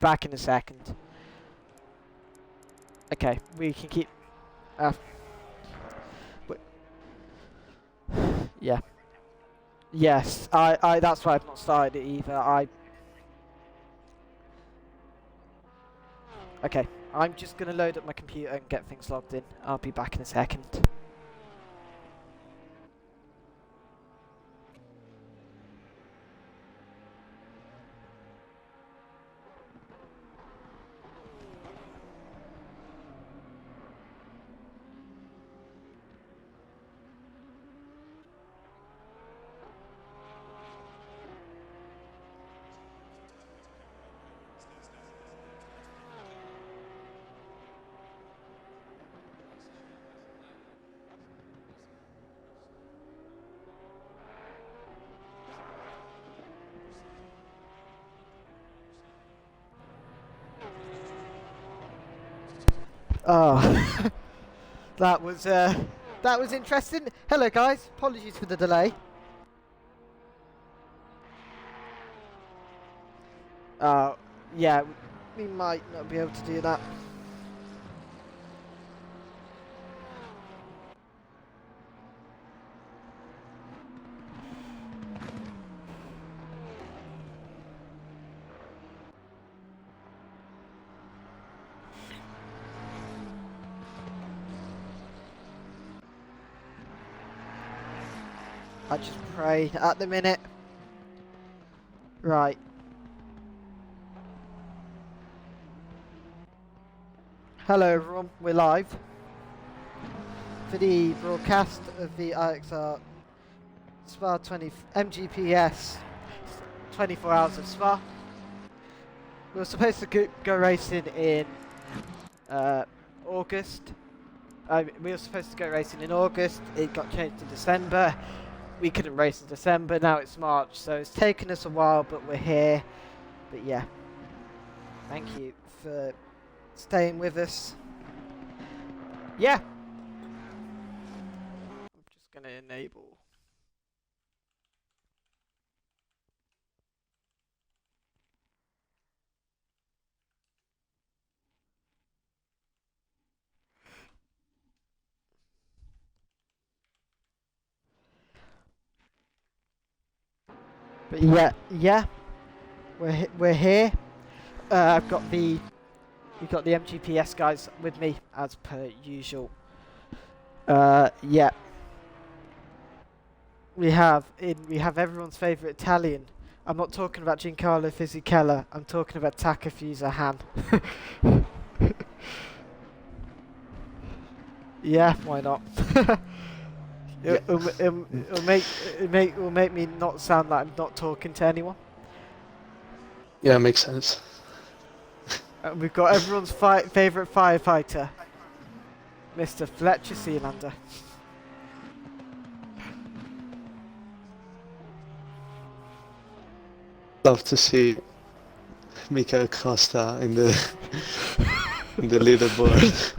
Back in a second. Okay, we can keep. Yeah. Yes, I. That's why I've not started it either. Okay, I'm just gonna load up my computer and get things logged in. I'll be back in a second. Oh, that was interesting. Hello, guys. Apologies for the delay. Yeah, we might not be able to do that. I just pray at the minute. Right. Hello, everyone. We're live for the broadcast of the IXR Spa 20 MGPES 24 hours of Spa. We were supposed to go racing in August. We were supposed to go racing in August. It got changed to December. We couldn't race in December. Now it's March, so it's taken us a while, but we're here. But yeah, thank you for staying with us. Yeah. I'm just gonna enable. But yeah, we're here. We've got the MGPS guys with me as per usual. Yeah. We have everyone's favourite Italian. I'm not talking about Giancarlo Fisichella. I'm talking about Takafusa Han. Yeah, why not? It'll make me not sound like I'm not talking to anyone. Yeah, makes sense. We've got everyone's favourite firefighter, Mr. Fletcher Sealander. Love to see Mikael Costa in the in the leaderboard,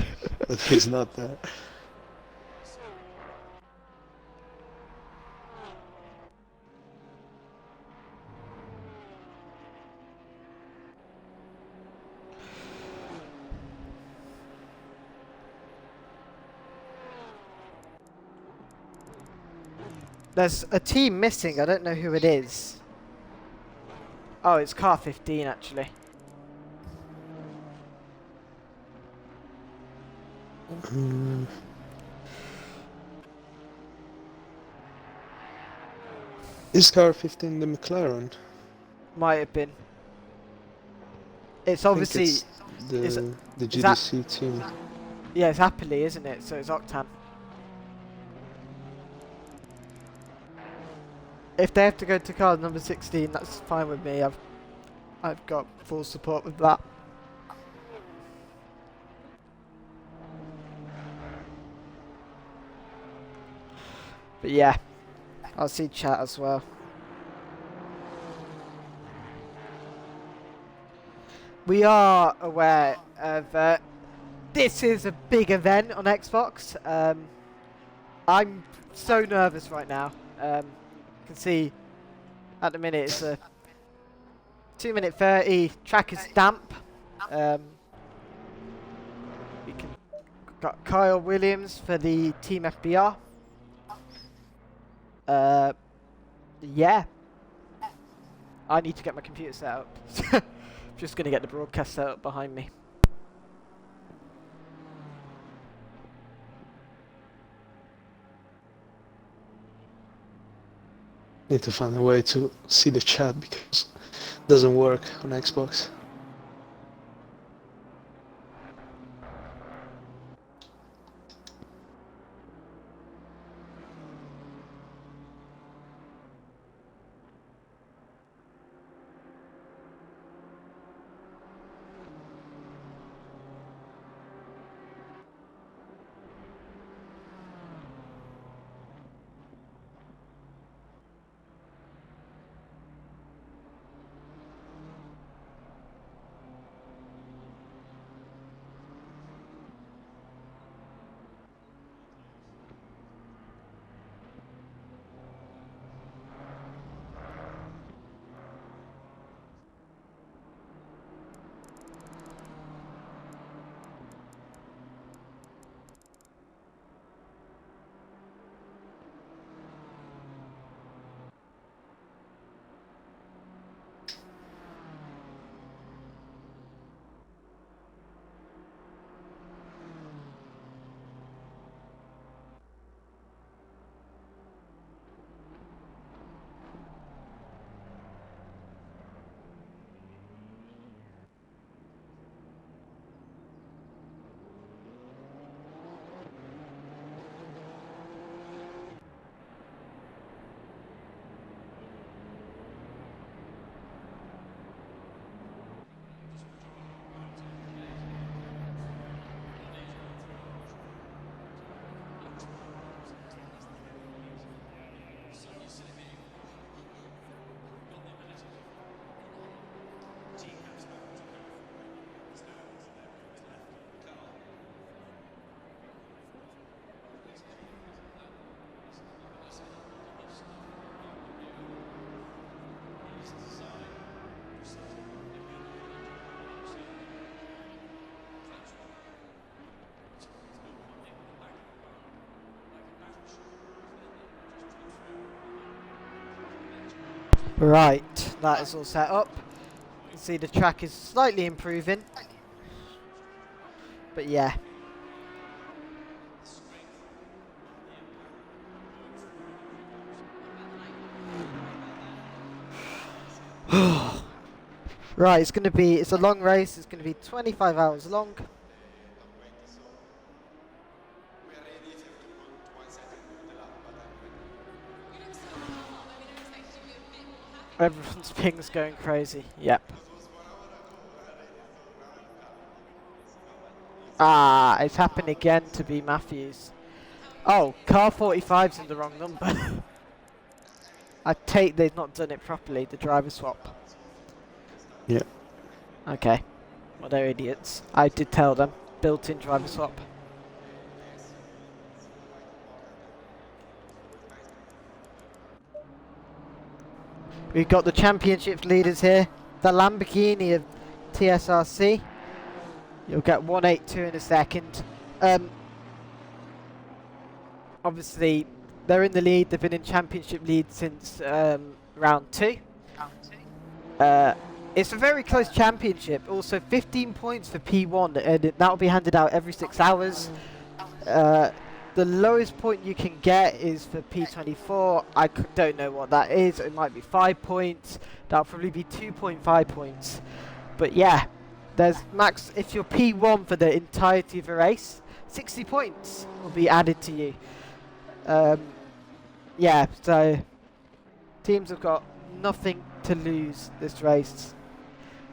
but he's not there. There's a team missing. I don't know who it is. Oh, it's car 15 actually. Is car 15 the McLaren? Might have been. It's obviously it's the GDC team. Yeah, it's Happily, isn't it? So it's Octan. If they have to go to car number 16, that's fine with me. I've got full support with that. But yeah, I'll see chat as well. We are aware of this is a big event on Xbox. I'm so nervous right now. You can see at the minute it's a 2 minute 30. Track is damp. We can got Kyle Williams for the Team FBR. Yeah. I need to get my computer set up. Just gonna get the broadcast set up behind me. Need to find a way to see the chat because it doesn't work on Xbox. Right, that is all set up. You can see the track is slightly improving. But yeah. Right, it's a long race, it's gonna be 25 hours long. Everyone's ping's going crazy. Yep. Ah, it's happened again to be Matthews. Oh, car 45's in the wrong number. I take they've not done it properly, the driver swap. Yeah. Okay. Well, they're idiots. I did tell them. Built-in driver swap. We've got the championship leaders here. The Lamborghini of TSRC. You'll get 182 in a second. Obviously, they're in the lead. They've been in championship lead since round 2. It's a very close championship. Also, 15 points for P1, and that'll be handed out every 6 hours. The lowest point you can get is for P24. I don't know what that is. It might be 5 points. That'll probably be 2.5 points. But yeah, there's max. If you're P1 for the entirety of a race, 60 points will be added to you. Yeah, so teams have got nothing to lose this race.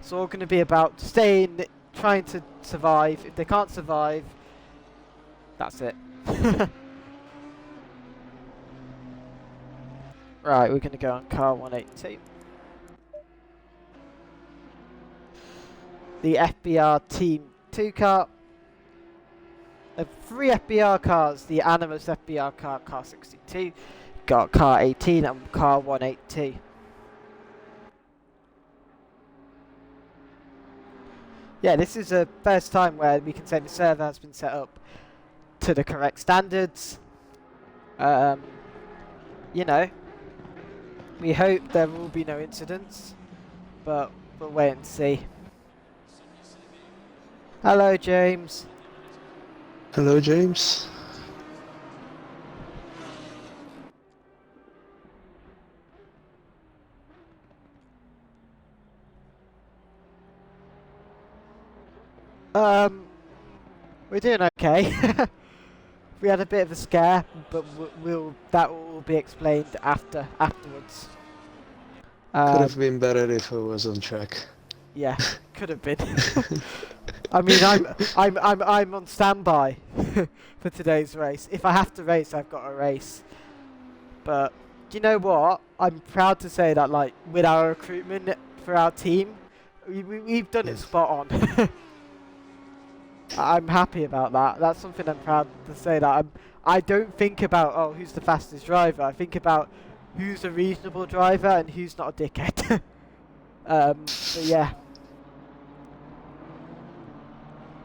It's all going to be about staying, trying to survive. If they can't survive, that's it. Right, we're going to go on car 182. The FBR Team 2 car. There are 3 FBR cars. The Animus FBR car, car 62. Got car 18 and car 182. Yeah, this is the first time where we can say the server has been set up to the correct standards. You know, we hope there will be no incidents, but we'll wait and see. Hello, James. Hello, James. We're doing okay. We had a bit of a scare, but that will be explained afterwards. Could have been better if I was on track. Yeah, could have been. I mean, I'm on standby for today's race. If I have to race, I've got to race. But do you know what? I'm proud to say that, like, with our recruitment for our team, we've done it spot on. I'm happy about that. That's something I'm proud to say that I don't think about, oh, who's the fastest driver. I think about who's a reasonable driver and who's not a dickhead. So yeah.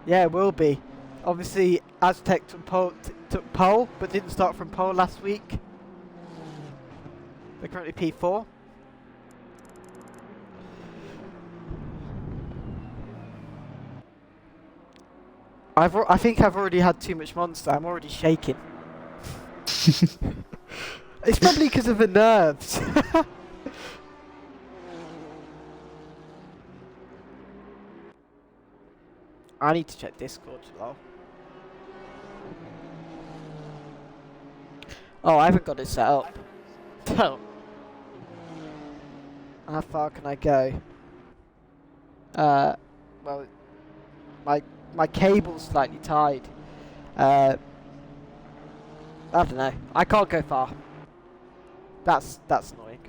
Yeah, it will be. Obviously, Aztec took pole, but didn't start from pole last week. They're currently P4. I think I've already had too much Monster. I'm already shaking. It's probably because of the nerves. I need to check Discord as well. Oh, I haven't got it set up. How far can I go? Well, my cable's slightly tied. I don't know. I can't go far. That's annoying.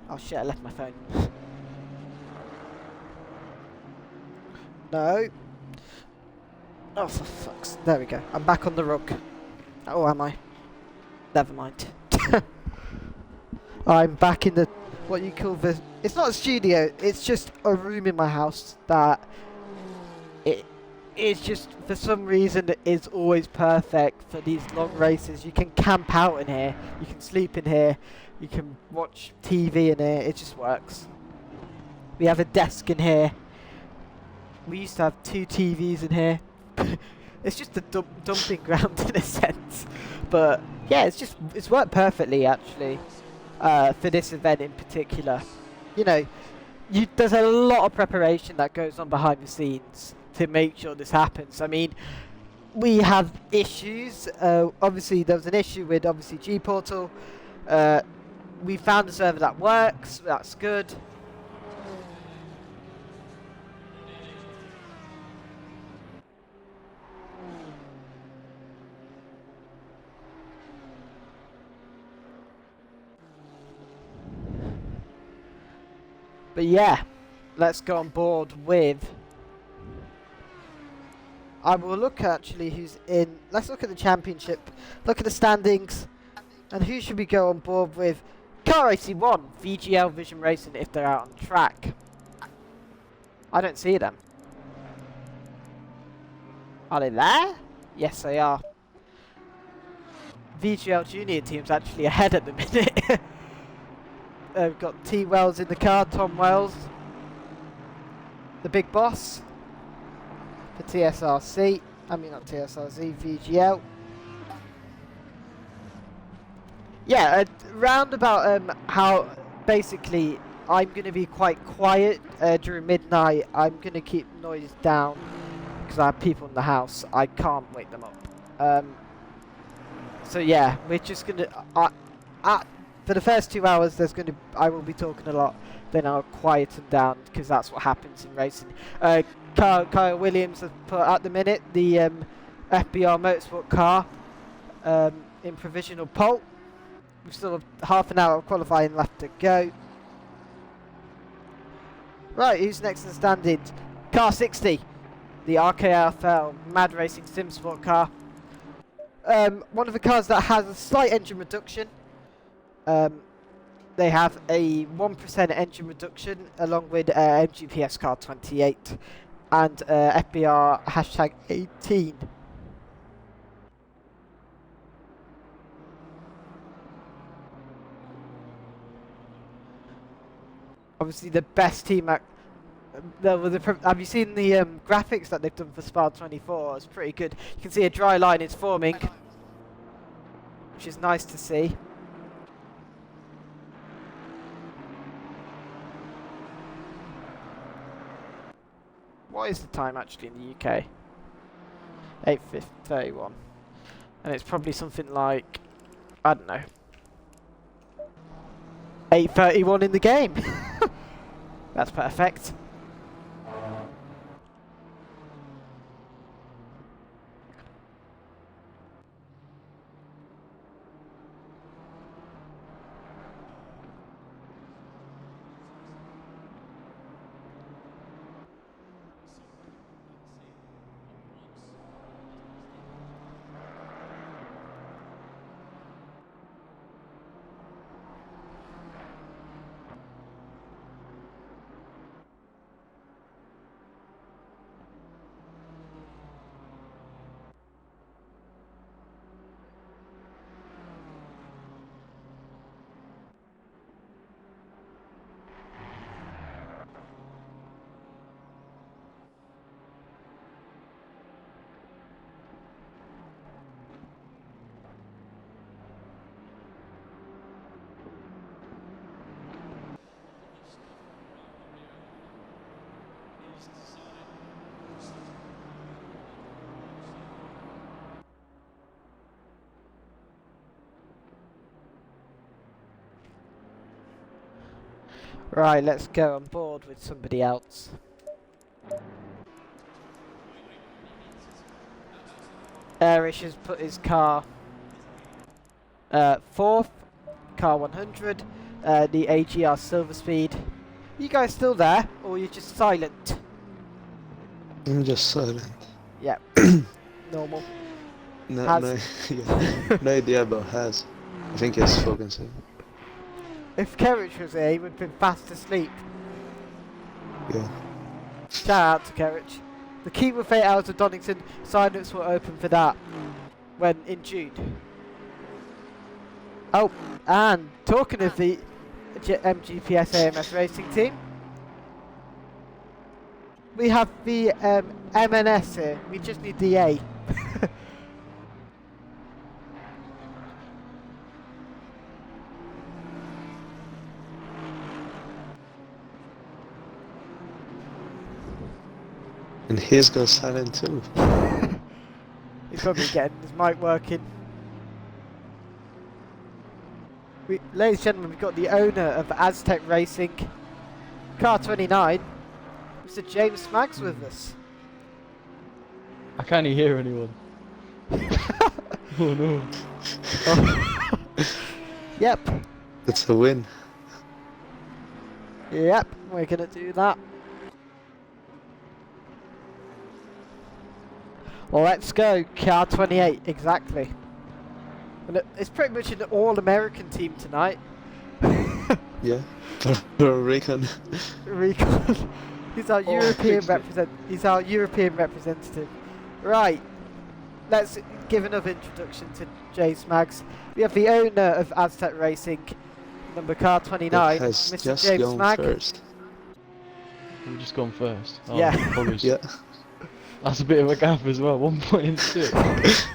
Oh shit! I left my phone. No. Oh, for fuck's... There we go. I'm back on the rug. Oh, am I? Never mind. I'm back in the... What you call the... It's not a studio. It's just a room in my house that... It's just, for some reason, it is always perfect for these long races. You can camp out in here. You can sleep in here. You can watch TV in here. It just works. We have a desk in here. We used to have 2 TVs in here. It's just a dumping ground in a sense. But yeah, it's worked perfectly actually for this event in particular. You know, there's a lot of preparation that goes on behind the scenes to make sure this happens. I mean, we have issues. Obviously, there was an issue with G Portal. We found a server that works. That's good. But yeah, let's go on board with... I will look actually who's in... Let's look at the championship. Look at the standings. And who should we go on board with? Car Racing 1, VGL Vision Racing if they're out on track. I don't see them. Are they there? Yes, they are. VGL Junior team's actually ahead at the minute. We've got T. Wells in the car, Tom Wells, the big boss for TSRC. I mean, not TSRC, VGL. Yeah, round about how basically I'm going to be quite quiet during midnight. I'm going to keep noise down because I have people in the house. I can't wake them up. So yeah, we're just going to... for the first 2 hours, I will be talking a lot. Then I'll quieten down because that's what happens in racing. Kyle Williams has put at the minute the FBR Motorsport car in provisional pole. We've still have half an hour of qualifying left to go. Right, who's next in the standings? Car 60, the RKFL Mad Racing Sim Sport car. One of the cars that has a slight engine reduction. They have a 1% engine reduction along with MGPES car 28 and FBR hashtag 18. Obviously the best team at... have you seen the graphics that they've done for Spa 24? It's pretty good. You can see a dry line is forming, which is nice to see. What is the time actually in the UK? 8:31. And it's probably something like, I don't know, 8:31 in the game. That's perfect. Right, let's go on board with somebody else. Erish has put his car fourth, car 100, the AGR Silver Speed. You guys still there, or are you just silent? I'm just silent. Yeah, normal. No, Has. yeah, no idea about Has. I think he's focusing. If Kerrich was here, he would have been fast asleep. Yeah. Shout out to Kerrich. The key with 8 hours of Donington, sign-ups were open for that when in June. Oh, and talking of the MGPS AMS racing team, we have the MNS here. We just need the A. And he's gone silent too. He's probably getting his mic working. Ladies and gentlemen, we've got the owner of Aztec Racing, Car 29, Mr. James Smaggs with us. I can't hear anyone. Oh no. Oh. Yep. It's a win. Yep, we're gonna do that. Well, let's go, Car 28, exactly. And it's pretty much an all-American team tonight. Yeah. For Recon. Recon. He's our European representative. Right. Let's give another introduction to James Smaggs. We have the owner of Aztec Racing, number car 29, Has Mr. just James gone Smaggs. first. We've just gone first. Oh, Yeah. apologies. Yeah. That's a bit of a gap as well. 1.6.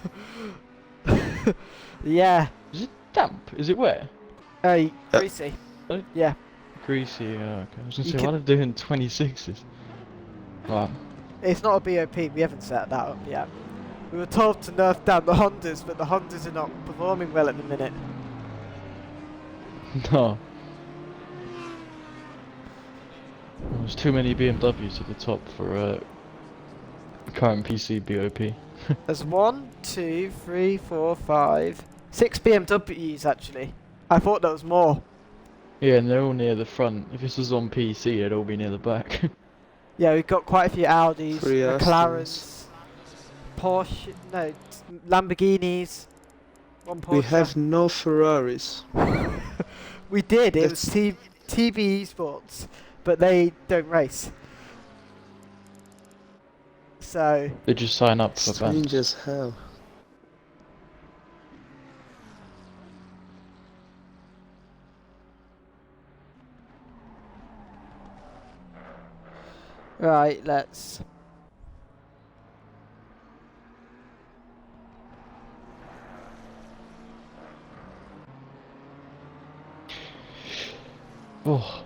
Yeah. Is it damp? Is it wet? Greasy. Oh. Yeah. Greasy. Okay. I was gonna You say, can- why are they doing 26s? Right. It's not a BOP, we haven't set that up yet. We were told to nerf down the Hondas, but the Hondas are not performing well at the minute. No. Well, there's too many BMWs at the top for current PC BOP. There's 1, 2, 3, 4, 5, 6 BMWs actually. I thought there was more. Yeah, and they're all near the front. If this was on PC, it'd all be near the back. Yeah, we've got quite a few Audis, 3 McLarens, Porsche, no, Lamborghinis, one Porsche. We have no Ferraris. We did. It was That's TV Esports, but they don't race. So They just sign up for strange bands. as hell. right, let's. Oh,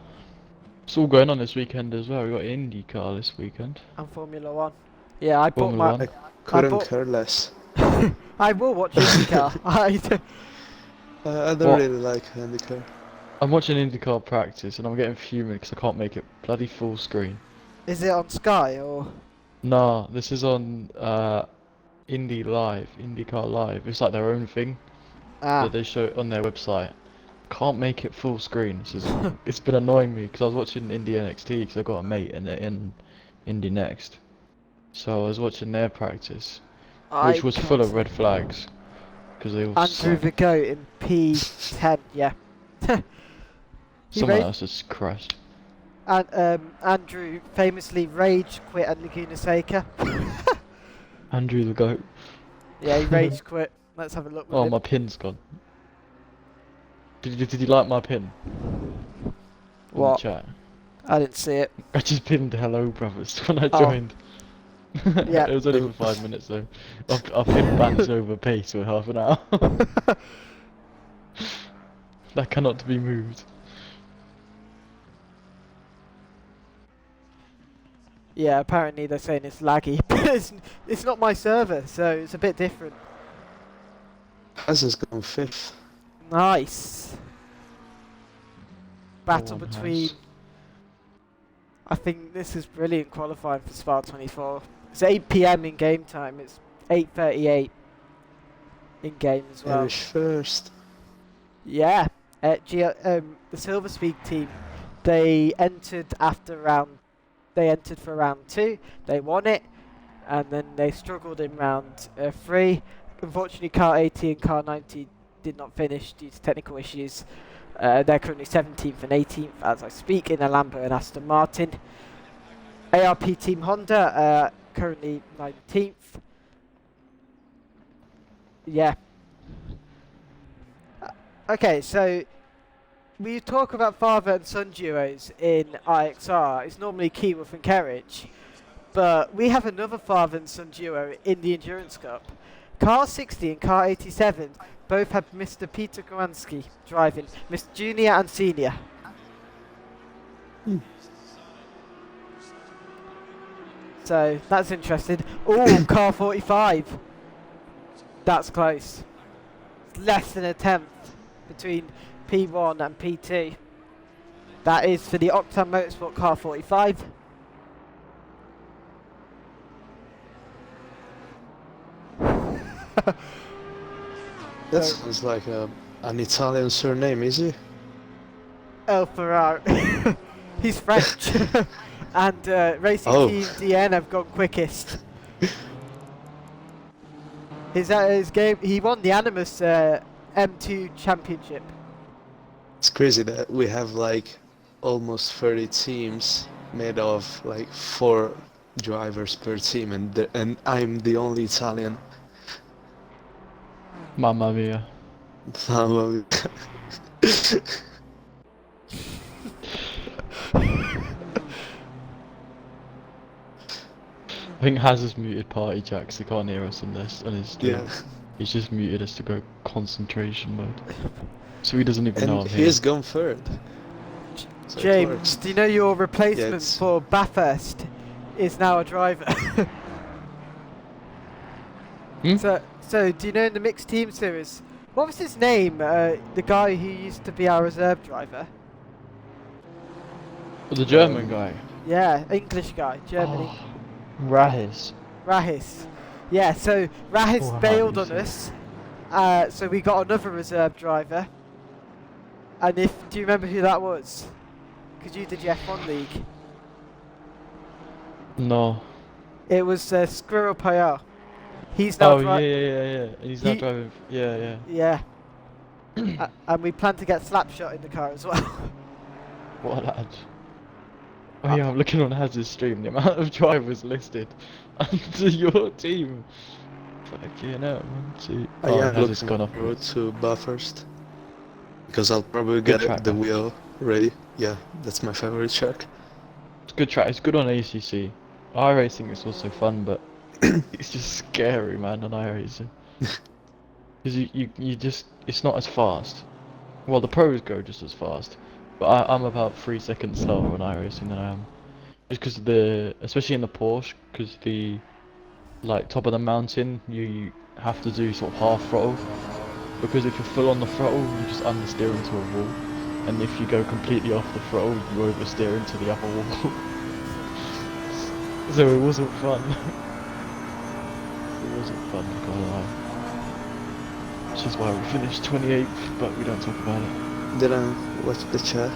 it's all going on this weekend as well. We got IndyCar this weekend. And Formula One. Yeah, I bought Formula my. One. Couldn't bought- care less. I will watch IndyCar. I don't What? really like IndyCar. I'm watching IndyCar practice and I'm getting fuming because I can't make it bloody full screen. Is it on Sky or? Nah, this is on IndyCar Live. It's like their own thing Ah, that they show on their website. Can't make it full screen. It's been annoying me because I was watching Indy NXT because I got a mate in Indy Next. So I was watching their practice, which was full of red flags because they all Andrew suck. the Goat in P10. Yeah. He Someone ra- else has crashed. And Andrew famously rage quit at Laguna Seca. Andrew the goat. Yeah, he rage quit. Let's have a look with Oh, him. my pin's gone. Did you like my pin? In the What? chat. I didn't see it. I just pinned hello brothers when I Oh. joined. Yeah. It was only for 5 minutes though. I pinned bands over pace for half an hour. That cannot be moved. Yeah, apparently they're saying it's laggy, but it's not my server, so it's a bit different. Has has gone 5th. Nice. Battle one between. has. I think this is brilliant qualifying for Spa 24. It's 8 PM in game time. It's 8:38 in game as well. Irish first. Yeah, the Silver Speak team, they entered after round. They entered for round 2. They won it, and then they struggled in round 3. Unfortunately, car 80 and car 90 did not finish due to technical issues. They're currently 17th and 18th as I speak in a Lambo and Aston Martin. ARP Team Honda currently 19th. Yeah. Okay, so we talk about father and son duos in IXR. It's normally Keyworth and Kerridge, but we have another father and son duo in the Endurance Cup. Car 60 and car 87 both have Mr. Peter Kowalski driving, Mr. Junior and Senior. So that's interesting. Oh, car 45. That's close. It's less than a tenth between P1 and P2. That is for the Octan Motorsport car 45. That So- sounds like an Italian surname, is it? El Ferrari. He's French. And Racing Oh. Team DN have gone quickest. His game. He won the Animus M2 Championship. It's crazy that we have like almost 30 teams made of like 4 drivers per team, and I'm the only Italian. Mamma mia. I think Haz has muted party jacks, he can't hear us on his stream. Yeah, He's just muted us to go concentration mode. So he doesn't even know I'm and here. he's gone third. So it James, works. do you know your replacement it's- for Bathurst is now a driver? Hmm? So do you know in the mixed team series, what was his name? The guy who used to be our reserve driver. The German guy. Yeah, English guy, Germany. Oh, Rahis. Rahis. Yeah, so Rahis Oh, I bailed might on use us. So we got another reserve driver. And do you remember who that was? Because you did your F1 league. No. It was Squirrel Payar. He's now Oh yeah. And he's now He- driving. Yeah. Yeah. And we plan to get Slapshot in the car as well. What a lad. Oh yeah, I'm looking on Haz's stream, the amount of drivers listed under your team. Fucking hell, man. See. I Oh, am Haz has looking gone off. forward to Bathurst. Because I'll probably Good get track, the though. wheel ready. Yeah, that's my favorite track. It's a good track, it's good on ACC. iRacing is also fun, but it's just scary, man, on iRacing. Because you just, it's not as fast. Well, the pros go just as fast, but I'm about 3 seconds slower on iRacing than I am. Just because the, especially in the Porsche, because the, like, top of the mountain, you have to do sort of half throttle. Because if you're full on the throttle, you just understeer into a wall. And if you go completely off the throttle, you oversteer into the other wall. So it wasn't fun. It wasn't fun, I can't lie. Which is why we finished 28th, but we don't talk about it. Didn't watch the chat.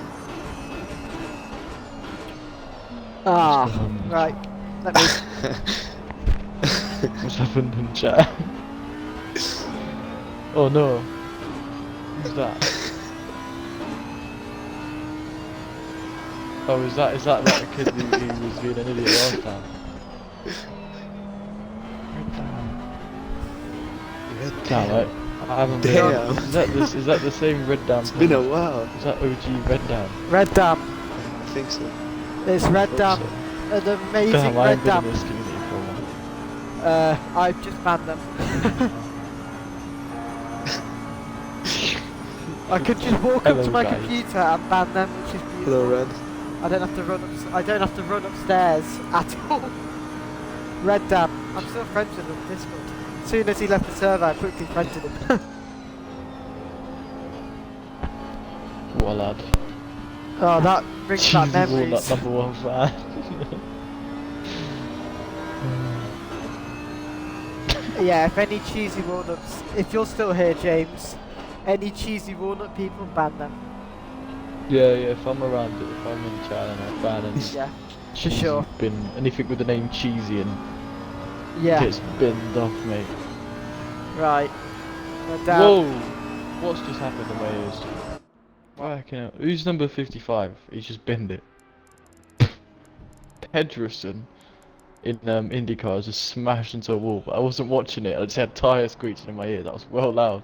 Ah, What's going on? right. Let me. What's happened in chat? Oh no. Who's that? Oh, is that like a kid who was being an idiot last time? Damn, right. I haven't been. Damn. Is that the same Red Dam? It's been a while. Is that OG Red Dam? Red Dam. I think so. It's Red Hope Dam. so. An amazing Damn, I Red haven't been in Dam. this community for a while. I've just banned them. I could just walk up Hello, to my guys. computer and ban them, which is beautiful. Hello, Red. I don't have to run up. I don't have to run upstairs at all. Red Dam. I'm still friends with him on Discord. As soon as he left the server, I quickly friended him. What a lad. Oh, that brings back Cheesy memories. Walnut #1 fan. Yeah, if any cheesy walnuts, if you're still here, James, any cheesy walnut people, ban them. Yeah, if I'm around it, if I'm in chat and I ban any Yeah, for cheesy sure. bin, anything with the name cheesy and Yeah, gets binned off, mate. right. Red Dam. Whoa! What's just happened in my ears? Fucking hell. Who's number 55? He's just binned it. Pedersen in IndyCar just smashed into a wall, but I wasn't watching it. I just had tyre screeching in my ear. That was well loud.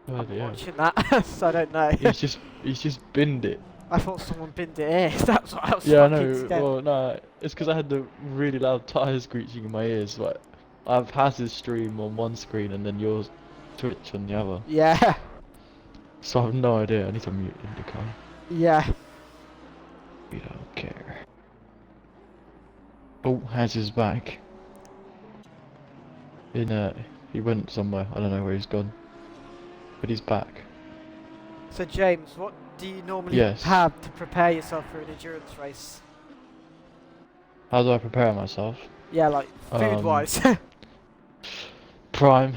I'm Bloody hell. watching that, so I don't know. He's just binned it. I thought someone binned it here. That's what I was Yeah, I fucking know. scared. Well, no, it's because I had the really loud tyre screeching in my ears. Like, I've Haz's stream on one screen and then yours Twitch on the other. Yeah, So I have no idea. I need to mute IndyCar. yeah. We don't care. Oh, Haz is back. He went somewhere. I don't know where he's gone. But he's back. So James, what do you normally Yes. have to prepare yourself for an endurance race? How do I prepare myself? Yeah, like food-wise. Prime.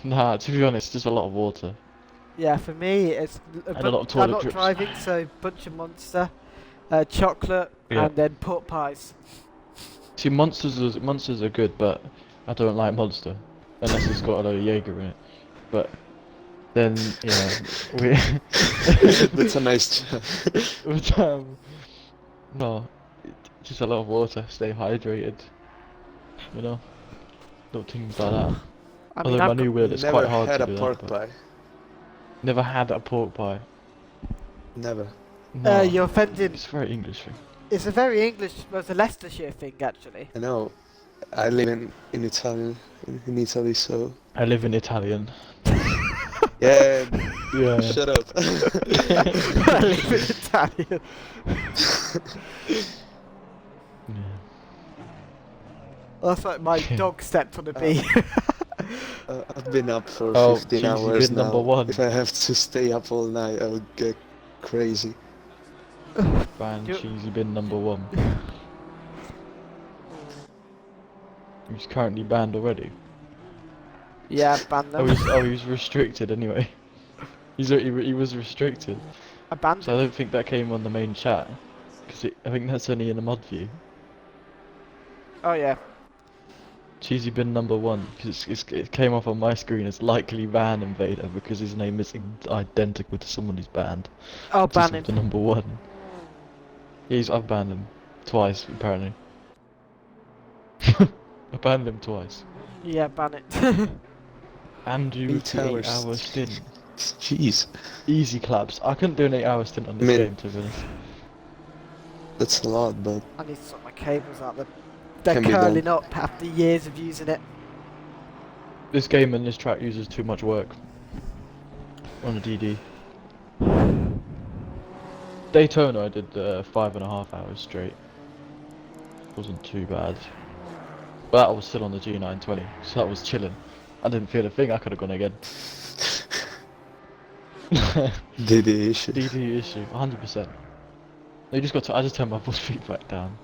Nah, to be honest, just a lot of water. Yeah, for me, it's And a lot of I'm toilet not trips. driving, so bunch of Monster, chocolate, Yeah. and then pork pies. See, monsters are good, but I don't like Monster unless it's got a load of Jaeger in it. But then, yeah, we. That's a nice chat. But, no, just a lot of water. Stay hydrated. You know, little things like that. I mean, Although my I've new got, wheel, it's Never quite hard had to a do pork that. But pie. never had a pork pie. Never. No, you're offending. it's a very English thing. It's a very English, well, it's a Leicestershire thing actually. I know. I live in Italy, in Italy, so I live in Italian. yeah. Yeah. Shut up. I live in Italian. Yeah. That's like my dog stepped on a bee. I've been up for Oh, 15 cheesy hours bin now. number one. If I have to stay up all night, I would get crazy. Ban You- cheesy bin #1. He's currently banned already. Yeah, ban Oh, them. he's restricted anyway. He was restricted. I banned So I them. don't think that came on the main chat. Because I think that's only in a mod view. Oh yeah. Cheesy bin number one, because it came up on my screen as likely ban invader because his name is identical to someone who's banned. I'll Just ban him. the number one. I've banned him twice apparently. I banned him twice. Yeah, ban it. Andrew with 8 the hours. 8-hour stint. Jeez, Easy claps. I couldn't do an 8-hour stint on I this mean- game, to be honest. that's a lot, but I need to sort my cables out. They're Can be curling done. up after years of using it. This game and this track uses too much work on a DD. Daytona I did 5.5 hours straight. Wasn't too bad. But that was still on the G920, so that was chilling. I didn't feel a thing, I could have gone again. DD issue. DD issue, 100%. You just got to, I just turned my bus feedback down.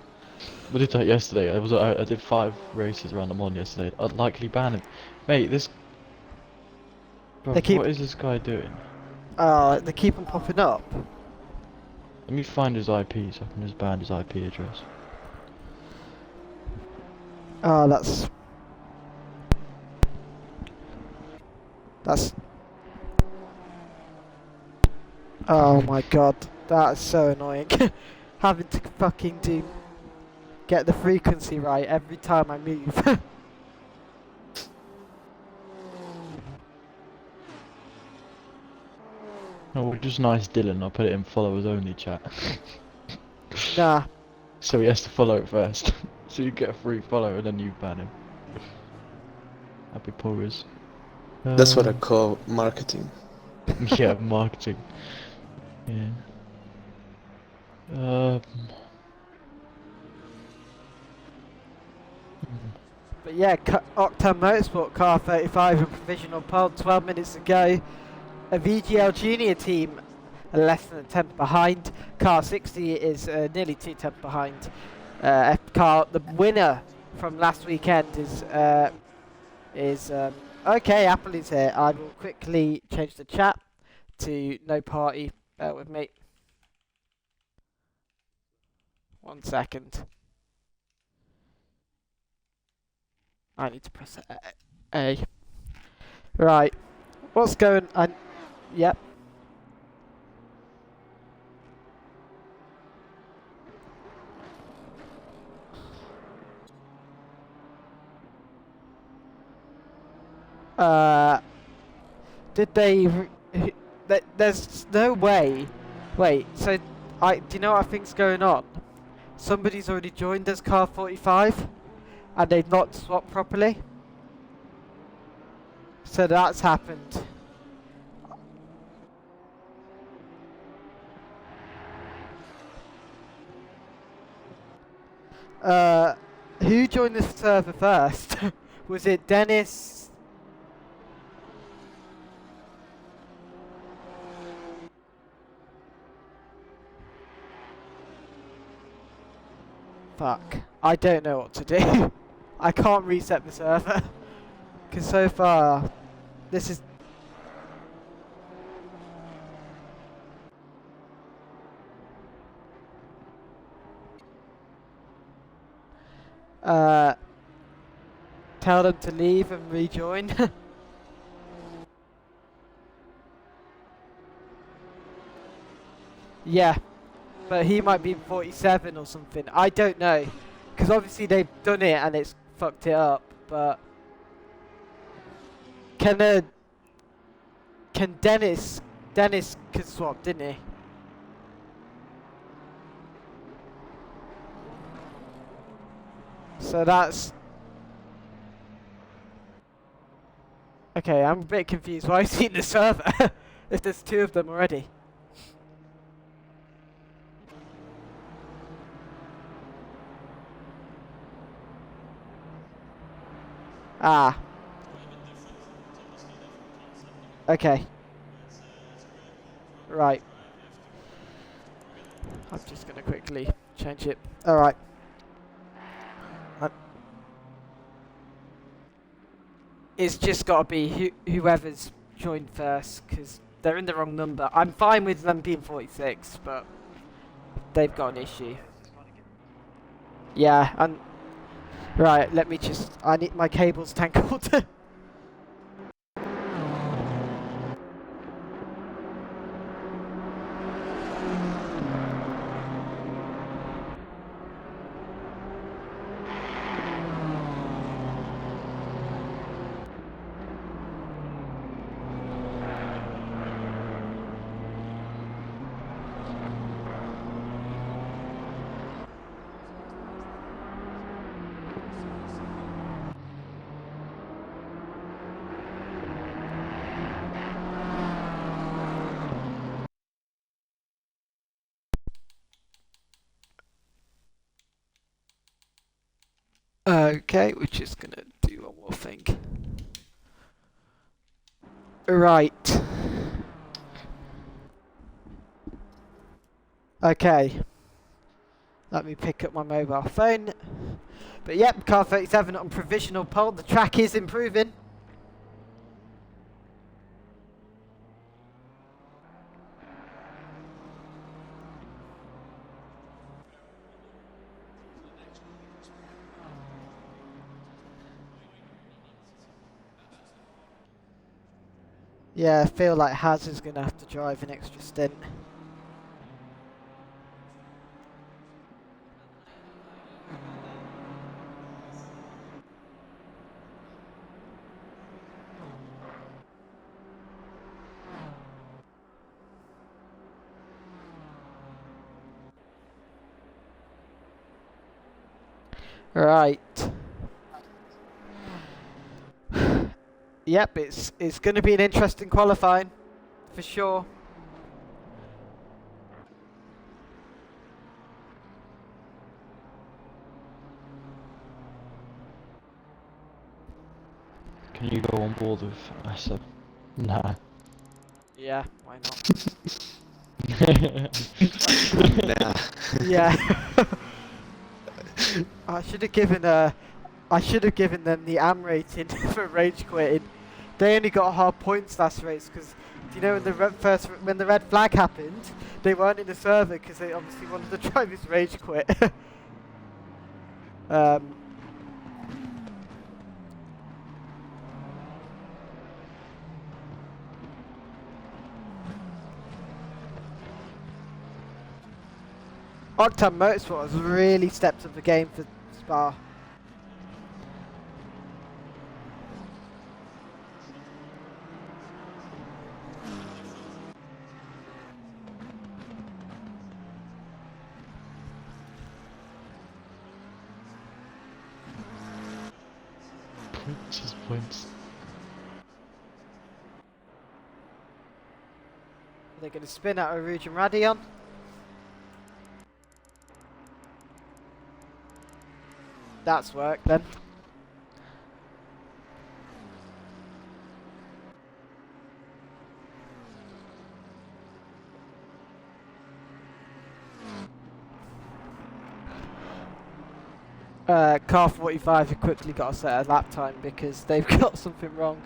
I did that yesterday. I did 5 races around the Mon yesterday. I'd likely ban him. Mate, this... Bro, They keep- what is this guy doing? They keep on popping up. Let me find his IP so I can just ban his IP address. Oh, that's... Oh my god, that's so annoying. Having to fucking get the frequency right every time I move. Oh, just nice Dylan. I'll put it in followers only chat. Nah, So he has to follow it first. So you get a free follow and then you ban him. Happy pourers. That's what I call marketing. Yeah, marketing. Yeah. but yeah, Octan Motorsport car 35 in provisional pole, 12 minutes to go. A VGL junior team are less than a tenth behind. Car 60 is nearly 2 tenths behind. The winner from last weekend is okay. Apple is here. I will quickly change the chat to no party. Bear with me. 1 second. I need to press A. Right. What's going on? Yep. Did they? There's no way. Wait. So, do you know what I think's going on? Somebody's already joined as car 45, and they've not swapped properly. So that's happened. Who joined the server first? Was it Dennis? Fuck. I don't know what to do. I can't reset the server. Because so far, this is... tell them to leave and rejoin. Yeah, but he might be 47 or something. I don't know, because obviously they've done it and it's fucked it up. But can Dennis could swap, didn't he? So that's... Okay, I'm a bit confused. Why is he in the server? If there's 2 of them already. Ah. Okay. Right. I'm just gonna quickly change it. Alright. It's just got to be whoever's joined first, because they're in the wrong number. I'm fine with them being 46, but they've got an issue. Yeah, and Right, let me just... I need my cables tangled. Okay, we're just gonna do one more thing. Right. Okay. Let me pick up my mobile phone. But yep, car 37 on provisional pole. The track is improving. Yeah, I feel like Haz is going to have to drive an extra stint. Right. Yep, it's going to be an interesting qualifying, for sure. Can you go on board with Asa? Nah. Yeah, why not? Nah. Yeah. I should have given them the AM rating for rage quitting. They only got hard points last race because, you know, when the red flag happened, they weren't in the server because they obviously wanted the drivers rage quit. Octan Motorsport has really stepped up the game for Spa. Just points. They're going to spin out a Rouge and Radion. That's work then. Car 45 have quickly got to set a lap time because they've got something wrong.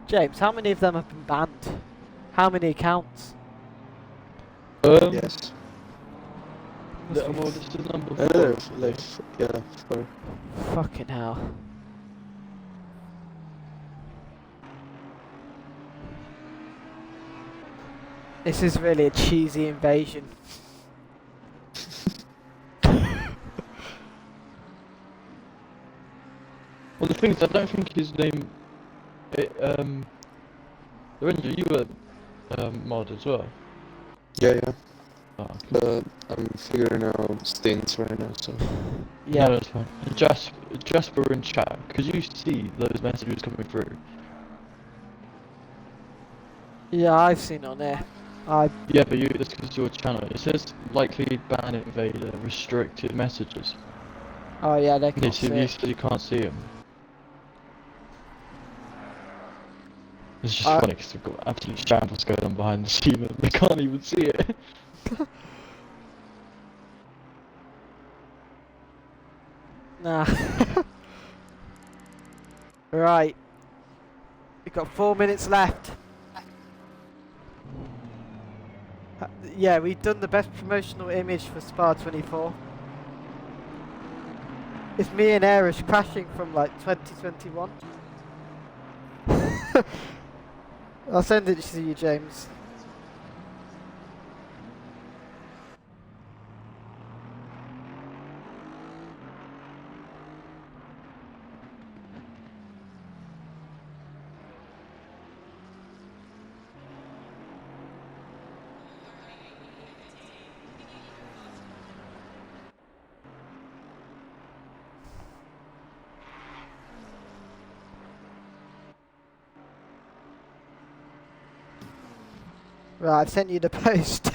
James, how many of them have been banned? How many accounts? Yes. Well, this is number 4. Yeah, 4. Fucking hell. This is really a cheesy invasion. Well, the thing is, I don't think his name. Lorenzo, you were mod as well. Yeah. Oh, okay. But I'm figuring out stints right now, so. Yeah, that's fine. Jasper in chat, could you see those messages coming through? Yeah, I've seen on there. Yeah, but that's because it's your channel. It says likely ban invader restricted messages. Oh yeah, they can't You see it. said you can't see them. It's just funny because we've got absolute shambles going on behind the scene and we can't even see it. Nah. Right. We've got 4 minutes left. Yeah, we've done the best promotional image for Spa 24. It's me and Airish crashing from like 2021. I'll send it to you, James. Right, I've sent you the post.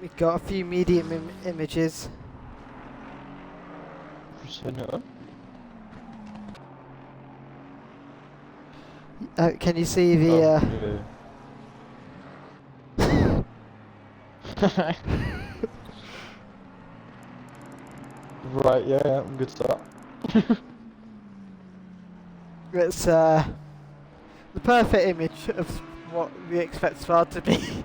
We've got a few medium images. Send it up. Can you see the? Yeah. Right, yeah, good start. It's the perfect image of what we expect Spa to be.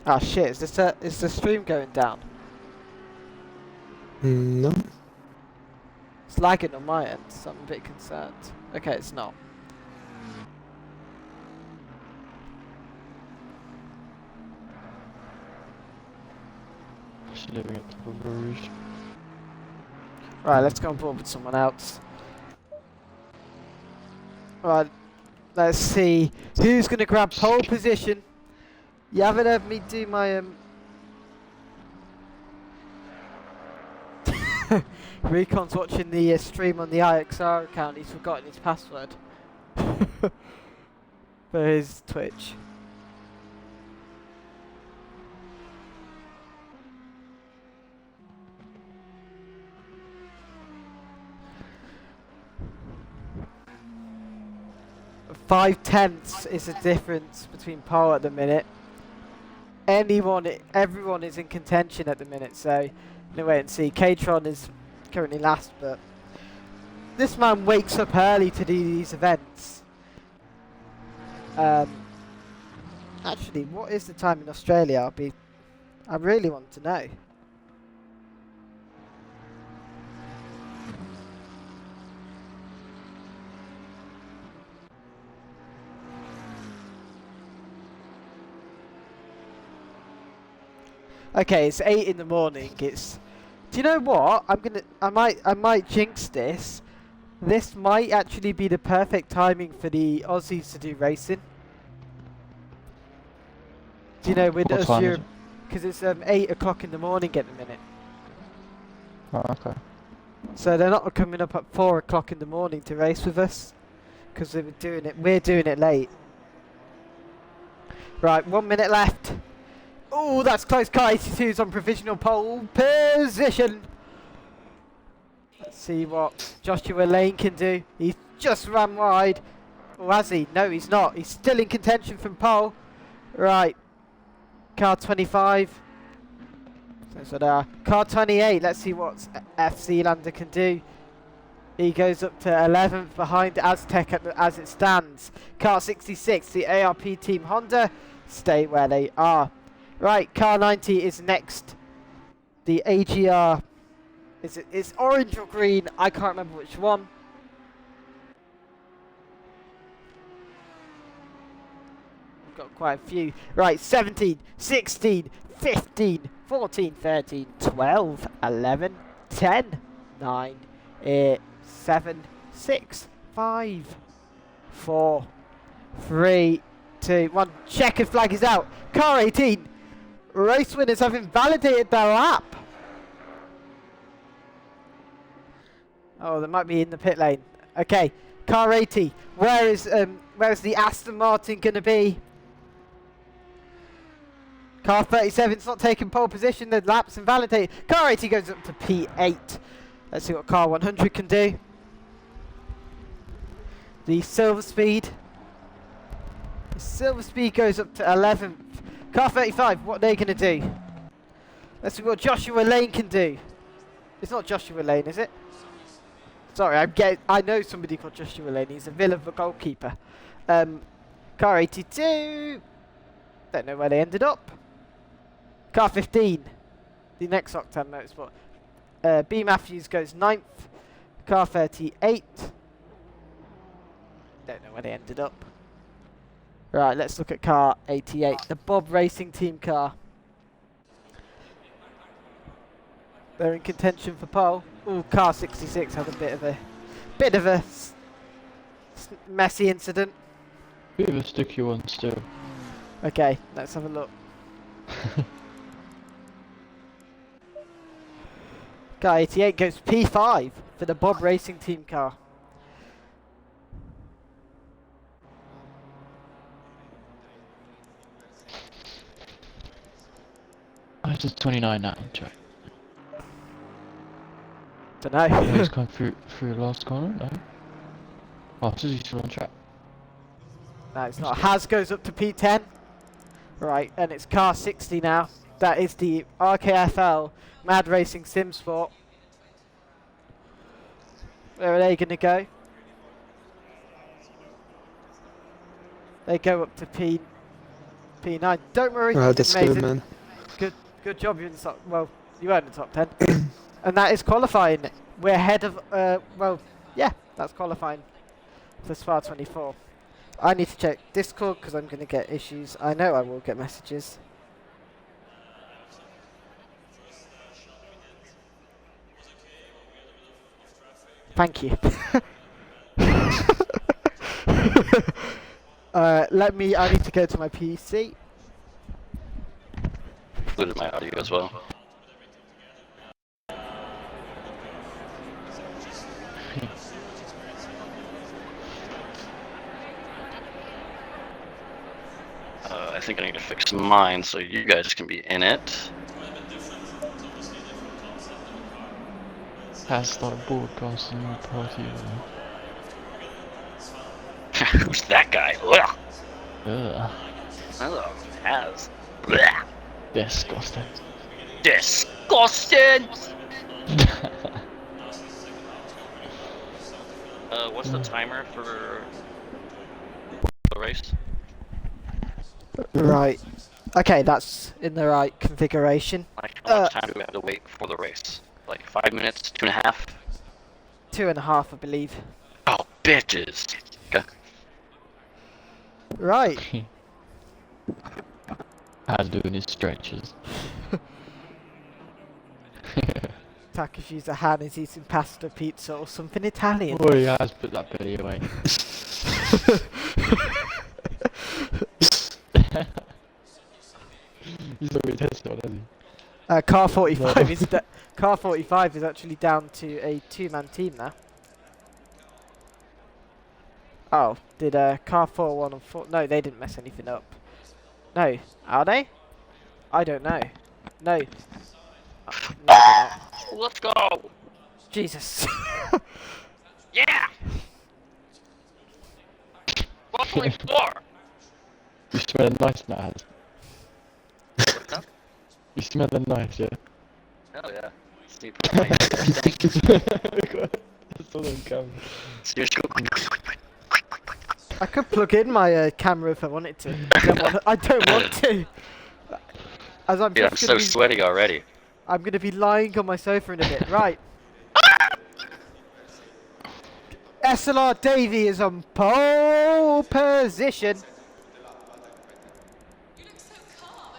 Ah shit! Is the stream going down? No. It's lagging on my end, so I'm a bit concerned. Okay, it's not. Just living at top of Rouge. Right, let's go on board with someone else. Right, let's see who's gonna grab pole position. You haven't heard me do my Recon's watching the stream on the IXR account. He's forgotten his password for his Twitch. .5 is the difference between pole at the minute. Everyone is in contention at the minute, so we'll wait and see. K-Tron is currently last, but this man wakes up early to do these events. Actually, what is the time in Australia? I really want to know. Okay, it's 8 in the morning. It's. Do you know what? I might jinx this. This might actually be the perfect timing for the Aussies to do racing. Do you know, with What us time is Europe, because it's 8 o'clock in the morning at the minute. Oh, okay. So they're not coming up at 4 o'clock in the morning to race with us, because we're doing it late. Right, 1 minute left. Oh, that's close. Car 82's on provisional pole position. Let's see what Joshua Lane can do. He's just ran wide. Or has he? No, he's not. He's still in contention from pole. Right. Car 25. So there are. Car 28. Let's see what F. Zealander can do. He goes up to 11th behind Aztec as it stands. Car 66, the ARP team Honda, stay where they are. Right, car 90 is next. The AGR, it's orange or green, I can't remember which one. We've got quite a few. Right, 17, 16, 15, 14, 13, 12, 11, 10, 9, 8, 7, 6, 5, 4, 3, 2, 1. Checkered flag is out. Car 18. Race winners have invalidated their lap. Oh, they might be in the pit lane. Okay, car 80. Where's the Aston Martin gonna be? Car 37's not taking pole position. The lap's invalidated. Car 80 goes up to P8. Let's see what car 100 can do. The Silver Speed. The Silver Speed goes up to 11th. Car 35, what are they going to do? Let's see what Joshua Lane can do. It's not Joshua Lane, is it? Sorry, I know somebody called Joshua Lane. He's a Villa goalkeeper. Car 82. Don't know where they ended up. Car 15. The next Octan Motorsport. B Matthews goes 9th. Car 38. Don't know where they ended up. Right, let's look at car 88. The Bob Racing Team car. They're in contention for pole. Ooh, car 66 had a bit of a messy incident. Bit of a sticky one still. Okay, let's have a look. Car 88 goes P5 for the Bob Racing Team car. I just 29 now, check. Don't know. Yeah, he's gone through the last corner, no? Oh, so he's still on track. No, it's not. Has goes up to P10. Right, and it's car 60 now. That is the RKFL Mad Racing Sim Sport. Where are they going to go? They go up to P9. Don't worry. Oh, that's amazing. good, man. Good job. You're in the top. Well, you are in the top 10. And that is qualifying. We're ahead of. Well, yeah, that's qualifying for Spa 24. I need to check Discord because I'm going to get issues. I know I will get messages. Thank you. I need to go to my PC. Included my audio as well. I think I need to fix mine so you guys can be in it. Has started broadcasting your party. Who's that guy? Ugh. Ugh. Hello, Has. Blech. Disgusting. Disgusting! What's the timer for the race? Right. Okay, that's in the right configuration. Like, how much time do we have to wait for the race? Like 5 minutes? 2.5? 2.5, I believe. Oh, bitches! Okay. Right. Has doing his stretches. Takashi's a Han is eating pasta, pizza, or something Italian. Oh, he has put that penny away. He's not really tested on, has he? Car 45 is car 45 is actually down to a 2-man team now. Oh, did car 4-1 and 4? No, they didn't mess anything up. No, are they? I don't know. No. No, they're not. Let's go! Jesus. Yeah! 1.4! You smell nice now, Has. What's up? You smell nice, yeah? Hell yeah. Steve, put my That's all on camera. Seriously, I could plug in my camera if I wanted to. I don't want to. As I'm dude, I'm just so sweaty already. I'm gonna be lying on my sofa in a bit. Right. SLR Davey is on pole position.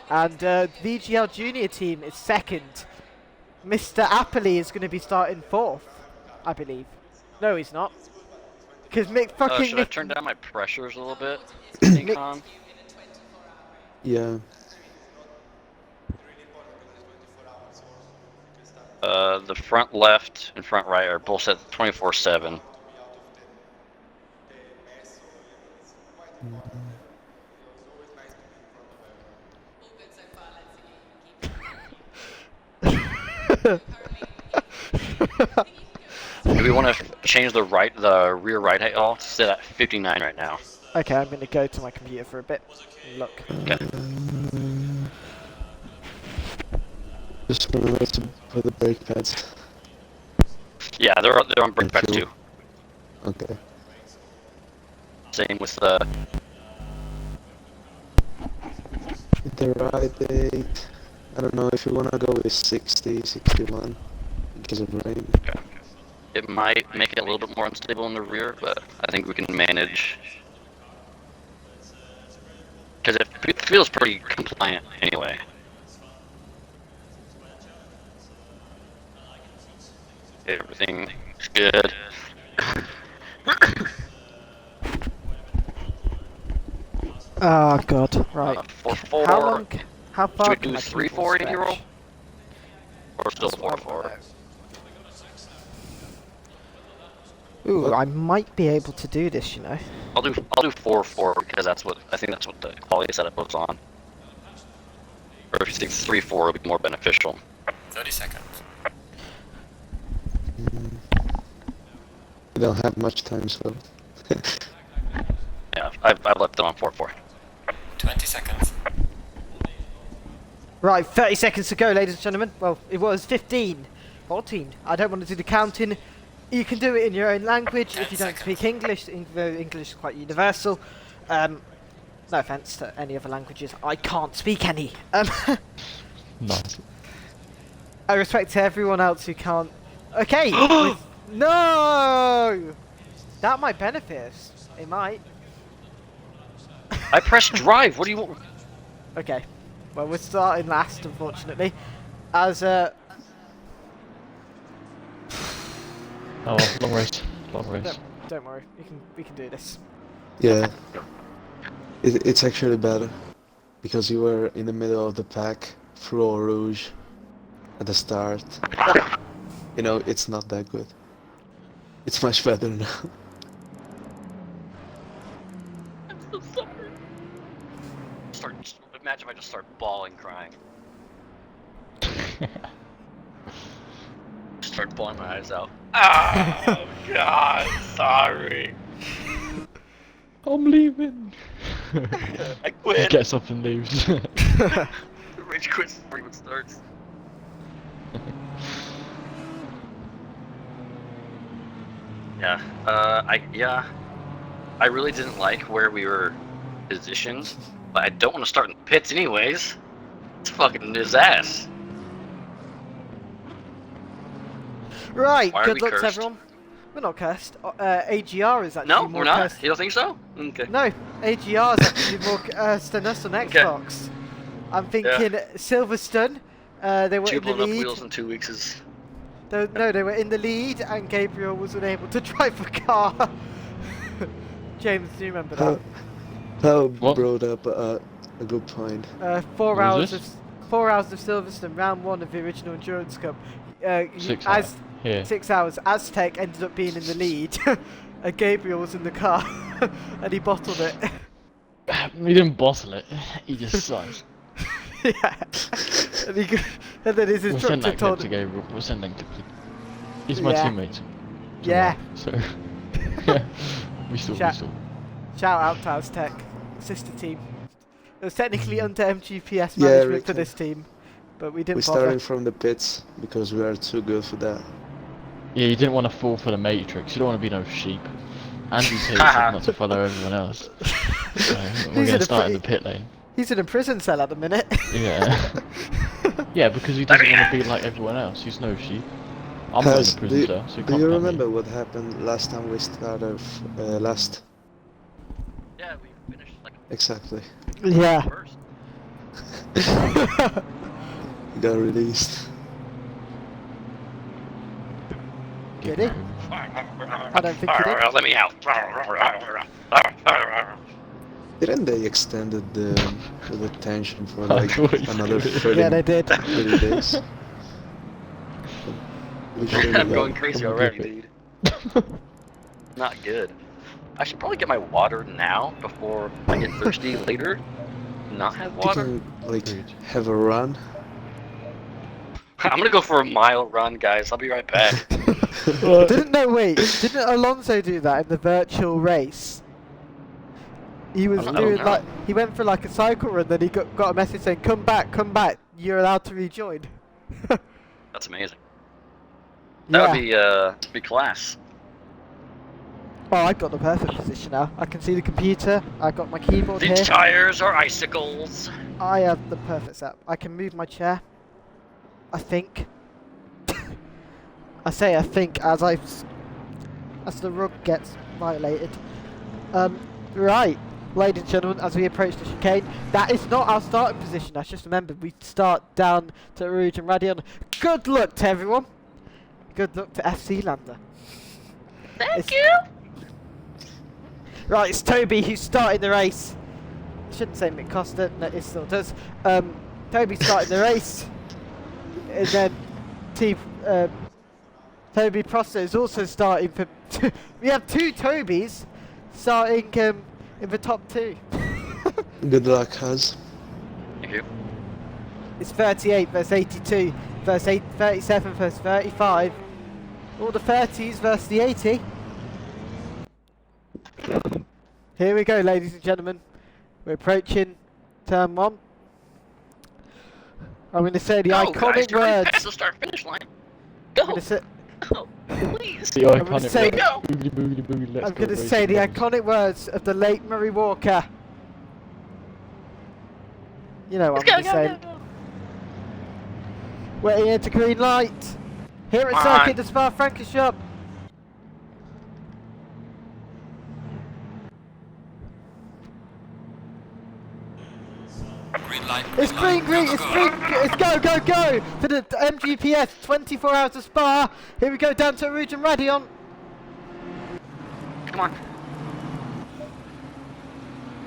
And VGL Junior team is second. Mr. Appley is going to be starting 4th, I believe. No, he's not. Because Should I turn down my pressures a little bit? Nikon? Yeah. The front left and front right are both set 24/7. Do we want to change the rear right height all? It's set at 59 right now. Okay, I'm going to go to my computer for a bit and look. Okay. Just remember to put the brake pads. Yeah, they're on brake pads fuel? too. Okay. Same with The ride date. I don't know if you wanna go with 60, 61 because of rain. it might make it a little bit more unstable in the rear, but I think we can manage. Because it feels pretty compliant anyway. Everything is good. Oh god, right. 4-4. How long? How far Should we can do my 3-4 keyboard 80 roll? stretch? Or still That's what I 4-4? wanna know. Ooh, I might be able to do this, you know. I'll do 4-4 because I think that's what the quality setup was on. Or if you think 3-4 would be more beneficial. 30 seconds. We don't have much time, so. Yeah, I've left them on 4-4. 20 seconds. Right, 30 seconds to go, ladies and gentlemen. Well, it was 15, 14. I don't want to do the counting. You can do it in your own language if you don't speak English. English is quite universal. No offense to any other languages. I can't speak any. Nice. I respect to everyone else who can't. Okay. No! That might benefit us. It might. I pressed drive. What do you want? Okay. Well, we're starting last, unfortunately. As Oh, long race. Long race. don't worry, we can do this. Yeah. It's actually better. Because you were in the middle of the pack, through Eau Rouge, at the start. You know, it's not that good. It's much better now. I'm so sorry. Imagine if I just start bawling, crying. Start bawling my eyes out. Oh God, sorry. I'm leaving. I quit. Gets up and leaves. Rage quit before it even starts. Yeah, I really didn't like where we were positioned, but I don't want to start in the pits anyways. It's fucking his ass. Right, Why are good we luck to cursed? everyone. We're not cursed. AGR is actually No, more we're not. cursed. You don't think so? Okay. No, AGR is actually more cursed than us on Xbox. I'm thinking Silverstone. They were Two in the blown up lead. wheels in 2 weeks is. No, they were in the lead, and Gabriel was unable to drive a car. James, do you remember that? Pal What? brought up a good point. 4 What hours was of this? 4 hours of Silverstone, round 1 of the original Endurance Cup. 6 hours. Yeah. 6 hours. Aztec ended up being in the lead, and Gabriel was in the car, and he bottled it. He didn't bottle it. He just sucks. Yeah. And then his We'll send instructor that clip told to him. Gabriel. We'll send that clip to. He's my Yeah. teammate. Yeah. So. Yeah. We still. Shout out to Aztec, sister team. It was technically under MGPS Yeah, management Rick, for this team, but we We didn't bother. started from the pits because we are too good for that. Yeah, you didn't want to fall for the matrix. You don't want to be no sheep. Andy Tate said not to follow everyone else. So we're He's gonna in a start in pretty- the pit lane. He's in a prison cell at the minute. Yeah. Yeah, because he doesn't want to be like everyone else. He's no sheep. I'm not in Has- the prison cell, so you Do can't you blame remember me. what happened last time we started last? Yeah, we finished like Exactly. Yeah. first. Got released. Did he? I don't think he did. Let me out. Didn't they extended the detention for I like thought you another did. 30, Yeah, they did. 30 days? We should I'm have going got- crazy I'm already, dude. Not good. I should probably get my water now before I get thirsty later. Not have You water. can like Agreed. have a run. I'm gonna go for a mile run, guys. I'll be right back. Didn't Alonso do that in the virtual race? He was I don't doing know. like he went for like a cycle run, then he got a message saying, "Come back, you're allowed to rejoin." That's amazing. That Yeah. would be class. Oh, I got the perfect position now. I can see the computer. I got my keyboard These here. tires are icicles. I have the perfect setup. I can move my chair. I think. I say I think as the rug gets violated. Right, ladies and gentlemen, as we approach the chicane, that is not our starting position. I just remembered we start down to Rouge and Radion. Good luck to everyone. Good luck to FC Lander. Thank you. Right, it's Toby who's starting the race. I shouldn't say Mick Costa, no, it still does. Toby starting the race. And then Toby Proster is also starting for... we have two Tobys starting in the top two. Good luck, Haz. Thank you. It's 38 versus 82, versus 37 versus 35. All the 30s versus the 80. Here we go, ladies and gentlemen. We're approaching turn 1. I'm going to say the Go, iconic guys, you're already words. past the start finish line. I'm Go. going to say, Go. Please. The I'm gonna iconic say- words, Go. boogly boogly boogly, let's I'm go going to racing say the boys. iconic words of the late Murray Walker. You know what Let's I'm go, going go, to say. go, go. We're here to green light. Here at Come Circuit on. de Spa-Francorchamps. Green light. It's green, it's green, it's go, go, go for the MGPES 24 hours of Spa. Here we go down to Rouge and Radion. Come on.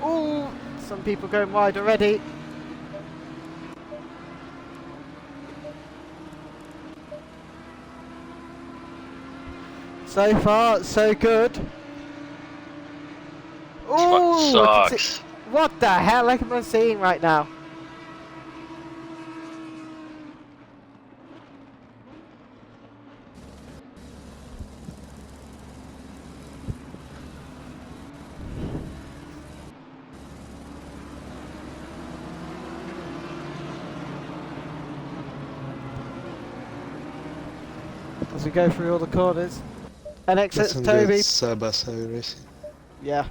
Ooh, some people going wide already. So far, so good. Ooh, Sucks. what the hell am I seeing right now? As we go through all the corners. And exits That's some Toby. good side-by-side racing. Yeah.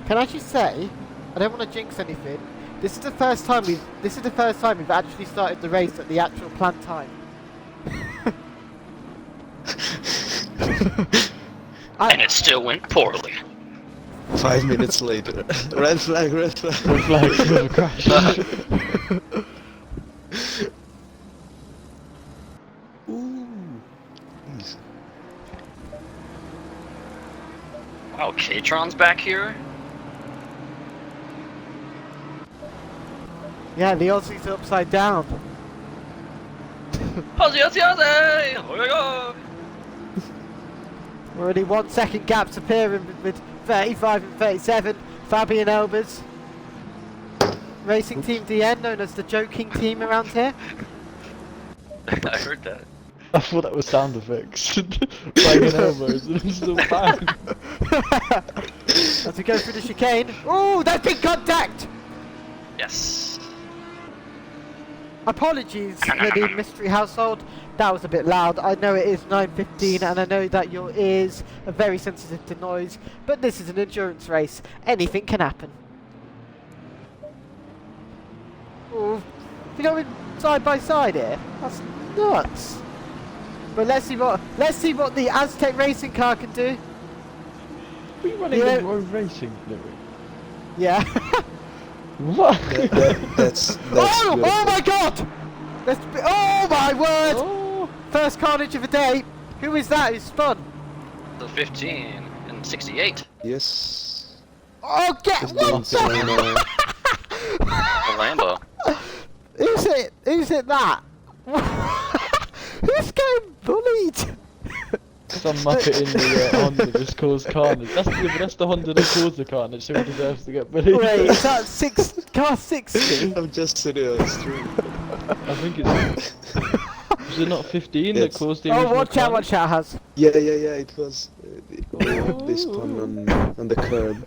Can I just say, I don't want to jinx anything. This is the first time we've actually started the race at the actual planned time. And it still went poorly. 5 minutes later. Red flag, red flag. Red flag, silver crash. Ooh. Jeez. Wow, K-Tron's back here? Yeah, the Aussies are upside down. Aussie, Aussie, Aussie! Oh my god! Already 1 second gaps appearing with 35 and 37. Fabian Elbers. Racing Team DN, known as the joking team around here. I heard that. I thought that was sound effects. Banging elbows and it's still bang. As we go through the chicane. Ooh, there's big contact! Yes. Apologies for the mystery household. That was a bit loud. I know it is 9:15 and I know that your ears are very sensitive to noise, but this is an endurance race. Anything can happen. Ooh, you going side by side here? That's nuts. But let's see what the Aztec racing car can do. Are you running Yeah. your own racing, Louis? Yeah. What? That's Oh, good. oh my god! Oh my word! Oh. First carnage of the day. Who is that who spun? So 15 and 68. Yes. Oh, get It's what doing the? so now. The Lambo. Who's it that? Who's getting bullied? Some muppet in the Honda just caused carnage. That's the Honda that caused the carnage, so he deserves to get bullied. Wait, is that car 60? I'm just sitting on the street. I think it's... Was it not 15 that It's- caused the Oh, original watch out, carnage? Has. Yeah, it was. They spun on the curb.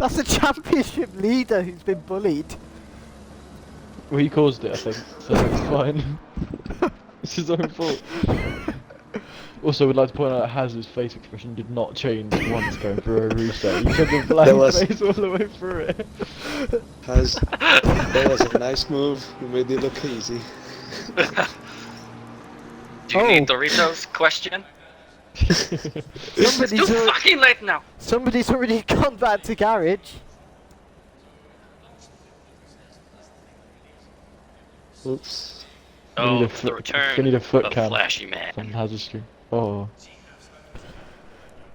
That's a championship leader who's been bullied. Well, he caused it, I think, so it's fine. It's his own fault. Also, we'd like to point out Haz's face expression did not change once going through a reset. He kept a blank was- face all the way through it. That was a nice move. You made it look easy. Do you need Doritos? Question. It's Somebody's, too fucking late now. somebody's already gone back to garage. Oops. We need Oh, a the foot- return we need a foot of cam. Flashy Man. From Haz's stream. Oh,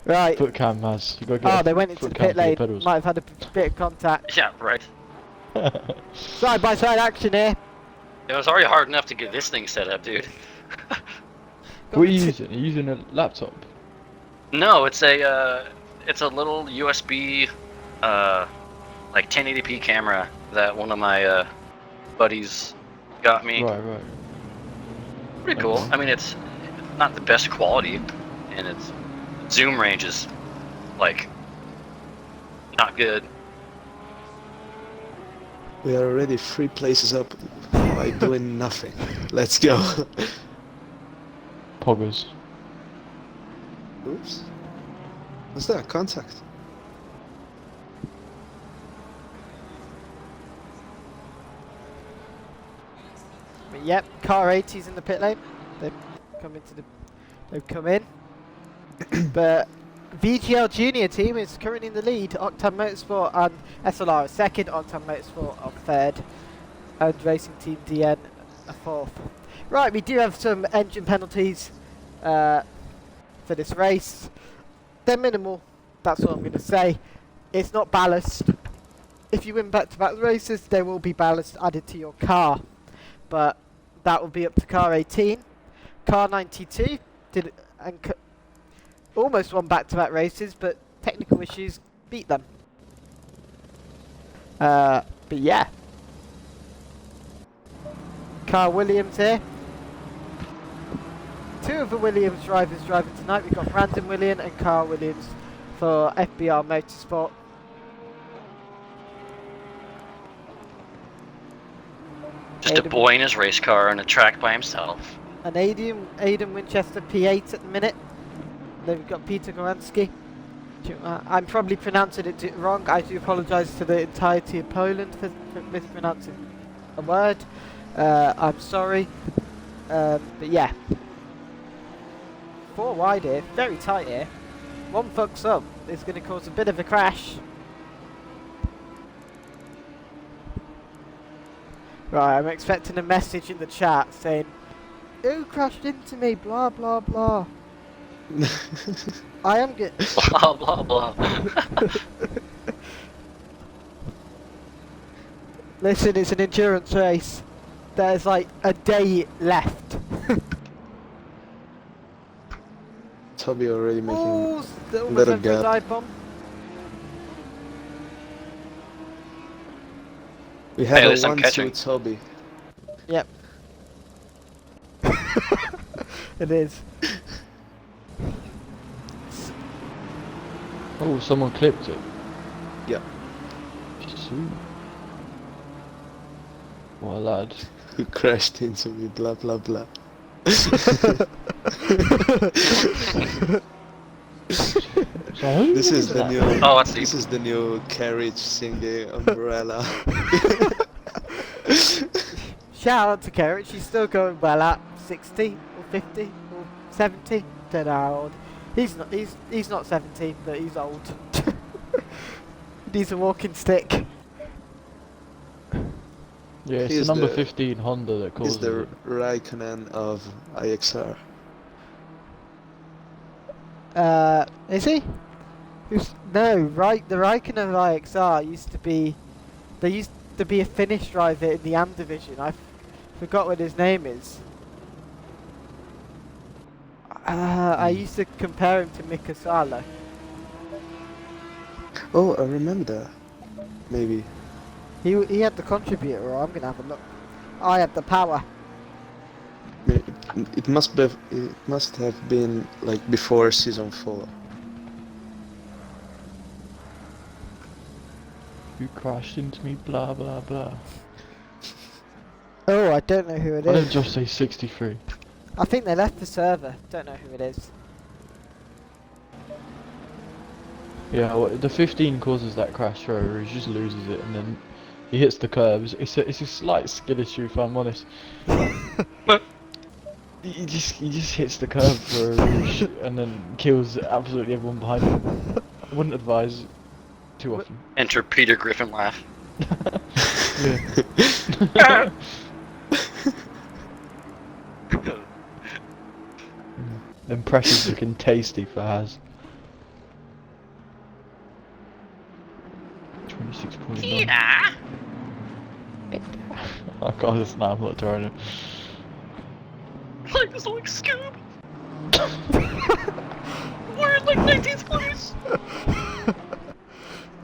Right. foot cam, Haz. You gotta get Oh, a they went into foot the cam pit for your lane. pedals. Might have had a bit of contact. Yeah, right. Side by side action here. It was already hard enough to get this thing set up, dude. What are you using? Are you using a laptop? No, it's a little USB, like 1080p camera that one of my buddies got me. Right, right. Pretty cool. Okay. I mean, it's not the best quality, and its zoom range is like not good. We are already 3 places up by doing nothing. Let's go. Poggers. Oops. What's that? Contact. But yep, car 80's in the pit lane. They've come in. But VGL Junior team is currently in the lead. Octan Motorsport and SLR are second, Octan Motorsport are third, and Racing Team DN are fourth. Right, we do have some engine penalties for this race. They're minimal, that's all I'm going to say. It's not ballast. If you win back-to-back races, there will be ballast added to your car. But that will be up to car 18. Car 92 did almost won back-to-back races, but technical issues beat them. But yeah. Car Williams here. 2 of the Williams drivers driving tonight. We've got Brandon Williams and Carl Williams for FBR Motorsport. Just a boy in his race car on a track by himself. And Aidan Winchester P8 at the minute. Then we've got Peter Goransky. I'm probably pronouncing it wrong. I do apologise to the entirety of Poland for mispronouncing a word. I'm sorry. But yeah. 4 wide here, very tight here. One fucks up, it's going to cause a bit of a crash. Right, I'm expecting a message in the chat saying, "Who crashed into me? Blah blah blah." I am good. Blah blah blah. Listen, it's an endurance race. There's like a day left. Toby already making Oh, still a better went for a gap. dive bomb. We have Hey, at a least I'm 1-2 catching. Toby. Yep. It is. Oh, someone clipped it. Yeah. Shoot. What a lad. Who crashed into me, blah blah blah. So, This is the new Oh, that's this deep. is the new carriage singing umbrella. Shout out to Carrot, she's still going well at 60 or 50 or 70. Don't know how old. He's not 17, but he's old. He needs a walking stick. yeah, it's He's the number the- 15 Honda that Is caused the it. Raikkonen of IXR. Is he? No, right. The Raikkonen of IXR used to be. There used to be a Finnish driver in the AM division. I forgot what his name is. I used to compare him to Mika Salo. Oh, I remember that. Maybe. He had the contributor. Or I'm gonna have a look. I had the power. It must have been like before season 4. You crashed into me, blah blah blah. Oh, I don't know who it Why did is. Josh say 63? I think they left the server. Don't know who it is. Yeah, well, the 15 causes that crash where he just loses it and then he hits the curbs. It's a slight skill issue if I'm honest. He just hits the curb for a rouge and then kills absolutely everyone behind him. I wouldn't advise too often. Enter Peter Griffin laugh. Yeah. Them pressures looking tasty for Haz. 26.9. Yeah. I can't just now, I'm not trying to. Like this like Scoob. We're in like 19th place.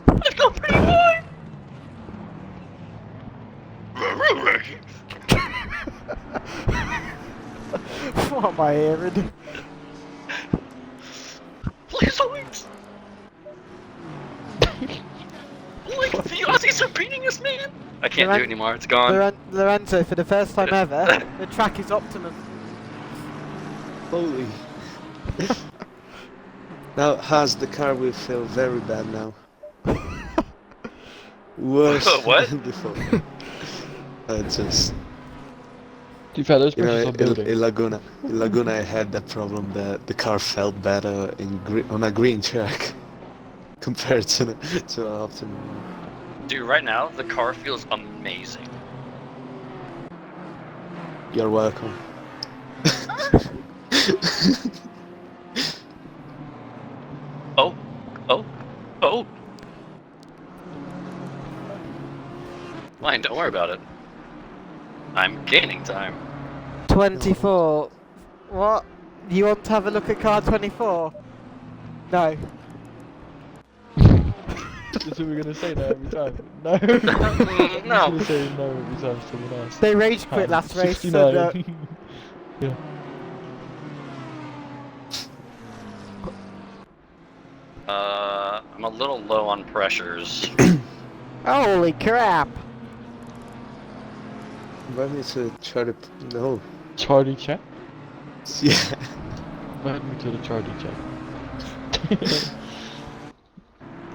I've got pretty high. What am I hearing? Please wait. Like the Aussies are beating us, man. I can't do it anymore. It's gone. Lorenzo, for the first time ever, the track is optimum. Holy. Now, Haz, the car will feel very bad now. Worse What? than before. Just, To be fair, those you know, pressures are building. in Laguna, I had that problem that the car felt better on a green track compared to an optimum. Dude, right now the car feels amazing. You're welcome. Oh, oh, oh. Fine, don't worry about it. I'm gaining time. 24. What? You want to have a look at car 24? No. So we're gonna say no every time? No. No. We're gonna say no every time to someone else. They rage quit last race, so no. 69. Yeah. I'm a little low on pressures. Holy crap! Invite me to try to... No. Charlie check? Yeah. Invite me to the Charlie check.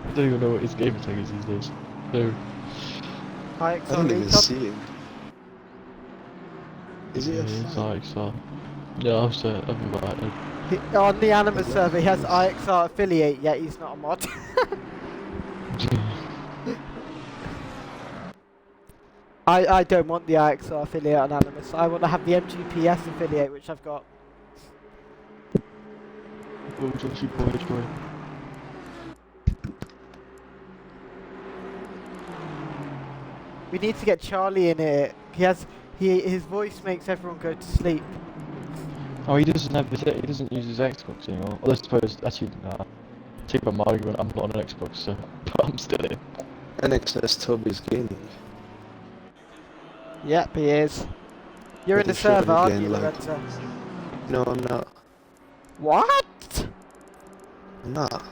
I don't even know what his game tag is these days. So, I IXR don't even recon. see him. Is he yeah, a it's fan? IXR. Yeah, I'll say it. I'll be right. On the Animus server, he has IXR affiliate, yet he's not a mod. I don't want the IXR affiliate on Animus. I want to have the MGPES affiliate, which I've got. Oh, Joshy boy, boy. We need to get Charlie in here. His voice makes everyone go to sleep. Oh, he doesn't use his Xbox anymore. Although I suppose, actually, nah. Take my argument, I'm not on an Xbox, so but I'm still in. NXS Toby's gaming. Yep, he is. You're in the Making sure server, aren't again, you, like- Lorenzo? No, I'm not. What? I'm not.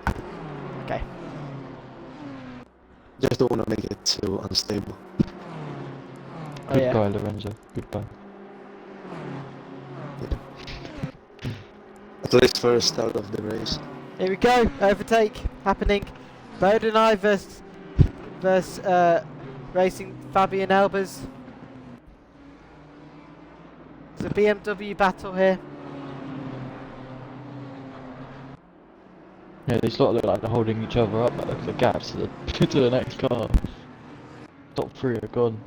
Okay. Just don't want to make it too unstable. Oh yeah. Goodbye, Lorenzo. Goodbye. At least first out of the race. Here we go. Overtake happening. Bowden I versus racing Fabian Elbers. It's a BMW battle here. Yeah, these lot look like they're holding each other up, but look at the gaps to the, to the next car. Top 3 are gone.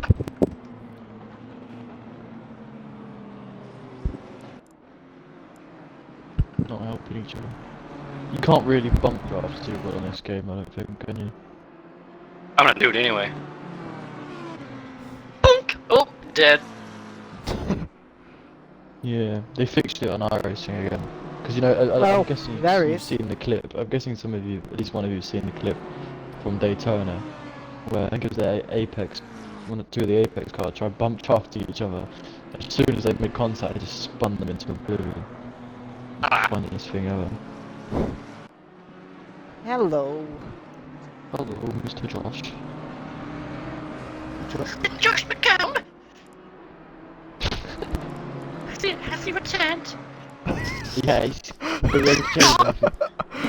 Not helping each other. You can't really bump drafts too well in this game, I don't think, can you? I'm gonna do it anyway. Boink! Oh, dead. Yeah, they fixed it on iRacing again. Because, you know, Well, I'm guessing there he you've is. seen the clip. I'm guessing some of you, at least one of you, have seen the clip from Daytona, where I think it was the Apex, two of the Apex cars tried bump drafting each other. As soon as they made contact, they just spun them into oblivion. Funniest thing ever. Hello. Hello, Mr. Josh. Josh McComb! Has he returned? Yeah, he's already changed everything.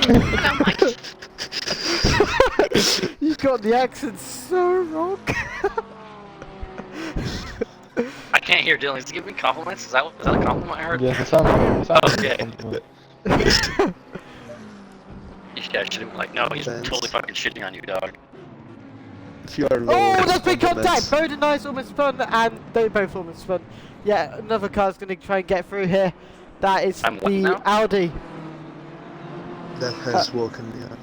Oh my god. You got the accent so wrong. I can't hear Dylan. Is he giving me compliments? Is that a compliment I heard? Yeah, it sounds Okay. Yeah, should have like, no, he's Thanks. totally fucking shitting on you, dog. If you are low, Oh, that's big compliments. contact! Bode and I's almost spun, and they both almost spun. Yeah, another car's going to try and get through here. That is I'm what the now? Audi. That has woken me up.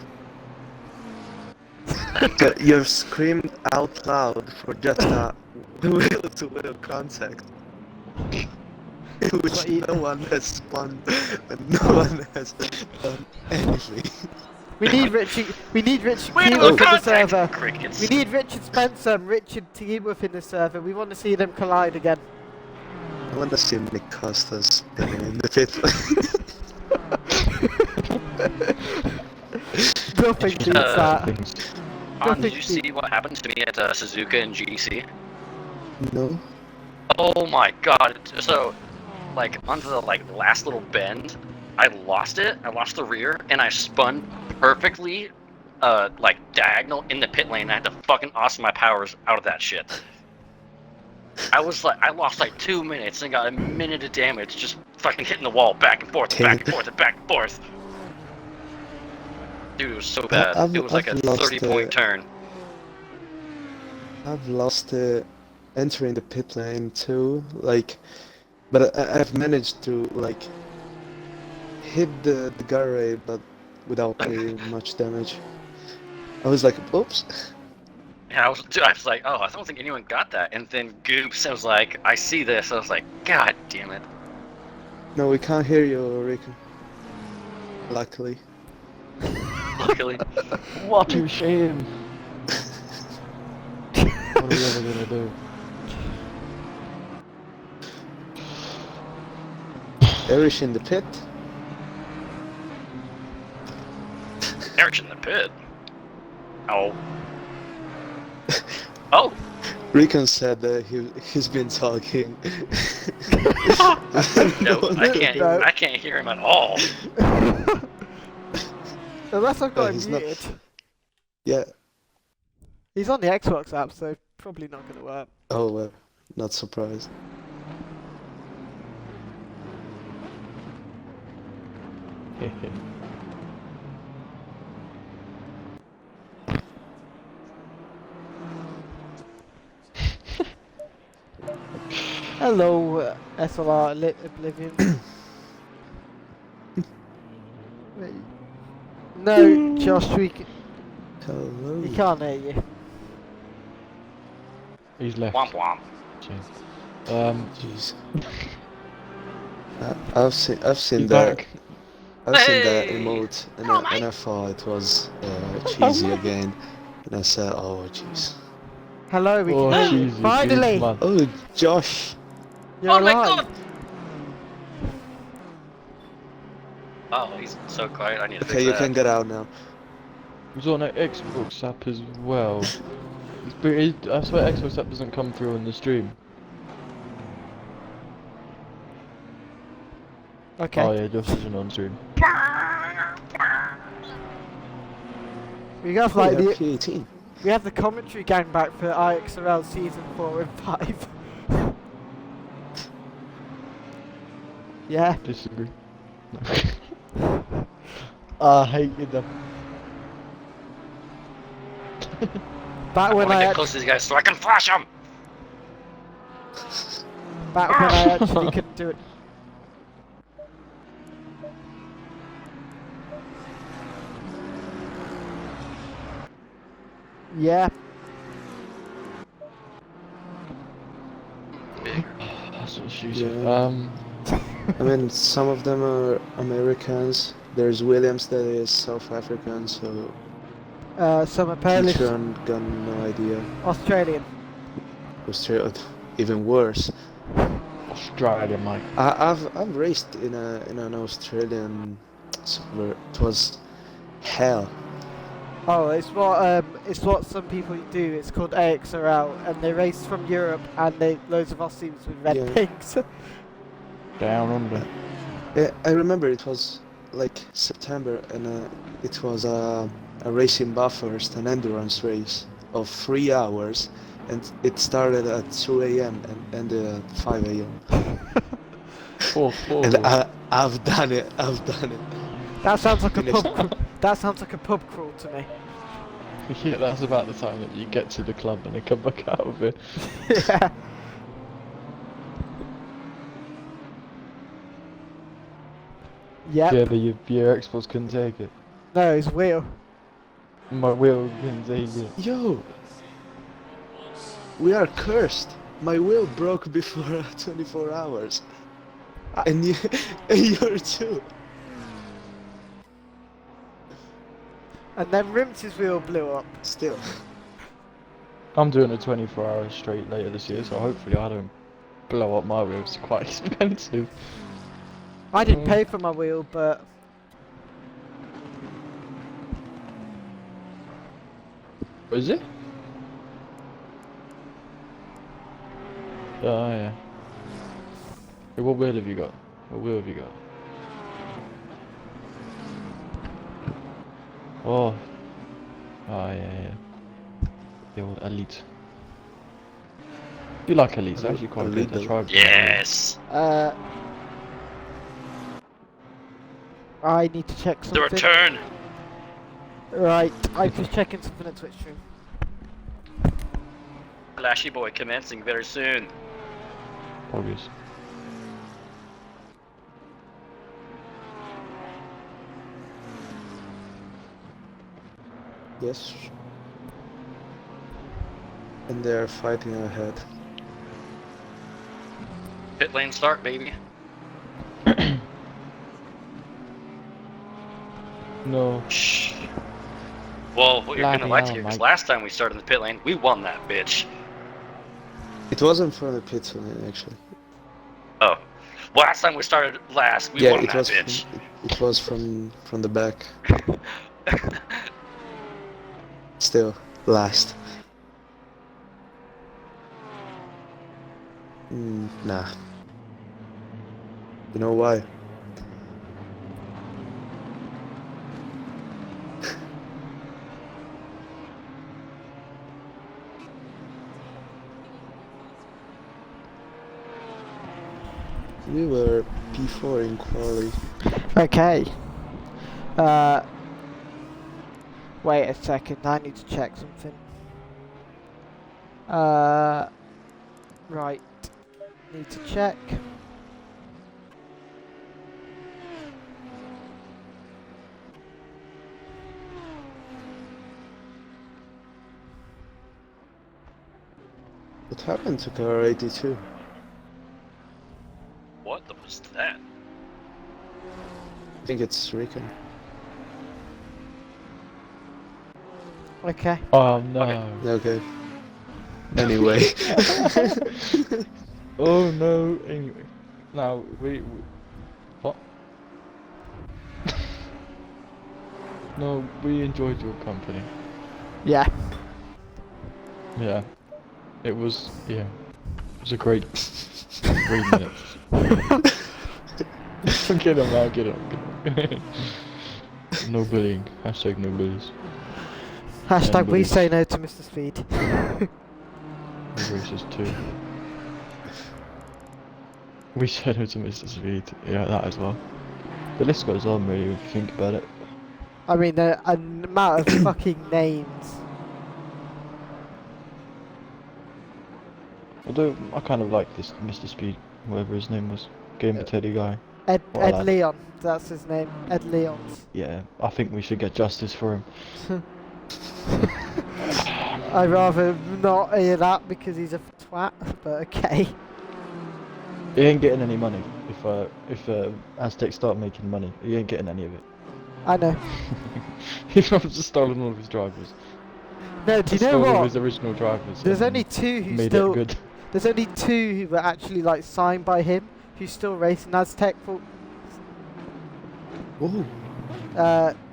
You've screamed out loud for just a wheel-to-wheel contact. In which What you- no one has spun and no one has done anything. We need Richard. We need Richard Wheel Keyworth in the contact! server. Crickets. We need Richard Spencer and Richard Keyworth in the server. We want to see them collide again. I want to see Nick Costa spinning in the pit. Nothing beats that. Things. Did you see what happened to me at Suzuka and GC? No? Oh my god. So, like, onto the last little bend, I lost it. I lost the rear, and I spun perfectly, diagonal in the pit lane. I had to fucking awesome my powers out of that shit. I lost 2 minutes and got a minute of damage just fucking hitting the wall back and forth, back and forth, and back and forth. Dude, it was so bad. It was like a I've lost 30-point turn. I've lost entering the pit lane too, but I've managed to hit the guardrail, but without pretty much damage. I was like, oops. And I was like, oh, I don't think anyone got that. And then Goops, I was like, I see this. I was like, god damn it. No, we can't hear you, Rico. Luckily. Luckily. What a shame. What are we ever gonna do? Irish in the pit. Eric's in the pit. Oh. Oh. Recon said that he's been talking. No, No. I can't hear him at all. Unless I've got him he's not- muted. Yeah. He's on the Xbox app, so probably not going to work. Oh, well, not surprised. Hello, SLR Oblivion. Wait. No, Josh, Hello. he can't hear you. He's left. Womp womp. Jeez. I've seen He's that. back. I've seen that Hey! emote, and Oh, I thought it was cheesy again, and I said, "Oh, jeez." Hello, we Oh, can hear you. Jesus, Finally! man. Oh, Josh. You're Oh my alive. god! Oh, he's so quiet. I need to Okay, fix you that. can get out now. He's on an Xbox app as well. But I swear Xbox app doesn't come through on the stream. Okay. Oh yeah, Josh isn't on stream. We have Oh, like yeah, the P18. we have the commentary gang back for IXRL season 4 and 5. Yeah. Disagree. I hated them. Back I when want to I get act- close to these guys so I can flash them! back when I actually could do it. Yeah. That's what she Yeah. said. I mean, some of them are Americans. There's Williams that is South African, so Some are Polish, Patreon got no idea. Australian. Australia, even worse. Australia, mate. I've raced in an Australian server. It was hell. Oh, it's what some people do. It's called IXR, and they race from Europe, and they loads of Aussies with red Yeah. pigs. Down under. Yeah, I remember it was like September, and it was a racing Bathurst, an endurance race of 3 hours, and it started at 2 a.m. and ended at 5 a.m. And I've done it. I've done it. That sounds like a Finished. That sounds like a pub crawl to me. Yeah, that's about the time that you get to the club and they come back out of it. Yeah. Yep. Yeah, your Xbox couldn't take it. No, his wheel. My wheel couldn't take it. Yo, we are cursed. My wheel broke before 24 hours, and you, and you're too. And then Rims's wheel blew up. Still. I'm doing a 24 hours straight later this year, so hopefully I don't blow up my wheel. It's quite expensive. I didn't pay for my wheel, but Is it? Oh yeah. Hey, what wheel have you got? What wheel have you got? Oh. Oh yeah. The old Elite. You like Elite? It's actually quite Elite, good. I tried. Yes. I need to check The something. return. Right, I'm just checking something at Twitch stream. Flashy Boy commencing very soon. Obvious. Yes. And they're fighting ahead. Pit lane start, baby. No. Shh. Well, what you're gonna Bloody like to hell, hear, because Mike. last time we started in the pit lane, we won that bitch. It wasn't from the pit lane, actually. Oh. Last time we started last, we Yeah, won it that was. bitch. It was from the back. Still, last. Nah. You know why? We were P4 in quali. Okay. Wait a second, I need to check something. Right. Need to check. What happened to car 82? What was that? I think it's Recon. Okay. Oh no. Okay. Anyway. Oh no. Anyway. Now we what? No, we enjoyed your company. Yeah. Yeah. It was yeah. It was a great 3 minutes. Get him out, get him. No bullying. Hashtag no bullies. Hashtag we bullies. say no to Mr. Speed. No racist too. We said no to Mr. Speed. Yeah, that as well. The list goes on really if you think about it. I mean, the amount of fucking names. Although I kind of like this Mr. Speed, whatever his name was, Gamer Teddy guy. Ed What a lad. Leon, that's his name. Ed Leon. Yeah, I think we should get justice for him. I'd rather not hear that because he's a twat, but okay. He ain't getting any money if Aztecs start making money. He ain't getting any of it. I know. He's just stolen all of his drivers. No, do you know Stole all what? his original drivers. There's and only two who made still. it good. There's only two who were actually like signed by him who still racing Aztec for. Oh,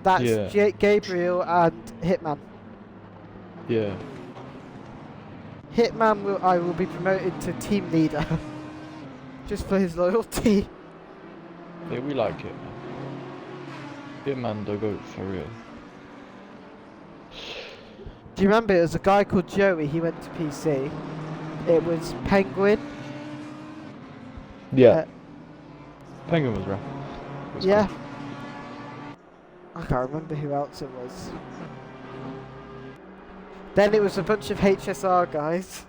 That's Yeah. Gabriel and Hitman. Yeah. Hitman I will be promoted to team leader. Just for his loyalty. Yeah, we like it, man. Hitman the goat for real. Do you remember it was a guy called Joey, he went to PC. It was Penguin. Yeah. Penguin was rough. Was Yeah. cool. I can't remember who else it was. Then it was a bunch of HSR guys.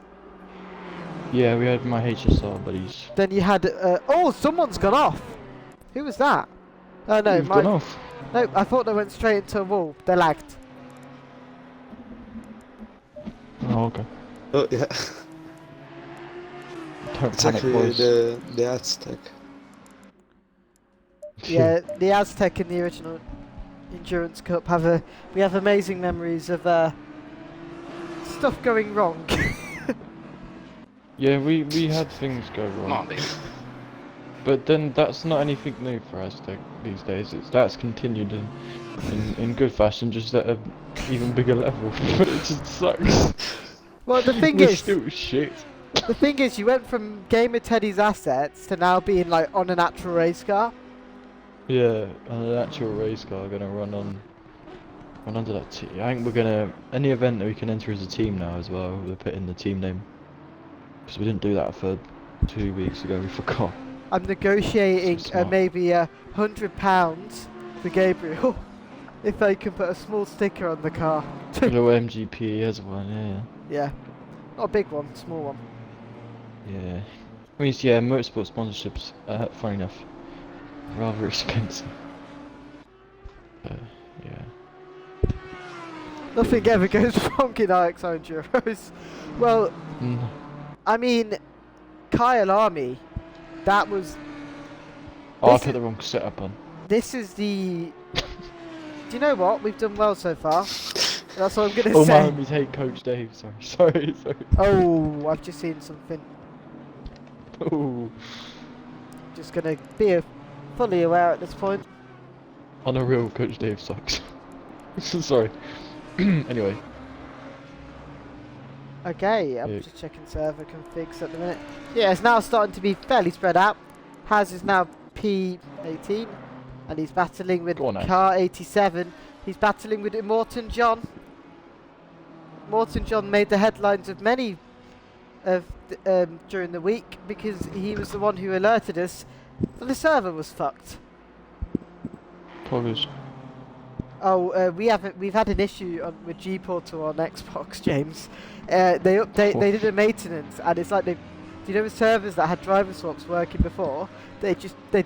Yeah, we had my HSR buddies. Then you had oh, someone's gone off. Who was that? Oh no, Who's gone off? No, I thought they went straight into a wall. They lagged. Oh, okay. Oh yeah, Don't it's panic, actually boys. the Aztec. Yeah, the Aztec in the original Endurance Cup we have amazing memories of stuff going wrong. Yeah, we had things go Come wrong. on, baby. But then that's not anything new for Aztec these days. That's continued in good fashion, just at an even bigger level. But it just sucks. Well, the thing We're is, still shit. the thing is, you went from Gamer Teddy's assets to now being like on an actual race car. Yeah, and an actual race car gonna run under that team. I think we're gonna any event that we can enter as a team now as well. We're putting the team name because we didn't do that for 2 weeks ago. We forgot. I'm negotiating Smart. maybe £100 for Gabriel if they can put a small sticker on the car. Little MGPES one, Yeah, not a big one, small one. yeah. I mean, yeah, motorsport sponsorships. Funny enough, rather expensive. Yeah. Nothing ever goes wrong in IXR Enduros. Well, Mm. I mean, Kyle Army, that was. Oh, I This put the wrong setup on. This is the. Do you know what? We've done well so far. That's what I'm gonna Oh, say. my homies hate Coach Dave. Sorry. Oh, I've just seen something. Oh, Just gonna be fully aware at this point. on a real Coach Dave sucks. Sorry. Anyway. Okay, I'm Yeah. just checking server configs at the minute. Yeah, it's now starting to be fairly spread out. Haz is now P18, and he's battling with Go on, Haz. Car 87. He's battling with Immortan John. Immortan John made the headlines of many during the week because he was the one who alerted us that the server was fucked. Poggers. Oh, we've had an issue with G Portal on Xbox, James. They did a maintenance, and it's like do you know the servers that had driver swaps working before? They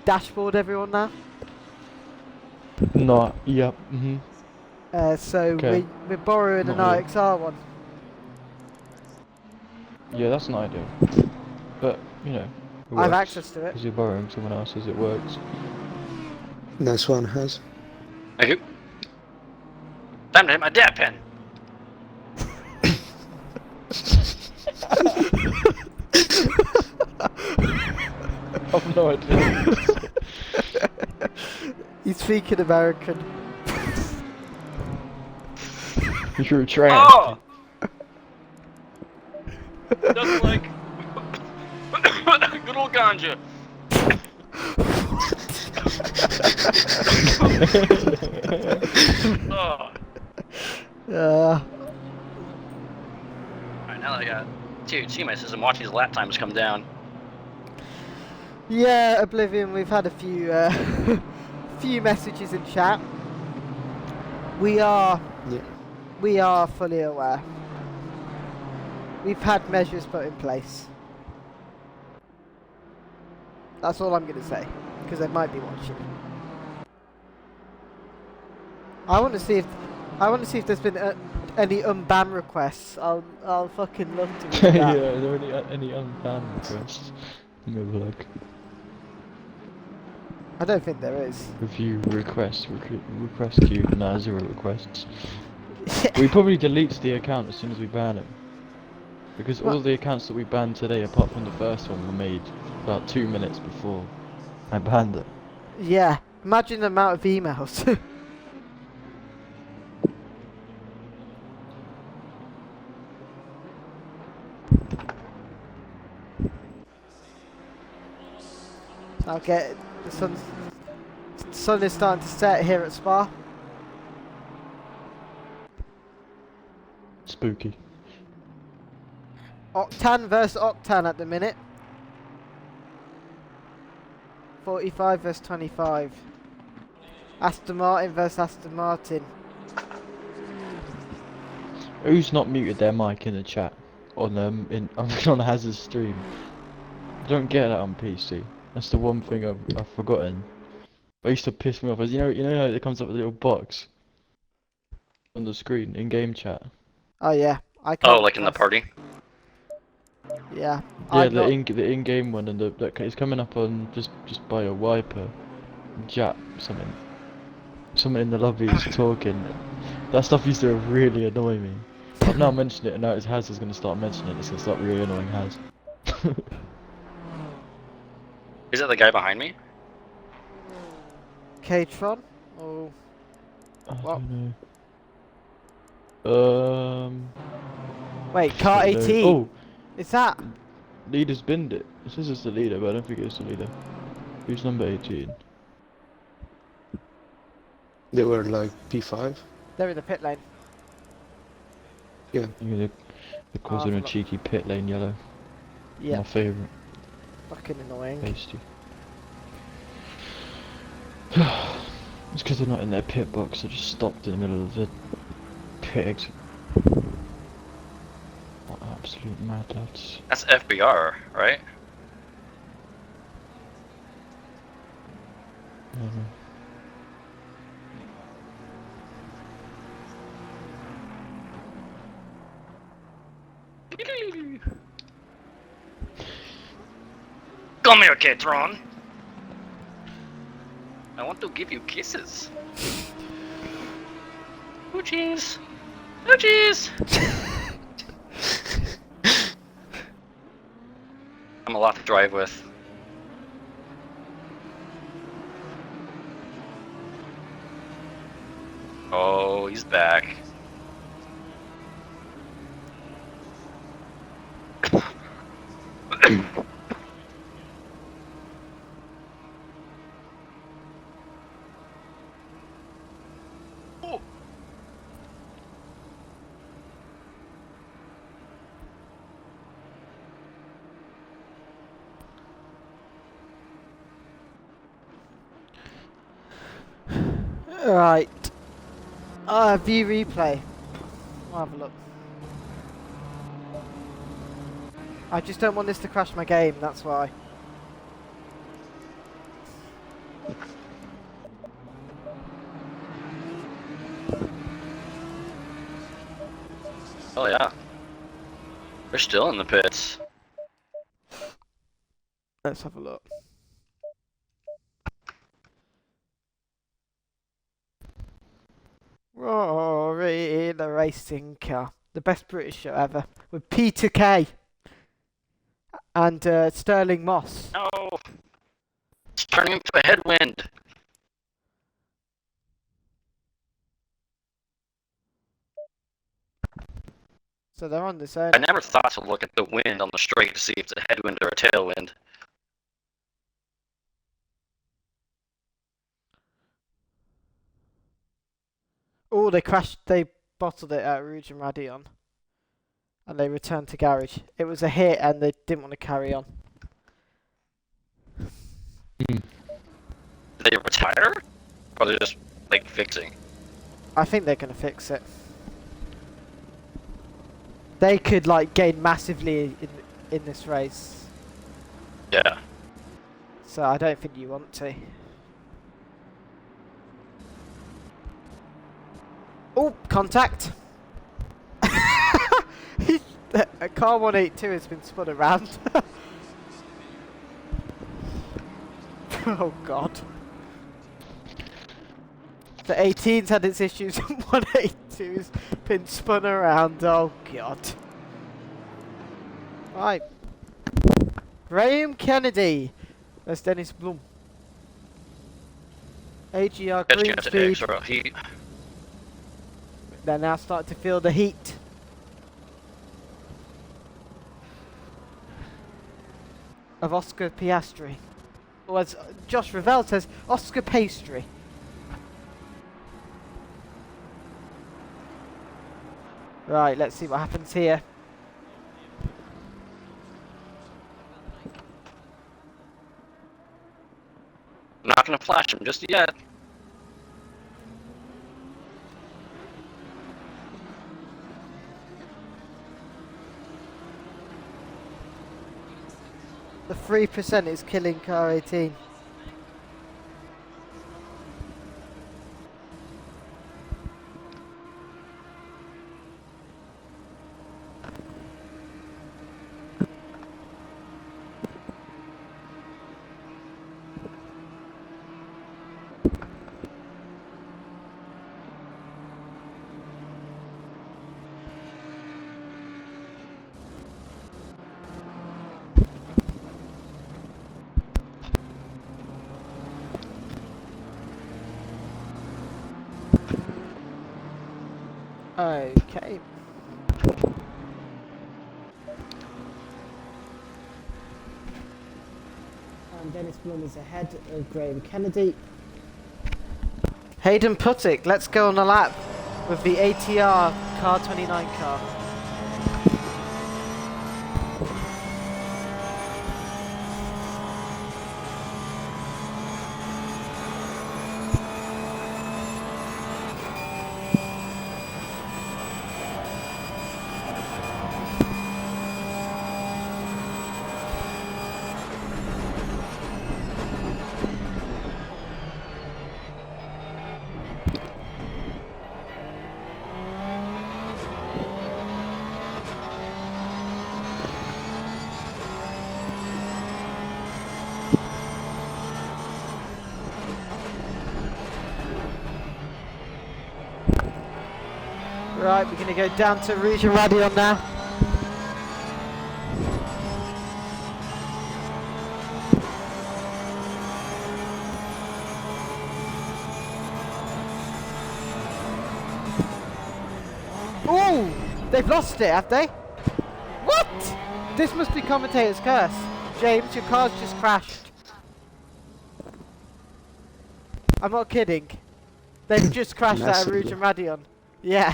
dashboard everyone now. No, yep, So Okay. we're borrowing an Not really. IXR one. Yeah, that's not ideal. But, you know, it I have works. access to it. Because you're borrowing someone else's, it works. Nice one, Has. Thank you. Time to hit my dab pen. I've no idea. He's speaking American. You're a train. Oh! Just like good old ganja. Oh. Alright, now that I got THC my system, watching his lap times come down. Yeah, Oblivion. We've had a few few messages in chat. We are fully aware. We've had measures put in place. That's all I'm going to say, because they might be watching. I want to see if there's been any unban requests. I'll fucking love to read Yeah, that. are there any unbanned requests? Let me have a look. I don't think there is. Review request queue. Nah, 0 requests. We probably delete the account as soon as we ban it. Because all the accounts that we banned today, apart from the first one, were made about 2 minutes before I banned it. Yeah, imagine the amount of emails. I'll get the sun is starting to set here at Spa. Spooky. Octan versus Octan at the minute. 45 versus 25. Aston Martin versus Aston Martin. Who's not muted their mic in the chat on on Hazard's stream? I don't get that on PC. That's the one thing I've forgotten. It used to piss me off. As you know how it comes up with a little box on the screen in game chat. Oh yeah, I Oh, can't. like in the party? Yeah. Yeah, I'm not. the in-game one, and it's coming up on just by a wiper. Jap something. Someone in the lobby is talking. That stuff used to really annoy me. I've now mentioned it, and now it's Haz is going to start mentioning it. It's going to start really annoying Haz. Is that the guy behind me? K-Tron? Oh. I What? don't know. Wait, car shit, no. 18. Oh, Is that? leader's binned it. It says it's the leader, but I don't think it's the leader. Who's number 18? They were like P5. They're in the pit lane. Yeah. They're causing a look. cheeky pit lane yellow. Yeah. My favourite. Fucking annoying. Pasty. It's because they're not in their pit box, they're just stopped in the middle of the pit exit. What absolute mad lads. That's FBR, right? I don't know. Come here, K-Tron. I want to give you kisses. Oochies. Oochies. I'm a lot to drive with. Oh, he's back. Right. View replay. We'll have a look. I just don't want this to crash my game, that's why. Oh yeah. They're still in the pits. Let's have a look. Rory, the racing car. The best British show ever. With Peter Kay. And Sterling Moss. No. It's turning into a headwind. So they're on this own. I never thought to look at the wind on the straight to see if it's a headwind or a tailwind. Oh, they crashed. They bottled it at Rouge and Radion. And they returned to garage. It was a hit and they didn't want to carry on. Did they retire? Or they're just, like, fixing? I think they're going to fix it. They could, like, gain massively in this race. Yeah. So I don't think you want to. Oh, contact! Car 182 has been spun around. Oh god. The 18's had its issues and 182's been spun around. Oh god. Right. Graham Kennedy. That's Dennis Blum. AGR Catching green out to speed. IXR heat. They're now starting to feel the heat. of Oscar Piastri. Or as Josh Revell says, Oscar Pastry. Right, let's see what happens here. I'm not gonna flash him just yet. The 3% is killing car 18. Okay. And Dennis Blum is ahead of Graham Kennedy. Hayden Puttick, let's go on a lap with the ATR car 29 car. Right, we're going to go down to Rouge and Radion now. Ooh! They've lost it, have they? What? This must be commentator's curse. James, your car's just crashed. I'm not kidding. They've just crashed out of Rouge and Radion. Yeah.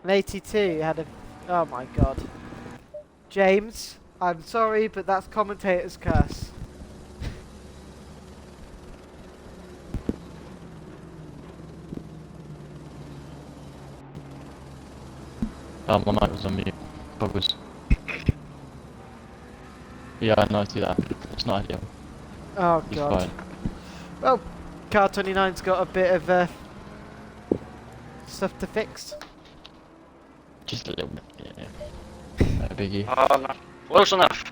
An 82 had a... Oh my god. James, I'm sorry, but that's commentator's curse. My mic was on mute. Focus. Yeah, I know, I see that. It's not ideal. Oh It's god. fine. Well, car 29's got a bit of stuff to fix. Just a little bit, yeah. Not a biggie. Not close enough.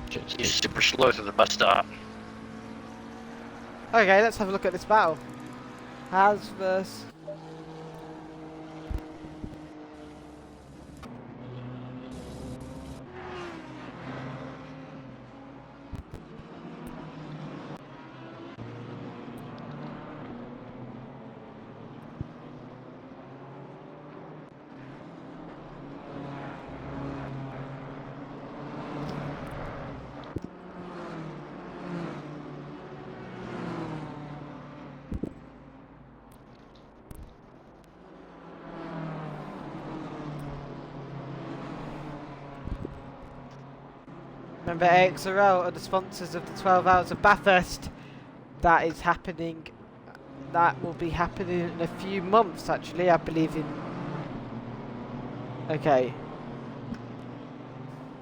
Just He's super slow to the bus stop. Okay, let's have a look at this battle. Has versus... Remember, IXR are the sponsors of the 12 Hours of Bathurst. That is happening. That will be happening in a few months, actually. I believe in... Okay.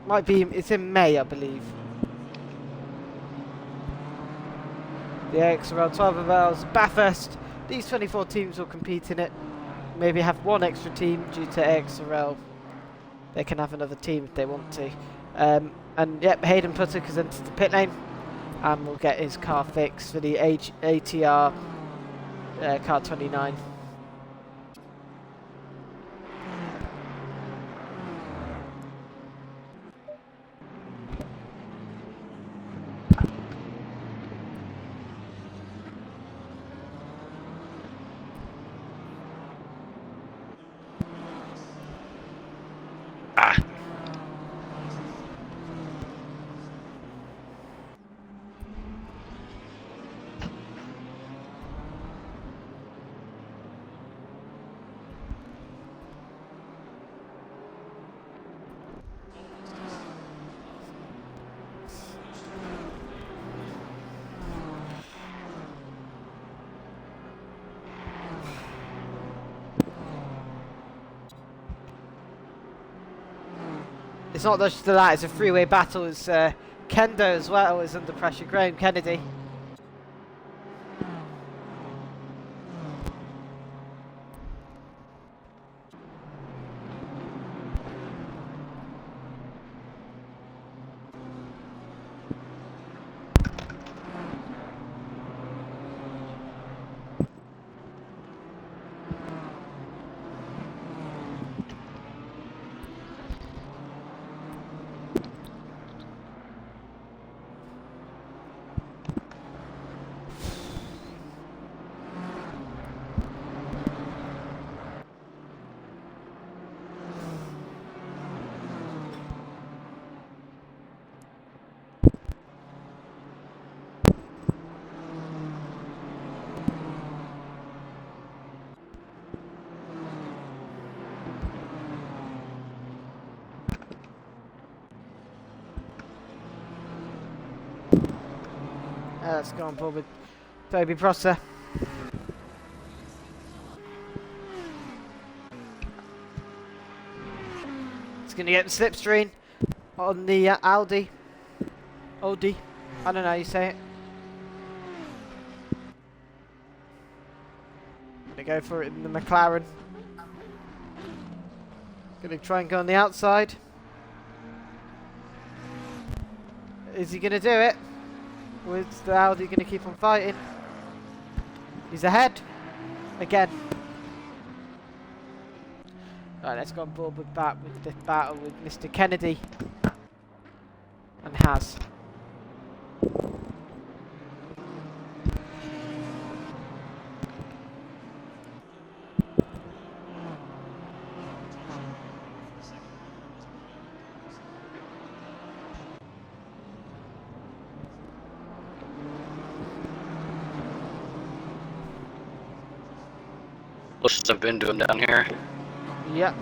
Might be... It's in May, I believe. The IXR 12 Hours of Bathurst. These 24 teams will compete in it. Maybe have one extra team due to IXR. They can have another team if they want to. And yep, Hayden Puttick has entered the pit lane, and we'll get his car fixed for the ATR car 29. It's not just that, it's a three-way battle. It's Kendo as well is under pressure. Graham Kennedy. Let's go on board with Toby Prosser. It's going to get the slipstream on the Audi. Audi. I don't know how you say it. Going to go for it in the McLaren. Going to try and go on the outside. Is he going to do it? Or is the Audi going to keep on fighting? He's ahead. Again. Right, let's go on board with this battle with Mr. Kennedy. And Has. Closest I've been to him down here. Yep.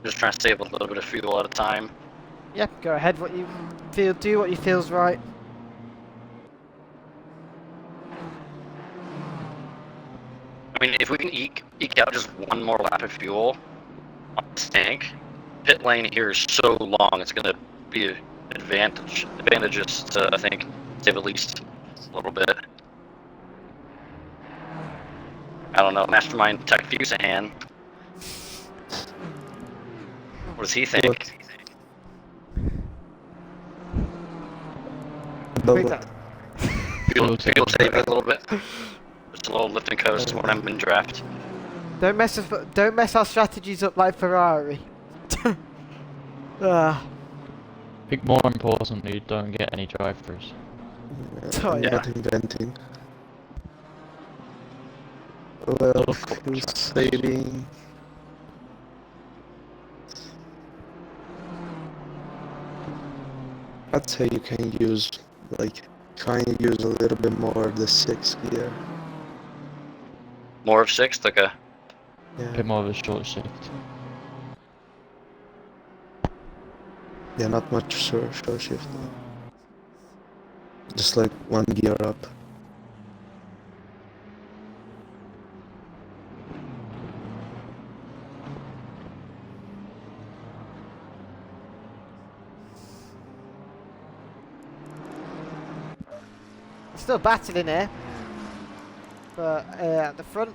Just trying to save a little bit of fuel at a time. Yep, go ahead. What you feel, do what you feel's right. I mean, if we can eke out just one more lap of fuel on this tank, pit lane here is so long, it's going to be advantageous to, I think, save at least a little bit. I don't know, Mastermind Tech Fusahan. What does he think? Big time. Fuel saving a little bit. Just a little lift and coast when I'm in draft. Don't mess our strategies up like Ferrari. I think more importantly, don't get any drive-throughs. Oh, yeah. Not inventing. Well, fuel saving. I'd say you can use, like, try and use a little bit more of the 6th gear. More of 6th? Okay. A Yeah, bit more of a short shift. yeah, not much short shift. Just like 1 gear up. Still battling here. But at the front,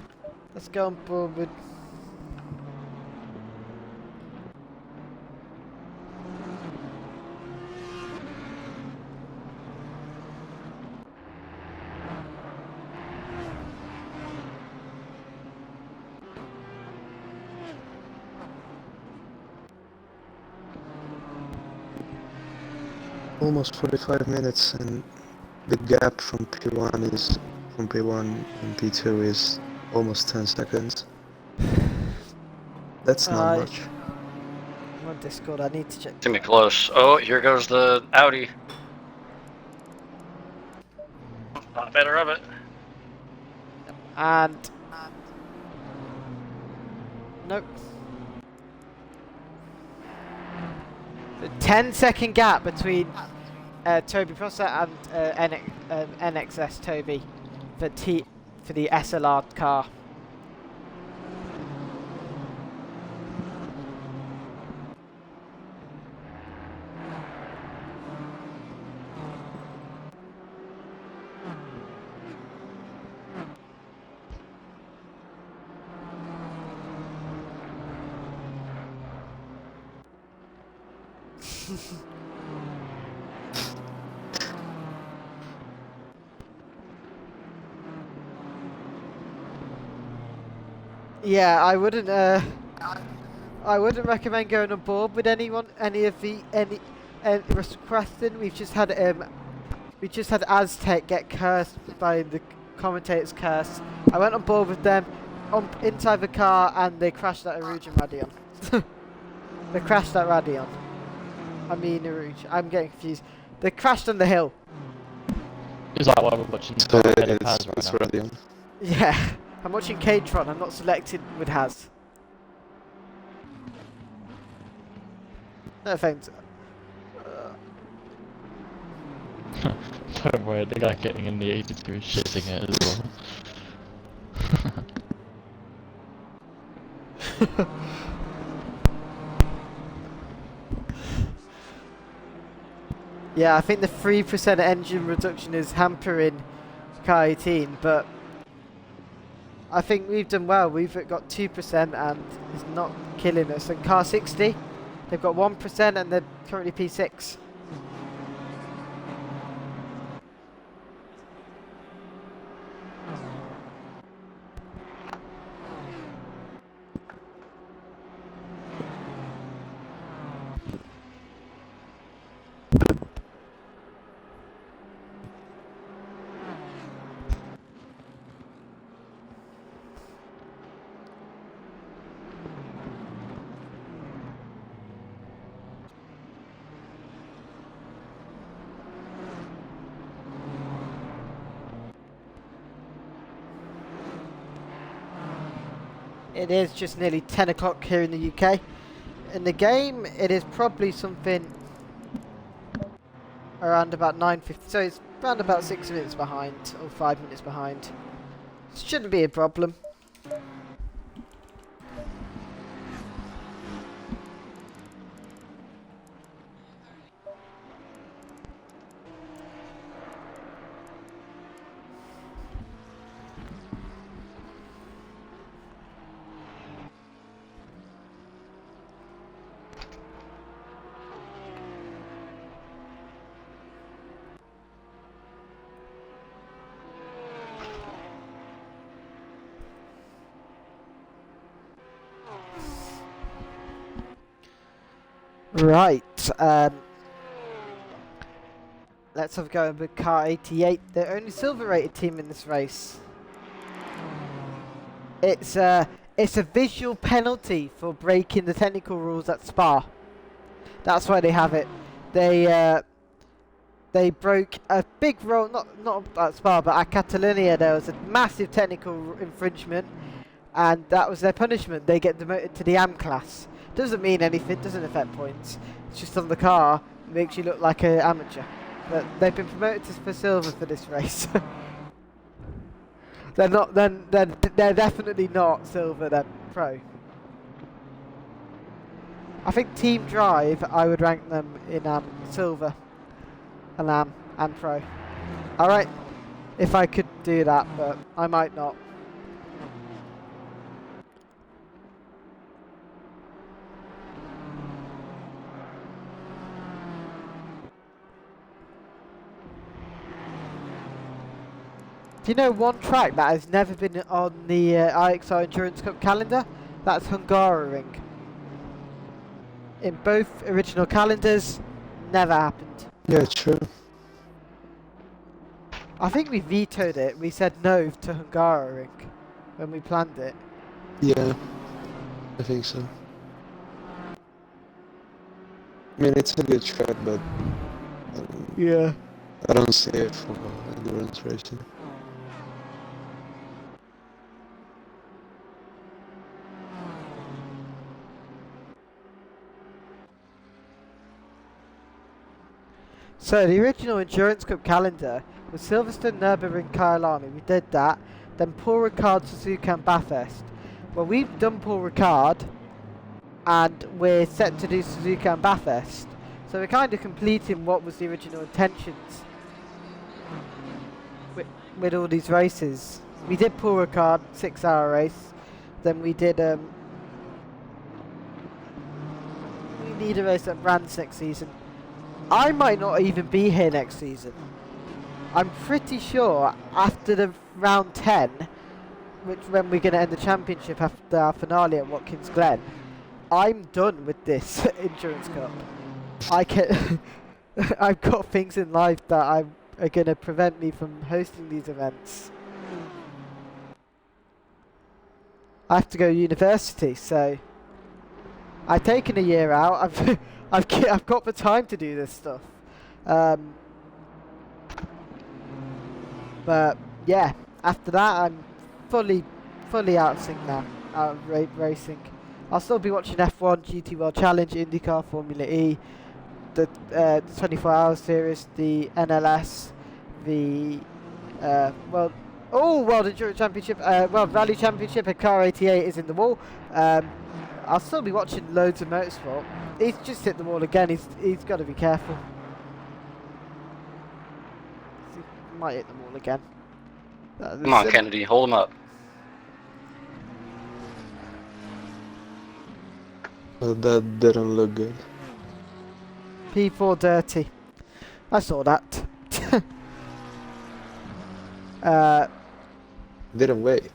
let's go on board with Almost 45 minutes, and the gap from P1 and P2 is almost 10 seconds. That's not much. I'm on Discord. I need to check. It's gonna be close. Oh, here goes the Audi. Thought better of it. And nope. The 10-second gap between Toby Prosser and NXS Toby for the SLR car. Yeah, I wouldn't recommend going on board with any requesting. We've just had Aztec get cursed by the commentator's curse. I went on board with them inside the car and they crashed that Eruge Radion. They crashed that Radion. I mean Eruge. I'm getting confused. They crashed on the hill. Is that why we're watching So MGPES it's right now? Radion. Yeah, I'm watching K-Tron. I'm not selected with Haz. No offense. Don't worry, the guy getting in the 82 is shitting it as well. Yeah, I think the 3% engine reduction is hampering car 18, but I think we've done well. We've got 2% and it's not killing us. And car 60, they've got 1% and they're currently P6. It is just nearly 10 o'clock here in the UK. In the game, it is probably something around about 9:50. So it's around about 6 minutes behind, or 5 minutes behind. Shouldn't be a problem. Right, let's have a go with car 88, the only silver rated team in this race. It's a visual penalty for breaking the technical rules at Spa. That's why they have it. They broke a big rule, not at Spa, but at Catalonia there was a massive technical infringement, and that was their punishment. They get demoted to the AM class. Doesn't mean anything, doesn't affect points. It's just on the car, it makes you look like an amateur. But they've been promoted for silver for this race. They're not. They're definitely not silver. They're pro. I think Team Drive, I would rank them in silver, and pro. All right, if I could do that, but I might not. Do you know one track that has never been on the IXR Endurance Cup calendar? That's Hungaroring. In both original calendars, never happened. Yeah, true. I think we vetoed it. We said no to Hungaroring when we planned it. Yeah, I think so. I mean, it's a good track, but Yeah. I don't see it for endurance racing. So the original Endurance Cup calendar was Silverstone, Nürburgring, Kyalami. We did that. Then Paul Ricard, Suzuka and Bathurst. Well, we've done Paul Ricard and we're set to do Suzuka and Bathurst. So we're kind of completing what was the original intentions with all these races. We did Paul Ricard, 6-hour race. Then we did we need a race at Brands next season. I might not even be here next season. I'm pretty sure after the round 10, which when we're going to end the championship after our finale at Watkins Glen, I'm done with this Endurance Cup. I've got things in life that are going to prevent me from hosting these events. I have to go to university, so I've taken a year out. I've got the time to do this stuff. But yeah, after that I'm fully out of sync now, out of racing. I'll still be watching F1, GT World Challenge, IndyCar, Formula E, the 24-hour series, the NLS, the World Endurance Championship, World Rally Championship, and Car 88 is in the wall. I'll still be watching loads of motorsport. He's just hit the wall again. He's got to be careful. He might hit the wall again. Come on, Kennedy, hold him up. Well, that didn't look good. P4 dirty. I saw that. Didn't wait.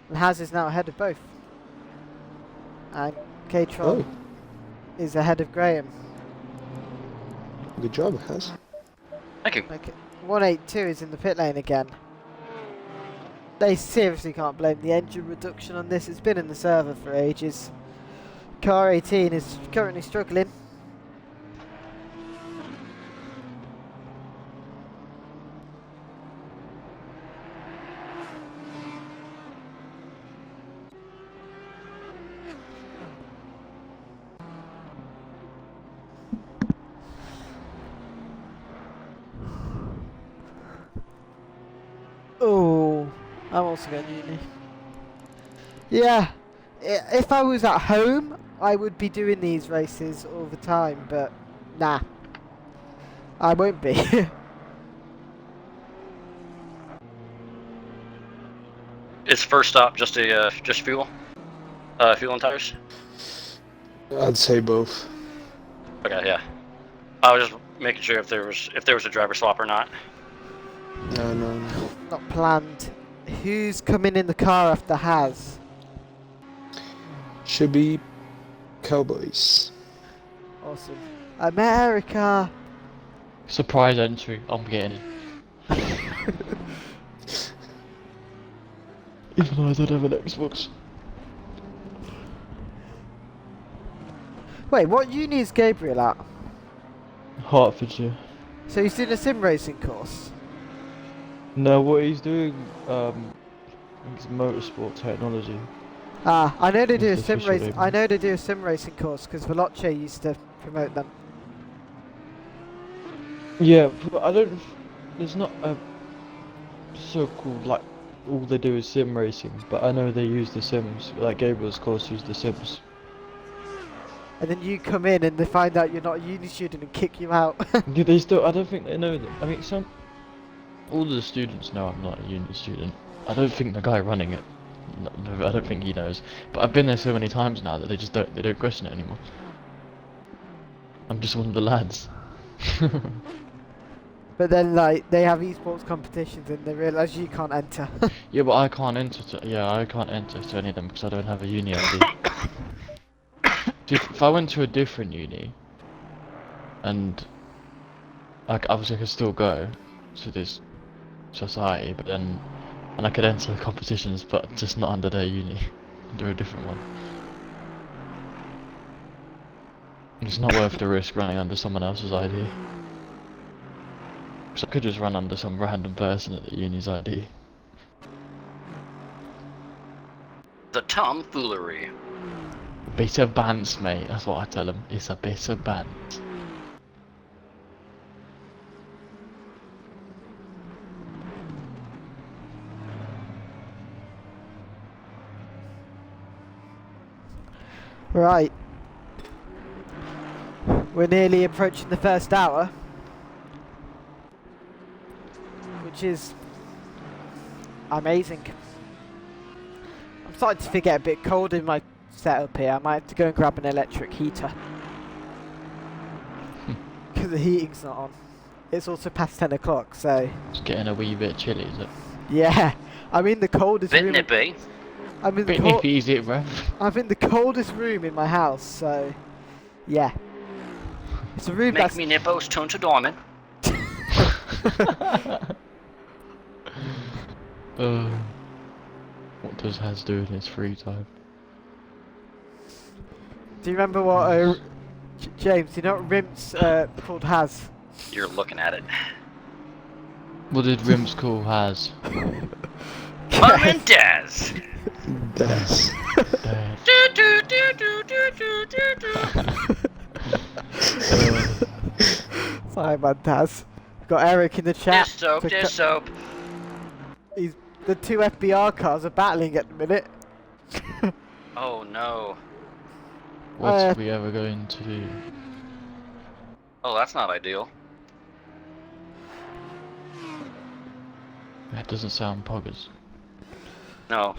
And Haz is now ahead of both. And K-Tron is ahead of Graham. Good job, Has. Thank you. Okay. 182 is in the pit lane again. They seriously can't blame the engine reduction on this. It's been in the server for ages. Car 18 is currently struggling. Oh, I'm also going to uni. Yeah, if I was at home, I would be doing these races all the time, but nah, I won't be. Is first stop just fuel? Fuel and tires? I'd say both. Okay, yeah. I was just making sure if there was a driver swap or not. No. Not planned. Who's coming in the car after Haz? Should be Cowboys. Awesome. America! Surprise entry, I'm getting it. Even though I don't have an Xbox. Wait, what uni is Gabriel at? Hertfordshire. So he's doing a sim racing course? No, what he's doing, I think it's motorsport technology. Ah, I know they do a What's the sim official racing. label? I know they do a sim racing course because Veloce used to promote them. Yeah, but I don't. There's not a so-called like all they do is sim racing, but I know they use the sims. Like Gabriel's course used the sims. And then you come in and they find out you're not a uni student and kick you out. Yeah, they still. I don't think they know that. I mean, all the students know I'm not a uni student. I don't think the guy running it. No, I don't think he knows. But I've been there so many times now that they just don't. They don't question it anymore. I'm just one of the lads. But then, like, they have esports competitions and they realise you can't enter. Yeah, but I can't enter I can't enter to any of them because I don't have a uni ID. If I went to a different uni, and I could still go to this society, but then, and I could enter competitions, but just not under their uni. do a different one. It's not worth the risk running under someone else's ID. Because I could just run under some random person at the uni's ID. The tomfoolery. Bit of bants, mate. That's what I tell them. It's a bit of bants. Right. We're nearly approaching the first hour. Which is amazing. I'm starting to get a bit cold in my setup here. I might have to go and grab an electric heater. Because the heating's not on. It's also past 10 o'clock, so... It's getting a wee bit chilly, is it? Yeah. I'm in the coldest Bit room... nippy. I'm in the Bit nippy, is it, bruv? I'm in the coldest room in my house, so... Yeah. It's a room Make that's... me nippos turn to diamond. What does Has do in his free time? Do you remember what... James, do you know what Rim's called Has? You're looking at it. What did Rims call Has? Mom and Daz. That's Dad. Do, do, do, do, do, do, do, do. Sorry, man, Taz. Got Eric in the chat. Dish soap, to dish soap. The two FBR cars are battling at the minute. Oh no. What's we ever going to do? Oh, that's not ideal. That doesn't sound poggers. No.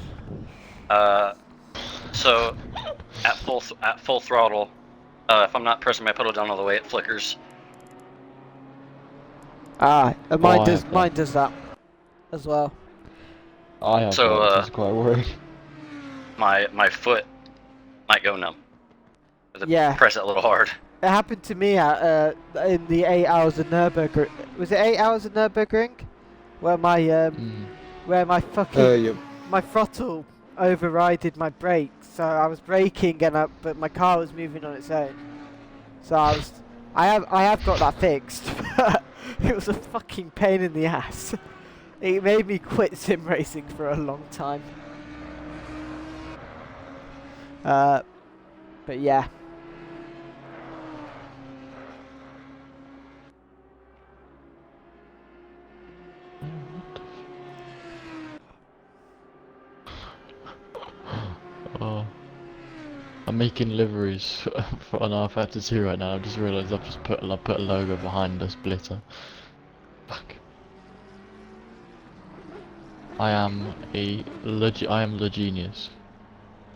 So at full throttle, if I'm not pressing my pedal down all the way, it flickers. And Oh, mine I does. have Mine does that as well. I have So, that, which is quite worried. My foot might go numb. If I Yeah. Press it a little hard. It happened to me at in the 8 hours of Nürburgring. Was it 8 hours of Nürburgring? Where my fucking yep. my throttle overrided my brakes, so I was braking but my car was moving on its own. So I have got that fixed, but it was a fucking pain in the ass. It made me quit sim racing for a long time. But yeah. Oh. I'm making liveries for on R32 right now. I just realised I've just put a logo behind the splitter. Fuck. I am the genius.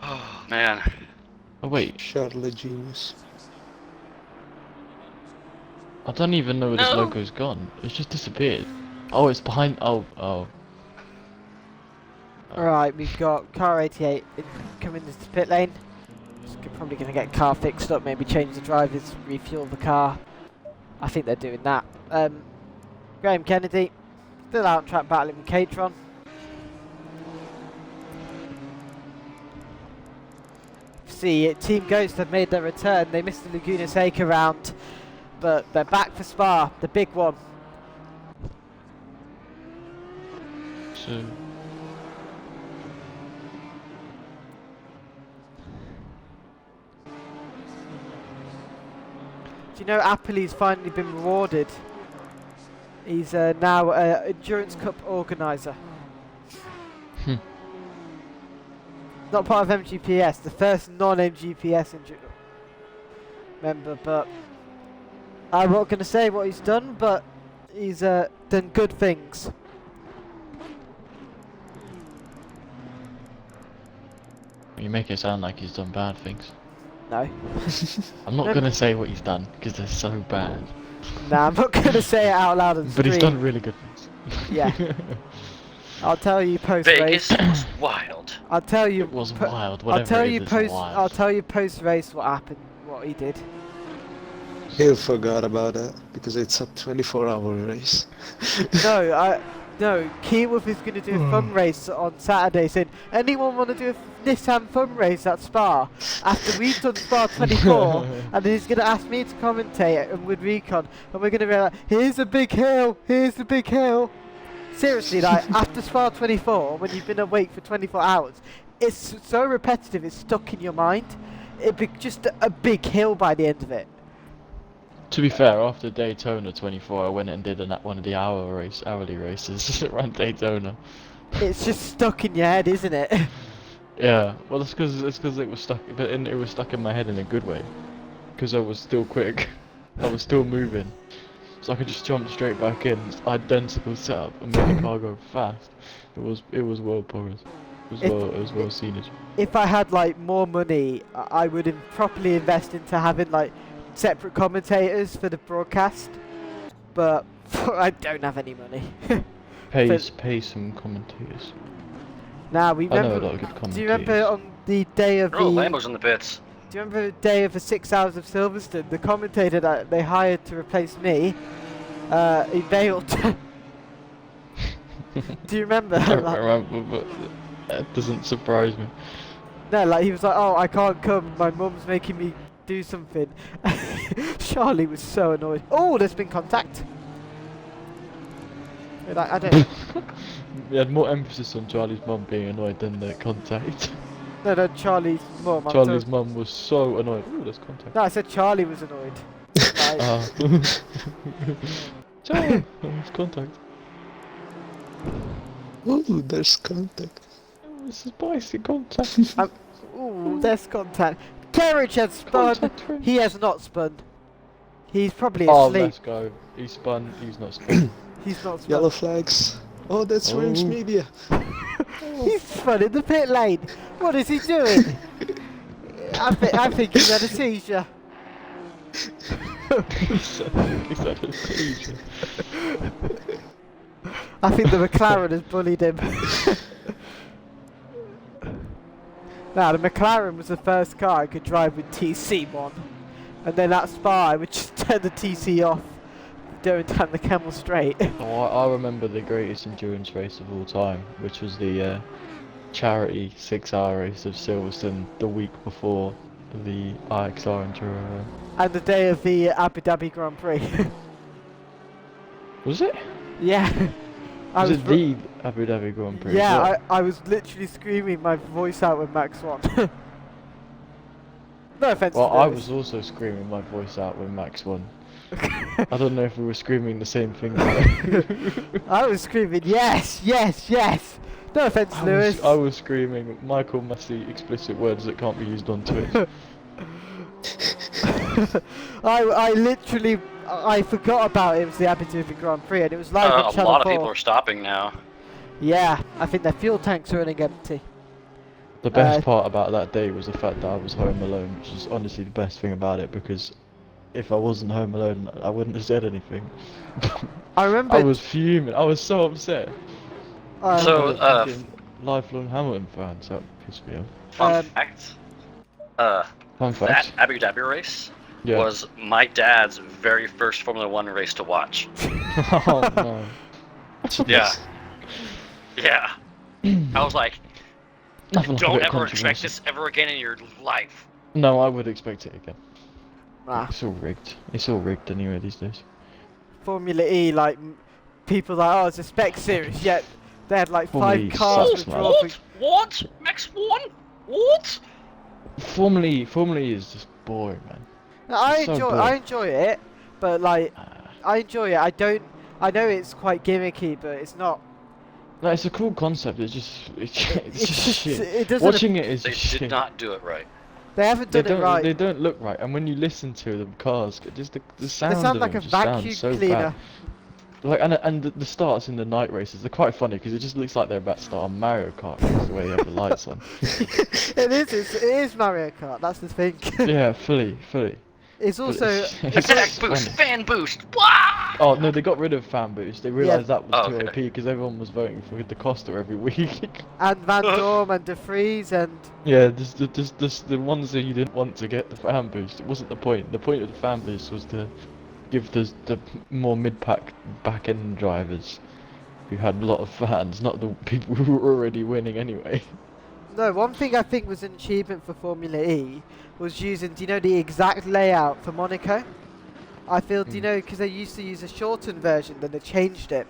Oh man. Oh wait, Charlotte genius. I don't even know where this No. logo's gone. It's just disappeared. Oh, it's behind. Oh. Alright, we've got car 88 coming into the pit lane. Probably going to get car fixed up, maybe change the drivers, refuel the car. I think they're doing that. Graham Kennedy, still out on track battling with Catron. See, Team Ghost have made their return. They missed the Laguna Seca round, but they're back for Spa, the big one. So. Do you know Apolli's finally been rewarded? He's now an Endurance Cup organiser. Not part of MGPES, the first non-MGPES member, but I'm not going to say what he's done, but he's done good things. You make it sound like he's done bad things. No. I'm not gonna say what he's done because they're so bad. Nah, I'm not going to say it out loud on the But he's screen. done really good things. Yeah. I'll tell you post-race. Vegas was wild. I'll tell you. It was wild. Whatever I'll tell it you is, it's post. wild. I'll tell you post-race what happened, what he did. He forgot about that because it's a 24-hour race. No, No, Keyworth is going to do a fun race on Saturday, saying, anyone want to do a Nissan fun race at Spa? After we've done Spa 24, and then he's going to ask me to commentate and with Recon, and we're going to be like, here's a big hill, here's the big hill. Seriously, like, after Spa 24, when you've been awake for 24 hours, it's so repetitive, it's stuck in your mind. It'd be just a big hill by the end of it. To be fair, after Daytona 24, I went and did one of the hourly races around Daytona. It's just stuck in your head, isn't it? Yeah, well, it's because it was stuck, but it was stuck in my head in a good way, because I was still quick, I was still moving, so I could just jump straight back in. It's identical setup and make the car go fast. It was world progress. It was well seen. If I had like more money, I would properly invest into having like separate commentators for the broadcast, but I don't have any money. Pay some commentators. Now we I know a remember. lot of good commentators. Do you remember on the day of Oh, the? Lambo's in the pits. Do you remember the day of the 6 hours of Silverstone? The commentator that they hired to replace me, he bailed. Do you remember? I don't remember, but that doesn't surprise me. No, like he was like, "Oh, I can't come. My mum's making me do something." Charlie was so annoyed. Oh, there's been contact. Like, I don't. We had more emphasis on Charlie's mum being annoyed than the contact. No, Charlie's mum. I'm Charlie's talking- mum was so annoyed. Ooh, there's contact. No, I said Charlie was annoyed. Like, Charlie, there's contact. Ooh, there's contact. Oh, it's spicy contact. ooh, there's contact. Carriage has spun. Contact ring. He has not spun. He's probably Oh, asleep. let's go. He spun. He's not spun. He's not spun. Yellow flags. Oh, that's Rams Oh. Media. He's spun in the pit lane. What is he doing? I think he's had a seizure. He's had a seizure. I think the McLaren has bullied him. Now, the McLaren was the first car I could drive with TC1. And then at Spa, I would just turn the TC off, going down the Camel Straight. Oh, I remember the greatest endurance race of all time, which was the charity 6-hour race of Silverstone the week before the IXR Enduro. And the day of the Abu Dhabi Grand Prix. Was it? Yeah. Was it the Abu Dhabi Grand Prix? Yeah, as well? I was literally screaming my voice out with Max 1. No offense Well, to I Lewis. was also screaming my voice out with Max 1. I don't know if we were screaming the same thing. Though. I was screaming, yes, yes, yes! No offense, Lewis. I was screaming Michael Massey explicit words that can't be used on Twitch. I literally, I forgot about it was the Abu Dhabi Grand Prix and it was live on A Channel lot 4. of people are stopping now. Yeah, I think their fuel tanks are running empty. The best part about that day was the fact that I was home alone, which is honestly the best thing about it, because if I wasn't home alone, I wouldn't have said anything. I remember. I was fuming. I was so upset. So, I was a fucking lifelong Hamilton fan, so that pissed me off. Fun fact. Fun That fact. Abu Dhabi race Yeah. was my dad's very first Formula One race to watch. Oh no. Yeah. Yeah. I was like, Nothing like a don't bit of ever expect controversy. this ever again in your life. No, I would expect it again. Ah, It's all rigged. It's all rigged anyway these days. Formula E, like, people like, oh, it's a spec series, yet they had like Formula 5 E cars sucks, man. withdrawing. What? Max 1? What? Formula E is just boring, man. I so enjoy, boring. I enjoy it, but like, I enjoy it. I know it's quite gimmicky, but it's not. No, it's a cool concept. It's just shit. It doesn't. Watching it is They shit. did not do it right. They haven't They done it right. They don't look right, and when you listen to them cars, just the sound They sound of like them a just sounds vacuum so cleaner. bad. Like and the starts in the night races, they're quite funny because it just looks like they're about to start on Mario Kart because the way they have the lights on. It is Mario Kart. That's the thing. Yeah, fully. It's But also. it's Attack just boost, funny. fan boost. Wah! Oh no, they got rid of fan boost. They realised that was Oh, too okay. OP because everyone was voting for Da Costa every week. And Van Dorm and De Vries and. Yeah, just the ones that you didn't want to get the fan boost. It wasn't the point. The point of the fan boost was to give the more mid-pack back-end drivers who had a lot of fans, not the people who were already winning anyway. No, one thing I think was an achievement for Formula E was using, do you know, the exact layout for Monaco? I feel, do you know, because they used to use a shortened version, then they changed it.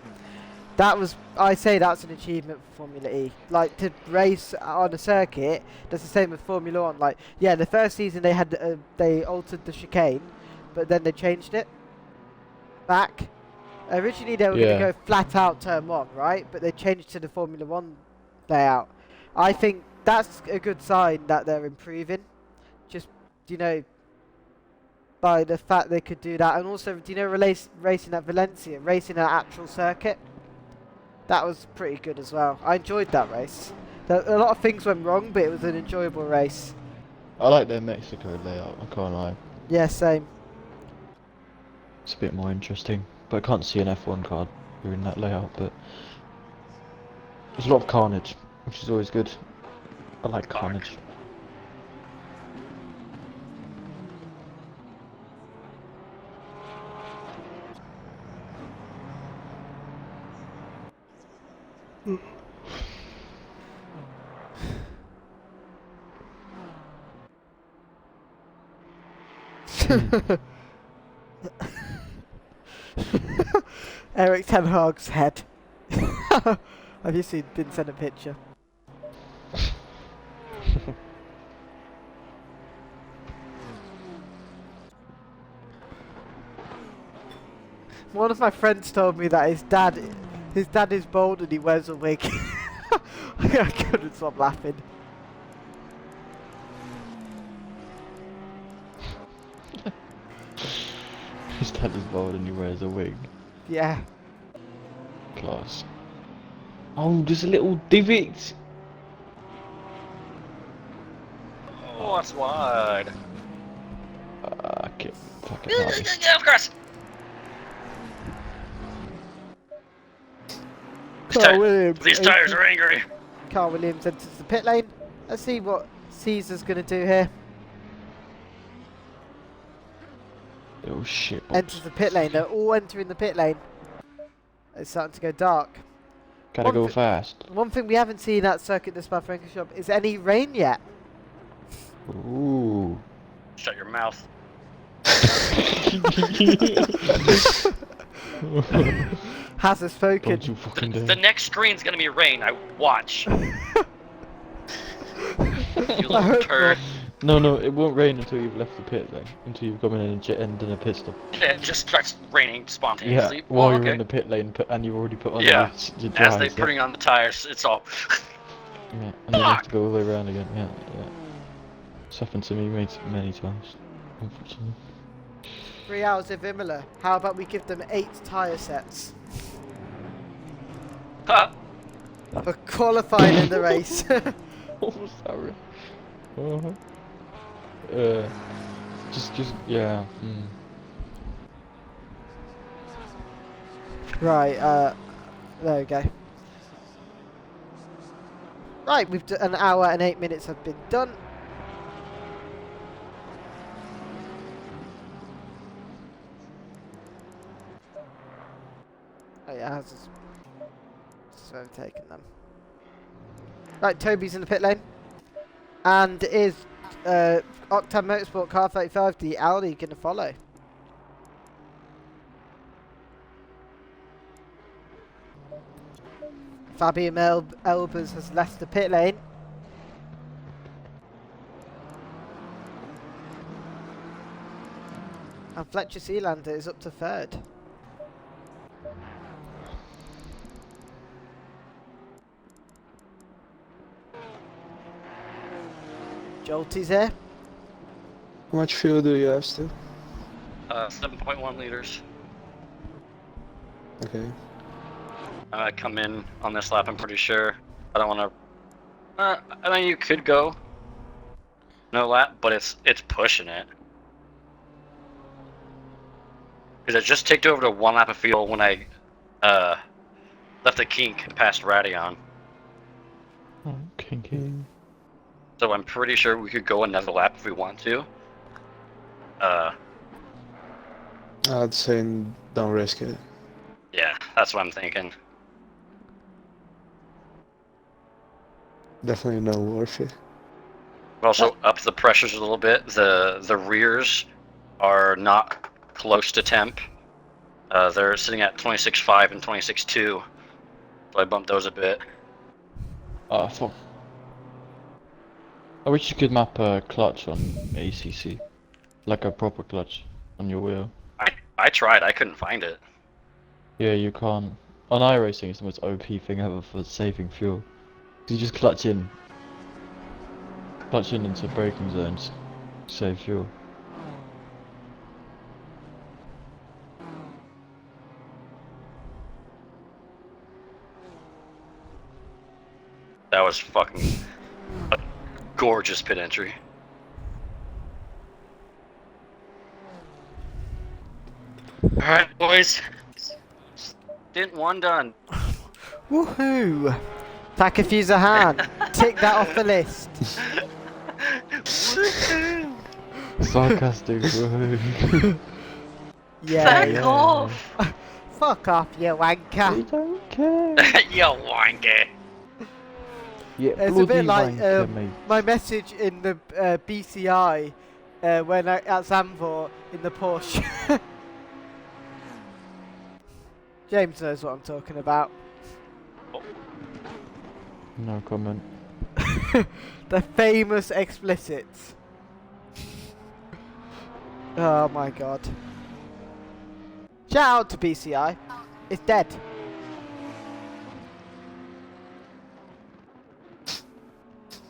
That was, I say that's an achievement for Formula E. Like, to race on a circuit, that's the same with Formula 1. Like, yeah, the first season they had, they altered the chicane, but then they changed it back. Originally they were going to Yeah. go flat out turn 1, right? But they changed to the Formula 1 layout. I think that's a good sign that they're improving. Just, you know, by the fact they could do that. And also, do you know, racing at Valencia, racing at actual circuit? That was pretty good as well. I enjoyed that race. A lot of things went wrong, but it was an enjoyable race. I like their Mexico layout, I can't lie. Yeah, same. It's a bit more interesting. But I can't see an F1 car doing that layout, but there's a lot of carnage, which is always good. I like carnage. Eric Ten Hag's head. Have you seen? Didn't send a picture. One of my friends told me that his dad is bald and he wears a wig. I couldn't stop laughing. His dad is bald and he wears a wig. Yeah. Class. Oh, there's a little divot! Oh, that's wide. Okay, fuck it. Yeah, of course. These tires are angry. Carl Williams enters the pit lane. Let's see what Caesar's going to do here. Oh shit. Enters the pit lane. They're all entering the pit lane. It's starting to go dark. Gotta go fast. One thing we haven't seen at Circuit de Spa-Francorchamps is any rain yet. Ooh. Shut your mouth. Hasn't spoken. Don't you fucking The dare. next screen's gonna be rain. I watch. You I little hope turd. No, it won't rain until you've left the pit lane. Until you've come in and done a pit stop. It just starts raining Yeah, spontaneously. while Oh, you're okay. in the pit lane and you've already put on Yeah, your as they dries, putting on the tires, it's all. yeah, and then you have to go all the way around again. Yeah. It's happened to me many times, unfortunately. 3 hours of Imola. How about we give them 8 tyre sets Ha! for qualifying in the race? Oh, sorry. Just yeah. Right, there we go. Right, we've done an hour and 8 minutes have been done. Oh yeah, how's this? Just overtaken them. Right, Toby's in the pit lane. And is Octan Motorsport Car 35, the Audi, going to follow? Fabian Elbers has left the pit lane. And Fletcher Sealander is up to 3rd. Jolty's here. How much fuel do you have still? 7.1 liters. Okay. I come in on this lap, I'm pretty sure. I don't want to. I mean, you could go no lap, but it's pushing it. Because I just ticked over to 1 lap of fuel when I left the kink and passed Radion. Oh, kinky. So I'm pretty sure we could go another lap if we want to. I'd say don't risk it. Yeah, that's what I'm thinking. Definitely not worth it. Also, up the pressures a little bit. The rears are not close to temp. They're sitting at 26.5 and 26.2. So I bumped those a bit. Ah, fuck. I wish you could map a clutch on ACC. Like a proper clutch on your wheel. I tried. I couldn't find it. Yeah, you can't. On iRacing, it's the most OP thing ever for saving fuel. You just clutch in. Clutch in into braking zones. Save fuel. That was fucking a gorgeous pit entry. Alright, boys. Stint 1 done. Woohoo! Takafusa Han, tick that off the list. Woohoo! Sarcastic, woohoo. Yeah. Fuck off! Fuck off, you wanker. We don't care. You wanker. Yeah, It's a bit bloody like wanker, mate. my message in the BCI when I at Zandvoort in the Porsche. James knows what I'm talking about. No comment. The famous explicits. Oh my god. Shout out to BCI. It's dead.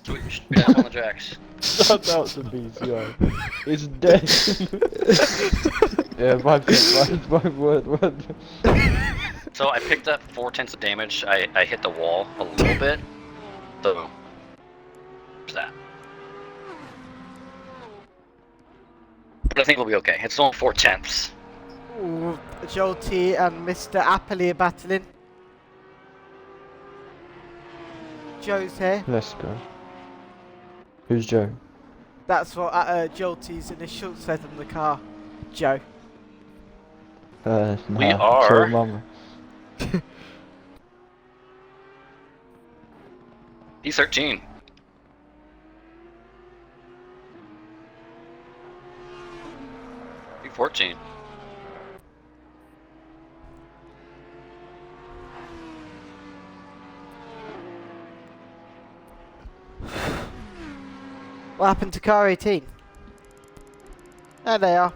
Switch down on the jacks. Shout out to BCI. It's dead. Yeah, word. So I picked up 4/10 of damage. I hit the wall a little bit. So, there's that. But I think we'll be okay. It's only 4/10. Ooh, Jolty and Mr. Appley are battling. Joe's here. Let's go. Who's Joe? That's what Jolty's initials said on the car. Joe. Nah, We are- sorry, mama. P13. P14. What happened to car 18? There they are.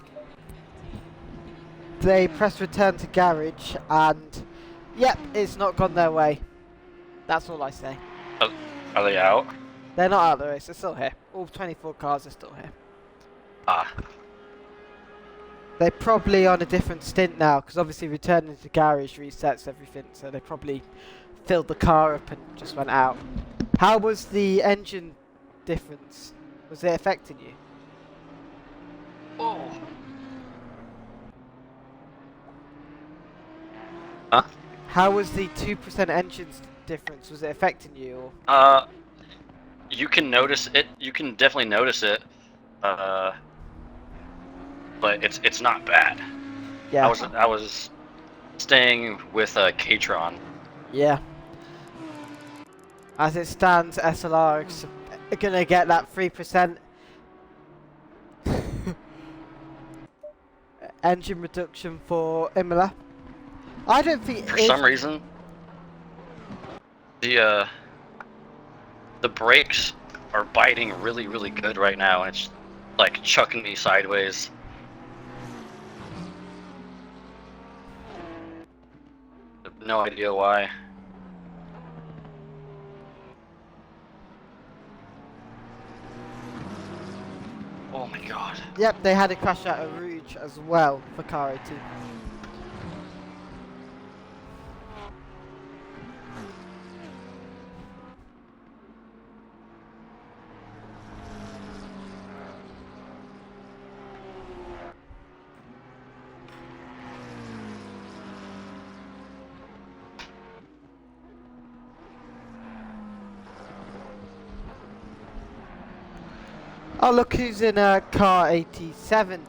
They press return to garage and yep, it's not gone their way. That's all I say. Are they out? They're not out of the race, they're still here. All 24 cars are still here. Ah. They're probably on a different stint now, because obviously returning to garage resets everything, so they probably filled the car up and just went out. How was the engine difference? Was it affecting you? Oh. Huh? How was the 2% engine difference? Was it affecting you? Or? You can notice it. You can definitely notice it. But it's not bad. Yeah. I was staying with Katron. Yeah. As it stands, SLR is gonna get that 3% engine reduction for Imola. I don't think For some reason, the brakes are biting really, really good right now, and it's like chucking me sideways. I have no idea why. Oh my god. Yep, they had a crash out of Rouge as well for car 18. Oh look who's in car 87.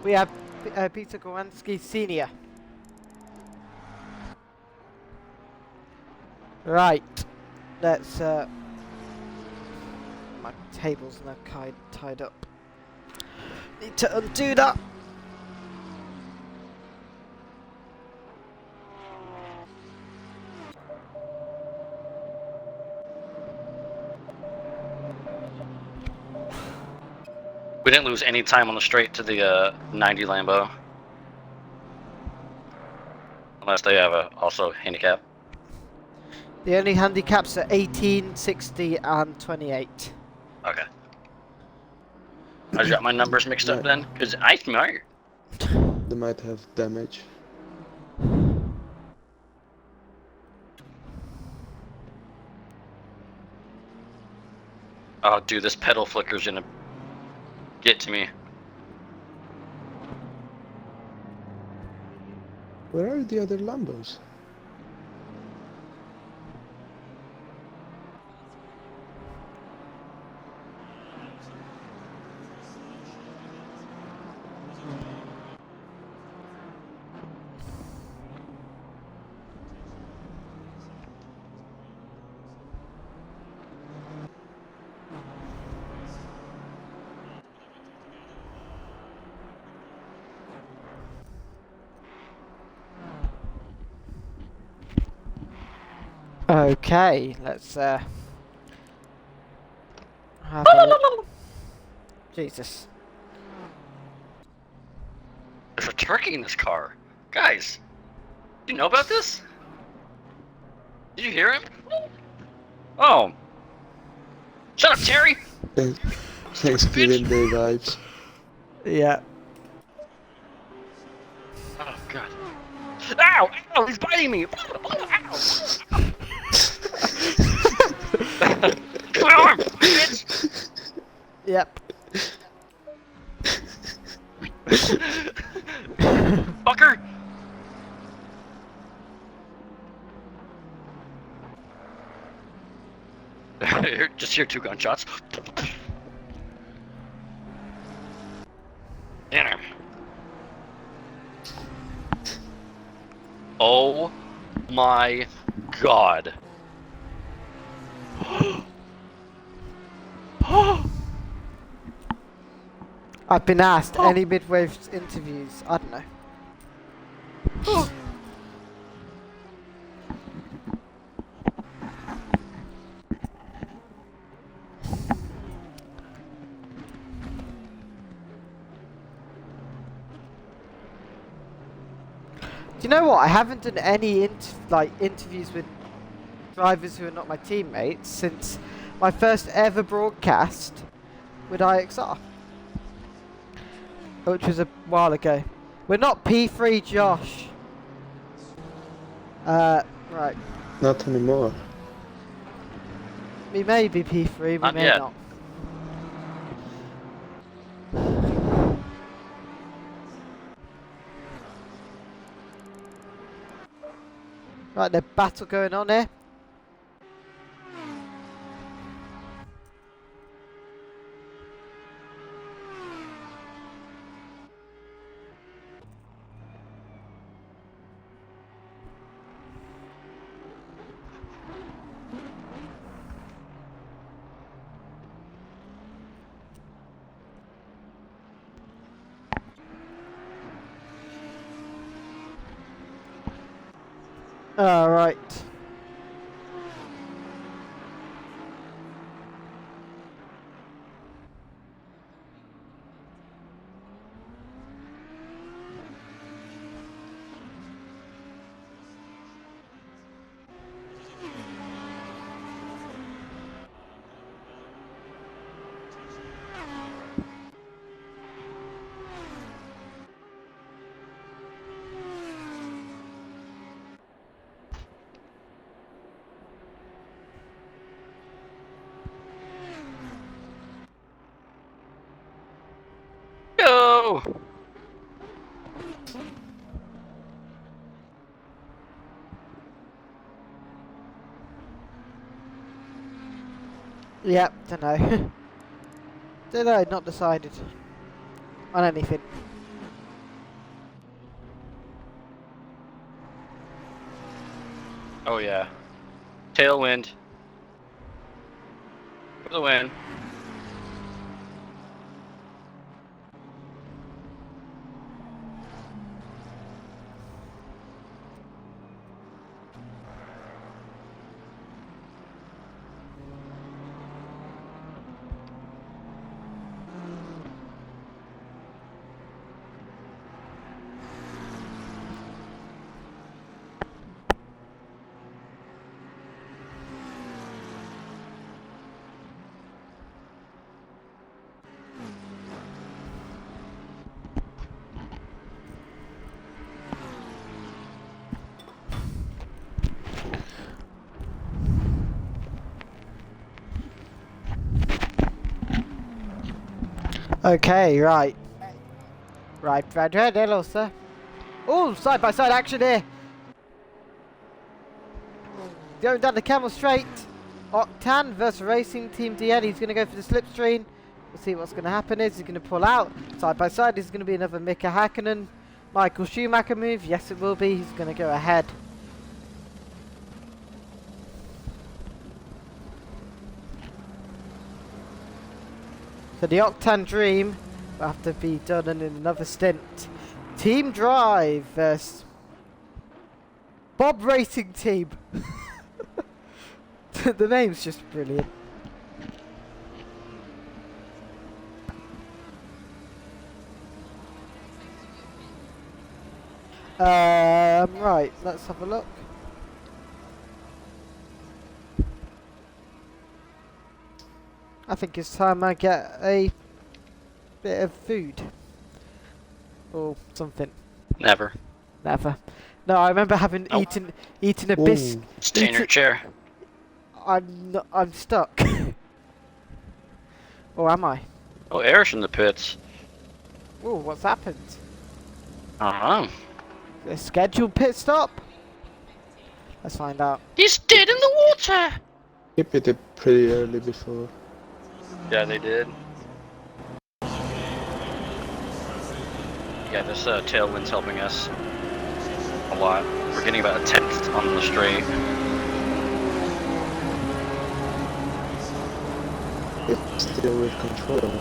We have Peter Gowanski Senior. Right, let's tables now tied up. Need to undo that. We didn't lose any time on the straight to the 90 Lambo. Unless they have a also handicap. The only handicaps are 18, 60, and 28. Okay. I got my numbers mixed up then, because I smart. They might have damage. Oh, dude, this pedal flicker's gonna get to me. Where are the other Lambos? Okay, let's have a look. Jesus. There's a turkey in this car. Guys, do you know about this? Did you hear him? Oh. Shut up, Terry! Thanksgiving Day vibes. Yeah. Oh, God. Ow! Ow! He's biting me! Ow! Come on, bitch! Yep. Fucker! Just hear 2 gunshots. Damn. Oh my God. I've been asked any midwave interviews. I don't know. Do you know what? I haven't done any interviews with drivers who are not my teammates since my first ever broadcast with IXR, which was a while ago. We're not P3, Josh. Right. Not anymore. We may be P3, we Not may yet. not. Right, there's battle going on here. Alright. Go! Yep, dunno. Dunno, not decided on anything. Oh yeah. Tailwind. For the win. Okay, right. Right, hello, sir. Oh, side by side action here. Going down the camel straight. Octan versus Racing Team DN. He's going to go for the slipstream. We'll see what's going to happen. Is he's going to pull out. Side by side is going to be another Mika Hakkinen. Michael Schumacher move. Yes, it will be. He's going to go ahead. So the Octan Dream will have to be done in another stint. Team Drive versus Bob Racing Team. The name's just brilliant. Right, let's have a look. I think it's time I get a bit of food. Or something. Never. Never. No, I remember having Nope. eaten a Ooh. biscuit. Stay in your chair. I'm stuck. Or am I? Oh, Eric's in the pits. Oh, what's happened? Uh-huh. A scheduled pit stop? Let's find out. He's dead in the water! He pit it pretty early before. Yeah, they did. Yeah, this tailwind's helping us a lot. We're getting about a 10th on the straight. It's still with control.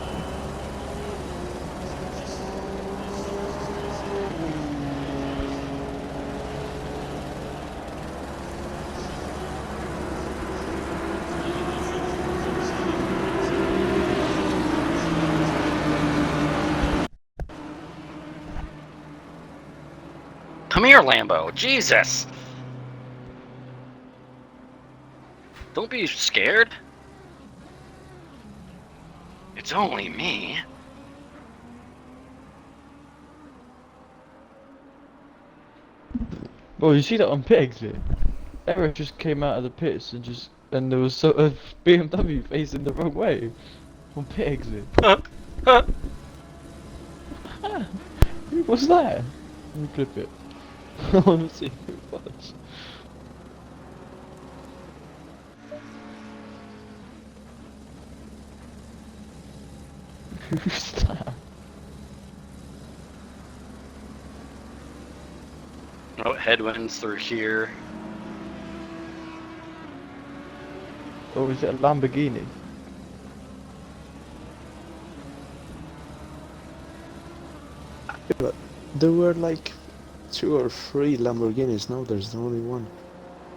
Come here, Lambo. Jesus! Don't be scared. It's only me. Well, you see that on pit exit? Eric just came out of the pits and there was sort of BMW facing the wrong way on pit exit. Who was that? Let me clip it. I want to see who it was. Who's that? Oh, headwinds through here. Or is it a Lamborghini? But there were like 2 or 3 Lamborghinis. Now there's only one.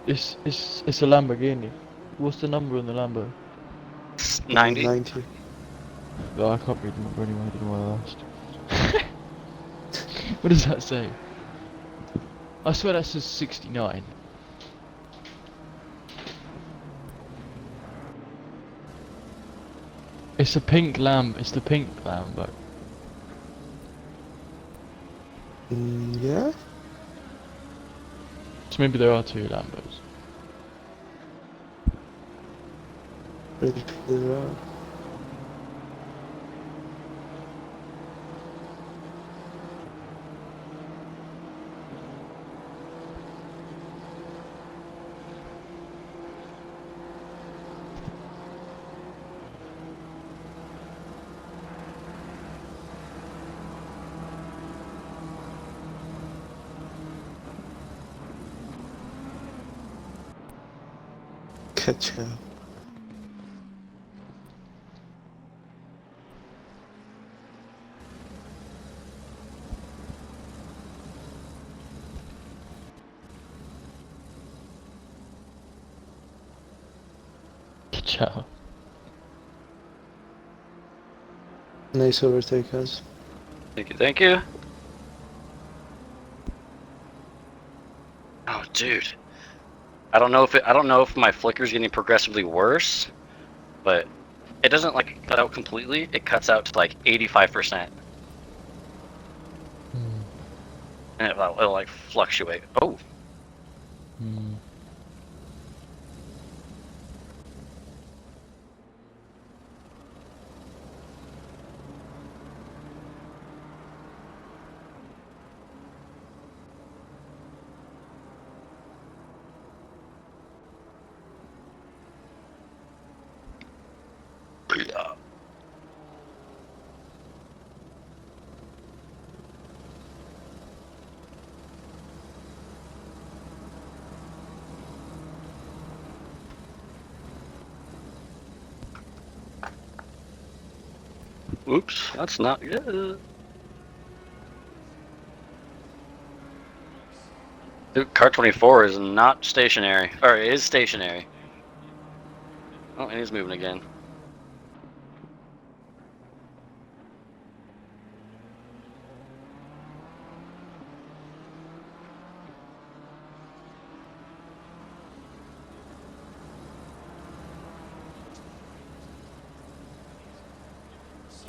It's a Lamborghini. What's the number on the Lambo? 90? 90. Oh, I can't read the number anyway, I don't know why I asked. What does that say? I swear that says 69. It's a pink it's the pink Lambo. Yeah? So maybe there are 2 Lambos. Pretty sure there are. Catch up. Ciao. Nice overtake us. Thank you, thank you. Oh, dude. I don't know if my flicker's getting progressively worse, but it doesn't like cut out completely. It cuts out to like 85%. And it'll like fluctuate. Oh. Oops, that's not good. Dude, car 24 is not stationary, or it is stationary. Oh, and he's moving again.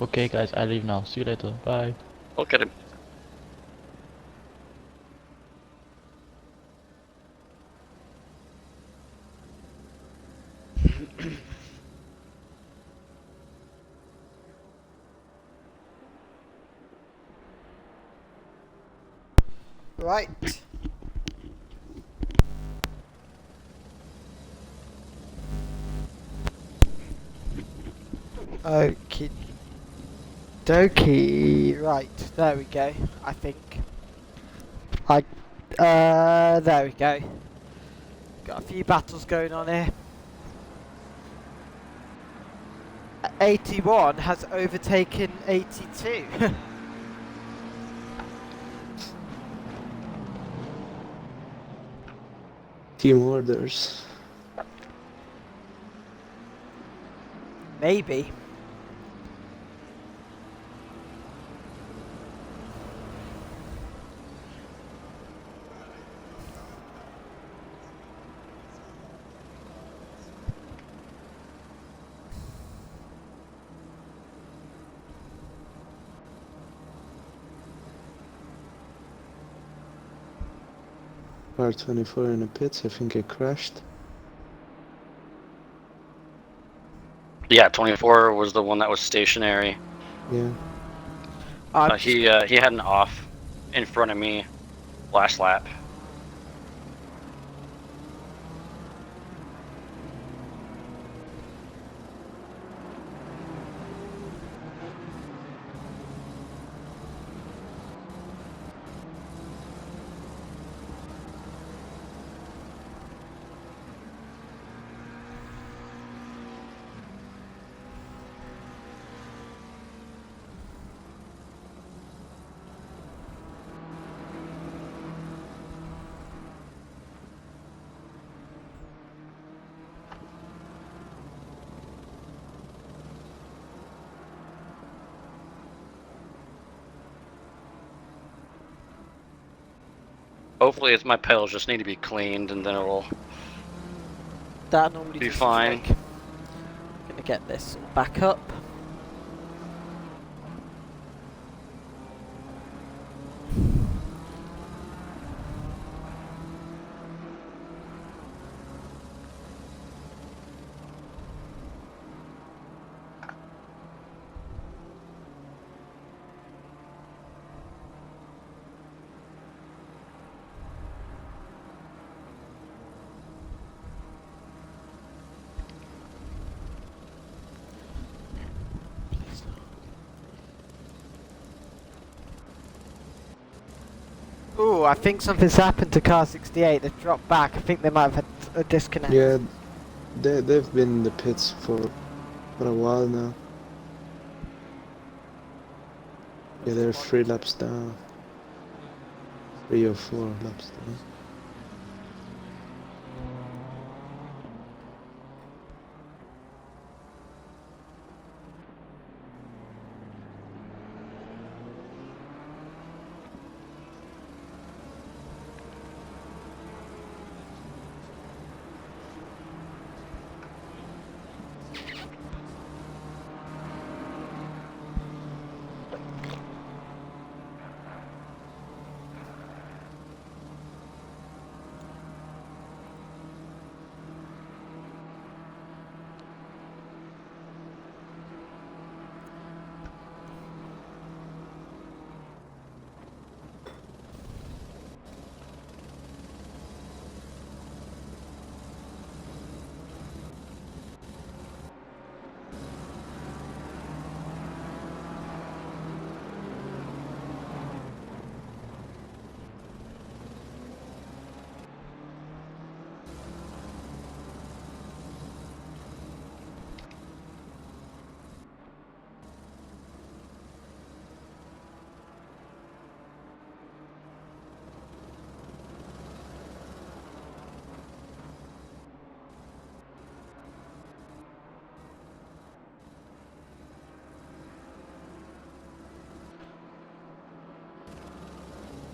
Okay, guys, I leave now. See you later. Bye. Look at him. Right. Okie dokie. Right, there we go. I think. There we go. Got a few battles going on here. 81 has overtaken 82. Team orders. Maybe. Car 24 in the pits, I think it crashed. Yeah, 24 was the one that was stationary. Yeah. He had an off in front of me last lap. Hopefully, it's my pedals just need to be cleaned, and then it'll that normally be does the fine. trick. Gonna get this back up. Ooh, I think something's happened to car 68. They've dropped back. I think they might have had a disconnect. Yeah, they've been in the pits for a while now. Yeah, they're 3 laps down. 3 or 4 laps down.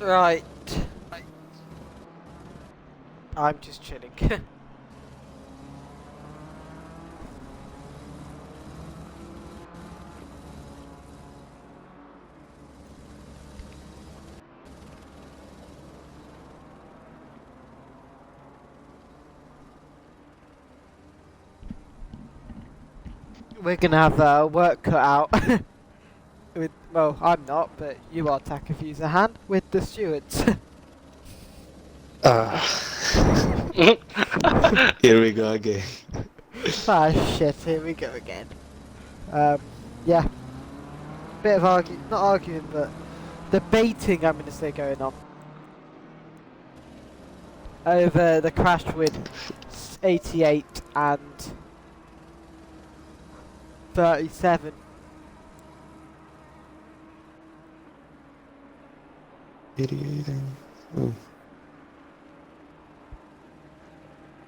Right. I'm just chilling. We're gonna have work cut out. With, well, I'm not, but you are, Takafusa-han, with the stewards. Here we go again. Ah shit, here we go again. Yeah. Bit of not arguing, but debating I'm gonna say going on. Over the crash with 88 and 37. Oh.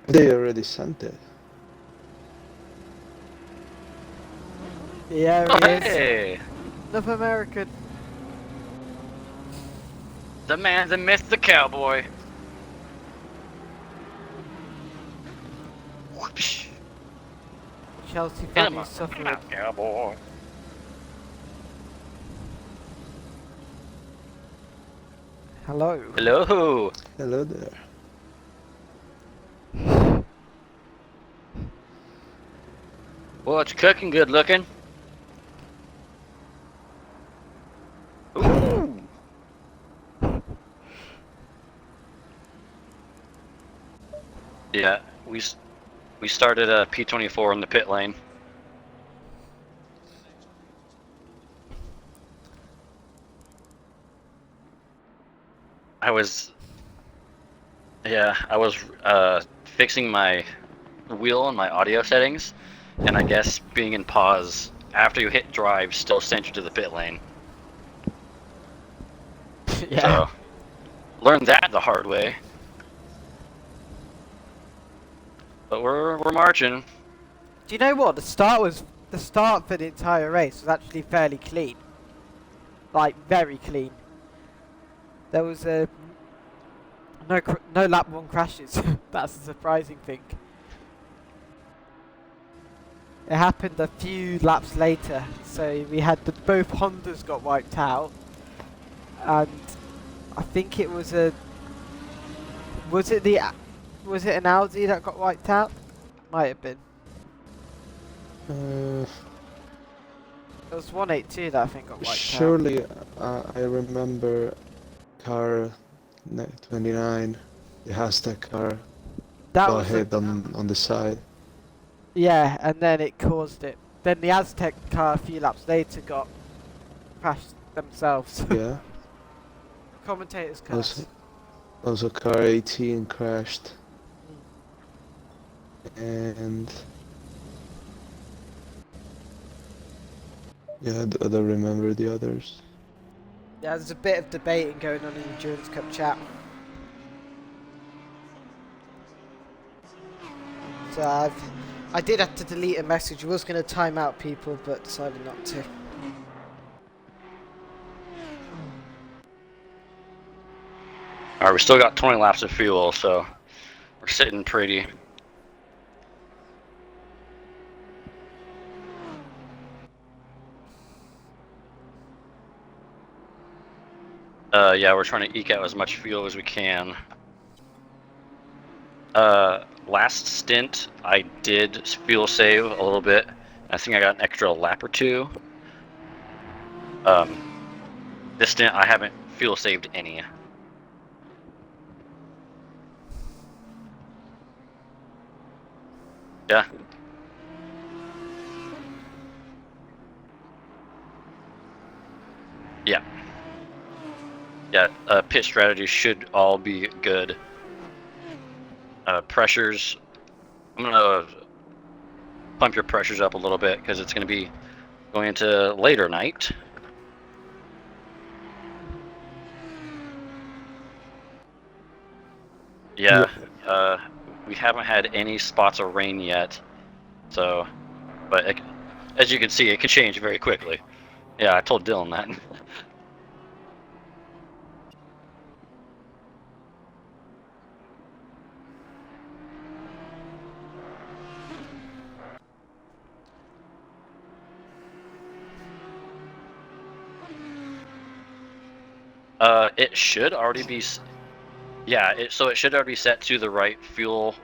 They already sent it. Yeah, Oh, he is. hey! Another American. The man, the myth, the cowboy. Whoopsh. Chelsea Get him fan up. is Come suffering. on, cowboy. Hello. Hello. Hello there. What's cooking? Good looking. Ooh. Yeah, we started a P24 in the pit lane. I was fixing my wheel and my audio settings, and I guess being in pause after you hit drive still sent you to the pit lane. Yeah. So, learned that the hard way. But we're marching. Do you know what? The start for the entire race was actually fairly clean. Like very clean. There was no lap one crashes. That's a surprising thing. It happened a few laps later, so we had both Hondas got wiped out, and I think it was was it an Audi that got wiped out? Might have been. It was 182 that I think got wiped out. Surely, I remember car 29, the hashtag car, That go was ahead on the side. yeah, and then it caused it. Then the Aztec car a few laps later got crashed themselves. Yeah. Commentators curse. Also car 18 crashed. And yeah, I don't remember the others. Yeah, there's a bit of debating going on in the Endurance Cup chat. So I did have to delete a message. I was going to time out people, but decided not to. Alright, we still got 20 laps of fuel, so we're sitting pretty. Yeah, we're trying to eke out as much fuel as we can. Last stint, I did fuel save a little bit. I think I got an extra lap or two. This stint, I haven't fuel saved any. Yeah. Yeah. Yeah, pit strategy should all be good. Pressures, I'm gonna pump your pressures up a little bit because it's gonna be going into later night. Yeah, we haven't had any spots of rain yet, so, but as you can see, it can change very quickly. Yeah, I told Dylan that. It should already be. Yeah, so it should already be set to the right fuel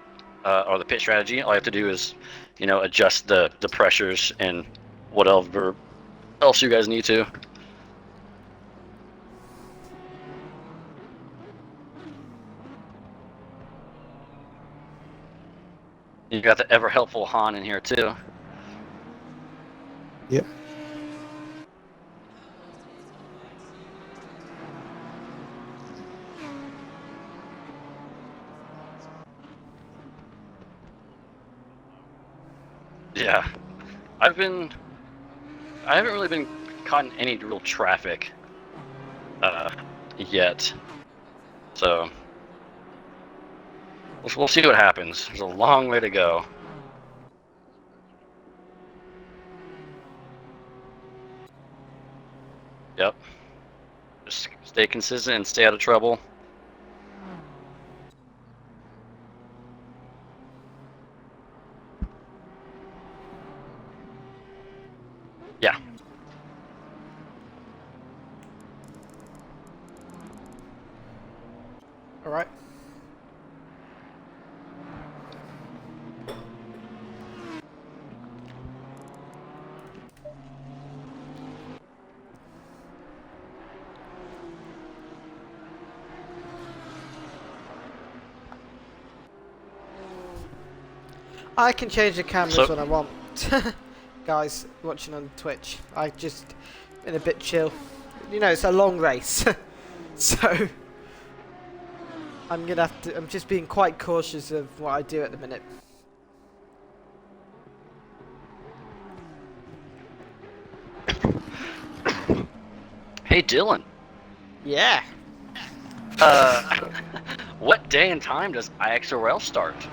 or the pit strategy. All you have to do is, adjust the pressures and whatever else you guys need to. You got the ever helpful Han in here too. Yep. Yeah, I haven't really been caught in any real traffic yet, so we'll see what happens. There's a long way to go. Yep. Just stay consistent and stay out of trouble. Yeah. All right. I can change the cameras when I want. Guys watching on Twitch, I just been a bit chill. It's a long race, so I'm gonna have to. I'm just being quite cautious of what I do at the minute. Hey, Dylan. Yeah. What day and time does IXR start?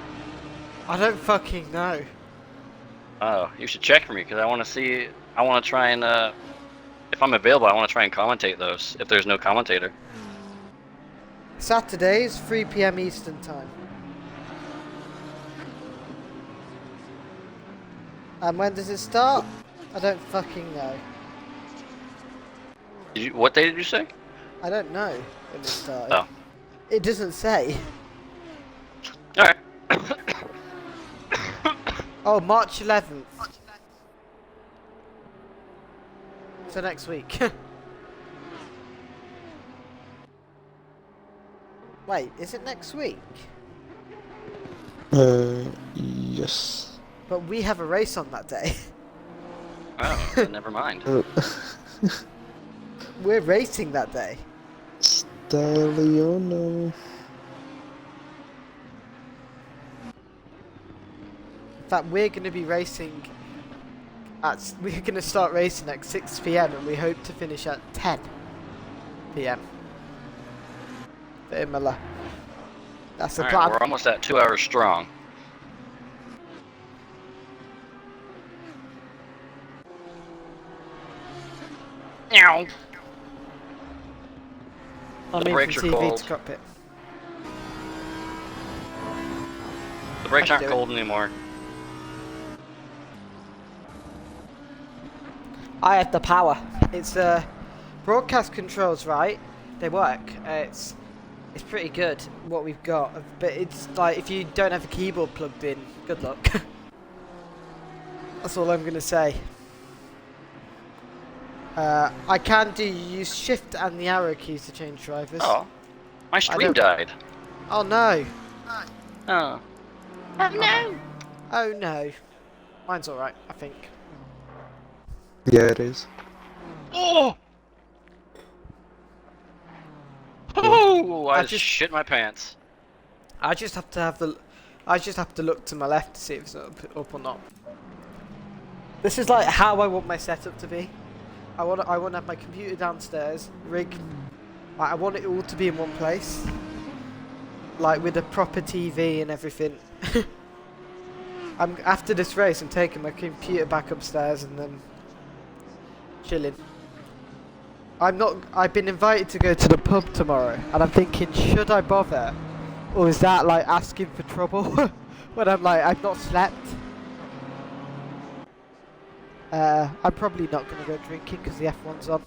I don't fucking know. Oh, you should check for me because I want to see. I want to try and, if I'm available, I want to try and commentate those. If there's no commentator. Saturdays, 3 p.m. Eastern time. And when does it start? I don't fucking know. What day did you say? I don't know when it started. Oh. It doesn't say. All right. Oh, March 11th. So next week. Wait, is it next week? Yes. But we have a race on that day. Oh, never mind. We're racing that day. Stallion. In fact, we're going to be racing we're going to start racing at 6 p.m. and we hope to finish at 10 p.m. for Imola. That's the All plan. right, we're almost at 2 hours strong. Meow. I'm The in brakes from are TV cold. to cockpit. The brakes I aren't can do cold anymore. I have the power. It's broadcast controls, right? They work. It's pretty good what we've got, but it's like if you don't have a keyboard plugged in, good luck. That's all I'm gonna say. I can use shift and the arrow keys to change drivers. Oh, my stream died. Oh no! Oh. Oh no! Oh no! Mine's all right, I think. Yeah, it is. Oh! Oh! I I just just- shit my pants. I just have to look to my left to see if it's up or not. This is like how I want my setup to be. I want to have my computer downstairs, rig. Like, I want it all to be in one place, like with a proper TV and everything. After this race, I'm taking my computer back upstairs and then chilling. I've been invited to go to the pub tomorrow, and I'm thinking, should I bother, or is that like asking for trouble? When I'm like, I've not slept. I'm probably not going to go drinking because the F1's on.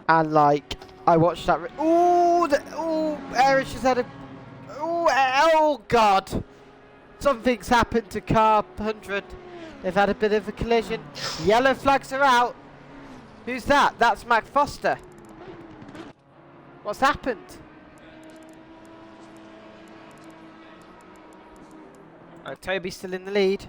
And like, I watched that. Ooh, Eric just had a. Oh God! Something's happened to car 100. They've had a bit of a collision. Yellow flags are out. Who's that? That's Mac Foster. What's happened? Toby's still in the lead.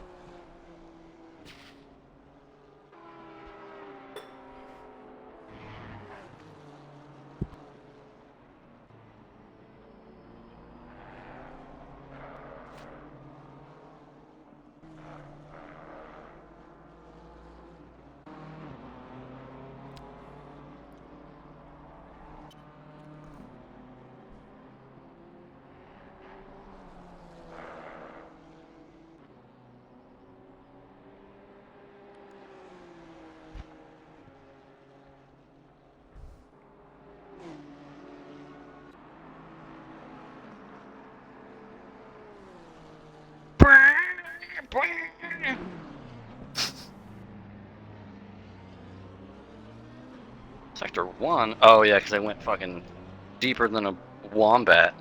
Sector 1? Oh yeah, because I went fucking deeper than a wombat.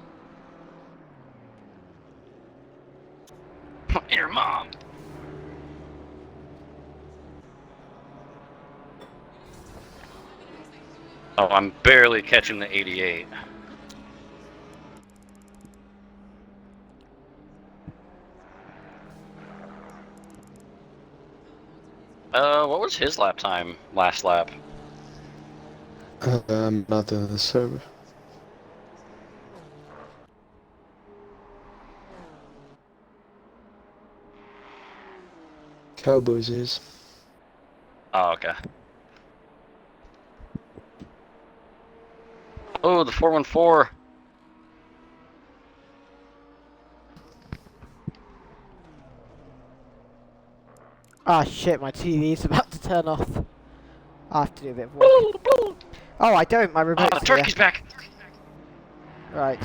Your mom! Oh, I'm barely catching the 88. What was his lap time last lap? I'm not on the server. Cowboys is. Oh, okay. Oh, the 414. Ah shit, my TV's about to turn off. I have to do a bit of walking. Oh, I don't. My Oh, remote's the turkey's back! Right.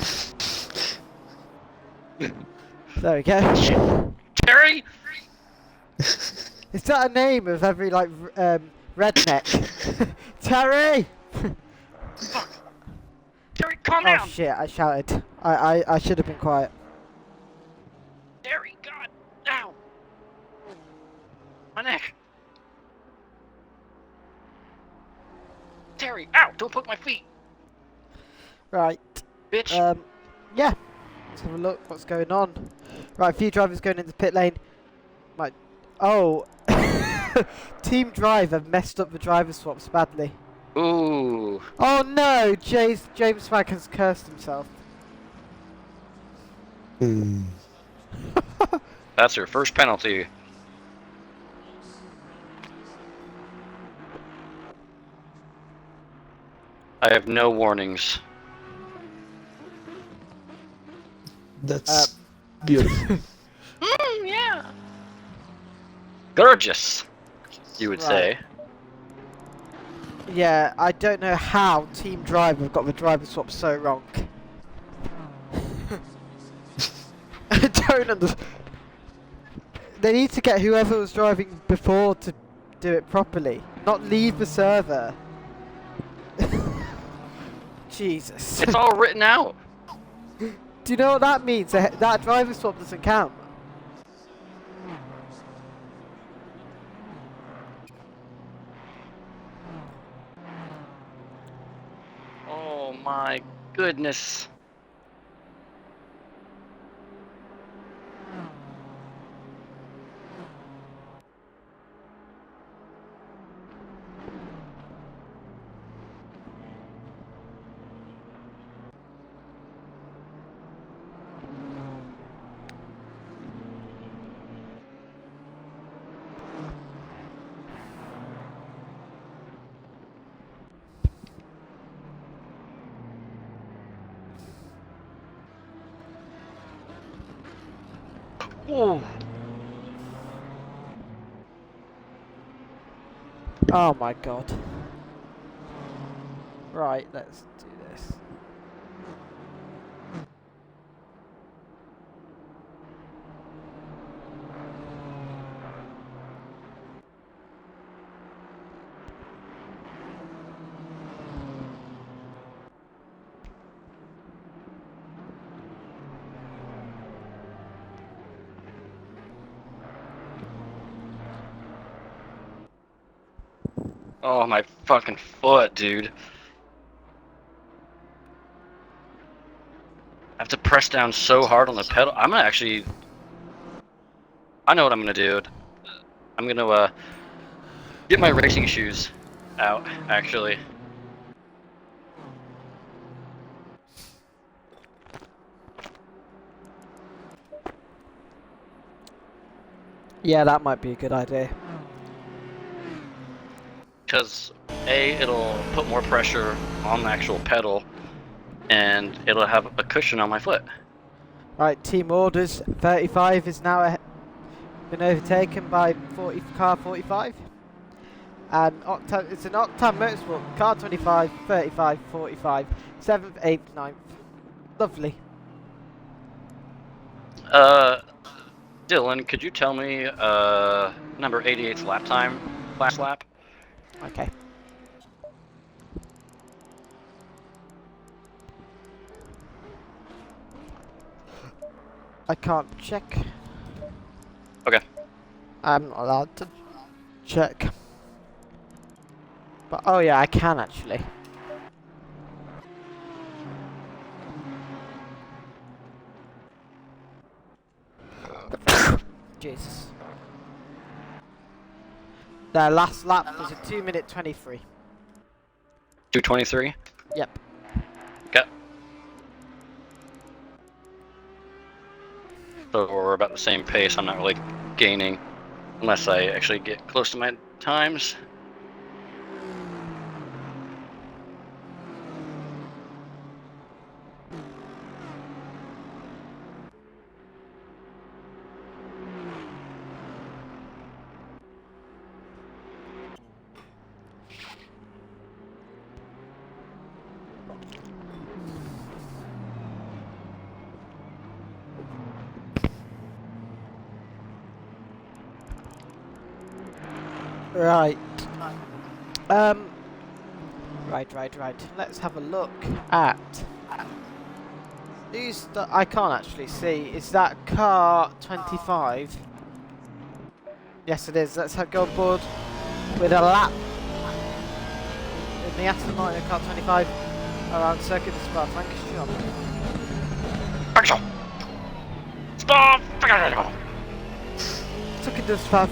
There we go. Terry! Is that a name of every like redneck? Terry! Fuck! Terry, calm Oh down! shit! I shouted. I should have been quiet. Terry, God! Ow! My neck! Terry, ow! Don't poke my feet! Right. Bitch! Yeah. Let's have a look. What's going on? Right. A few drivers going into pit lane. Might. Oh. Team Drive have messed up the driver swaps badly. Ooh. Oh no! James Mack has cursed himself. Hmm. That's her first penalty. I have no warnings. That's beautiful. Yeah. Gorgeous, you would say. Yeah, I don't know how Team Drive have got the driver swap so wrong. I don't understand. They need to get whoever was driving before to do it properly, not leave the server. Jesus. It's all written out. Do you know what that means? That driver swap doesn't count. Oh my goodness. Ooh. Oh my god. Right, let's do this. Oh, my fucking foot, dude. I have to press down so hard on the pedal. I'm gonna actually... I know what I'm gonna do. I'm gonna, get my racing shoes out, actually. Yeah, that might be a good idea. Because, A, it'll put more pressure on the actual pedal, and it'll have a cushion on my foot. Right, team orders. 35 is now been overtaken by car 45. And it's an Octane Motorsport, car 25, 35, 45, 7th, 8th, 9th. Lovely. Dylan, could you tell me, number 88's lap time last lap? Okay. I can't check. Okay. I'm not allowed to check. But oh yeah, I can actually. Jesus. Their last lap was a 2-minute 23. 2:23? Yep. Okay. So we're about the same pace. I'm not really gaining unless I actually get close to my times. Right. Right. Let's have a look at these. I can't actually see. Is that car 25? Yes, it is. Let's go aboard with a lap in the Aston Martin car 25 around Circuit de Spa. Action! Stop! Circuit de Spa.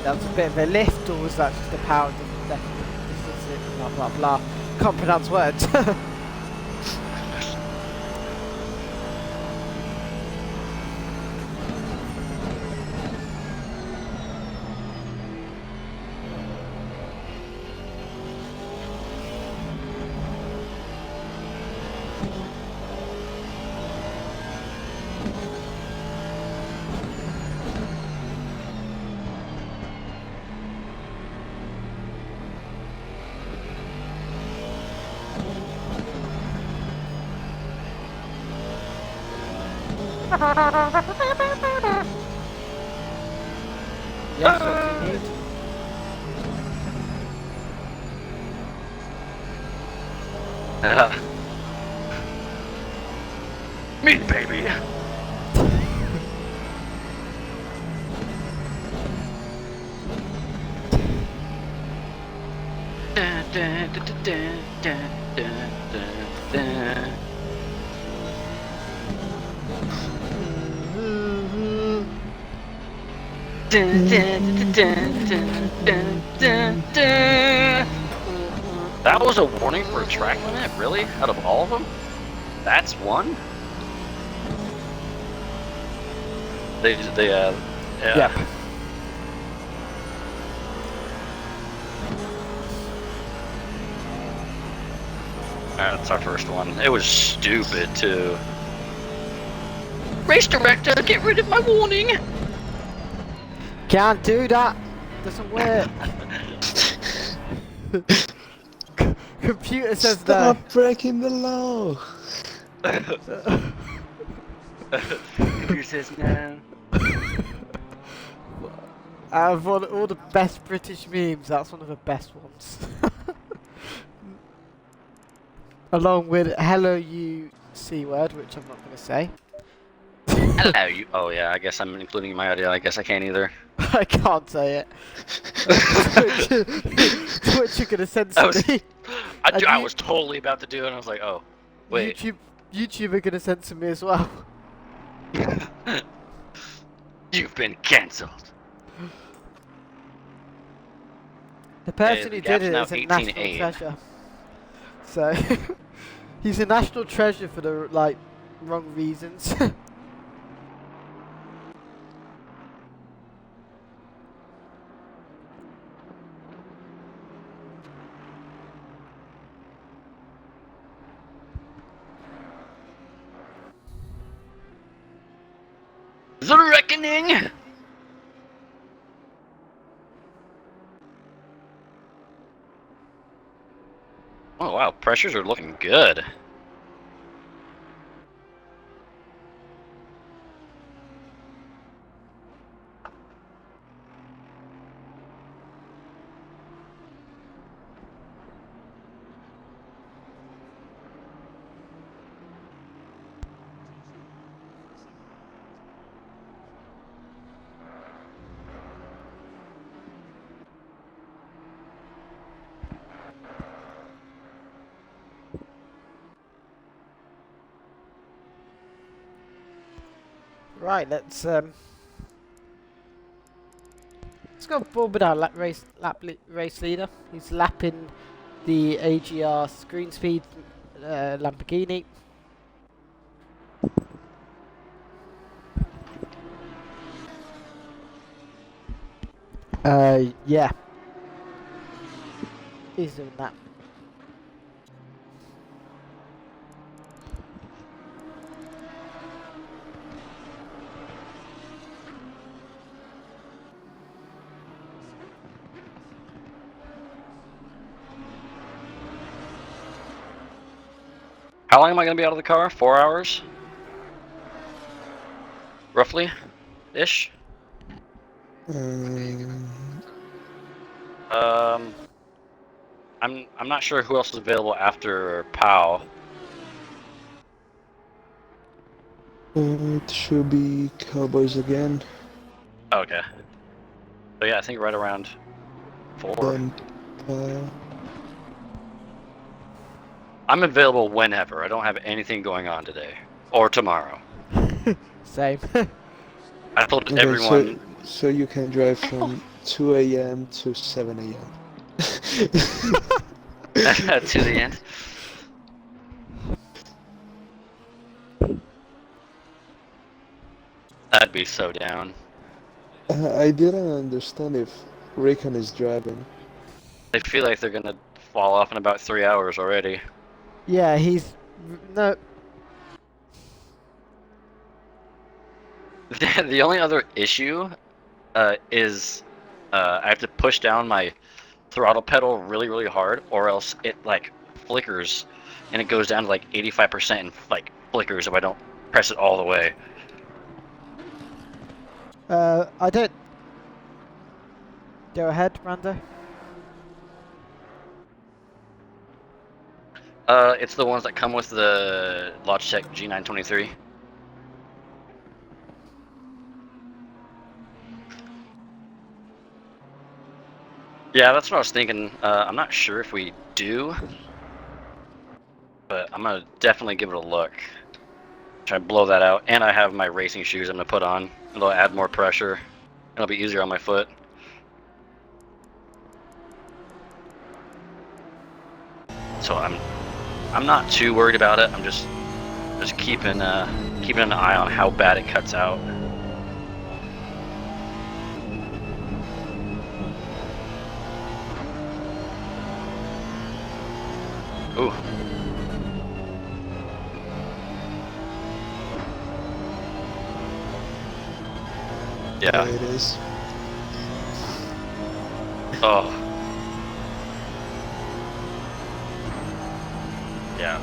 That was a bit of a lift, or was that just a power deficit? Blah blah blah. Can't pronounce words. Yes, what you need. Me, baby. That was a warning for a track limit? Really? Out of all of them? That's one? Yeah. Yep. Alright, that's our first one. It was stupid, too. Race director, get rid of my warning! Can't do that. Doesn't work. Computer says that. Stop breaking the law. Computer says no. Out of all the best British memes, that's one of the best ones. Along with hello you C word, which I'm not going to say. Hello, you. Oh yeah, I guess I'm including my audio. I guess I can't either. I can't say it. Twitch are going to censor me. I was totally about to do it, and I was like, oh, wait. YouTube are going to censor me as well. You've been cancelled. The person the who gap's did it now is a 18-8. national treasure. So, he's a national treasure for the, like, wrong reasons. The Reckoning! Oh wow, pressures are looking good. Right, let's go forward with our race leader. He's lapping the AGR screen speed Lamborghini. Yeah. He's doing that. How long am I gonna be out of the car? 4 hours? Roughly? Ish? I'm not sure who else is available after POW. It should be Cowboys again. Okay. So yeah, I think right around 4. Then I'm available whenever. I don't have anything going on today. Or tomorrow. Same. I told okay, everyone... so you can drive from 2 a.m. to 7 a.m. to the end. I'd be so down. I didn't understand if Rickon is driving. I feel like they're gonna fall off in about 3 hours already. Yeah, he's no. The only other issue is I have to push down my throttle pedal really, really hard, or else it like flickers, and it goes down to like 85% and like flickers if I don't press it all the way. I don't. Go ahead, Rando. It's the ones that come with the Logitech G923. Yeah, that's what I was thinking. I'm not sure if we do, but I'm gonna definitely give it a look. Try to blow that out, and I have my racing shoes I'm gonna put on. It'll add more pressure. It'll be easier on my foot. So I'm not too worried about it. I'm just keeping an eye on how bad it cuts out. Ooh. Yeah. There it is. Oh. Yeah.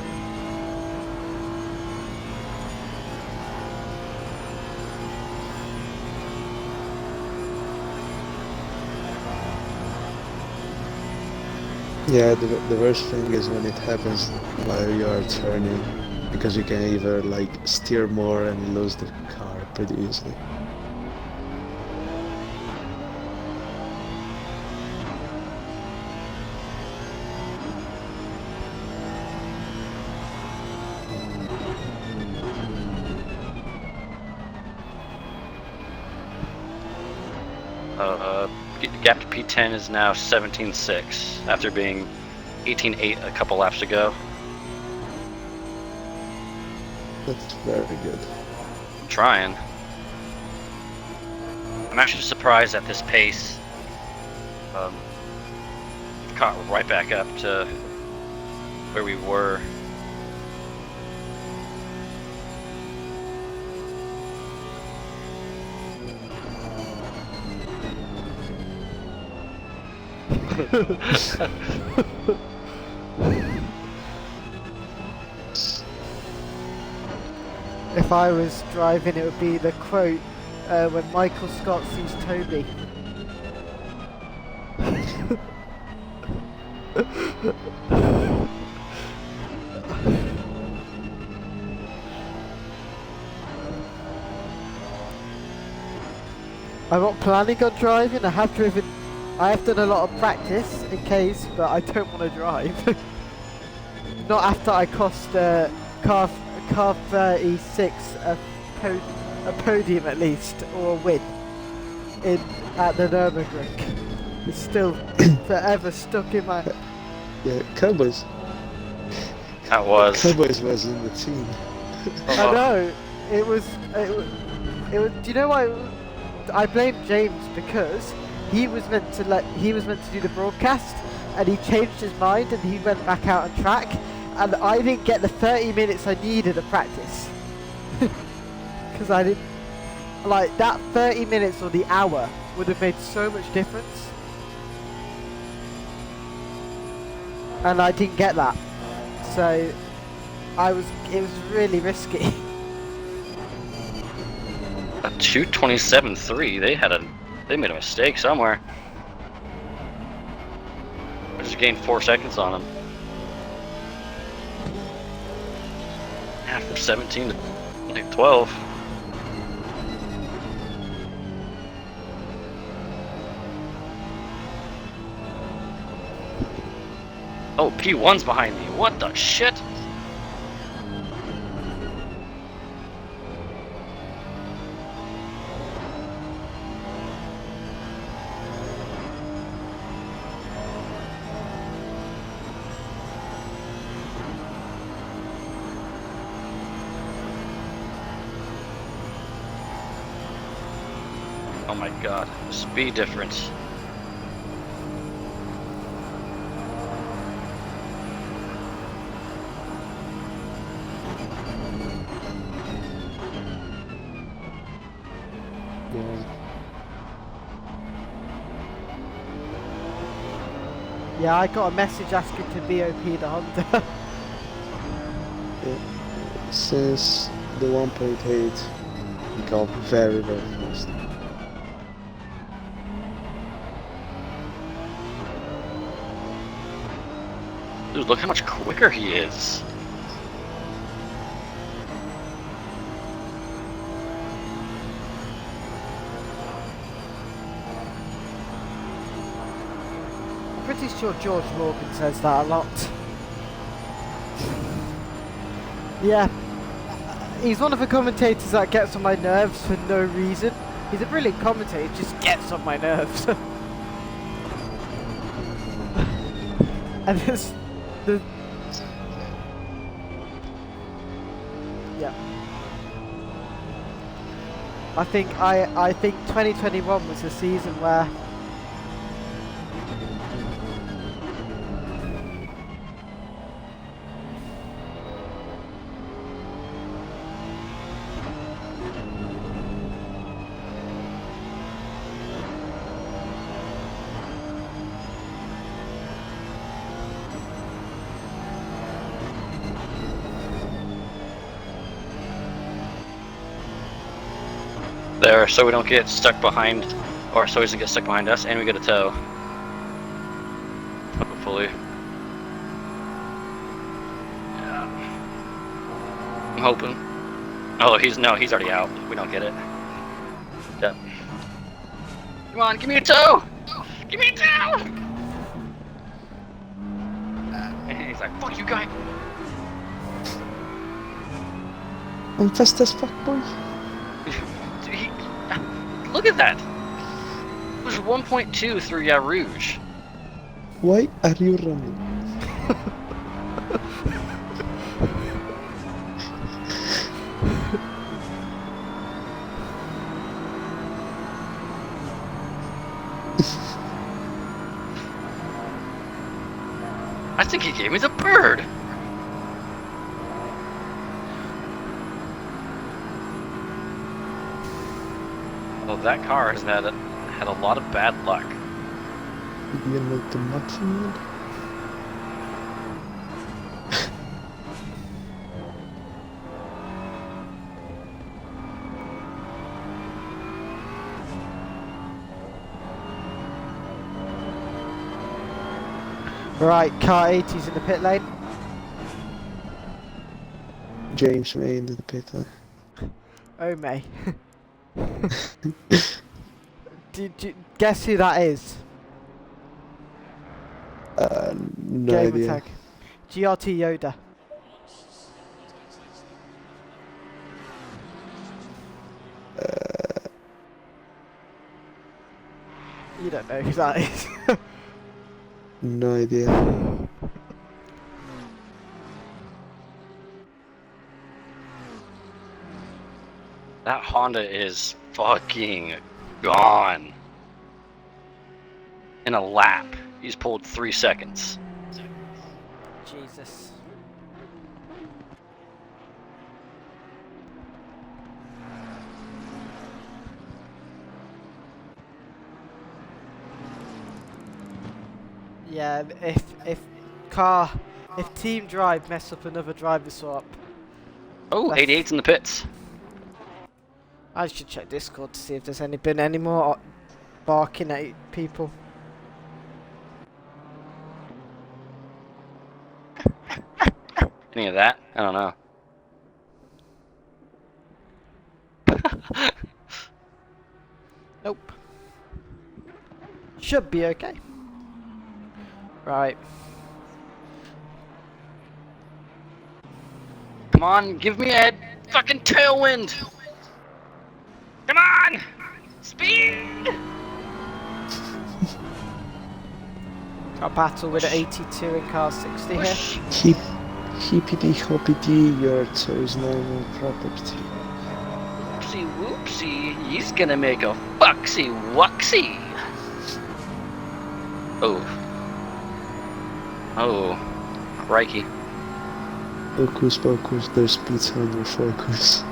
Yeah, the worst thing is when it happens while you are turning, because you can either like steer more and lose the car pretty easily. Gap to P10 is now 17.6 after being 18.8 a couple laps ago. That's very good. I'm trying. I'm actually surprised at this pace. We've caught right back up to where we were. If I was driving, it would be the quote when Michael Scott sees Toby. I'm not planning on driving. I have done a lot of practice in case, but I don't want to drive. Not after I cost car 36 a podium at least, or a win at the Nürburgring. It's still forever stuck in my. Yeah, Cowboys. That was. Cowboys was in the team. I know it was. Do you know why? I blame James because he was meant to do the broadcast, and he changed his mind and he went back out on track, and I didn't get the 30 minutes I needed of practice because I didn't like that 30 minutes or the hour would have made so much difference, and I didn't get that, so it was really risky. A 2:27.3. They made a mistake somewhere. I just gained 4 seconds on them. Yeah, from 17 to 12. Oh, P1's behind me. What the shit? Oh my god, the speed difference. Yeah. Yeah, I got a message asking to BOP the Honda. Yeah. Since the 1.8, it got very, very fast. Dude, look how much quicker he is. I'm pretty sure George Morgan says that a lot. Yeah, he's one of the commentators that gets on my nerves for no reason. He's a brilliant commentator, he just gets on my nerves. And yeah. I think 2021 was the season where there, so we don't get stuck behind, or so he doesn't get stuck behind us, and we get a tow. Hopefully. I'm hoping. Oh, he's already out. We don't get it. Yep. Come on, give me a toe! Give me a toe! And he's like, fuck you, guy! I'm fast as fuck, boy. Dude, look at that! It was 1.2 through Rouge. Why are you running? I think he gave me the bird! Well, that car has had a lot of bad luck. Did you make the maximum? Right, car 80's in the pit lane. James May into the pit lane. Oh, May. Did you guess who that is? No Gamer idea. tag. GRT Yoda. You don't know who that is. No idea. That Honda is fucking gone. In a lap, he's pulled 3 seconds. Jesus. Yeah, if Team Drive mess up another driver swap, Oh, 88's in the pits. I should check Discord to see if there's been any more barking at people. Any of that? I don't know. Nope. Should be okay. Right. Come on, give me a fucking tailwind! Come on! Speed! Got a battle with an 82 in car 60 here. Push. Hippity hoppity, your toes normal property. Whoopsie whoopsie, he's gonna make a foxy wuxy. Oh. Oh. Crikey. Focus, focus, there's pizza on your focus.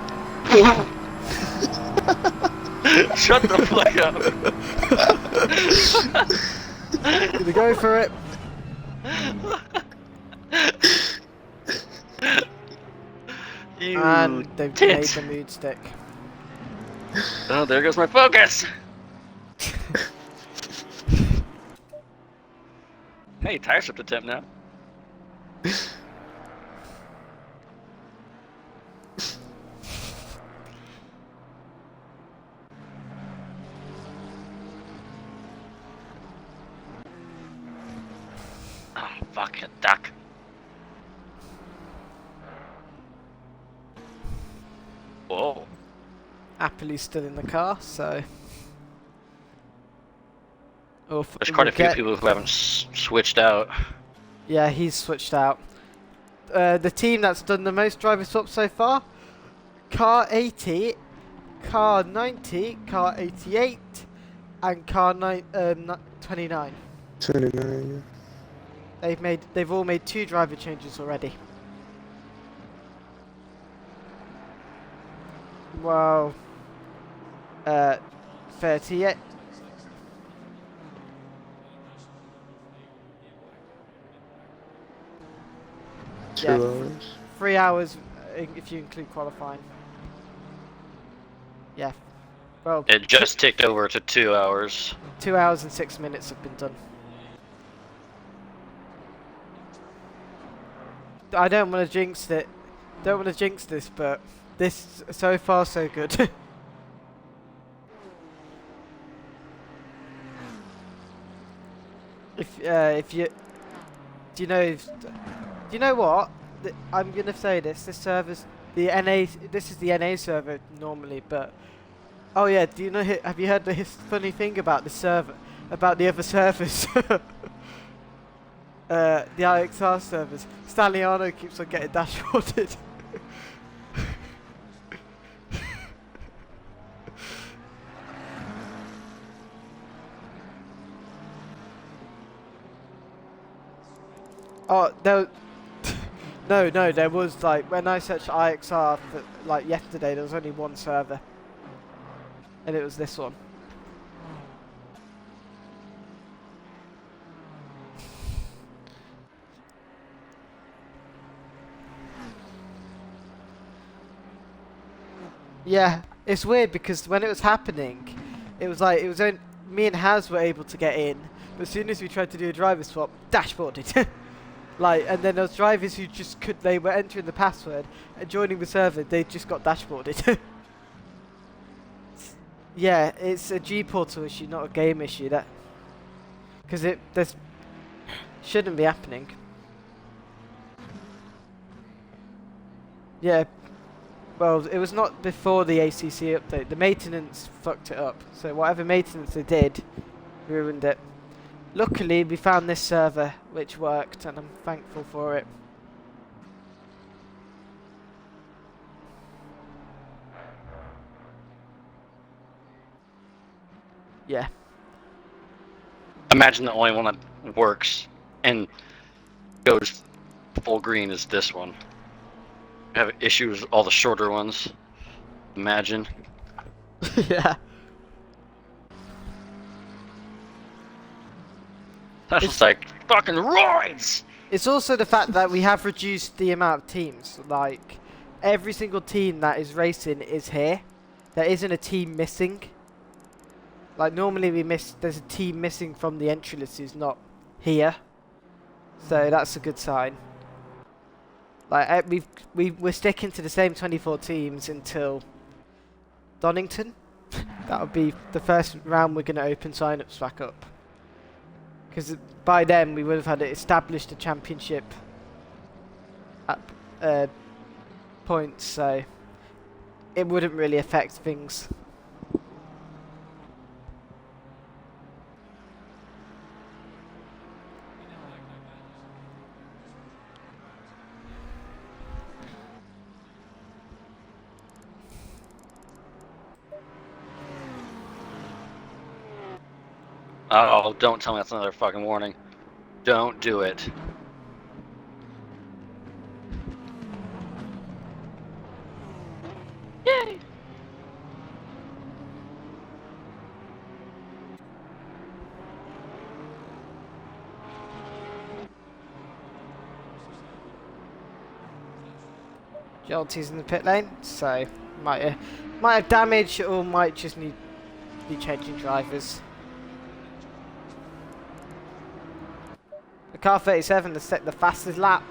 Shut the fuck up. Gonna go for it. You And they've tit. made the mood stick. Oh, there goes my focus. Hey, tire shift attempt now. Oh, fuck it, duck. Whoa. Happily still in the car, so. Oh, There's quite a few people who haven't switched out. Yeah, he's switched out. The team that's done the most driver swaps so far: car 80, car 90, car 88, and car 29. 29, They've all made 2 driver changes already. Wow. 38. yeah. 2 hours. 3 hours if you include qualifying. Yeah. Well, It just ticked over to 2 hours. 2 hours and 6 minutes have been done. I don't want to jinx it, don't want to jinx this, but this so far so good. If you do you know what? I'm gonna say this. This server's the NA. This is the NA server normally, but oh yeah. Do you know? Have you heard the funny thing about the server? About the other servers? The IXR servers. Staliano keeps on getting dashboarded. Oh, no, there was like, when I searched IXR for, like yesterday, there was only one server. And it was this one. Yeah, it's weird because when it was happening, it was like, only, me and Haz were able to get in, but as soon as we tried to do a driver swap, dashboarded. Like, and then those drivers who just they were entering the password and joining the server, they just got dashboarded. Yeah, it's a G portal issue, not a game issue. That because this shouldn't be happening. Yeah, well, it was not before the ACC update. The maintenance fucked it up. So whatever maintenance they did, ruined it. Luckily, we found this server which worked, and I'm thankful for it. Yeah. Imagine the only one that works and goes full green is this one. We have issues with all the shorter ones. Imagine. Yeah. That's just like fucking roids! It's also the fact that we have reduced the amount of teams. Like, every single team that is racing is here. There isn't a team missing. Like, normally there's a team missing from the entry list who's not here. So that's a good sign. Like, we're sticking to the same 24 teams until Donington. That'll be the first round we're going to open sign-ups back up. Because by then we would have had it established a championship at points, so it wouldn't really affect things. Oh, don't tell me that's another fucking warning. Don't do it. Yay! JLT's in the pit lane, so might have damage or might just need be changing drivers. The car 37 has set the fastest lap.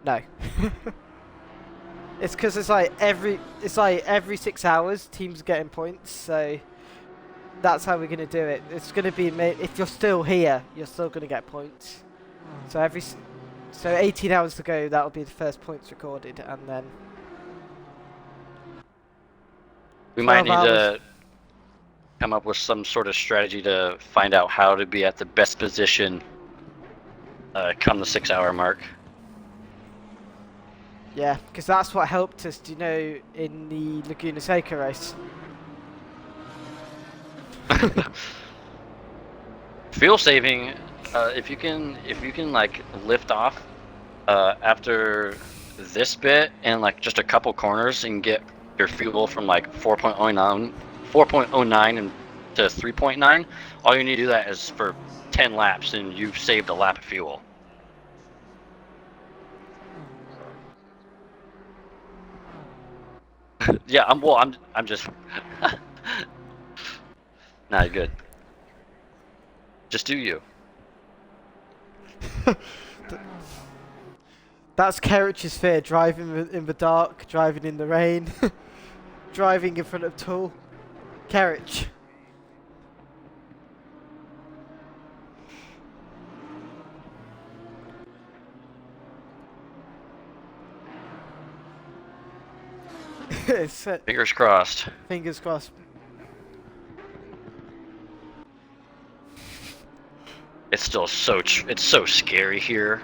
No. It's because it's like every 6 hours teams are getting points, so that's how we're gonna do it. It's gonna be if you're still here, you're still gonna get points. So 18 hours to go, that'll be the first points recorded, and then we might need 12 to come up with some sort of strategy to find out how to be at the best position come the 6 hour mark. yeah, because that's what helped us, in the Laguna Seca race. Fuel saving, if you can like lift off after this bit and like just a couple corners and get your fuel from like 4.09 and to 3.9, all you need to do that is for 10 laps and you've saved a lap of fuel. Yeah, I'm just. Nah, you're good. Just do you. That's Kerrich's fear, driving in the dark, driving in the rain, driving in front of Tool. Kerrich. It's, Fingers crossed. fingers crossed. It's still it's so scary here.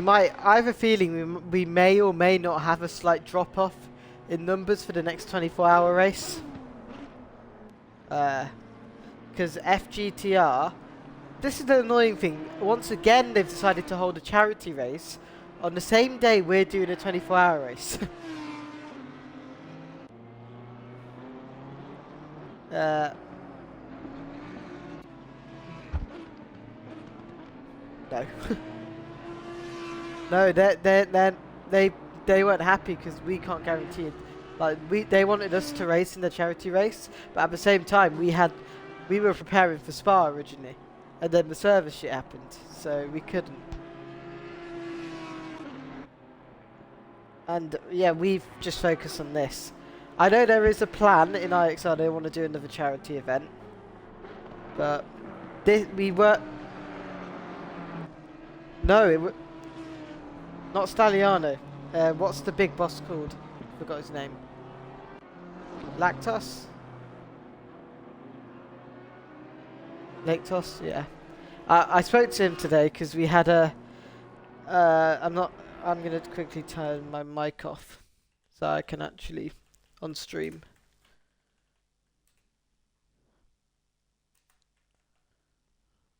I have a feeling we may or may not have a slight drop off in numbers for the next 24-hour race. Because FGTR, this is the annoying thing. Once again, they've decided to hold a charity race on the same day we're doing a 24-hour race. No. No, they weren't happy because we can't guarantee it. Like they wanted us to race in the charity race, but at the same time we were preparing for Spa originally, and then the service shit happened, so we couldn't. And yeah, we've just focused on this. I know there is a plan in IXR. They want to do another charity event, but we were. No, not Staliano. What's the big boss called? Forgot his name. Lactos? Lactos, yeah. I spoke to him today because we had a. I'm gonna quickly turn my mic off so I can actually on stream.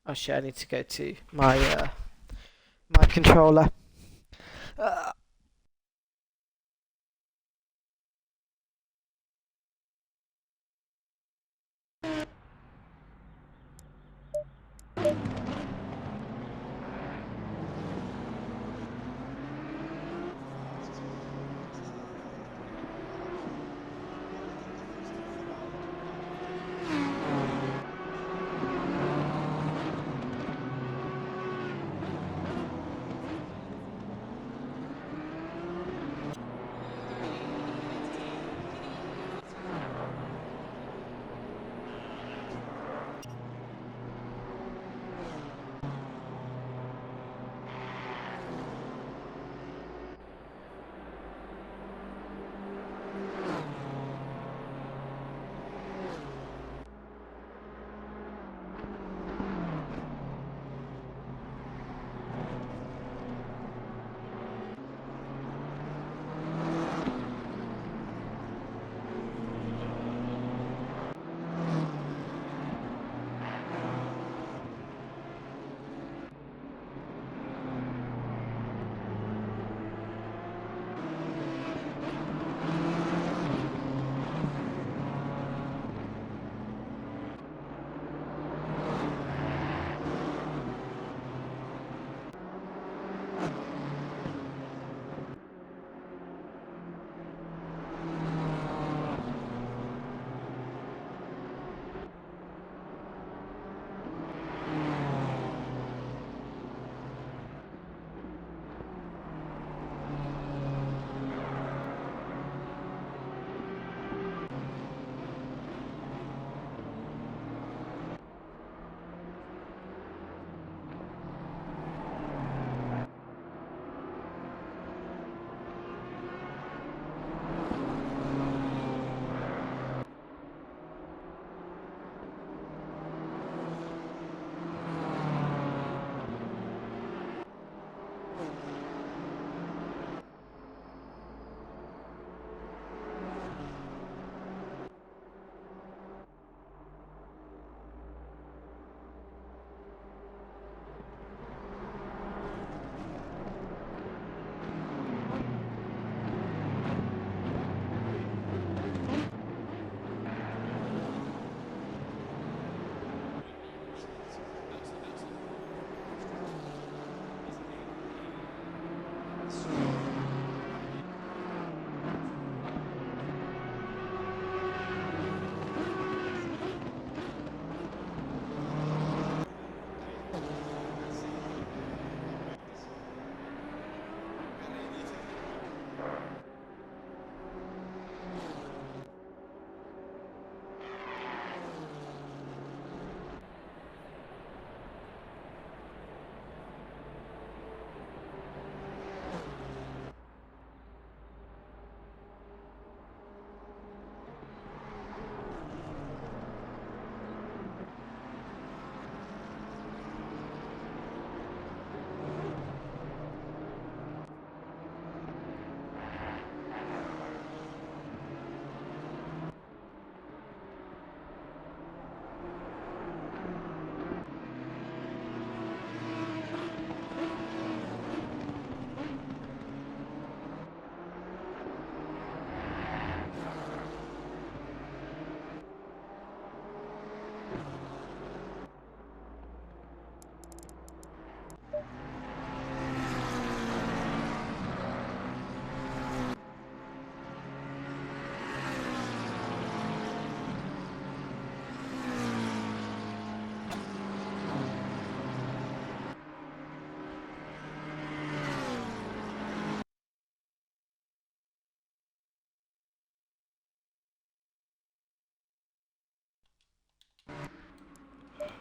Oh shit! I need to go to my my controller.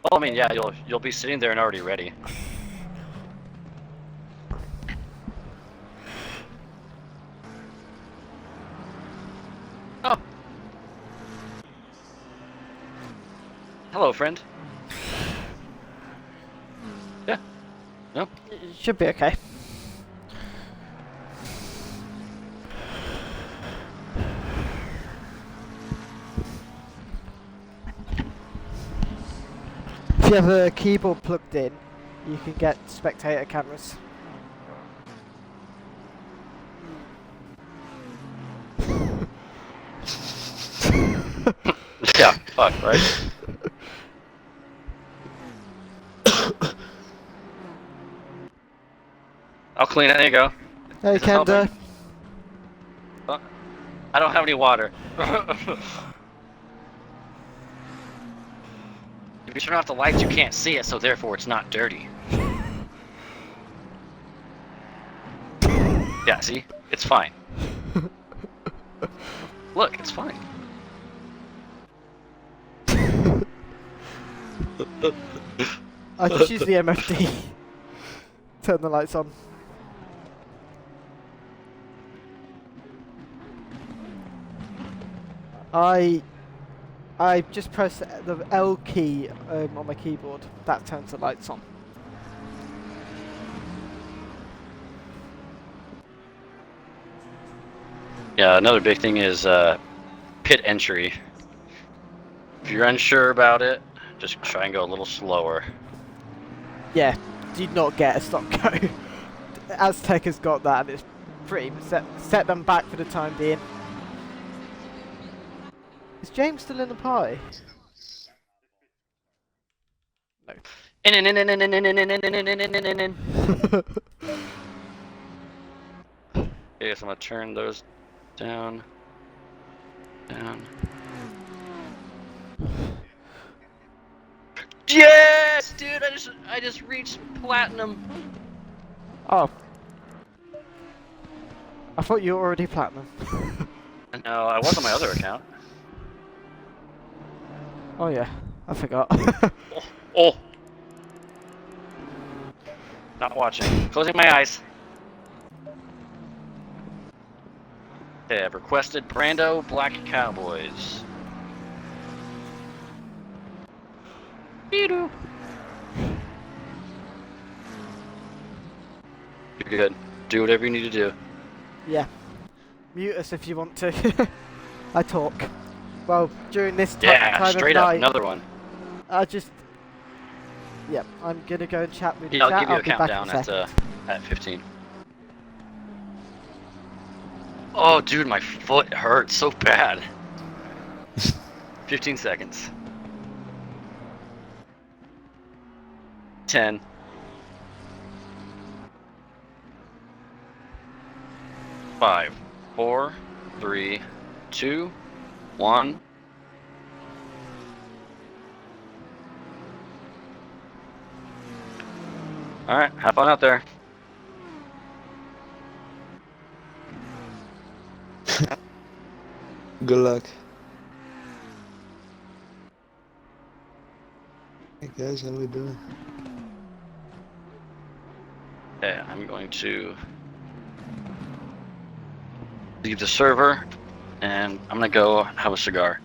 Well, I mean, yeah, you'll be sitting there and already ready. Oh. Hello, friend. Yeah. No. It should be okay. If you have a keyboard plugged in, you can get spectator cameras. Yeah. Fuck. Right. I'll clean it. There you go. Hey, Is it helping? Kendo. I don't have any water. If you turn off the lights, you can't see it, so therefore it's not dirty. Yeah, see? It's fine. Look, it's fine. I just use the MFD. Turn the lights on. I just press the L key on my keyboard. That turns the lights on. Yeah, another big thing is pit entry. If you're unsure about it, just try and go a little slower. Yeah, do not get a stop go. Aztec has got that, and it's pretty set them back for the time being. Is James still in the party? No. Okay, so I'm gonna turn those down. Down. Yes, dude! I just reached platinum. Oh. I thought you were already platinum. No, I was on my other account. Oh yeah, I forgot. Oh. Not watching. Closing my eyes. Okay, I've requested Brando Black Cowboys. You're good. Do whatever you need to do. Yeah. Mute us if you want to. I talk. Well, during this Yeah, time straight of up, night, another one. I just... Yep, I'm gonna go and chat with Yeah, chat. I'll give you a be back in countdown a at 15. Oh, dude, my foot hurts so bad. 15 seconds. 10. 5, 4, 3, 2, 1. Alright, have fun out there. Good luck. Hey guys, how we doing? Okay, I'm going to leave the server, and I'm gonna go have a cigar.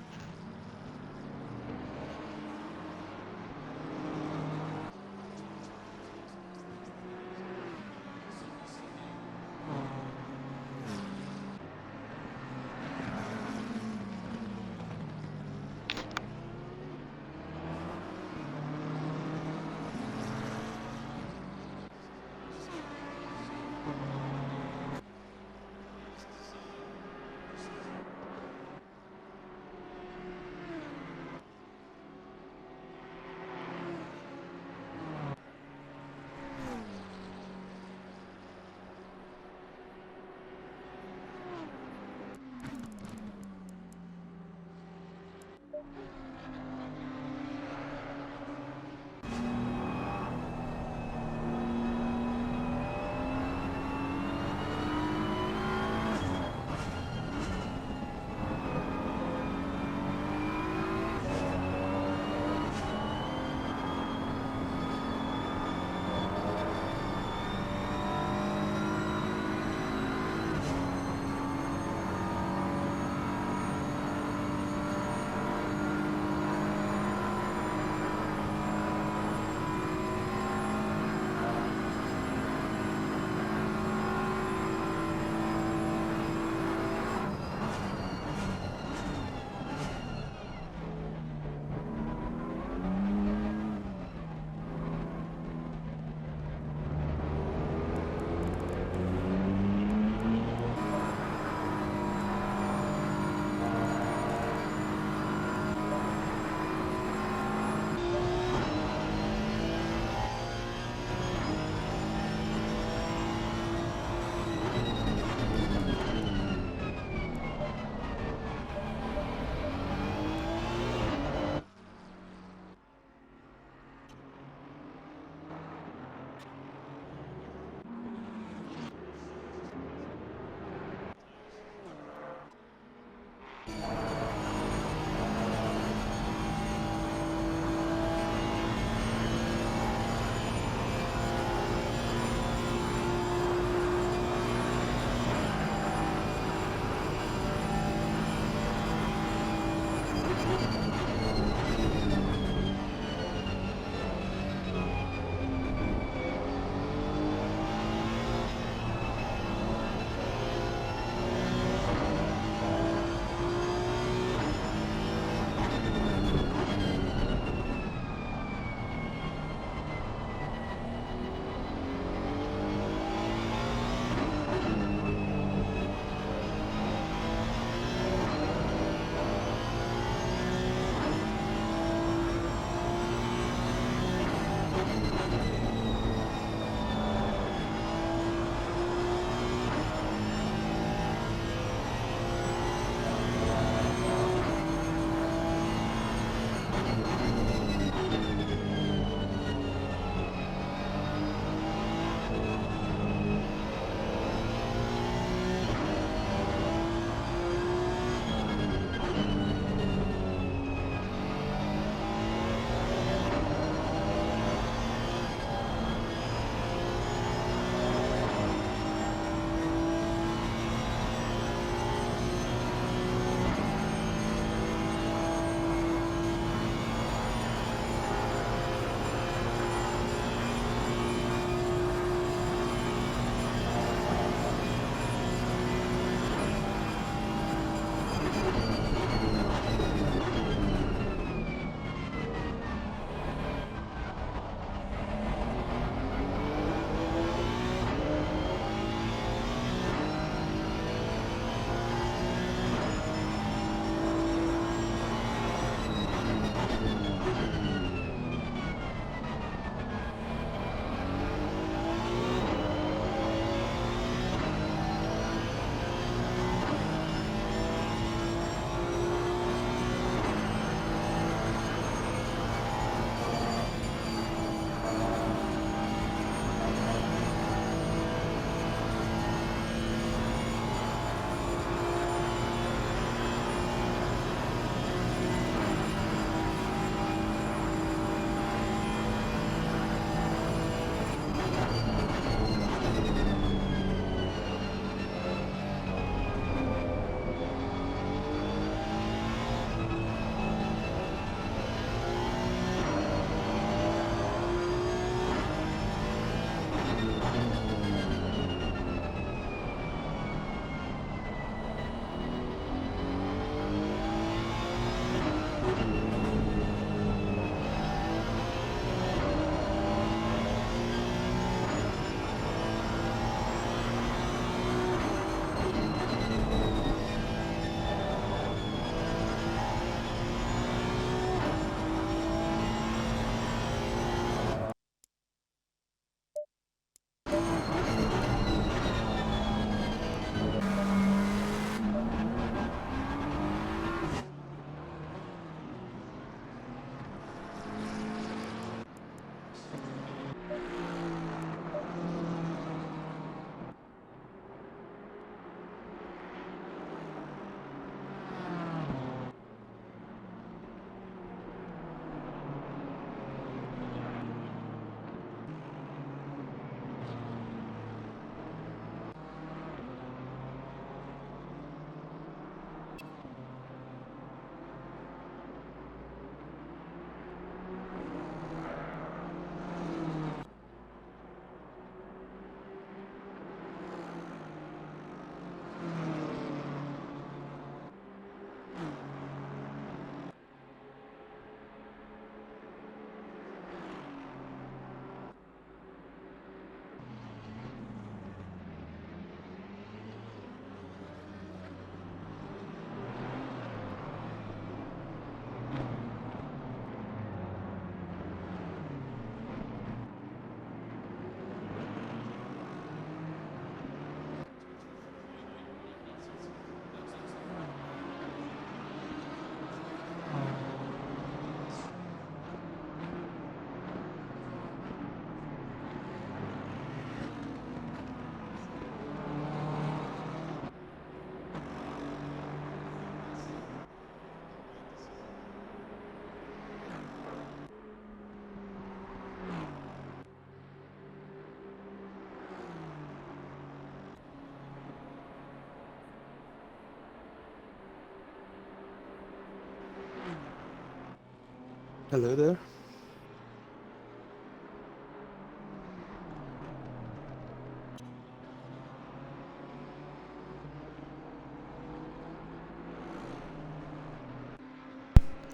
Hello there.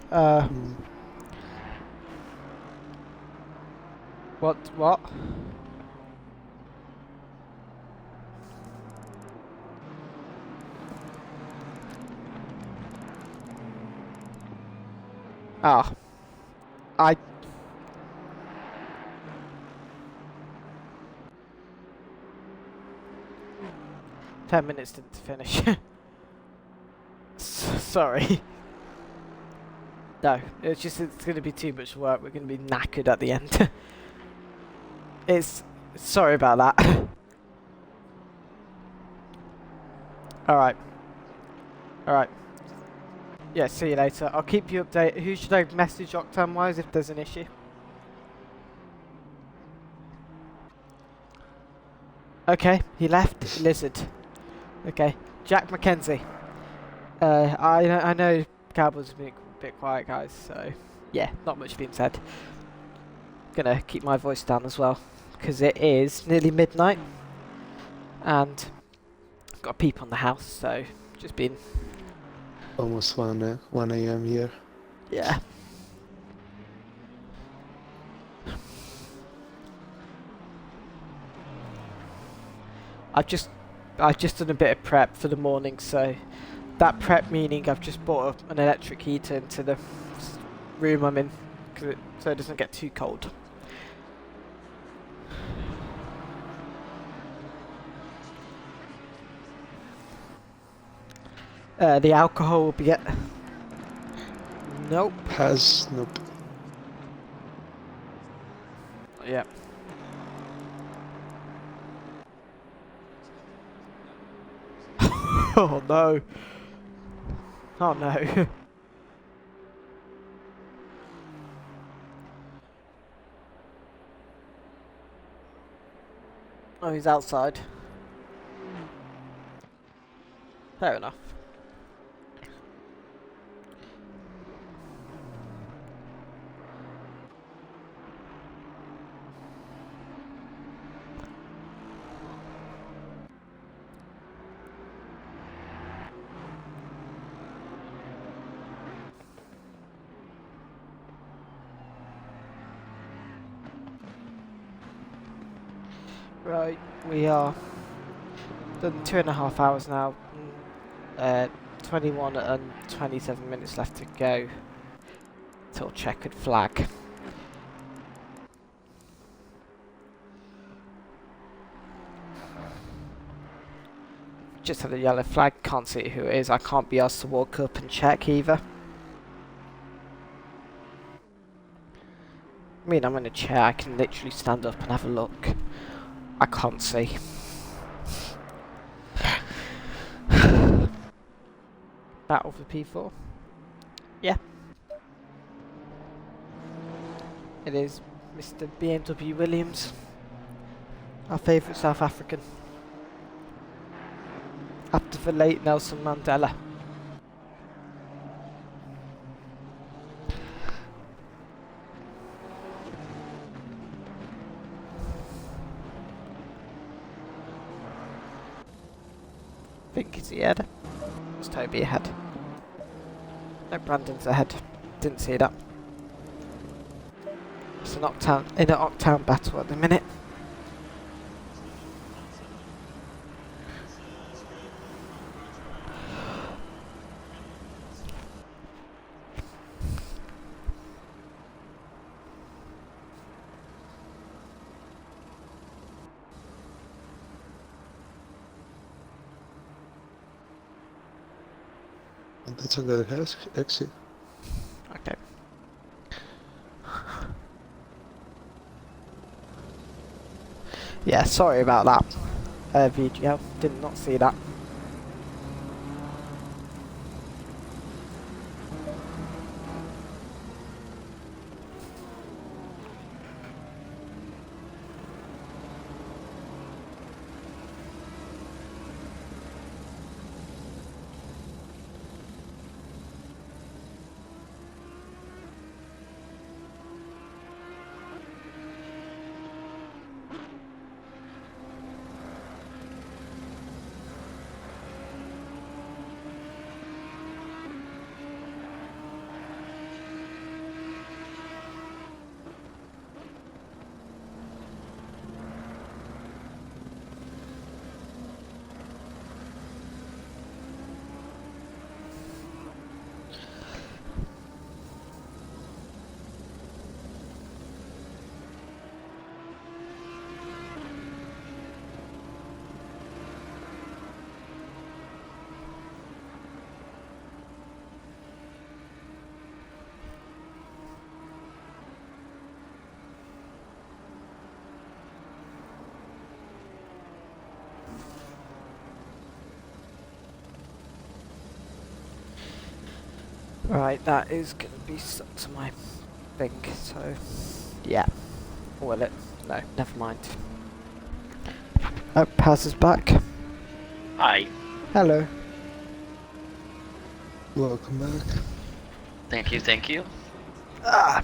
Uh, Mm. what? Ah, I. 10 minutes didn't finish. Sorry. No, it's going to be too much work. We're going to be knackered at the end. Sorry about that. Alright. Alright. Yeah, see you later. I'll keep you updated. Who should I message Octane-wise if there's an issue? Okay, he left. Lizard. Okay. Jack Mackenzie. I know Cowboys have been a bit quiet, guys, so yeah, not much being said. Gonna keep my voice down as well, because it is nearly midnight, and I've got a peep on the house, so just been... Almost 1 a.m. here. yeah. I've just done a bit of prep for the morning, so that prep meaning I've just bought an electric heater into the room I'm in, so it doesn't get too cold. The alcohol will be at... Nope. Nope. Yeah. Oh no. Oh no. Oh, he's outside. Fair enough. Right, we are done 2.5 hours now. 21 and 27 minutes left to go till checkered flag. Just had a yellow flag, can't see who it is. I can't be asked to walk up and check either. I mean, I'm in a chair, I can literally stand up and have a look. I can't see. Battle for P4. Yeah. It is Mr. BMW Williams, our favourite South African. After the late Nelson Mandela. I think he's ahead. It's Toby ahead. No, Brandon's ahead. Didn't see that. It's an Octane battle at the minute. That's a good exit. Okay. Yeah, sorry about that. Video. Did not see that. Right, that is gonna be stuck to my thing, so yeah. Or will it? No, never mind. Oh, passes back. Hi. Hello. Welcome back. Thank you, thank you. Ah!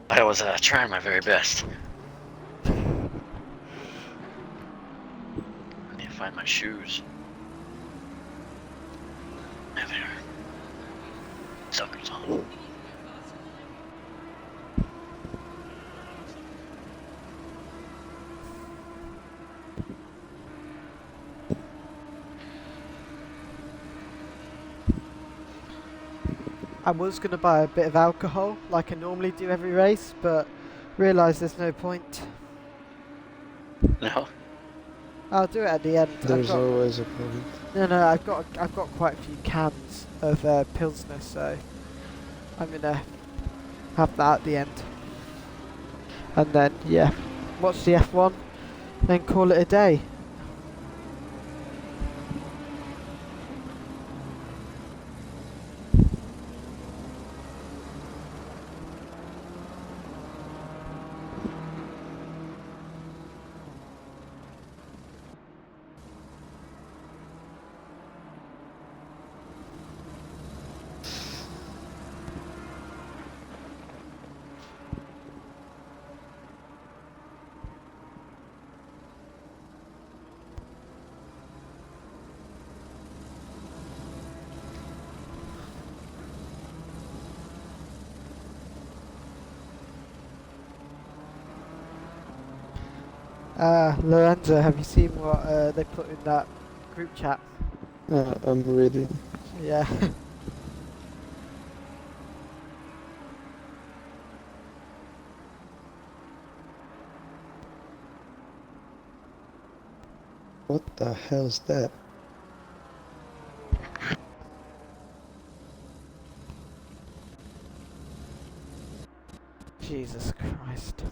I was trying my very best. I need to find my shoes. There they are. Suckers on. I was gonna buy a bit of alcohol, like I normally do every race, but realised there's no point. No? I'll do it at the end. There's always a point. No, I've got quite a few cans of Pilsner, so I'm gonna have that at the end. And then, yeah, watch the F1, then call it a day. Lorenzo, have you seen what they put in that group chat? I'm reading. Yeah. What the hell's that? Jesus Christ.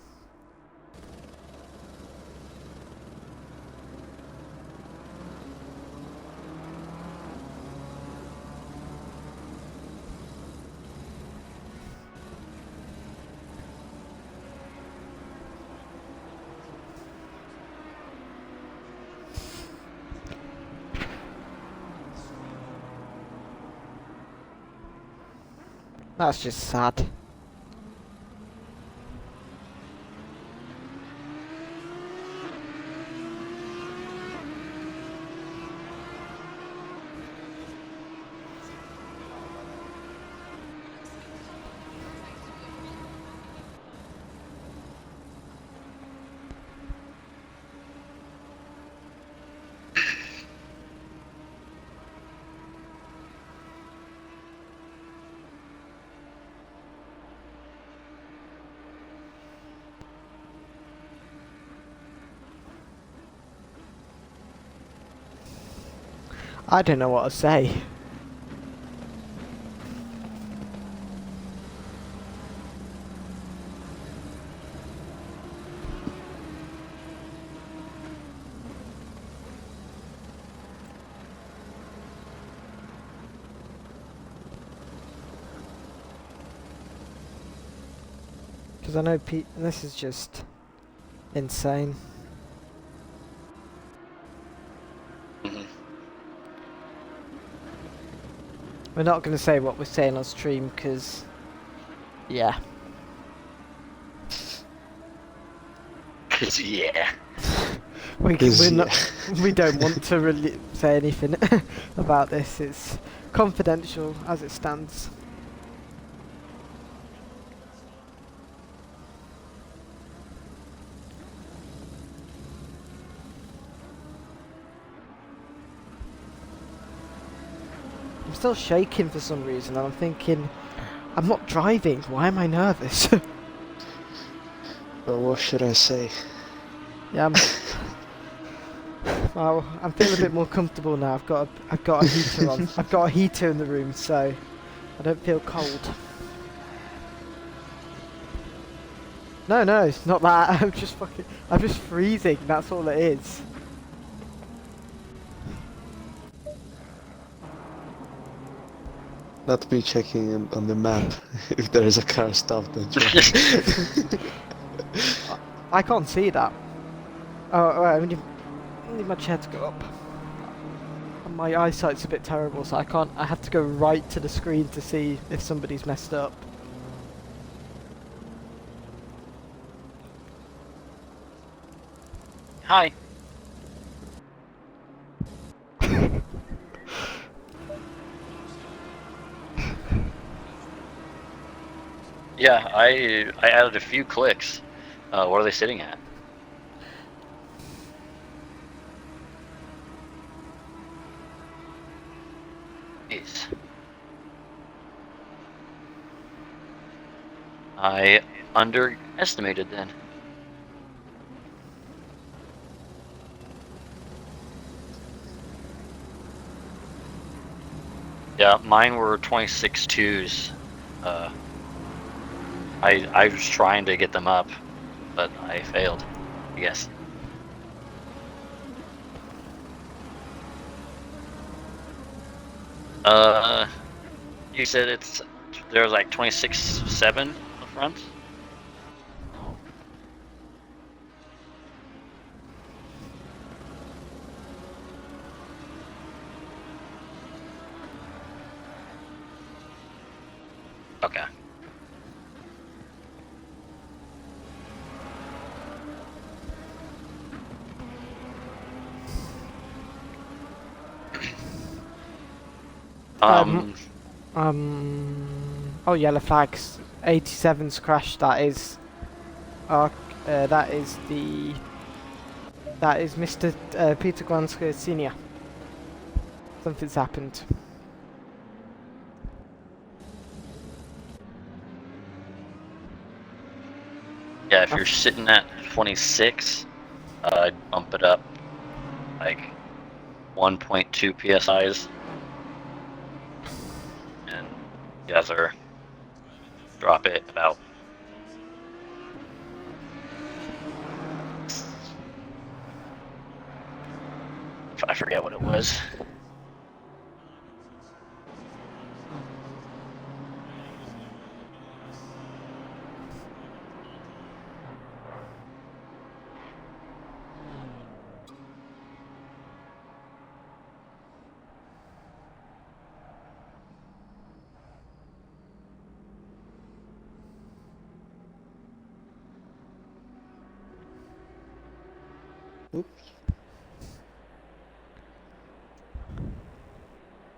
That's just sad. I don't know what to say. Because I know this is just insane. Mhm. We're not going to say what we're saying on stream because, yeah. 'Cause yeah. We're Yeah. not. We don't want to really say anything about this. It's confidential as it stands. I'm still shaking for some reason, and I'm thinking, I'm not driving. Why am I nervous? Well, what should I say? Yeah, well, I'm feeling a bit more comfortable now. I've got a heater on. I've got a heater in the room, so I don't feel cold. No, no, it's not that. I'm just freezing. That's all it is. Not be checking on the map if there is a car stopped on track. I can't see that. Oh, right, I need my chair to go up. And my eyesight's a bit terrible, so I can't. I have to go right to the screen to see if somebody's messed up. Hi. Yeah, I added a few clicks. What are they sitting at? Jeez. I underestimated then. Yeah, mine were 26.2s. I was trying to get them up, but I failed. Yes. You said there's like 26.7 on the front. Okay. Oh, yellow flags. 87's crashed. That is. That is the. That is Mr. Peter Glansker Senior. Something's happened. Yeah, if you're sitting at 26, I'd bump it up like 1.2 psi's, and the other drop it about. I forget what it was. Oops.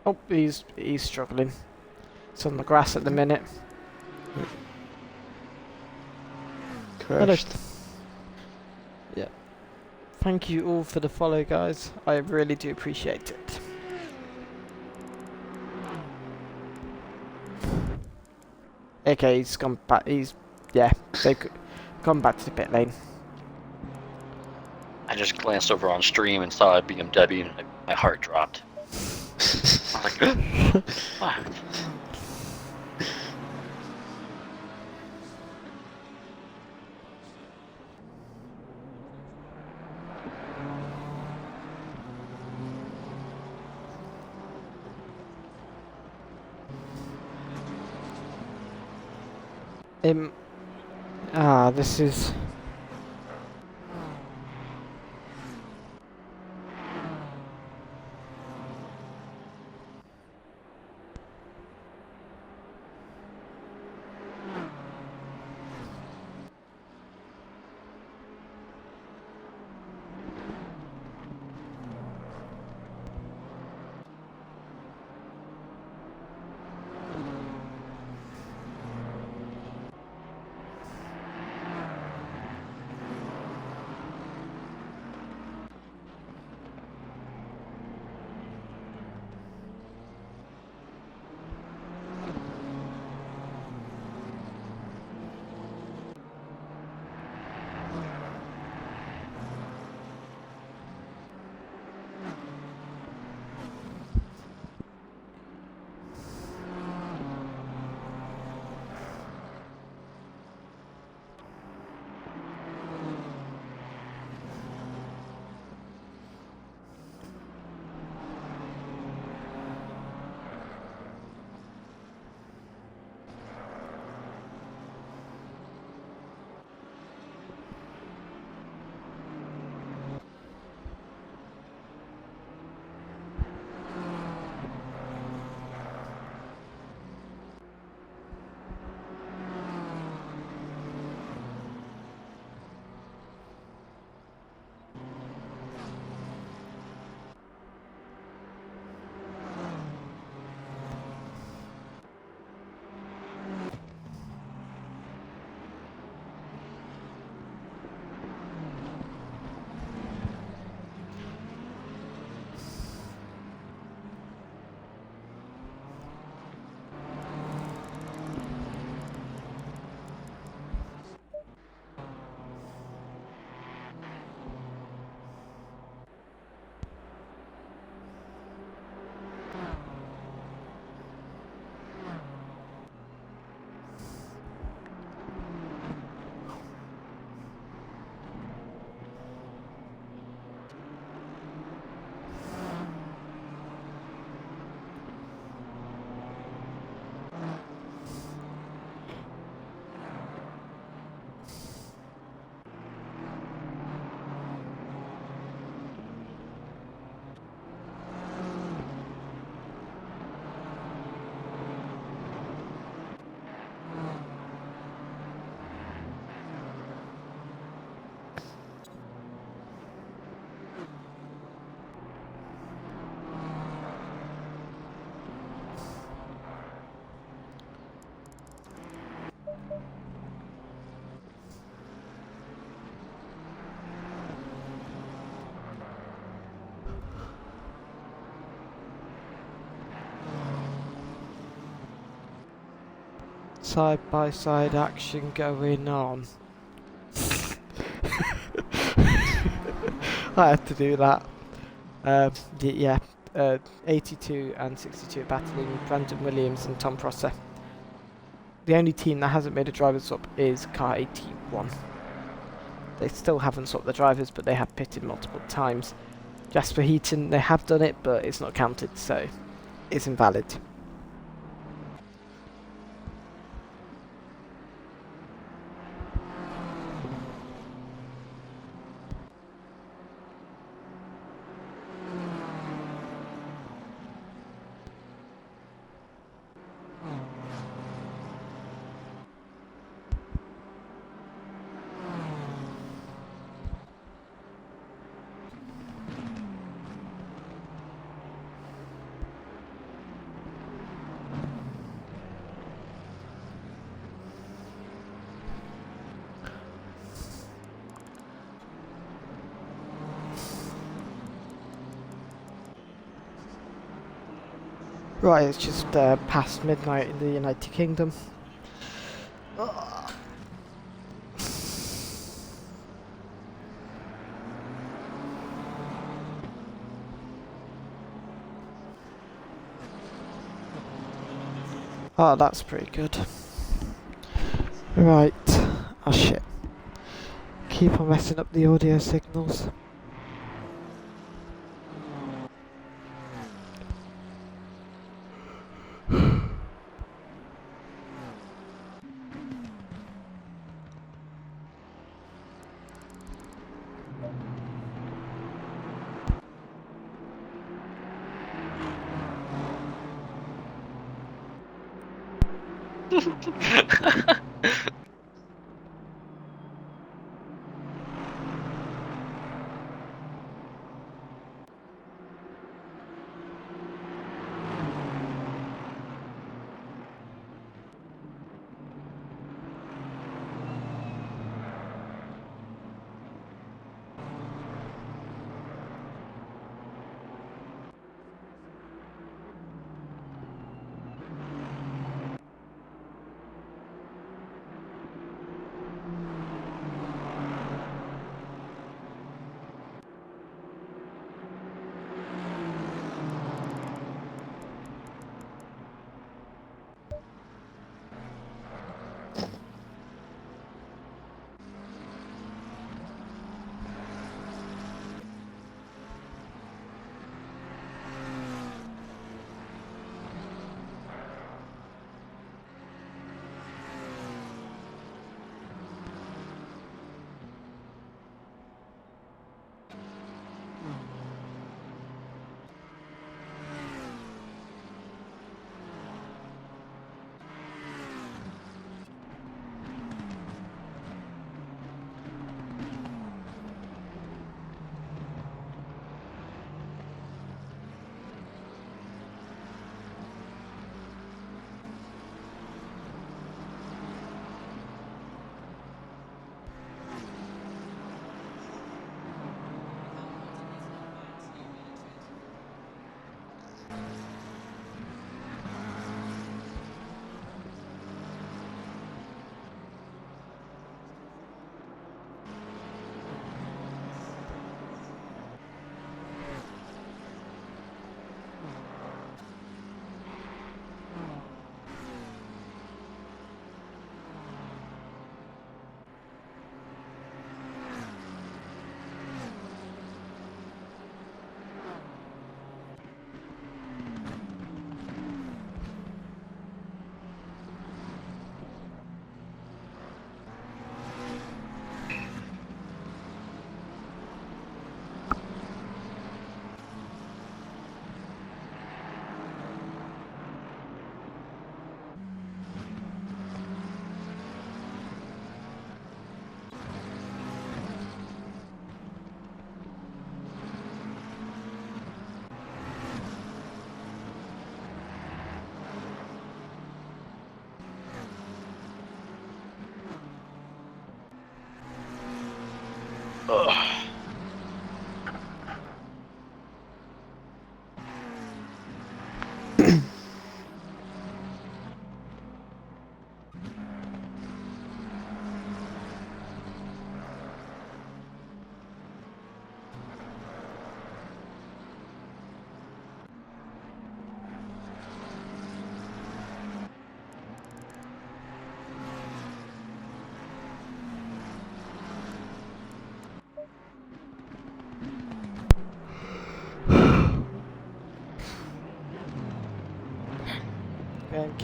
Oh, he's struggling. It's on the grass at the minute. Crashed. Yeah. Thank you all for the follow, guys. I really do appreciate it. Okay, he's gone back. They've gone back to the pit lane. I just glanced over on stream and saw a BMW, and my heart dropped. I was like, what? This is. side-by-side action going on. I had to do that. Yeah, 82 and 62 are battling Brandon Williams and Tom Prosser. The only team that hasn't made a driver swap is car 81. They still haven't swapped the drivers, but they have pitted multiple times. Jasper Heaton, they have done it, but it's not counted, so it's invalid. Right, it's just past midnight in the United Kingdom. Oh, that's pretty good. Right. Oh shit. Keep on messing up the audio signals.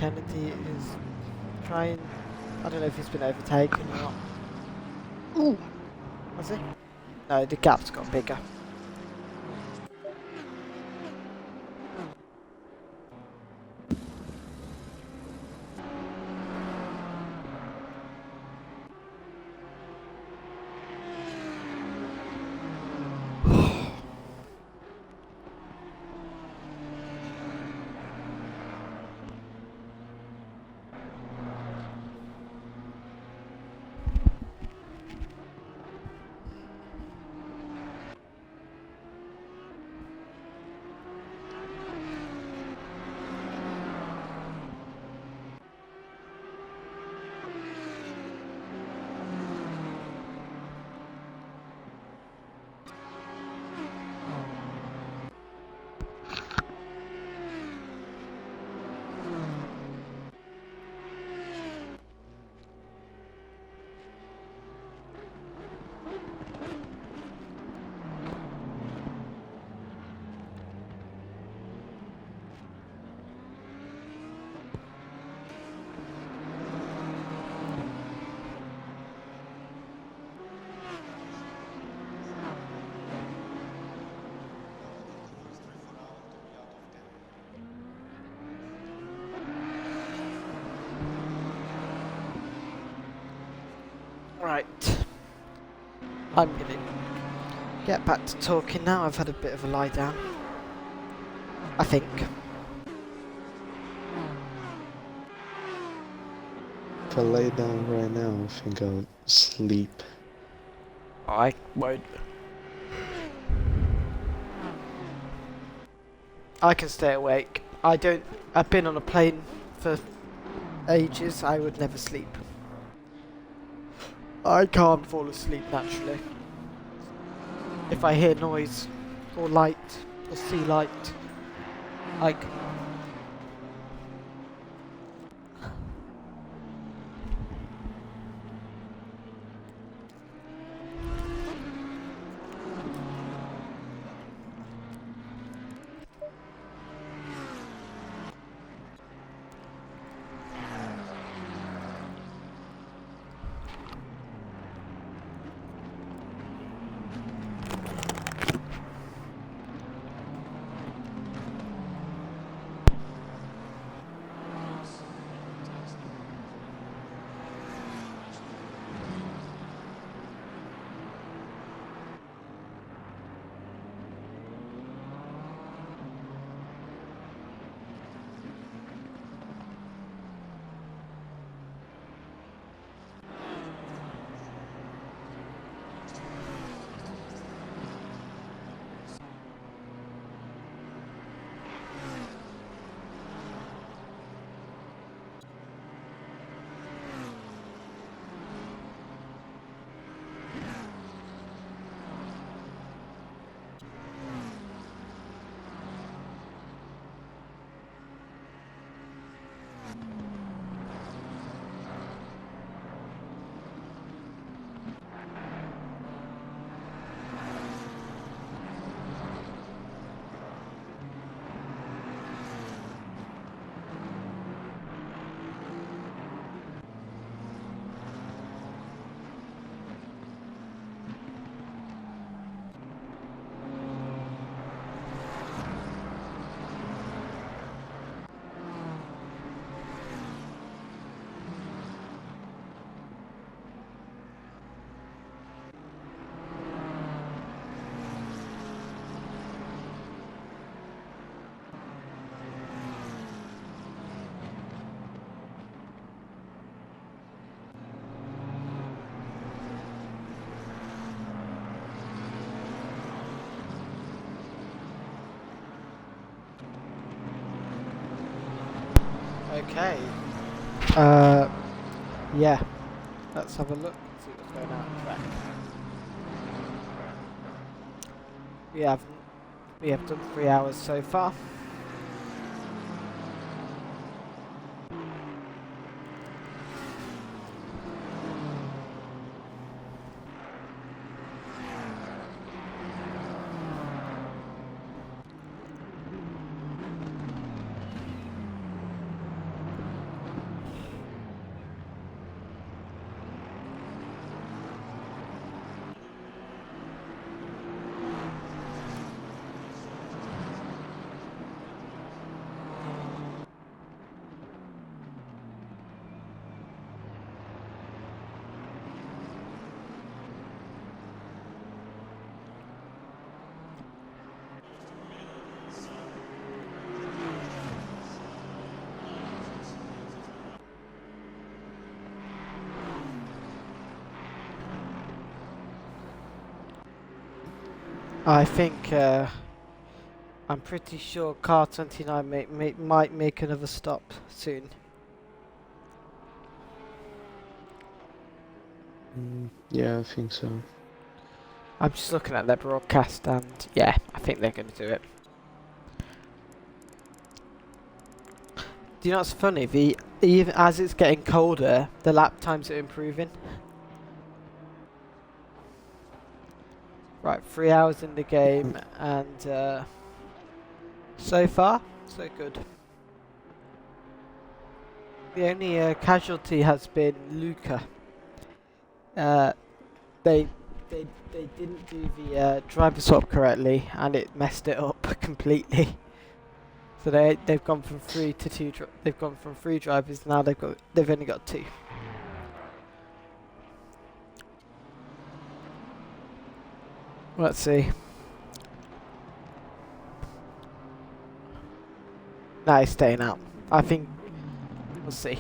Kennedy is trying. I don't know if he's been overtaken or not. Ooh, has he? No, the gap's got bigger. Right. I'm gonna get back to talking now. I've had a bit of a lie down. I think. If I lay down right now, I think I'll sleep. I won't. I can stay awake. I've been on a plane for ages. I would never sleep. I can't fall asleep naturally. If I hear noise, or light, or see light, I can. Okay. Yeah. Let's have a look. See what's going on in track. We have done 3 hours so far. I think I'm pretty sure car 29 might make another stop soon. Yeah, I think so. I'm just looking at their broadcast and yeah, I think they're going to do it. Do you know what's funny? Even as it's getting colder, the lap times are improving. Right, 3 hours in the game and so far, so good. The only casualty has been Luca. They didn't do the driver swap correctly, and it messed it up completely. So they've gone from 3 to 2. They've gone from 3 drivers now. They've only got 2. Let's see. No, he's staying out. I think we'll see.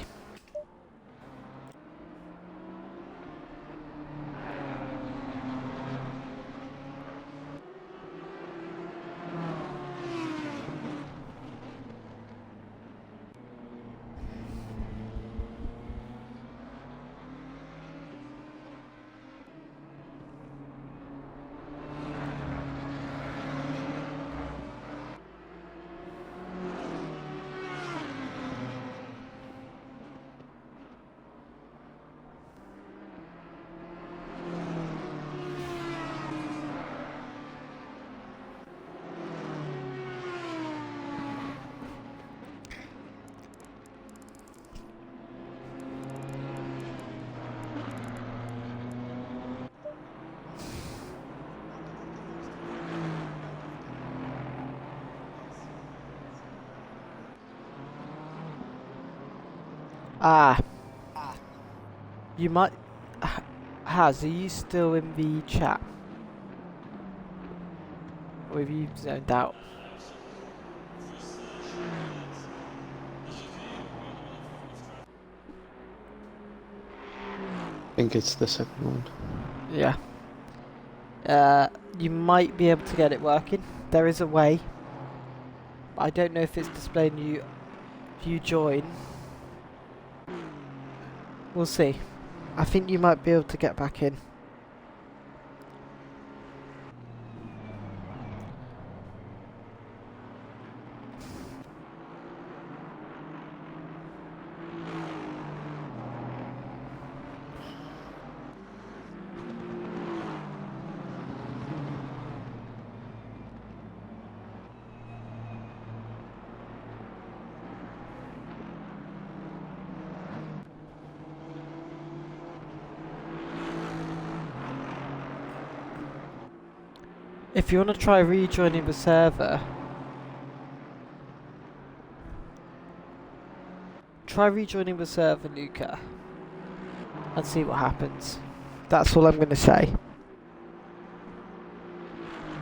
Ah, you might. Haz, are you still in the chat? Or have you zoned out? I think it's the second one. Yeah. You might be able to get it working. There is a way. But I don't know if it's displaying you if you join. We'll see. I think you might be able to get back in. If you want to try rejoining the server, try rejoining the server, Luca, and see what happens. That's all I'm going to say.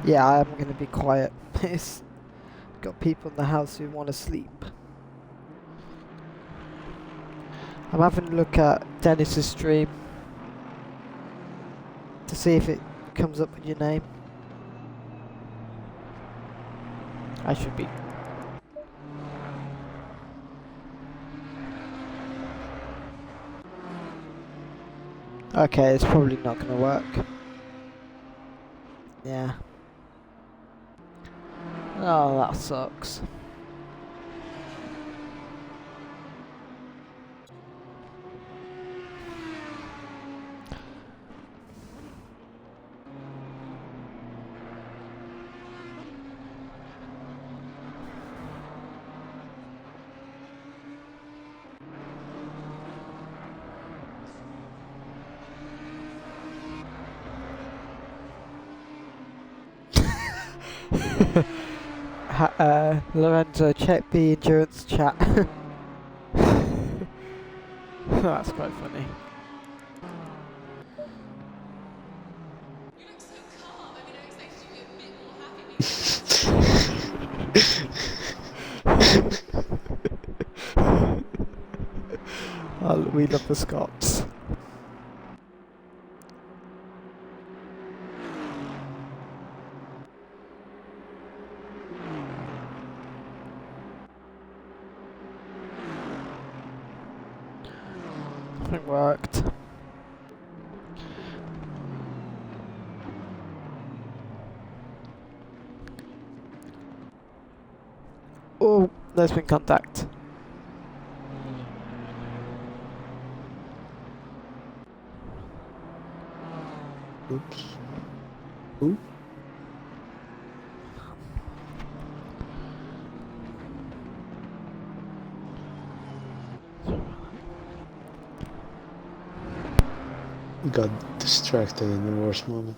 Yeah, I am going to be quiet. It's got people in the house who want to sleep. I'm having a look at Dennis's stream to see if it comes up with your name. I should be. Okay, it's probably not going to work. Yeah. Oh, that sucks. Lorenzo, check the endurance chat. That's quite funny. We love the Scots. It worked. Oh, there's been contact. Oops. Ooh. Got distracted in the worst moment.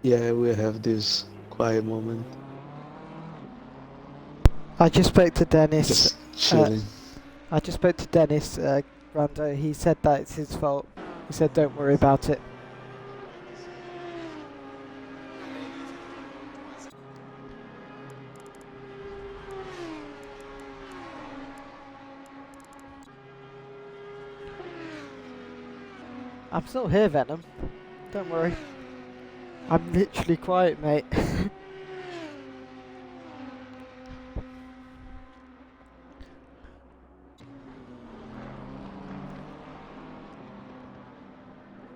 Yeah, we have this quiet moment. I just spoke to Dennis. Just chilling. I just spoke to Dennis Brando. He said that it's his fault. He said don't worry about it. I'm still here, Venom. Don't worry. I'm literally quiet, mate.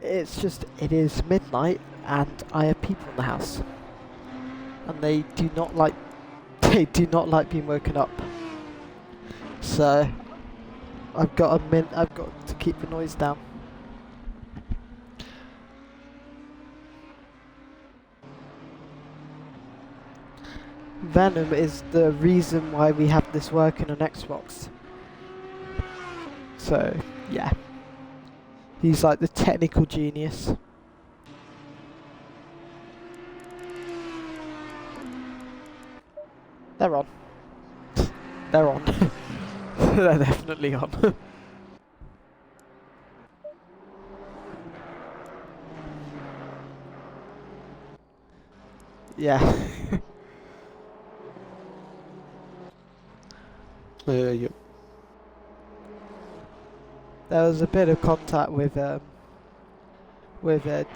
It's just, it is midnight and I have people in the house. And they do not like, being woken up. So, I've got to keep the noise down. Venom is the reason why we have this working on Xbox. So, yeah. He's like the technical genius. They're on. They're on. They're definitely on. Yeah. Yep. There was a bit of contact with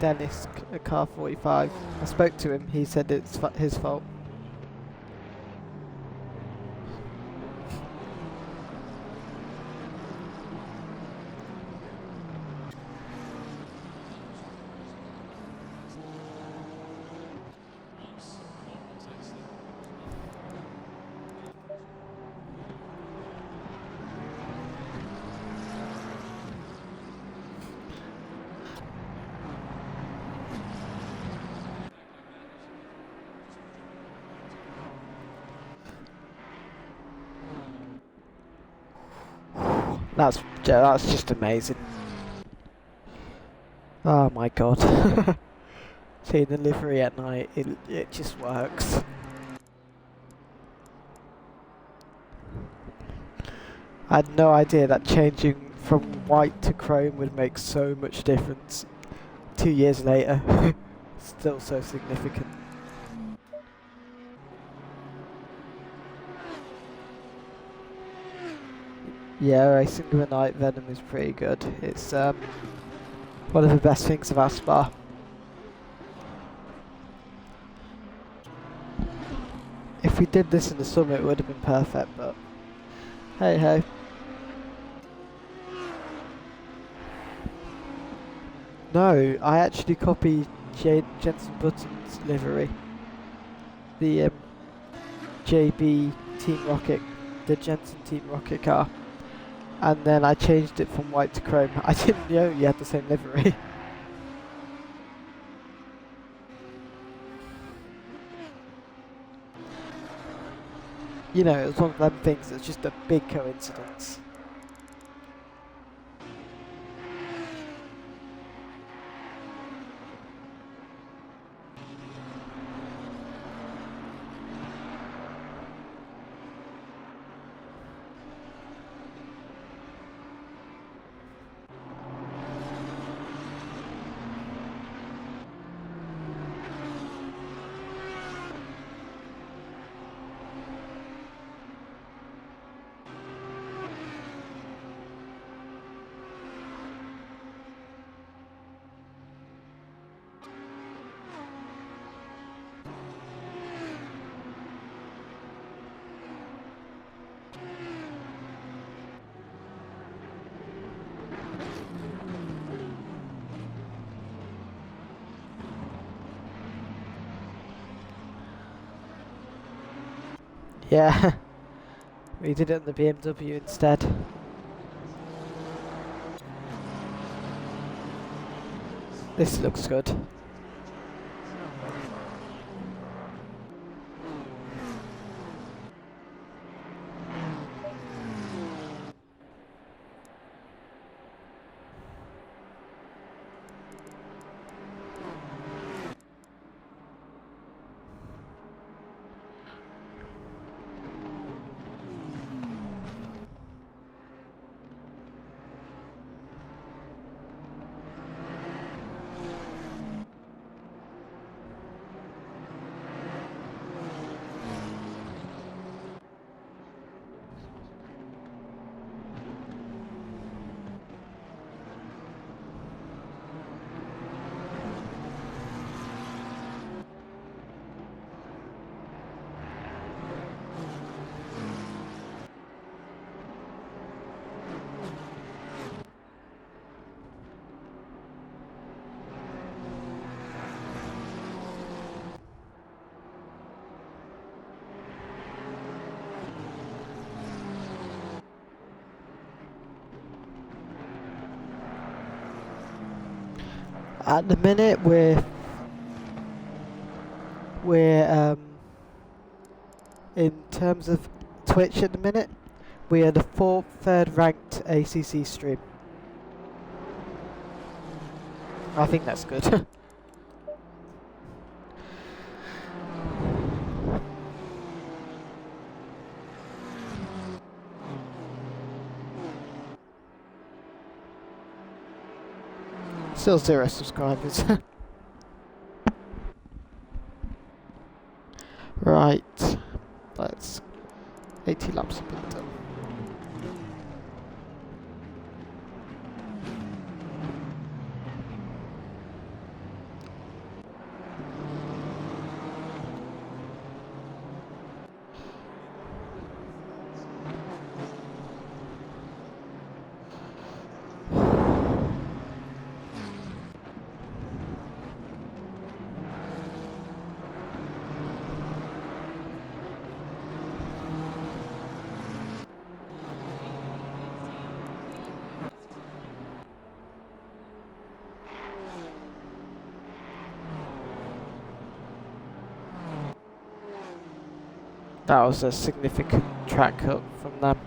Dennis at Car 45. I spoke to him. He said it's his fault. That's just amazing. Oh my god. Seeing the livery at night, it just works. I had no idea that changing from white to chrome would make so much difference. 2 years later, still so significant. Yeah, racing with a Night Venom is pretty good. It's one of the best things about Spa. If we did this in the summer, it would have been perfect, but hey ho. No, I actually copied Jensen Button's livery. The JB Team Rocket, the Jensen Team Rocket car. And then I changed it from white to chrome. I didn't know you had the same livery. You know, it was one of them things that's just a big coincidence. Yeah, we did it on the BMW instead. This looks good. At the minute, we're in terms of Twitch at the minute, we are the third ranked ACC stream. I think that's good. Still 0 subscribers. Right, let's 80 laps have been done. That was a significant track cut from them.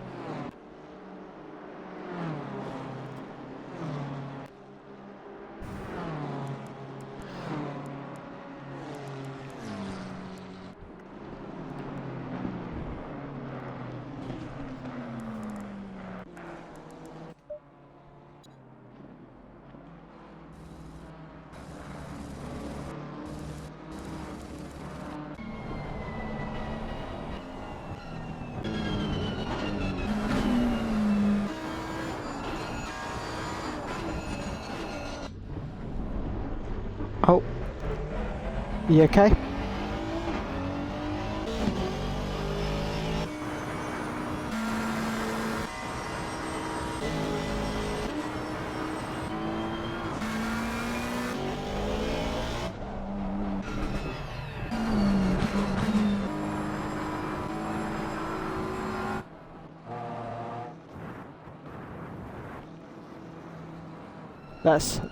Oh, you okay?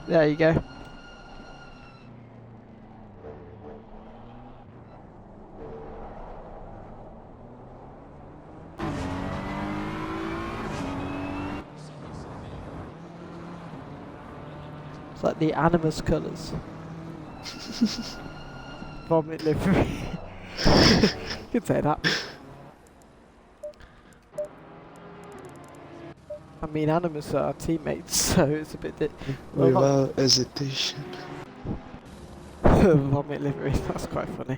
There you go. It's like the Animus colours. Vomit livery. Could say that. I mean, Animus are our teammates, so it's a bit. Well, Without hesitation. Vomit livery. That's quite funny.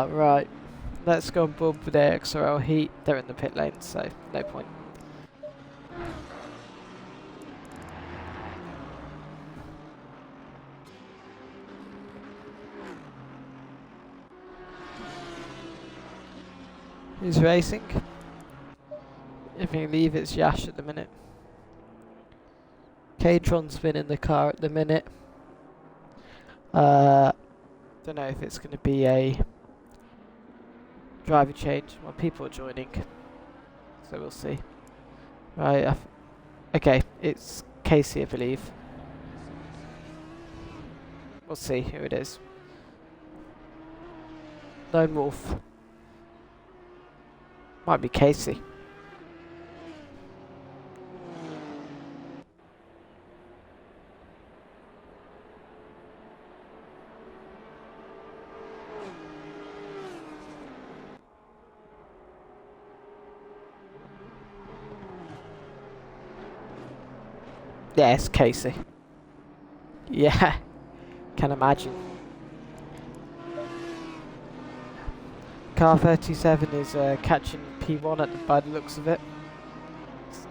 Right. Let's go and bump with the IXR heat. They're in the pit lane, so no point. Who's racing? If you leave, it's Yash at the minute. K-Tron's been in the car at the minute. Don't know if it's going to be a driver change. Well, people are joining, so we'll see. Right, okay, it's Casey, I believe. We'll see who it is. Lone Wolf. Might be Casey. Yeah, it's Casey. Yeah, can imagine. Car 37 is catching P1 by the looks of it.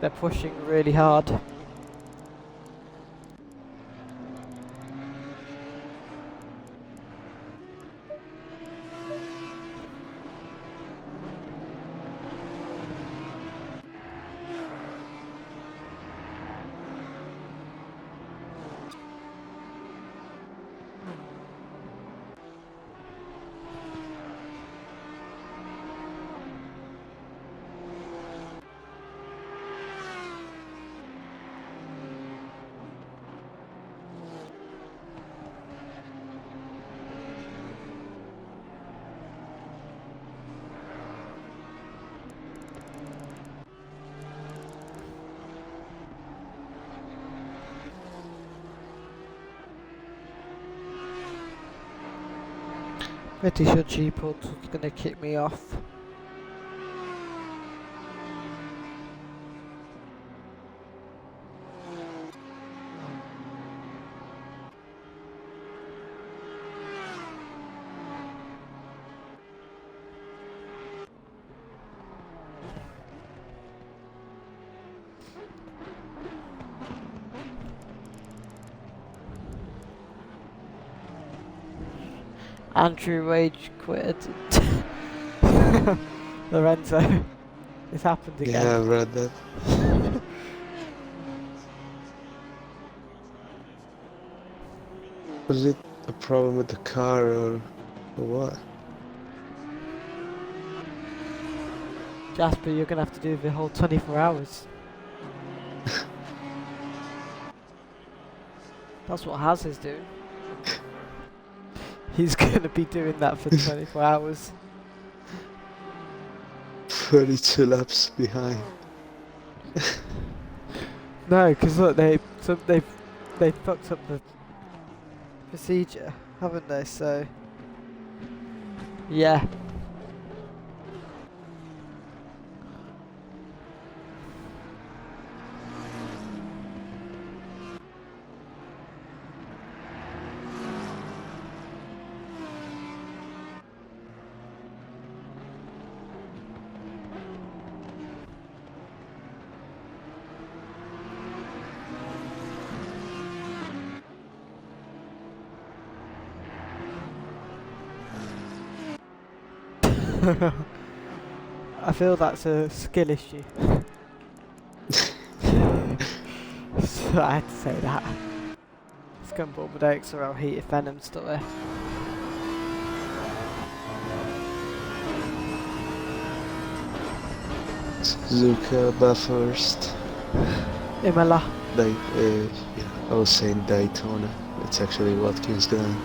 They're pushing really hard. Pretty sure G-Portal's gonna kick me off. Andrew Wage quit. Lorenzo, it's happened Yeah, again. I've read that. Was it a problem with the car or what? Jasper, you're gonna have to do the whole 24 hours. That's what Haz is doing. He's gonna be doing that for 24 hours. 32 laps behind. No, because look, they fucked up the procedure, haven't they? So yeah. I feel that's a skill issue. So I had to say that. Scumball with IXR heated venom still there. Suzuka Bathurst. Imola. Yeah, I was saying Daytona. It's actually Watkins Glen.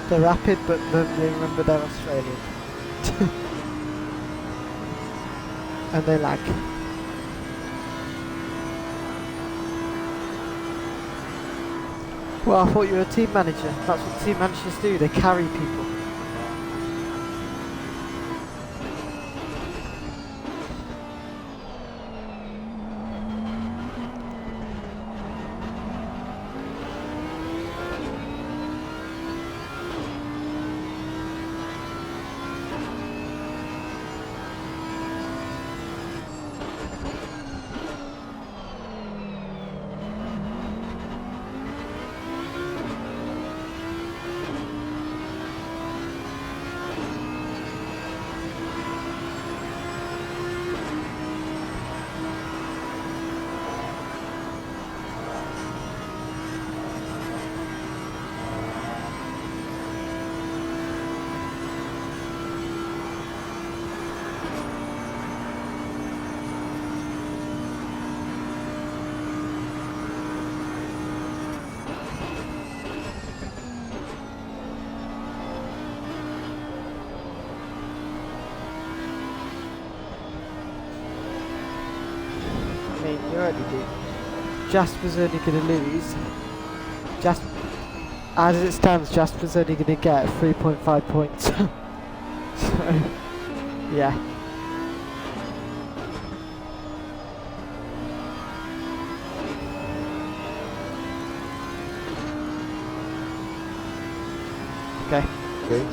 They're rapid, but they remember they're Australian. And they lag. Well, I thought you were a team manager. That's what team managers do, they carry people. I mean, you already do. Jasper's only going to lose. As it stands, Jasper's only going to get 3.5 points. So, yeah. Okay. Okay.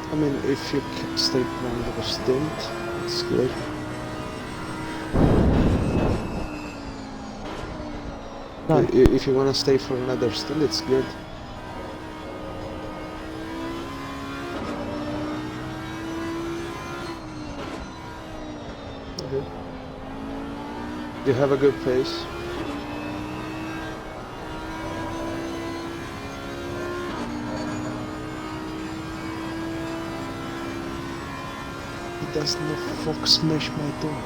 I mean, if you can stay for another stint, it's good. No. If you want to stay for another stint, it's good. Okay. You have a good pace. He does not fuck smash my door.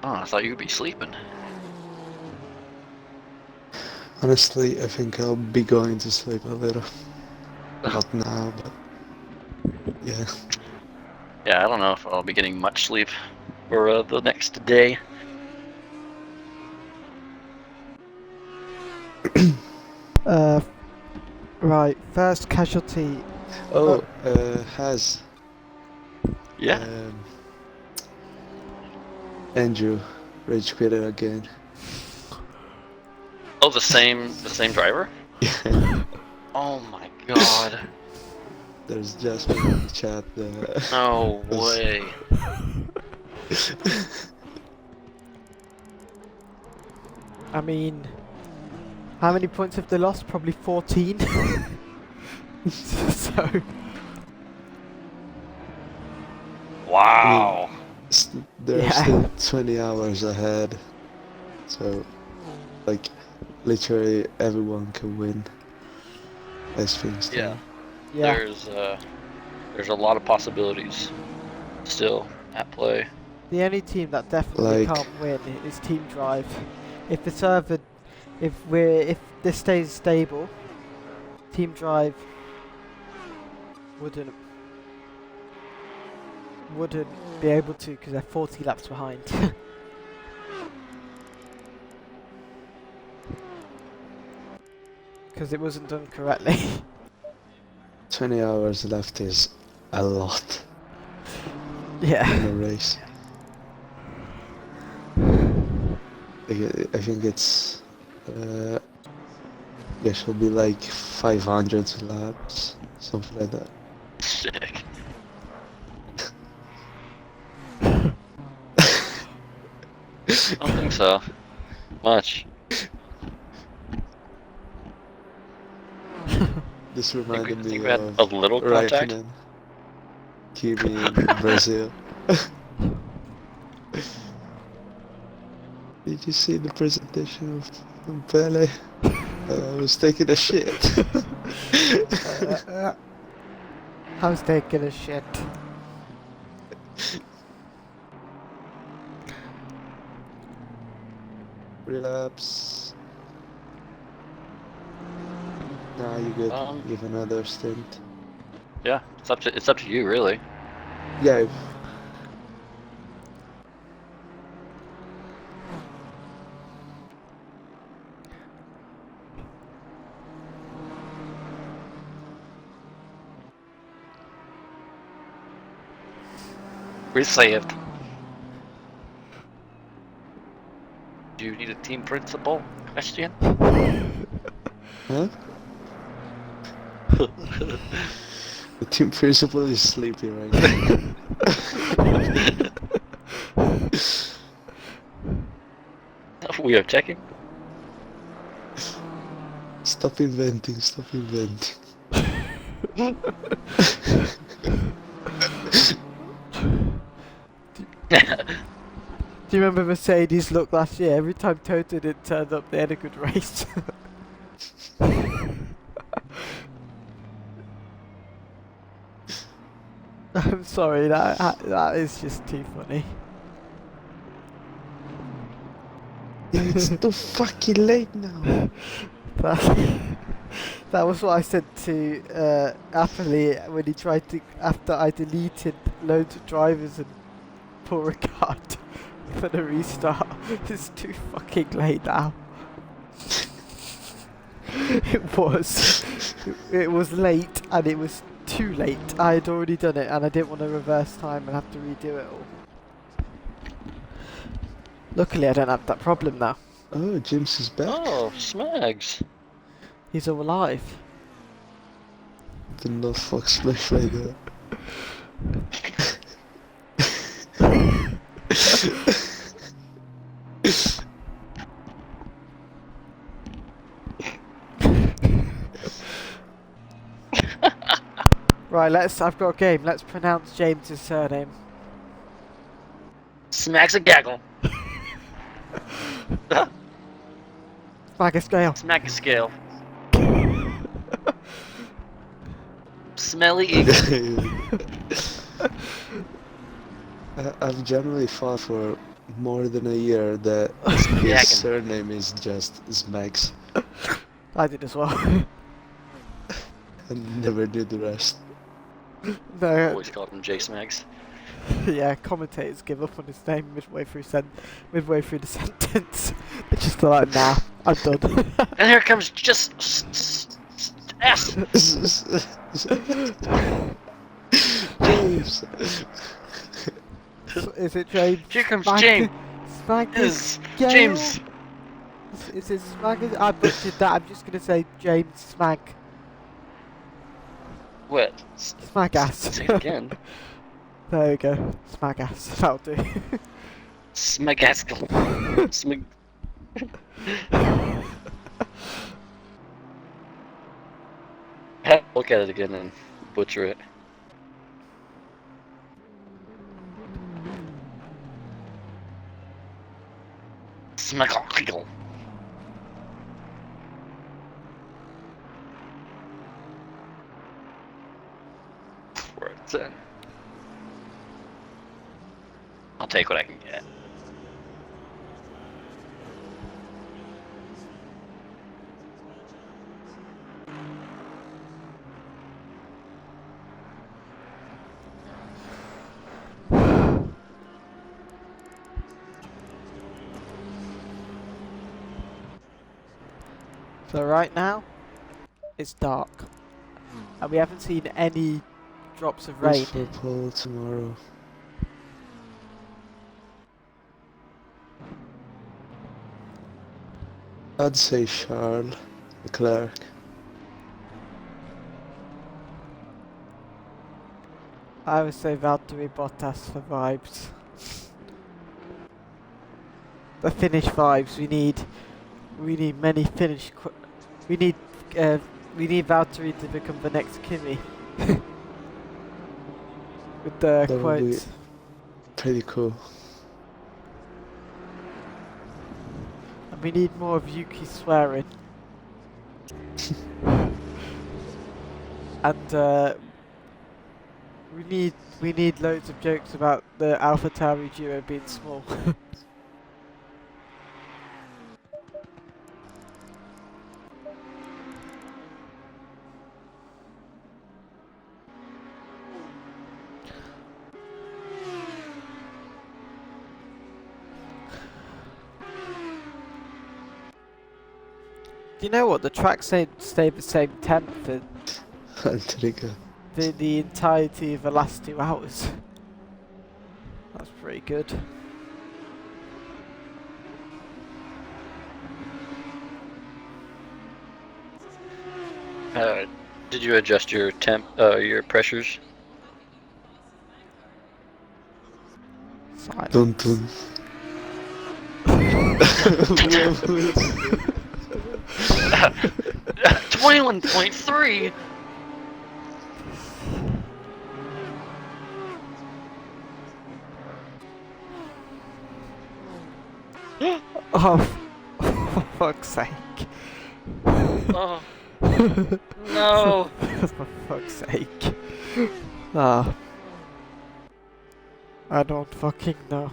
Oh, I thought you'd be sleeping. Honestly, I think I'll be going to sleep a little. Not now, but yeah. Yeah, I don't know if I'll be getting much sleep for the next day. Right, first casualty. Oh, has Yeah. Andrew rage quitted again. Oh, the same driver? Yeah. Oh my god. There's Jasmine in the chat. No way. I mean, how many points have they lost? Probably 14. So, Wow. There are Yeah. still 20 hours ahead, so like literally everyone can win. As things Yeah. stand. yeah. There's a lot of possibilities still at play. The only team that definitely Like- can't win is Team Drive. If the server, if this stays stable, Team Drive wouldn't be able to because they're 40 laps behind. Because it wasn't done correctly. 20 hours left is a lot Yeah. in a race. I think it's there should be like 500 laps, something like that. Sick. I don't think so. Much. This I reminded think me we had of a little contact. Raikkonen, Kimi in Brazil. Did you see the presentation of Pele? I was taking a shit. I was taking a shit. Relapse. Nah, you good. Give another stint. Yeah, it's up to you really. Yeah. Received. Do you need a team principal? Question? Huh? The team principal is sleeping right now. We are checking. Stop inventing, stop inventing. Do you remember Mercedes' look last year? Every time Toto didn't turn up, they had a good race. I'm sorry, that is just too funny. Yeah, it's too fucking late now. That was what I said to Apple when he tried to, after I deleted loads of drivers and Paul Ricard for the restart. It's too fucking late now. It was late and it was too late. I had already done it and I didn't want to reverse time and have to redo it all. Luckily I don't have that problem now. Oh, James is back. Oh, Smags. He's all alive. Did not fuck Smash right there. Right, I've got a game. Let's pronounce James's surname. Smacks a gaggle. Smack a scale. Smack a scale. Smelly eagle. I've generally fought for more than a year that Yeah, I his can. surname is just Smags I did as well. and never did the rest. No, Always called him J Smags. yeah, commentators give up on his name midway through the sentence. They're just like, nah, I'm done. And here comes just S. James! Is it James? Here comes Smag- James. Smag Is Gale? James. Is it Smag? I butchered that. I'm just gonna say James Smag. What? Smagass. Say it again. There we go. Smagass. That'll do. Smagaskle. Smag. Look at it again and butcher it. Smagaskle. Where it's in. I'll take what I can get. So right now, it's dark, and we haven't seen any drops of rain. Who's for pole tomorrow? I'd say Charles Leclerc. I would say Valtteri Bottas for vibes. The Finnish vibes. We need many Finnish. We need Valtteri to become the next Kimi. With the That would be quotes. pretty cool. And we need more of Yuki swearing. And we need loads of jokes about the AlphaTauri duo being small. Do you know what? The track stayed the same temp for Antriga. the entirety of the last 2 hours. That's pretty good. Did you adjust your your pressures? Silence. Dun dun. 21.3. Oh, for fuck's sake. Oh no! For fuck's sake. Ah. I don't fucking know.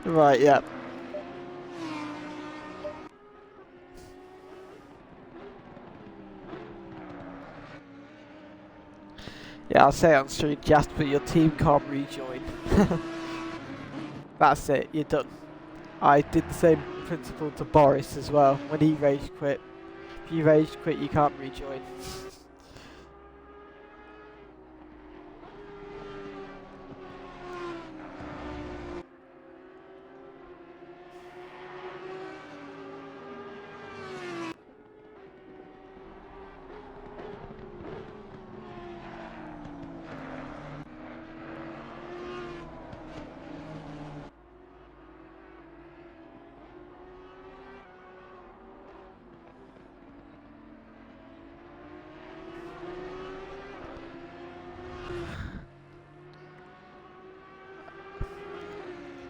Right, yeah. Yeah, I'll say on stream, Jasper, your team can't rejoin. That's it, you're done. I did the same principle to Boris as well, when he rage quit. If you rage quit, you can't rejoin.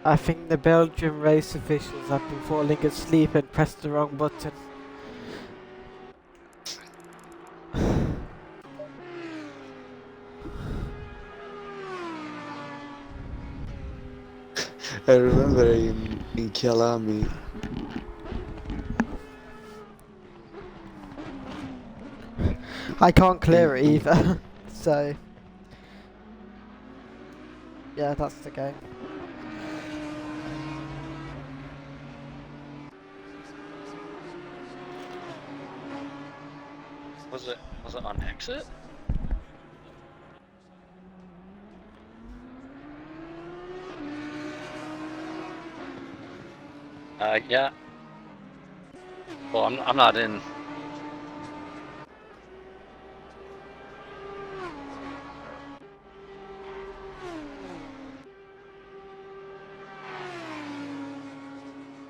I think the Belgian race officials have been falling asleep and pressed the wrong button. I remember in Kialami. I can't clear it in either. So yeah, that's the game. Was it on exit? Yeah. Well, I'm not in.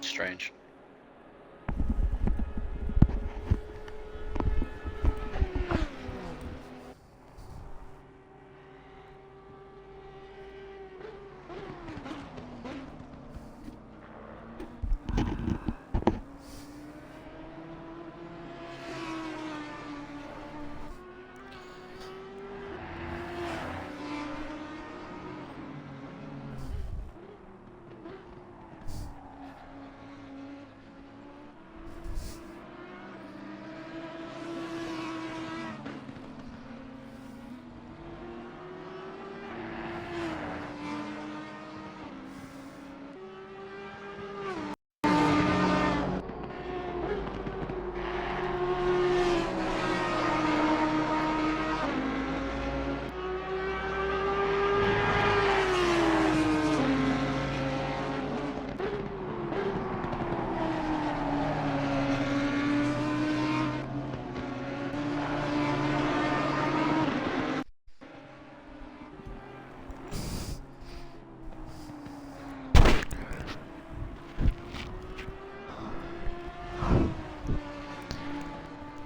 Strange.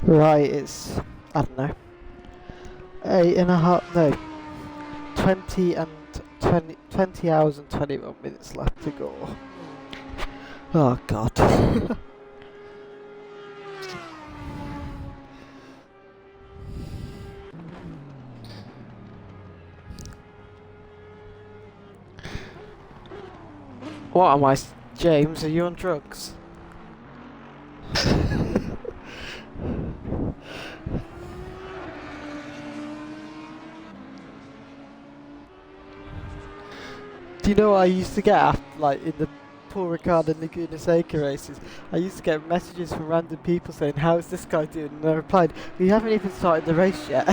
Right, it's I don't know, 8.5, no, 20 hours and 21 minutes left to go. Oh god. What am I, James? Are you on drugs? Do you know what I used to get after, like in the Paul Ricard and Laguna Seca races? I used to get messages from random people saying, "How's this guy doing?" And I replied, "We haven't even started the race yet."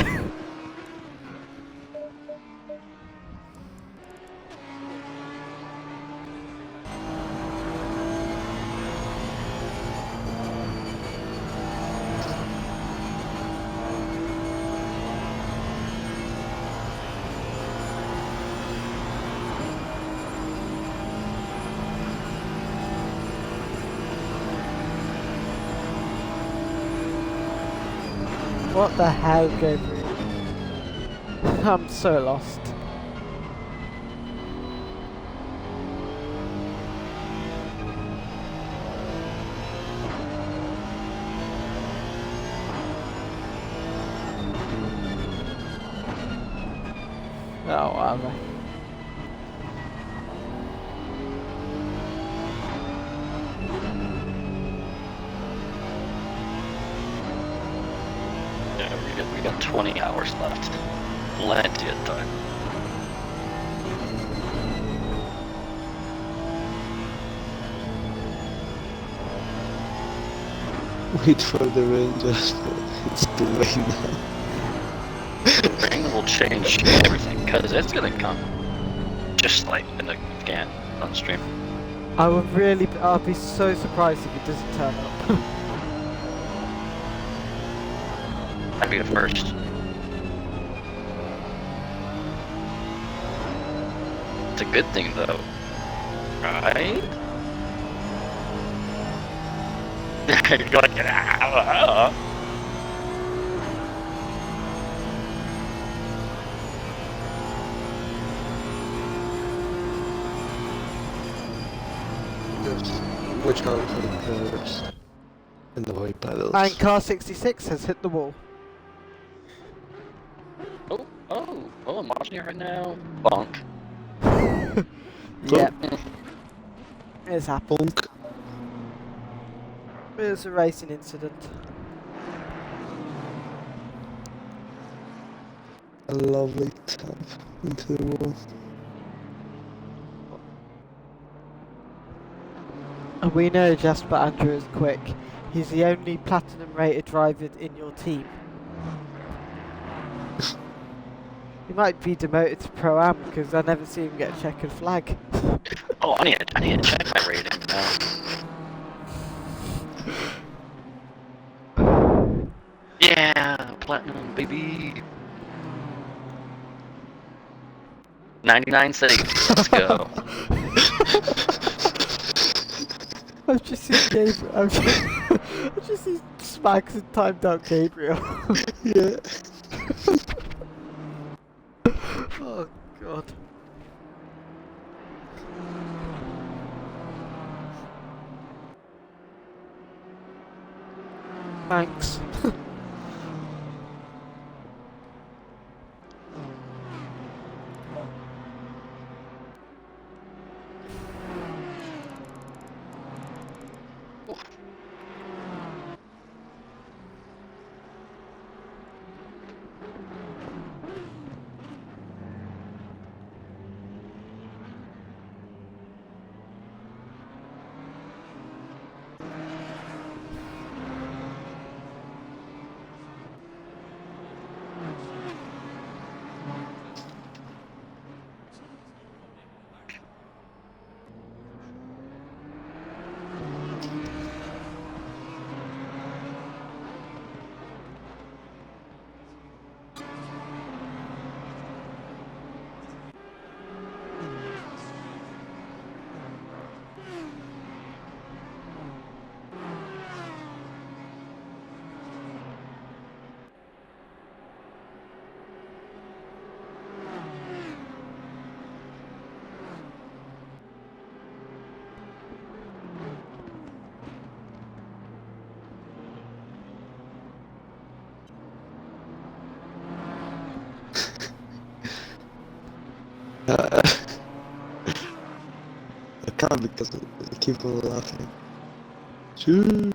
What the hell, Gabriel? I'm so lost. Oh, whatever. Yeah, we got 20 hours left. Plenty of time. Wait for the rain, just it's too late now. The rain will change everything because it's gonna come. Just like in the scan on stream. I'll be so surprised if it doesn't turn up. I'd be the first. It's a good thing though, right? You're like, ah. Just watch out for the curves and the white paddles. And car 66 has hit the wall. Oh, I'm watching it right now. Bonk. Yep. It's happened. Bonk. It was a racing incident. A lovely tap into the wall. And we know Jasper Andrew is quick. He's the only platinum rated driver in your team. He might be demoted to Pro-Am because I never see him get a checkered flag. Oh, I need to check my rating now. Yeah, platinum, baby. 99 saves. Let's go. I've just seen Gabriel. I've just seen Smags and timed out Gabriel. Yeah. Oh god. Thanks. I can't because I keep on laughing. Shoo!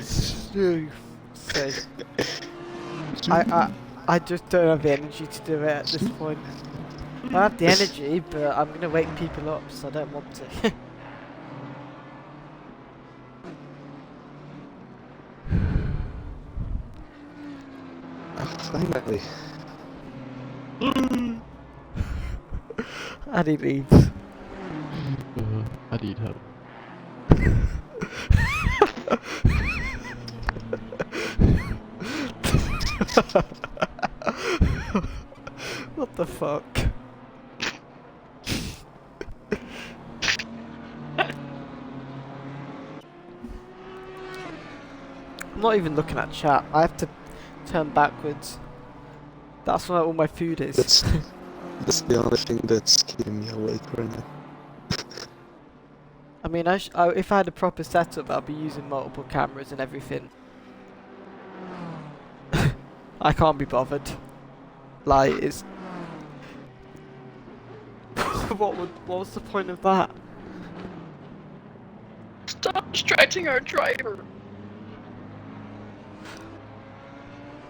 Shoo. Say. I just don't have the energy to do it at this point. I have the energy, but I'm gonna wake people up, so I don't want to. Finally. And he leaves. I need help. What the fuck? I'm not even looking at chat. I have to turn backwards. That's where all my food is. That's the only thing that's keeping me awake right now. I mean, if I had a proper setup, I'd be using multiple cameras and everything. I can't be bothered. Like, it's... What's the point of that? Stop distracting our driver.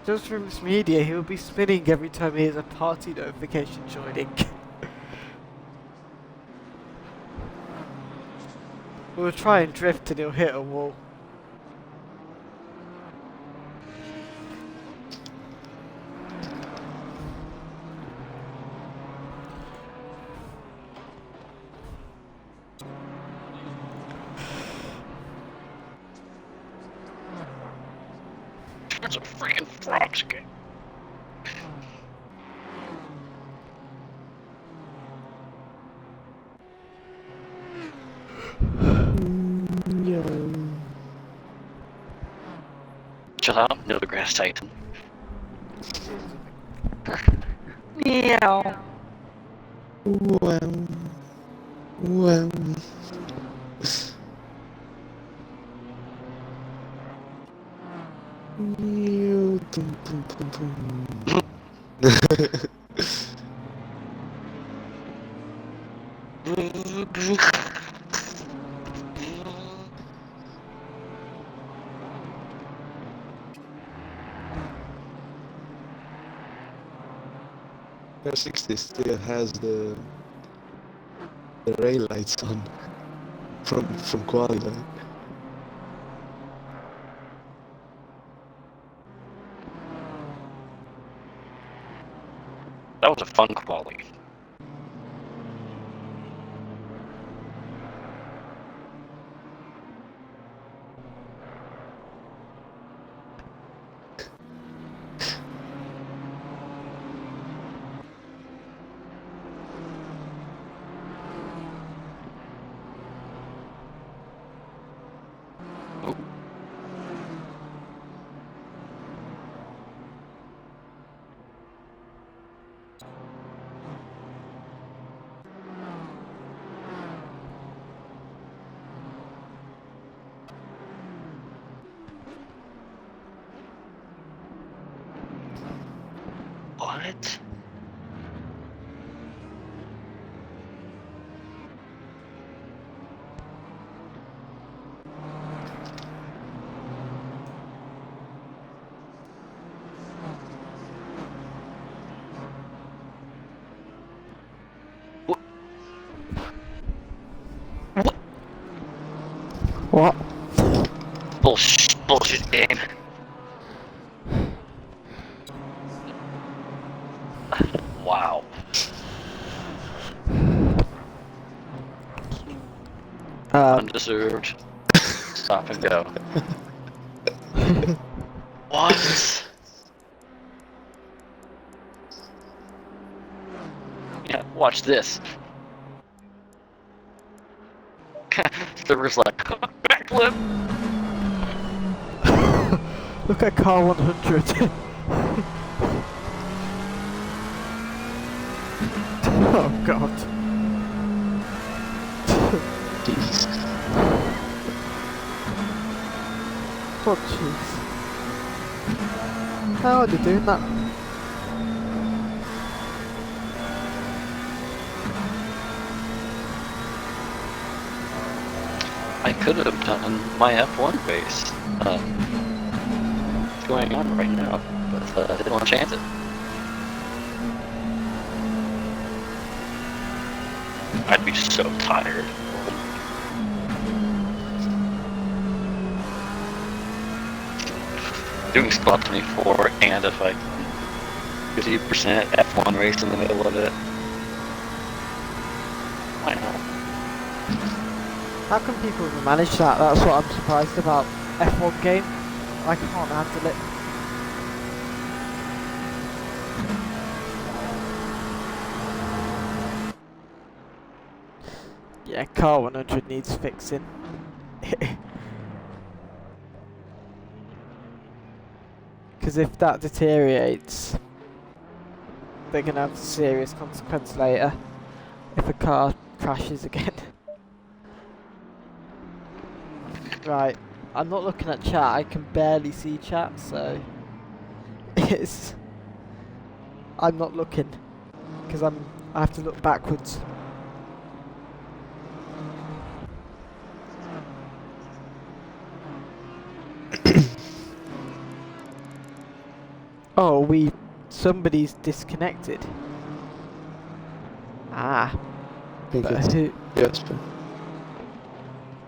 Just from his media, he will be spinning every time he has a party notification joining. We'll try and drift and he'll hit a wall. That's a freaking frog skin. Chill out, no grass titan. Meow. Well. Well. You boom boom boom boom. Car 60 still has the rail lights on from quali. Like. That was a fun quali. What? What? Bullshit game. Wow. Undeserved. Stop and go. What? Yeah, watch this. Server's like, backflip! Look at car 100. Oh god. Jeez. Oh jeez. How are they doing that? I could have done my F1 race. It's going on right now, but I didn't want to chance it. I'd be so tired. Doing spot 24 and if I 50% F1 race in the middle of it. Why not? How can people even manage that? That's what I'm surprised about. F1 game, I can't handle it. Yeah, car 100 needs fixing. Because if that deteriorates, they're going to have serious consequence later if a car crashes again. Right, I'm not looking at chat, I can barely see chat, so I'm not looking because I have to look backwards. Oh, somebody's disconnected. Ah, I think but it's who? Jasper.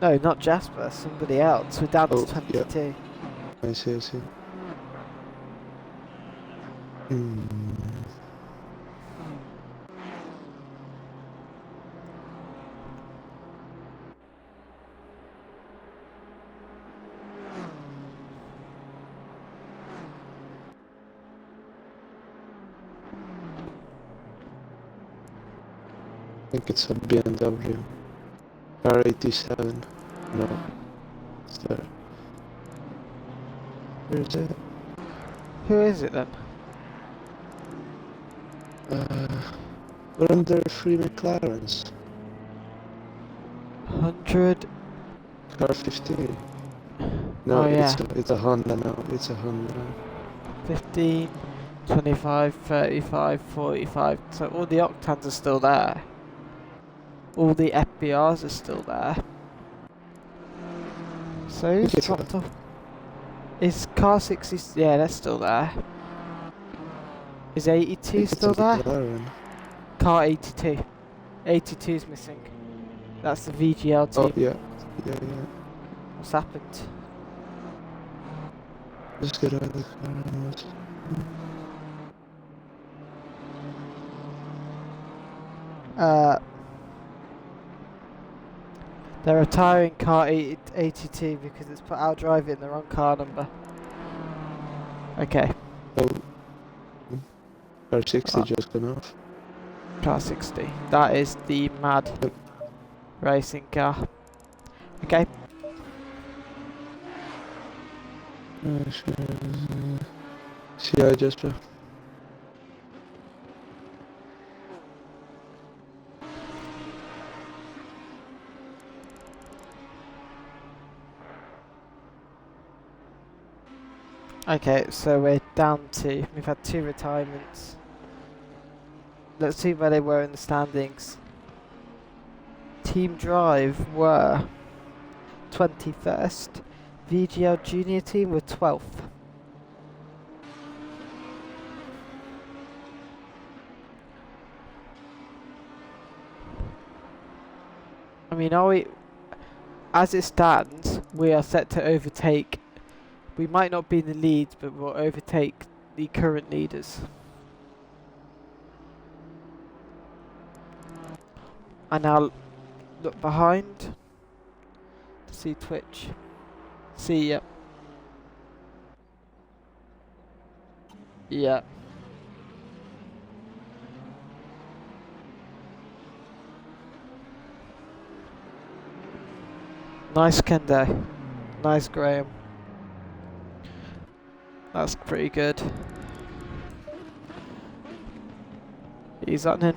No, not Jasper, somebody else. We're down to Oh, 22. I see, I see. Hmm. I think it's a BMW. R87. No. It's there. Where is it? Who is it then? We're under 3 McLarens. 100. Car 15. No, Oh yeah. it's a Honda now. It's a Honda now. 15, 25, 35, 45. So all the octans are still there. All the FBRs are still there. So who's It's dropped off? Is car 60? Yeah, that's still there. Is 82 It's still a there? McLaren. Car 82. 82 is missing. That's the VGL Oh, team. yeah. Yeah. What's happened? Just get out of the car. They're retiring car 82 because it's put out driving the wrong car number. Okay, Oh, car 60 Ah. just gone off. car 60. That is the mad Yep. racing car. Okay, See ya, Jasper. okay, so we're down to, we've had 2 retirements. Let's see where they were in the standings. Team Drive were 21st. VGL Junior team were 12th. I mean, are we, as it stands, we are set to overtake. We might not be in the lead, but we'll overtake the current leaders. I now look behind to see Twitch. See ya. Yeah. Nice Kendo. Nice Graham. That's pretty good. He's on in.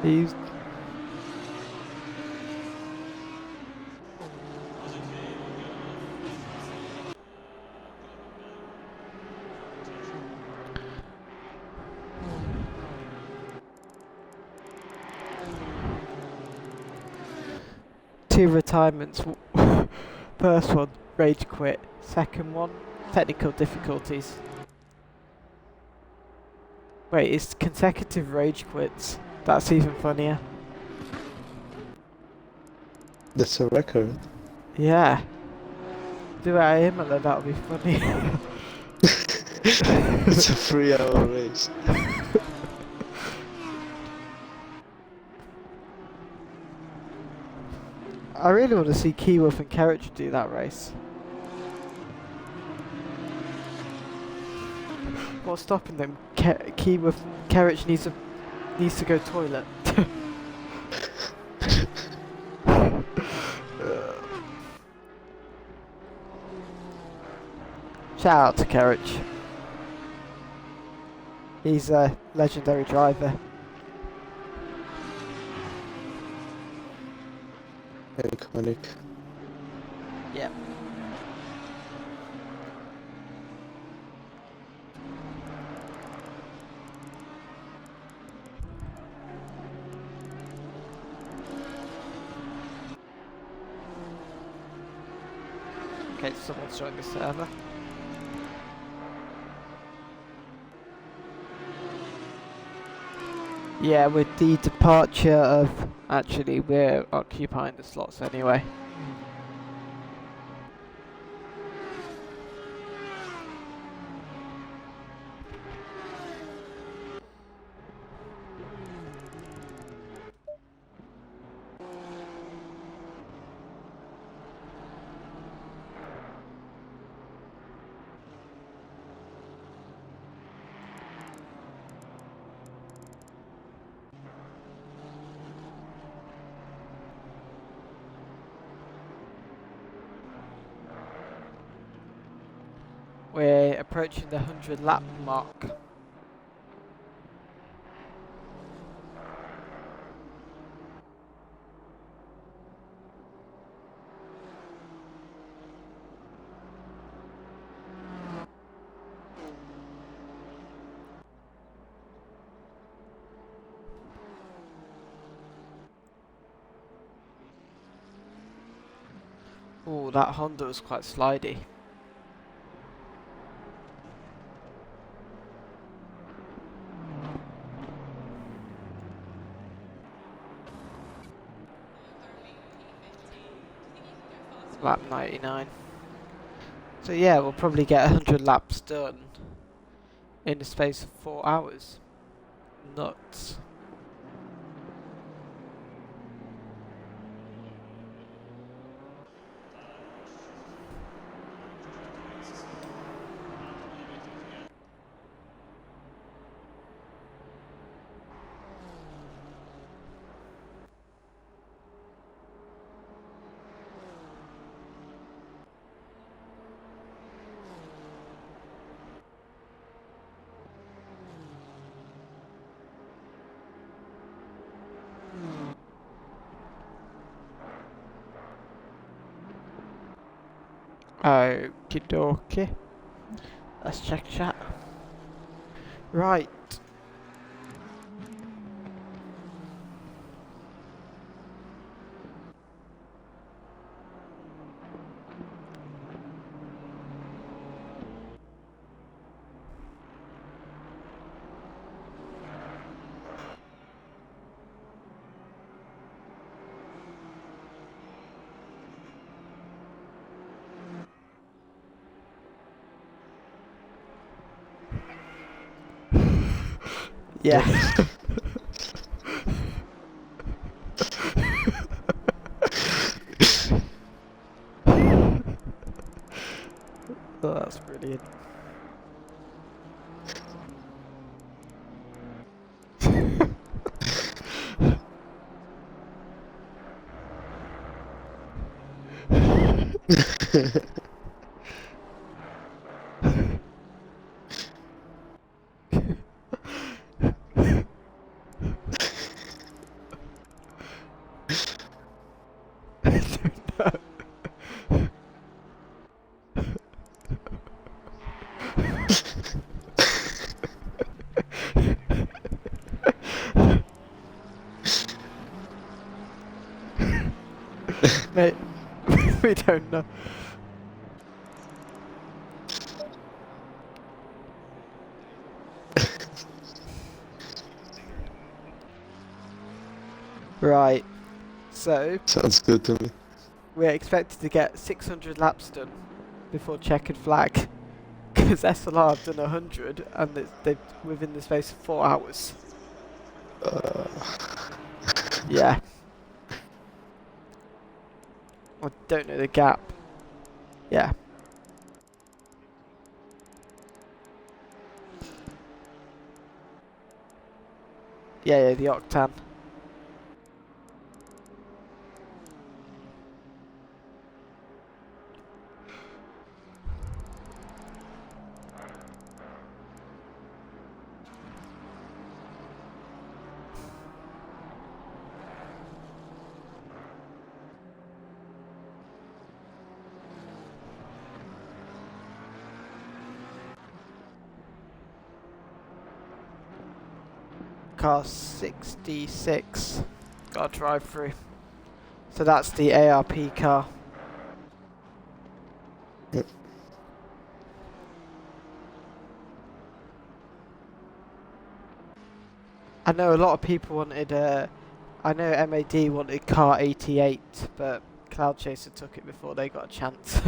He's... Two retirements. First one, rage quit. Second one, technical difficulties. Wait, it's consecutive rage quits. That's even funnier. That's a record. Yeah. Do it at him and then that'll be funny. It's a 3-hour race. I really want to see Keyworth and Kerridge do that race. What's stopping them? Keyworth and Kerridge needs to go toilet. Shout out to Kerridge. He's a legendary driver. Iconic. Yep. Okay, someone's joined the server. Yeah, with the departure of... Actually, we're occupying the slots anyway. We're approaching the 100 lap mark. Oh, that Honda was quite slidey. lap 99. So yeah, we'll probably get 100 laps done in the space of 4 hours. Nuts. Okie dokie. Let's check chat. Right. Yeah. Oh, that's brilliant. I don't know. Mate, we don't know. Right, so Sounds good to me. we're expected to get 600 laps done before checkered flag, because SLR have done 100 and they've within the space of 4 hours. Yeah. I don't know the gap. Yeah. Yeah, the octane. Car 66. Got to drive through. So that's the ARP car. Yep. I know a lot of people wanted I know MAD wanted car 88, but Cloud Chaser took it before they got a chance.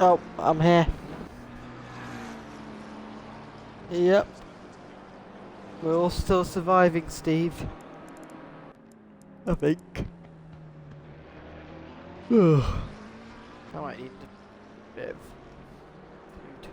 Oh, I'm here. Yep. We're all still surviving, Steve. I think. I might need a bit of food.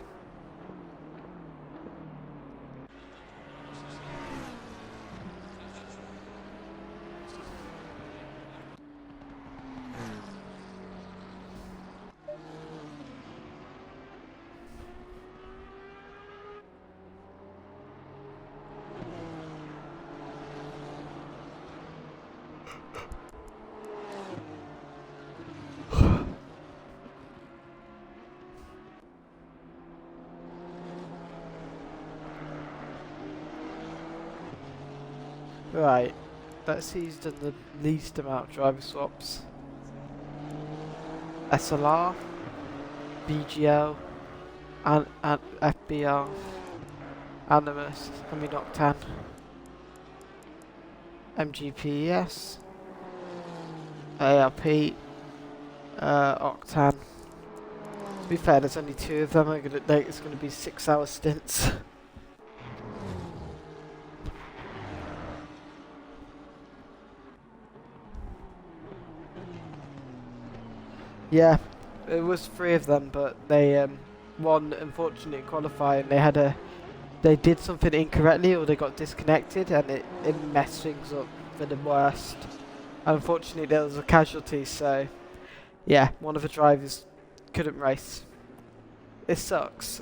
Right. Let's see who's done the least amount of driver swaps. SLR, BGL, and FBR, Animus, Octan, MGPES, ARP, Octan. To be fair, there's only 2 of them. It's going to be 6-hour stints. Yeah, it was 3 of them, but they one unfortunately qualifying. They did something incorrectly, or they got disconnected, and it messed things up for the worst. And unfortunately, there was a casualty, so yeah, one of the drivers couldn't race. It sucks.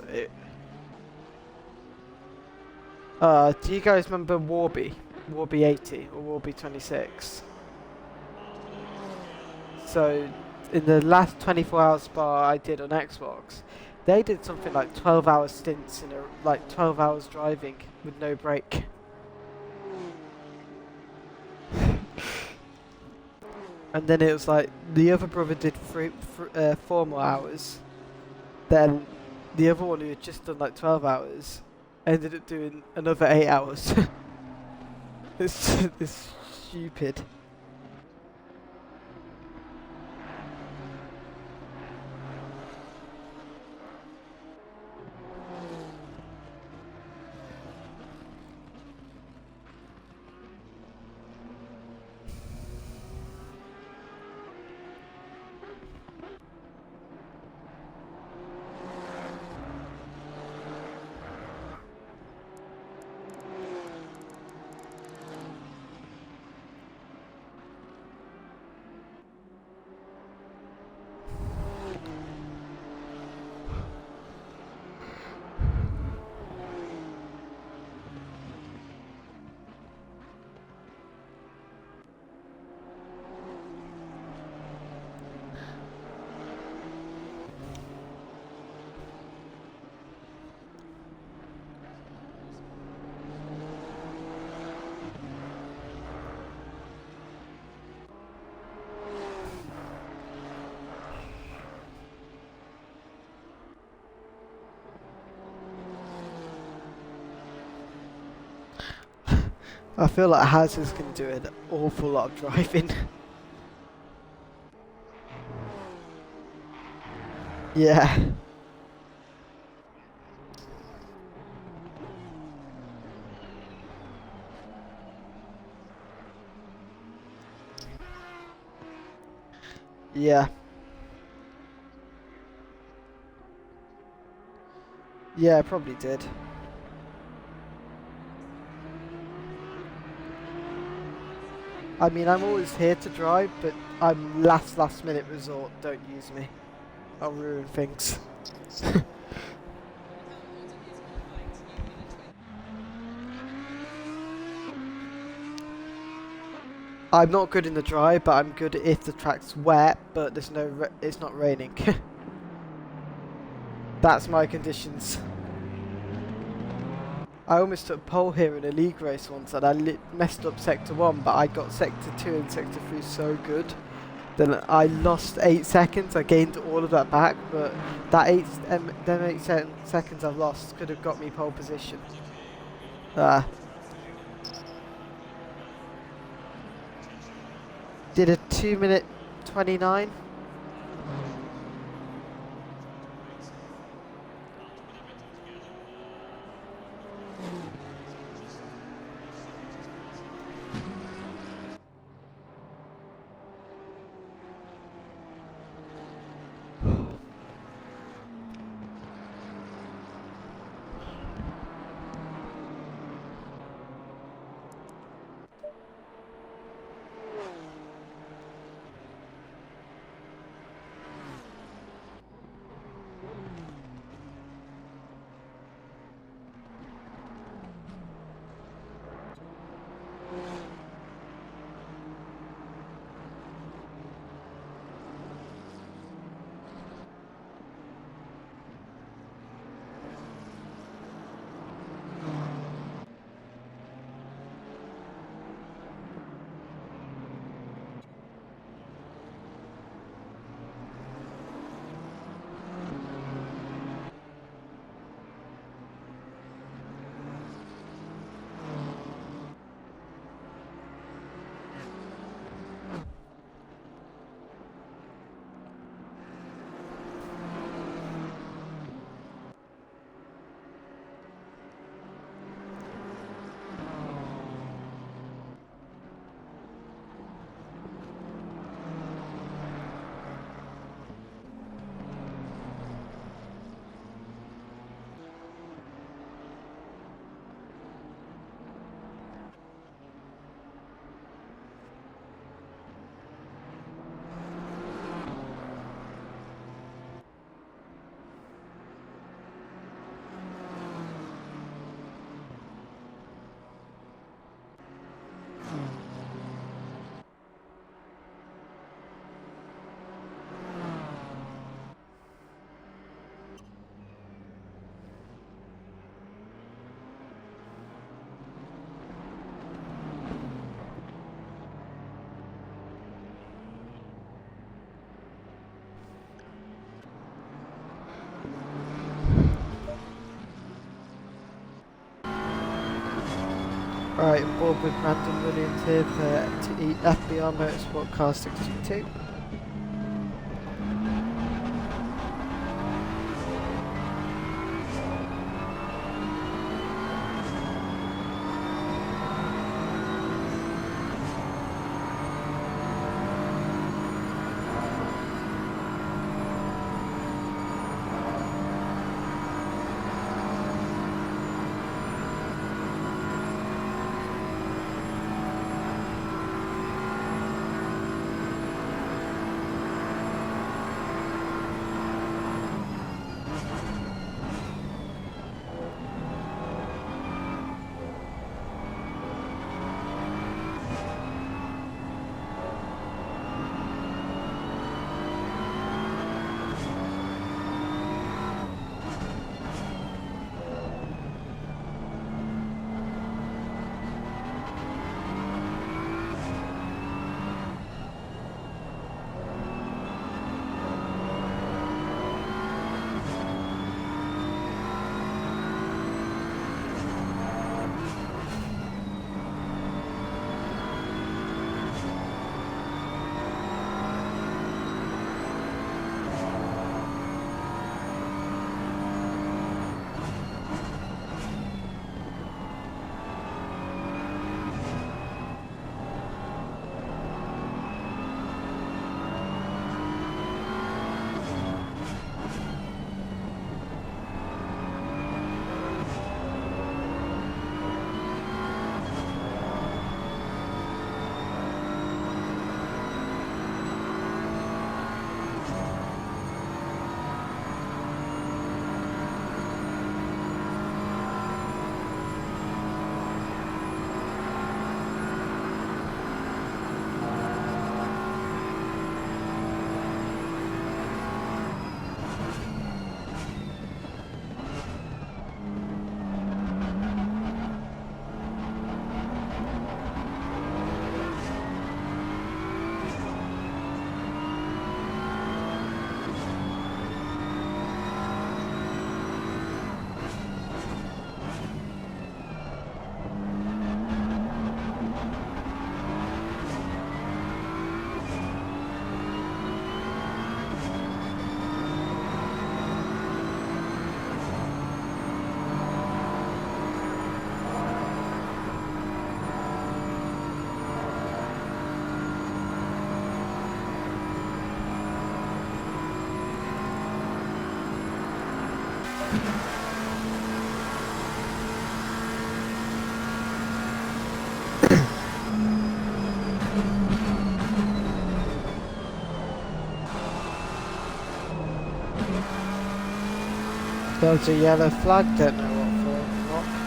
Do you guys remember Warby 80 or Warby 26? So in the last 24 hours spa I did on Xbox, they did something like 12-hour stints in like 12 hours driving with no break. And then it was like the other brother did 4 more hours. Then the other one who had just done like 12 hours ended up doing another 8 hours. It's stupid. I feel like houses can do an awful lot of driving. Yeah. Yeah. Yeah, I probably did. I mean, I'm always here to drive, but I'm last minute resort. Don't use me. I'll ruin things. I'm not good in the dry, but I'm good if the track's wet, but there's it's not raining. That's my conditions. I almost took pole here in a league race once, and I messed up sector 1, but I got sector 2 and sector 3 so good. Then I lost 8 seconds. I gained all of that back, but that 8 seconds I've lost could have got me pole position. Did a 2-minute 29. Right, on board with Brandon Williams here for FBR Motorsport Car 62. There's a yellow flag, don't know what for. What?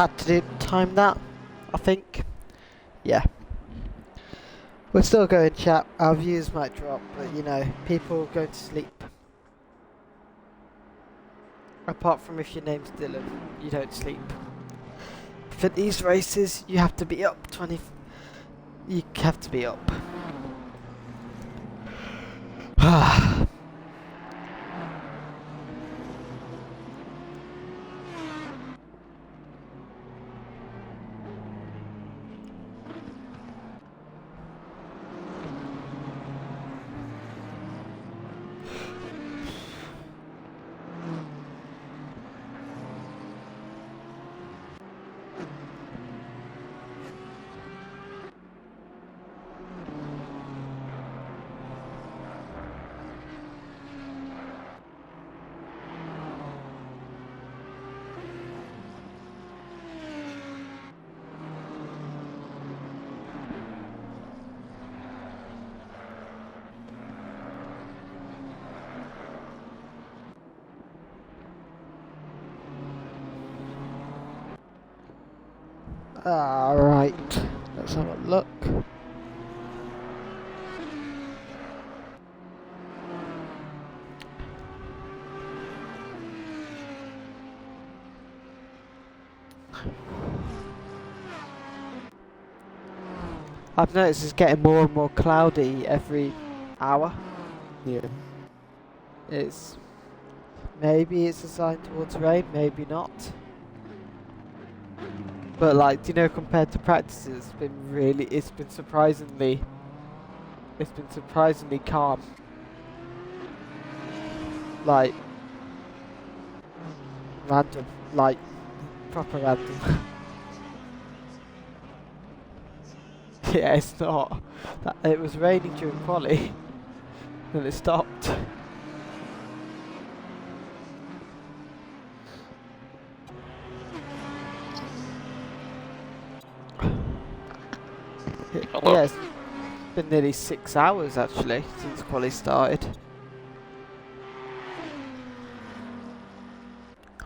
had to time that, I think. Yeah. We're still going, chat. Our views might drop, but you know, people go to sleep. Apart from if your name's Dylan, you don't sleep. For these races, you have to be up 20. You have to be up. Alright, let's have a look. I've noticed it's getting more and more cloudy every hour. Yeah. It's maybe it's a sign towards rain, maybe not. But like, do you know, compared to practices, it's been surprisingly calm. Like random, like proper random. Yeah, it's not. It was raining during quali, then it stopped. Hello. Yeah, it's been nearly 6 hours actually since quali started.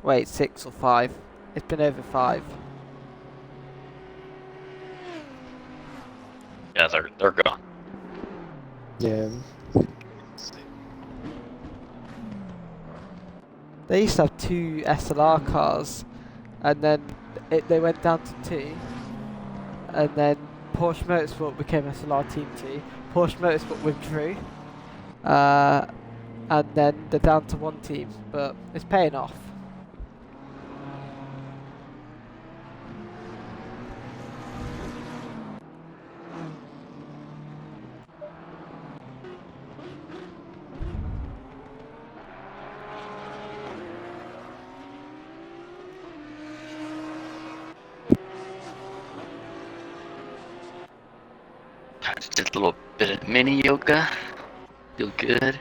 Wait, 6 or 5? It's been over 5. Yeah, they're gone. Yeah. They used to have 2 SLR cars, and then they went down to 2, and then Porsche Motorsport became SLR Team 2. Porsche Motorsport withdrew, and then they're down to 1 team, but it's paying off. I just did a little bit of mini yoga. Feel good.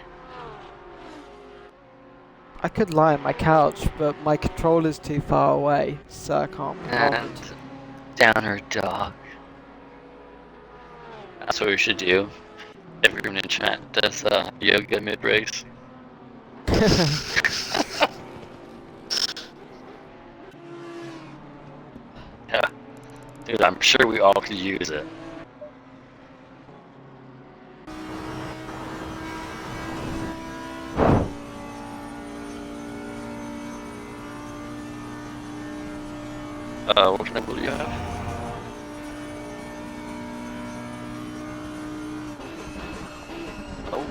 I could lie on my couch, but my controller's too far away, so I can't be bothered. And downer dog. That's what we should do. Everyone in chat does yoga mid-race. Yeah. Dude, I'm sure we all could use it. What level do you have? Oh.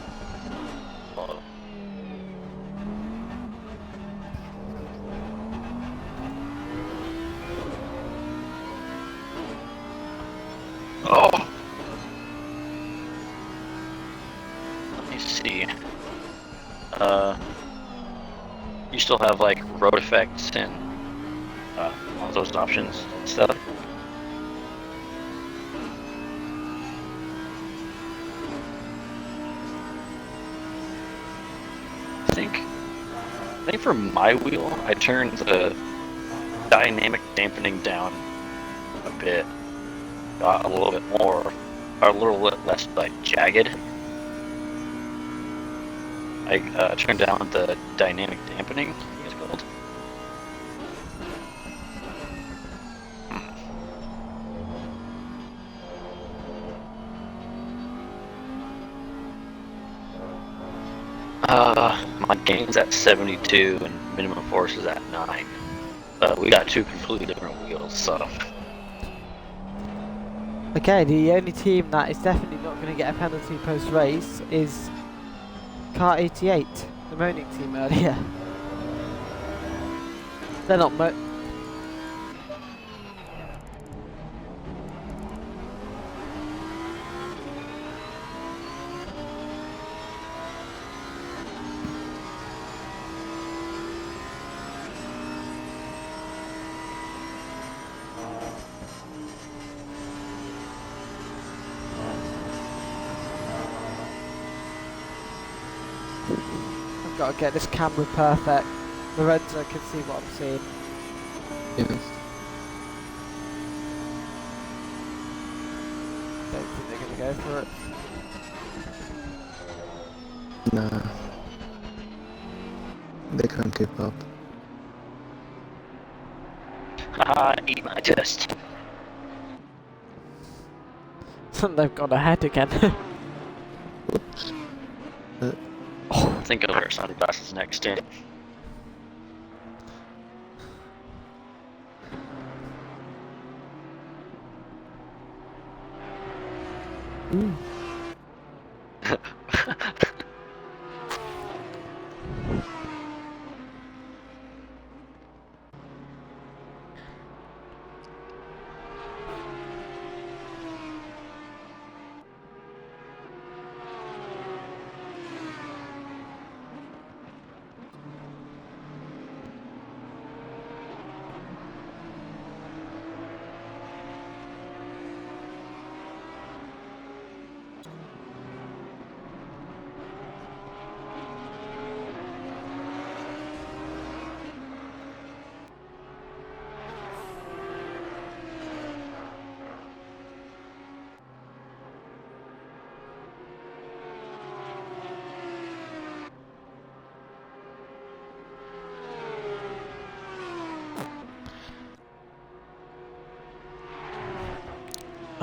Oh. Let me see. You still have like road effects and all those options and stuff. I think for my wheel, I turned the dynamic dampening down a bit, got a little bit more, or a little bit less like jagged. I turned down the dynamic dampening, I think it's called. gain's at 72 and minimum force is at 9. We got two completely different wheels, so. Okay, the only team that is definitely not going to get a penalty post-race is Car 88, the moaning team earlier. They're not I've got to get this camera perfect. Lorenzo can see what I'm seeing. Yeah. Don't think they're going to go for it. Nah. They can't keep up. Haha, eat my chest. They've gone ahead again. Oops. I think I'll wear sunglasses next in.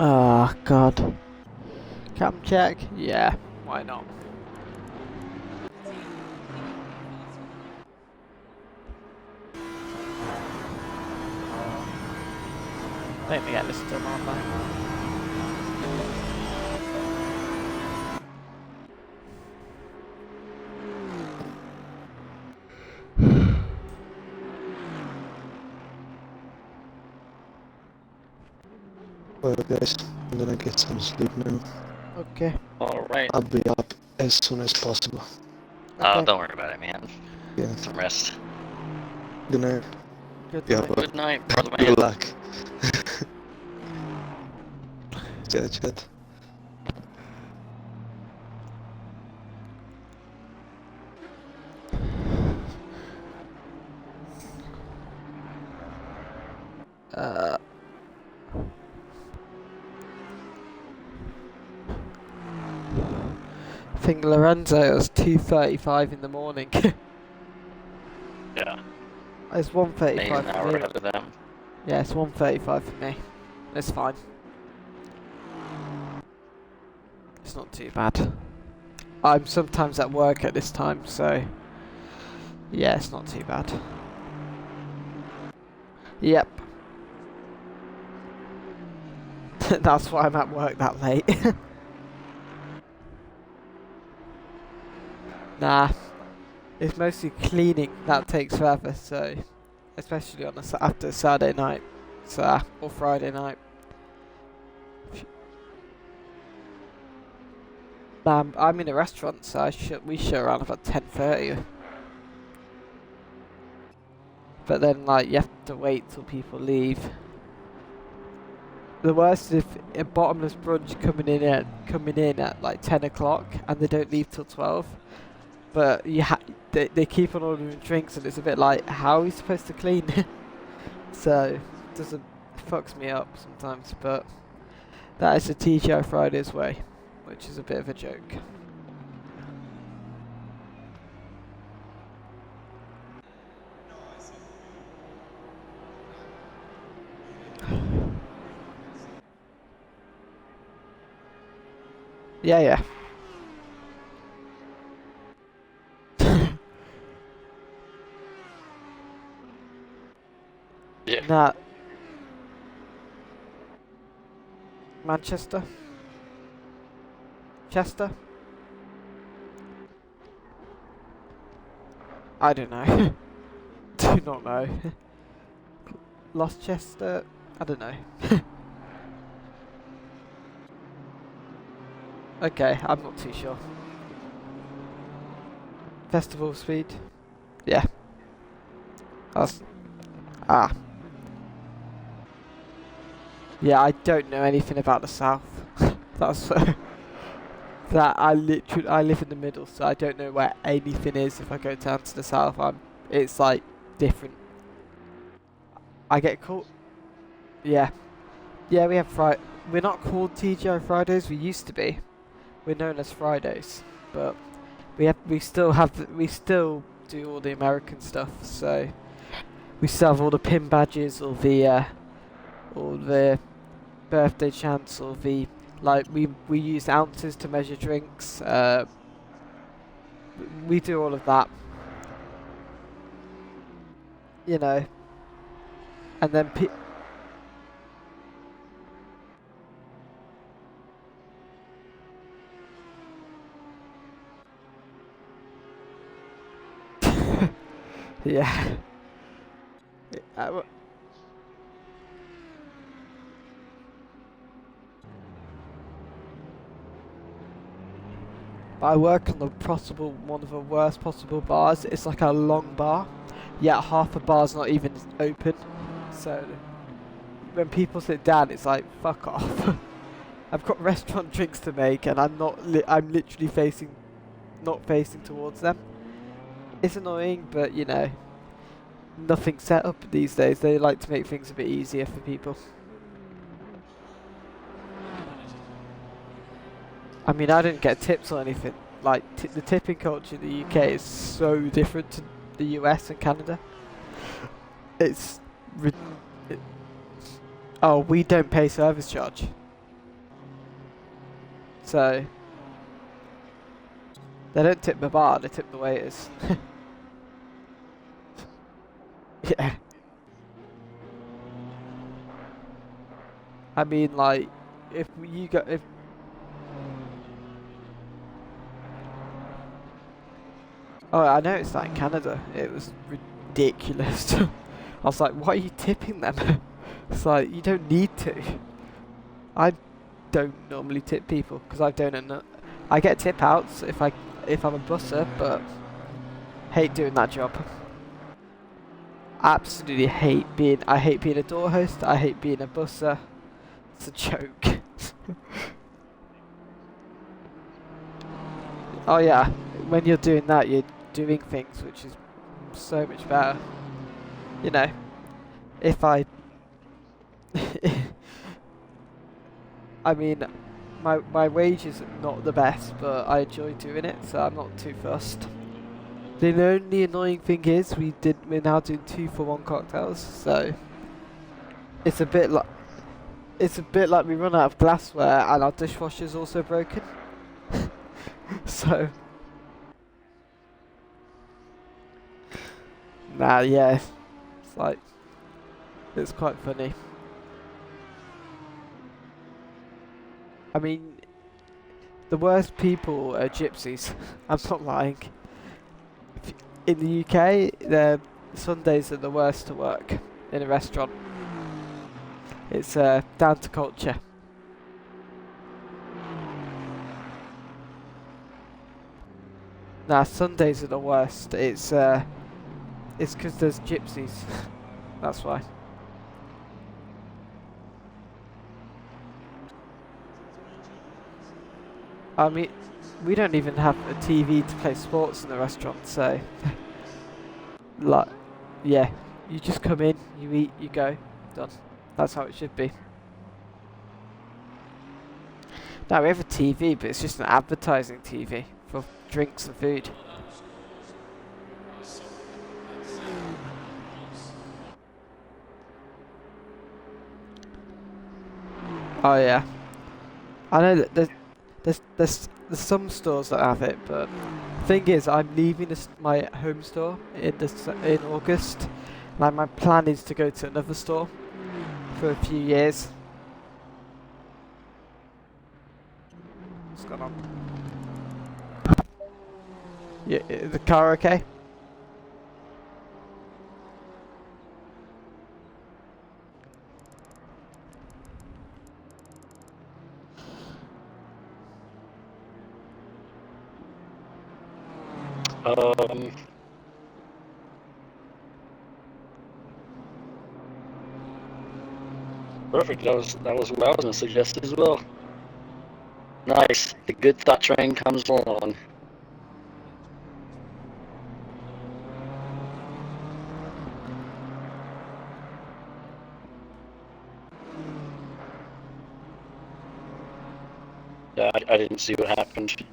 Oh god. Cam check? Yeah, why not? Don't forget this to them, aren't I? Well guys, I'm gonna get some sleep now. Okay. Alright. I'll be up as soon as possible. Okay. Don't worry about it, man. Yeah. Some rest. Good night. Good Yeah, night. well, Good night, brother man. good luck. Chat. I think Lorenzo was 2:35 in the morning. Yeah. It's He's 1:35 an for hour me. ahead of them. Yeah, it's 1:35 for me. It's fine. It's not too bad. I'm sometimes at work at this time, so yeah, it's not too bad. Yep. That's why I'm at work that late. Nah, it's mostly cleaning that takes forever, so especially on after Saturday night, so or Friday night. I'm in a restaurant, so we shut around about 10:30. But then, like, you have to wait till people leave. The worst is if a bottomless brunch coming in at like 10 o'clock and they don't leave till 12. But they keep on ordering drinks, and it's a bit like, how are we supposed to clean? So it fucks me up sometimes. But that is the TGI Fridays way, which is a bit of a joke. Yeah. it. Nah. Manchester? Chester? I don't know. Do not know. Lost Chester? I don't know. Okay, I'm not too sure. Festival speed? Yeah. That's... Ah. Yeah, I don't know anything about the south. That's... that I live in the middle, so I don't know where anything is. If I go down to the south, it's like different. I get called... Yeah. Yeah, we have Friday. We're not called TGI Fridays, we used to be. We're known as Fridays, but we still do all the American stuff. So we still have all the pin badges, all the birthday chants, all the we use ounces to measure drinks. We do all of that, you know, and then yeah. I work on one of the worst possible bars. It's like a long bar, yet half the bar's not even open. So when people sit down, it's like, fuck off. I've got restaurant drinks to make, and I'm literally not facing towards them. It's annoying, but you know, nothing's set up these days. They like to make things a bit easier for people. I mean, I didn't get tips or anything. Like, the tipping culture in the UK is so different to the US and Canada. Oh, we don't pay service charge. So, they don't tip the bar, they tip the waiters. Yeah. I mean, like, if oh, I noticed that in Canada. It was ridiculous. I was like, why are you tipping them? It's like, you don't need to. I don't normally tip people because I don't know. I get tip outs if I'm a busser, but hate doing that job. Absolutely I hate being a door host. I hate being a busser. It's a joke. Oh yeah, when you're doing that, you're doing things which is so much better. You know, if I mean, my wage is not the best, but I enjoy doing it, so I'm not too fussed. The only annoying thing is we're now doing 2-for-1 cocktails, so it's a bit like we run out of glassware and our dishwasher's also broken. So nah, yeah, it's quite funny. I mean, the worst people are gypsies. I'm not lying. In the UK, Sundays are the worst to work in a restaurant. It's down to culture. Nah, Sundays are the worst. It's because there's gypsies. That's why. I mean, we don't even have a TV to play sports in the restaurant, so like, yeah, you just come in, you eat, you go, done. That's how it should be. Now we have a TV, but it's just an advertising TV for drinks and food. Oh yeah, I know that there's some stores that have it, but the thing is, I'm leaving my home store in August. Like my plan is to go to another store for a few years. What's going on? Yeah, is the car okay? Perfect. That was what I was gonna suggest as well. Nice. The good thought train comes along. Yeah, I didn't see what happened.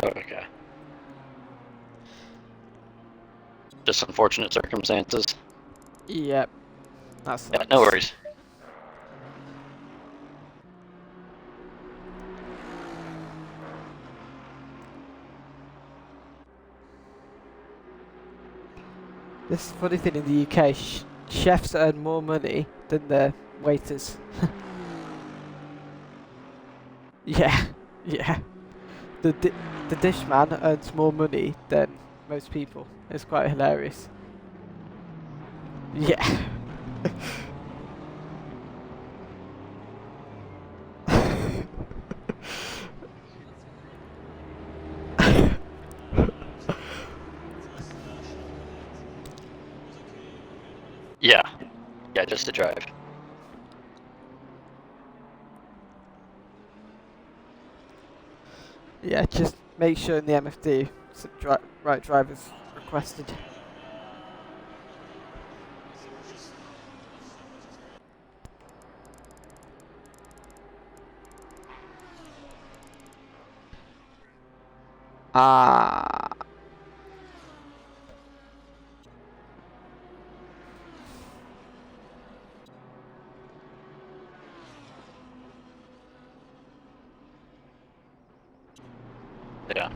Oh, okay. Just unfortunate circumstances. Yep. That's Yeah, no worries. This is the funny thing in the UK. Chefs earn more money than the waiters. Yeah, yeah. The dishman earns more money than most people. It's quite hilarious. Yeah. Yeah. Yeah, just to drive. Yeah, just make sure in the MFD right drivers requested. Ah. Yeah.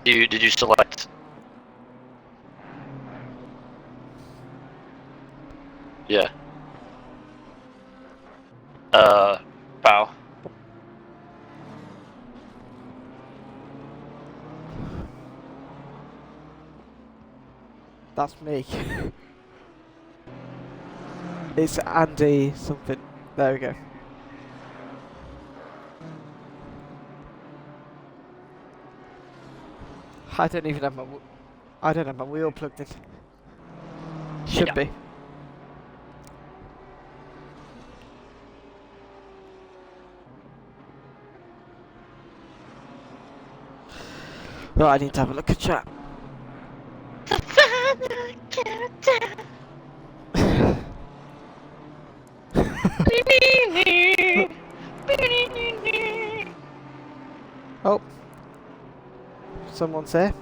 Did you select? Yeah. Bow. That's me. It's Andy something. There we go. I don't even have I don't have my wheel plugged in. Should Yeah. be. Right, I need to have a look at chat. Oh, someone's here.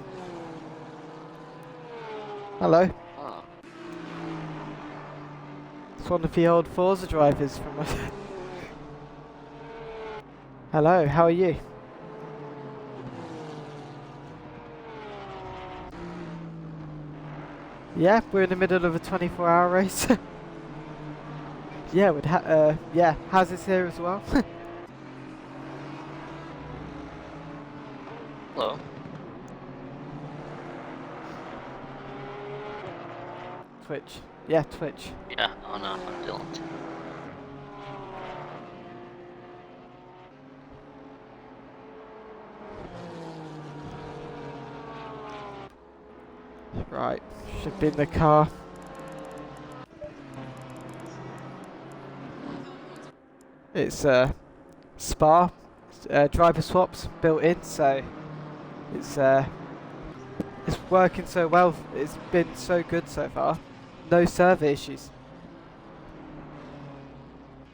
Hello. Huh. It's one of the old Forza drivers from my. Hello, how are you? Yeah, we're in the middle of a 24-hour race. Yeah, yeah, how's this here as well? Hello. Twitch. Yeah, Twitch. Yeah. Oh no, I'm Dylan. Right, should be in the car. It's Spa, driver swaps built in, so it's working so well. It's been so good so far. No server issues.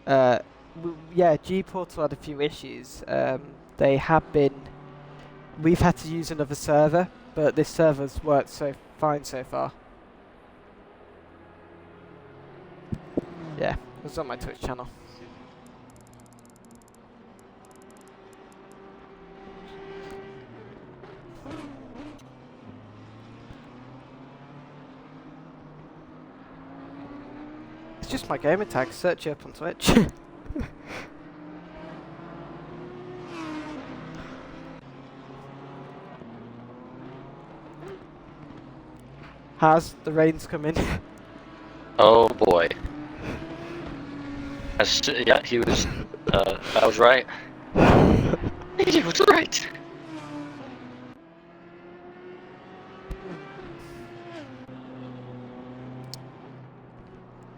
Yeah, G Portal had a few issues. They have been. We've had to use another server, but this server's worked so fine so far. Yeah, it was on my Twitch channel. just my gamer tag. Search it up on Twitch. Has the rain's coming? Oh boy. Yeah, he was. I was right. He was right.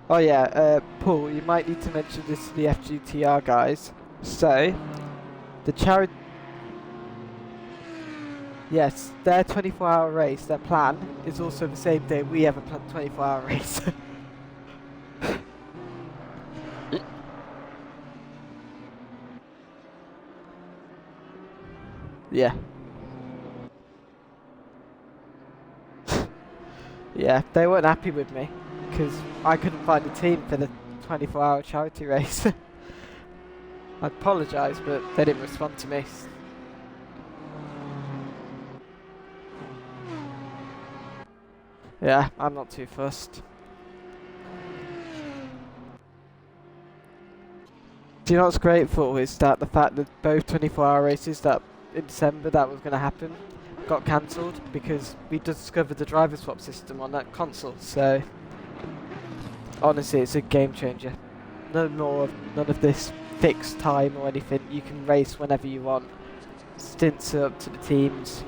Oh yeah, Paul, you might need to mention this to the FGTR guys. So, the charity... Yes, their 24-hour race, their plan, is also the same day we have a 24-hour race. Yeah. Yeah, they weren't happy with me, because I couldn't find a team for the 24-hour charity race. I apologise, but they didn't respond to me. Yeah, I'm not too fussed. Do you know what's grateful is that the fact that both 24-hour races that in December that was going to happen got cancelled because we discovered the driver swap system on that console. So honestly, it's a game changer. None of this fixed time or anything. You can race whenever you want. Stints are up to the teams.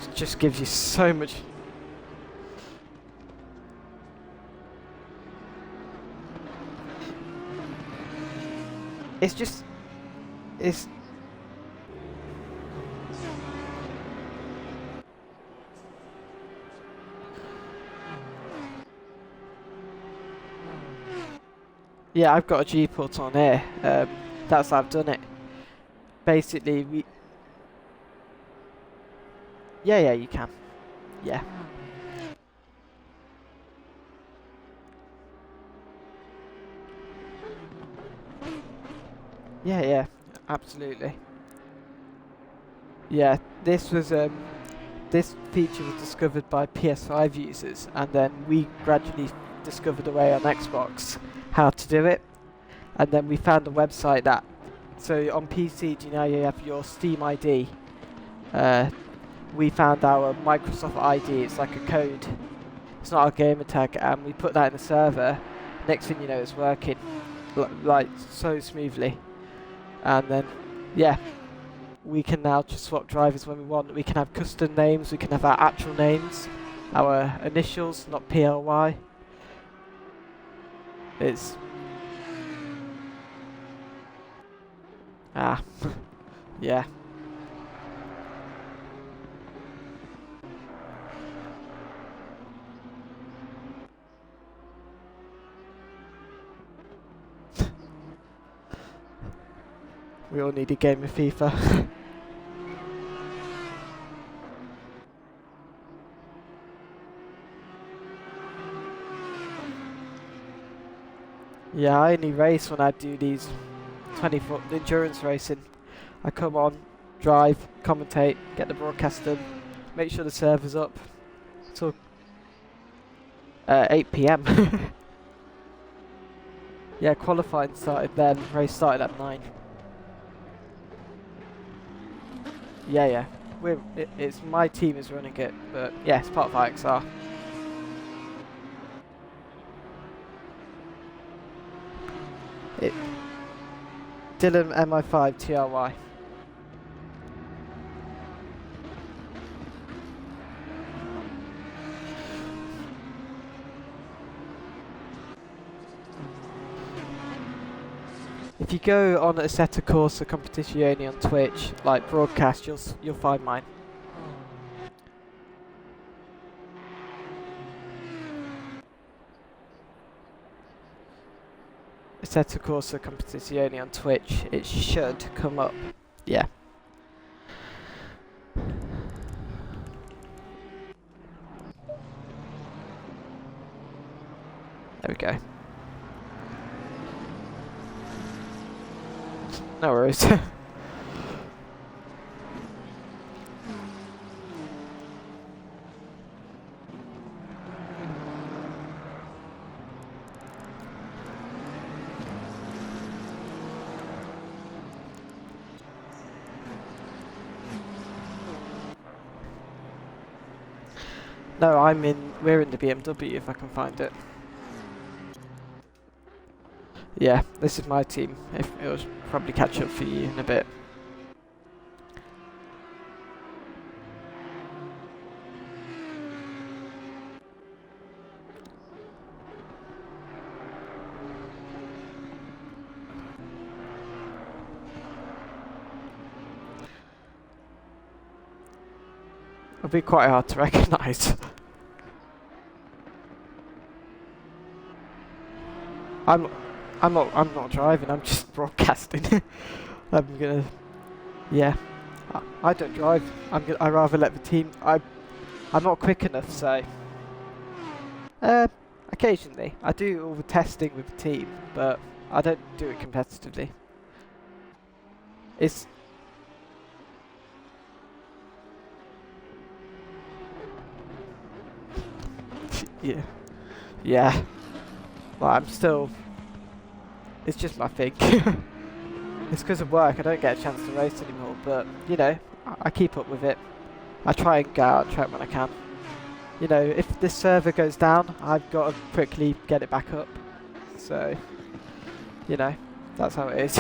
It just gives you so much. It's yeah, I've got a G-port on here. That's how I've done it. Basically, yeah, you can. Yeah. Yeah, absolutely. Yeah, this feature was discovered by PS5 users, and then we gradually discovered a way on Xbox how to do it, and then we found a website that. So on PC, do you know you have your Steam ID? We found our Microsoft ID. It's like a code. It's not our gamer tag, and we put that in the server. Next thing you know, it's working like so smoothly. And then, yeah, we can now just swap drivers when we want. We can have custom names, we can have our actual names, our initials, not PLY. It's... yeah. We all need a game of FIFA. Yeah, I only race when I do these 20-foot endurance racing. I come on, drive, commentate, get the broadcast done, make sure the server's up. Till 8 PM. Yeah, qualifying started then, race started at 9. Yeah. It's my team is running it, but yeah, it's part of IXR. Dylan MI5 TRY. If you go on Assetto Corsa Competizione on Twitch, like broadcast, you'll find mine. Assetto Corsa Competizione on Twitch, it should come up. Yeah. There we go. No worries. No, we're in the BMW if I can find it. Yeah, this is my team. If it'll probably catch up for you in a bit. It'll be quite hard to recognise. I'm not driving. I'm just broadcasting. Yeah. I don't drive. I rather let the team. I'm not quick enough, so. Occasionally, I do all the testing with the team, but I don't do it competitively. It's. Yeah. Yeah. Well, I'm still. It's just my thing. It's because of work. I don't get a chance to race anymore, but you know, I keep up with it. I try and get out and track when I can. You know, if this server goes down, I've got to quickly get it back up. So, you know, that's how it is.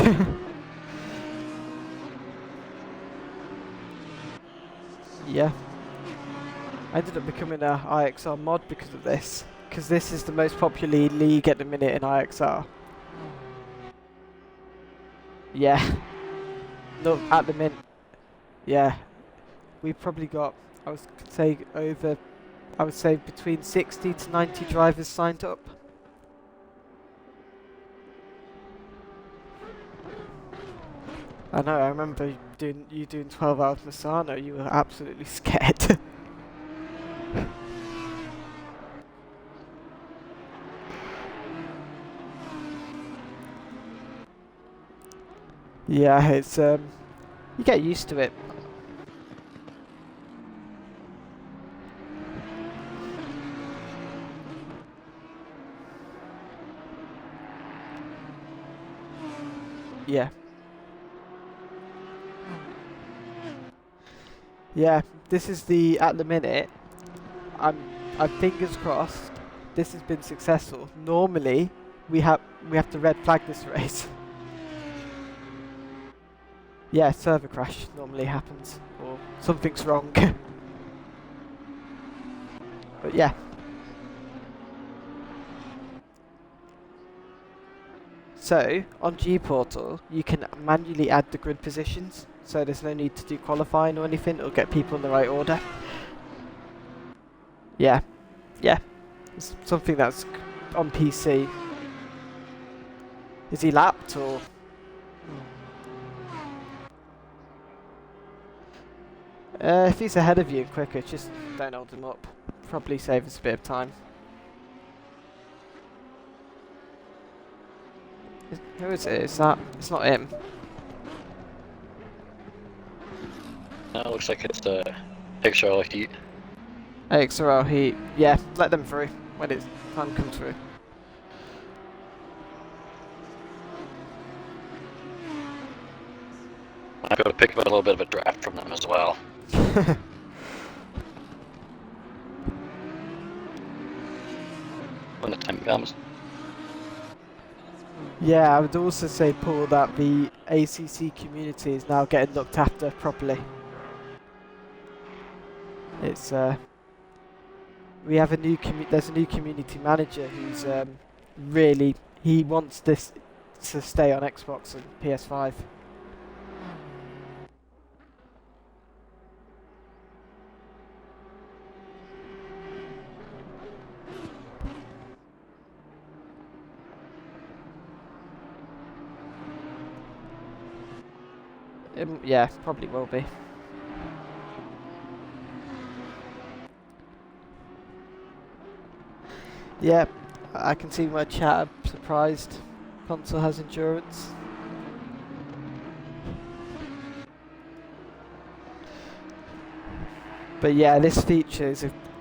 Yeah. I ended up becoming a IXR mod because of this. Because this is the most popular league at the minute in IXR. Yeah. No, at the minute. Yeah. We've probably got, I would say between 60 to 90 drivers signed up. I know, I remember you doing 12 hours Masano, you were absolutely scared. Yeah, it's you get used to it. Yeah. Yeah, this is at the minute, I'm fingers crossed, this has been successful. Normally, we have to red flag this race. Yeah, server crash normally happens, or something's wrong. But yeah. So, on G-Portal, you can manually add the grid positions, so there's no need to do qualifying or anything, it'll get people in the right order. Yeah. Yeah. It's something that's on PC. Is he lapped, or...? If he's ahead of you and quicker, just don't hold him up. Probably save us a bit of time. Who is it? It's not him. No, it looks like it's IXR Heat. IXR Heat. Yeah, let them through when it's time comes through. I'll be able to pick up a little bit of a draft from them as well. When the time comes. Yeah, I would also say, Paul, that the ACC community is now getting looked after properly. It's we have there's a new community manager who's he wants this to stay on Xbox and PS5. Yeah, probably will be. Yeah, I can see my chat. I'm surprised console has endurance. But yeah, this feature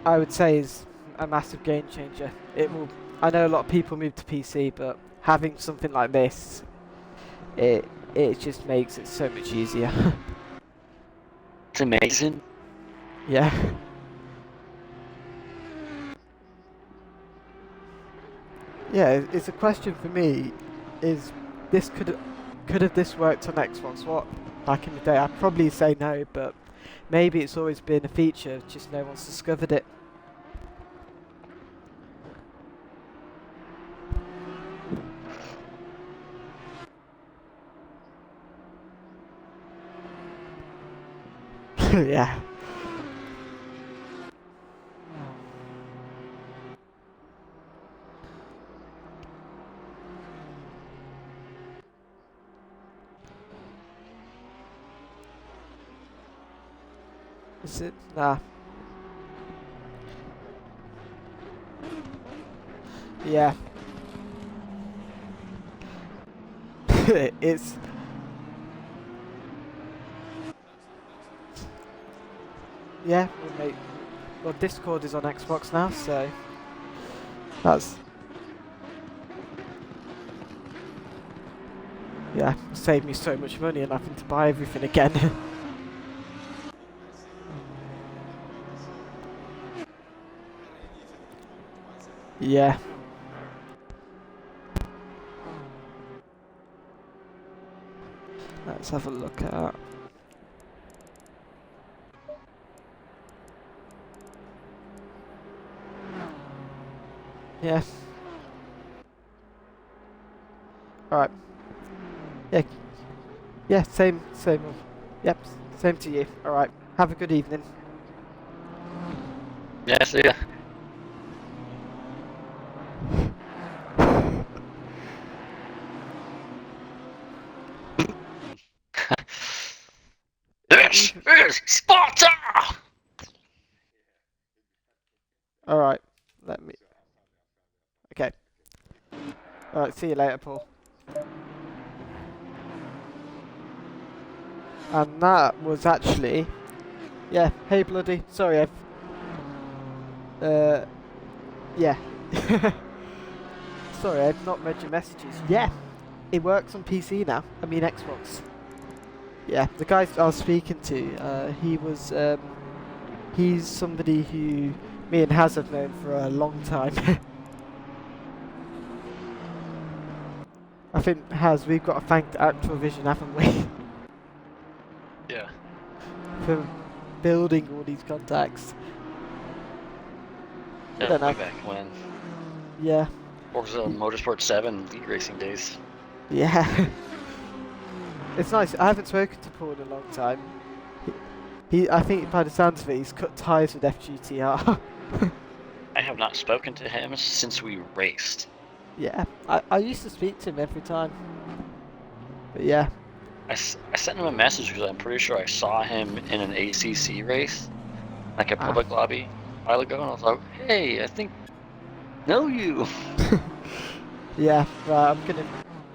I would say is a massive game changer. It will. I know a lot of people move to PC, but having something like this, it just makes it so much easier. It's amazing. Yeah. yeah, it's a question for me. Is this could have this worked on Xbox? What back in the day? I'd probably say no, but maybe it's always been a feature, just no one's discovered it. Yeah. Is it? Nah. Yeah. It's... Yeah, well, Discord is on Xbox now, so... That's... Yeah, saved me so much money and having to buy everything again. Yeah. Let's have a look at that. Yeah. Alright. Yeah. Yeah, same. Yep, same to you. Alright. Have a good evening. Yeah, see ya. This is Sparta! Alright. Let me... Okay. Alright, see you later, Paul. And that was actually... Yeah, hey bloody... Sorry, I've... Yeah. Sorry, I've not read your messages. Yeah, it works on PC now. I mean Xbox. Yeah, the guy I was speaking to, he was... he's somebody who me and Haz have known for a long time. I think, Haz, we've got to thank Activision, haven't we? Yeah. For building all these contacts. I don't know. Way back when. Yeah. Forza Motorsport 7 League Racing days. Yeah. It's nice. I haven't spoken to Paul in a long time. I think by the sounds of it, he's cut ties with FGTR. I have not spoken to him since we raced. Yeah. I used to speak to him every time. But yeah. I sent him a message because I'm pretty sure I saw him in an ACC race, like a public lobby, a while ago, and I was like, hey, I think know you. Yeah, right, I'm gonna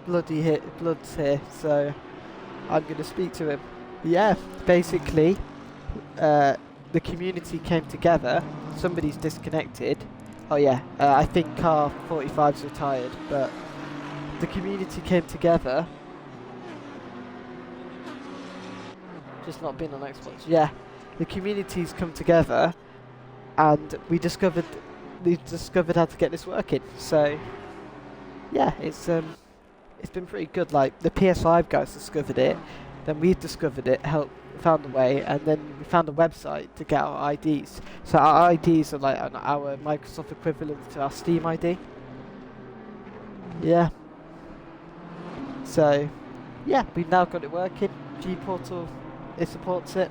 bloody hit Blood's here, so I'm gonna speak to him. Yeah, basically, the community came together. Somebody's disconnected. Oh yeah, I think Car 45's retired, but the community came together. Just not been on Xbox. Yeah, the community's come together, and we discovered how to get this working. So yeah, it's been pretty good. Like the PS5 guys discovered it, then we discovered it, found a way, and then we found a website to get our IDs. So our IDs are like our Microsoft equivalent to our Steam ID. Yeah. So yeah, we've now got it working. G Portal, it supports it.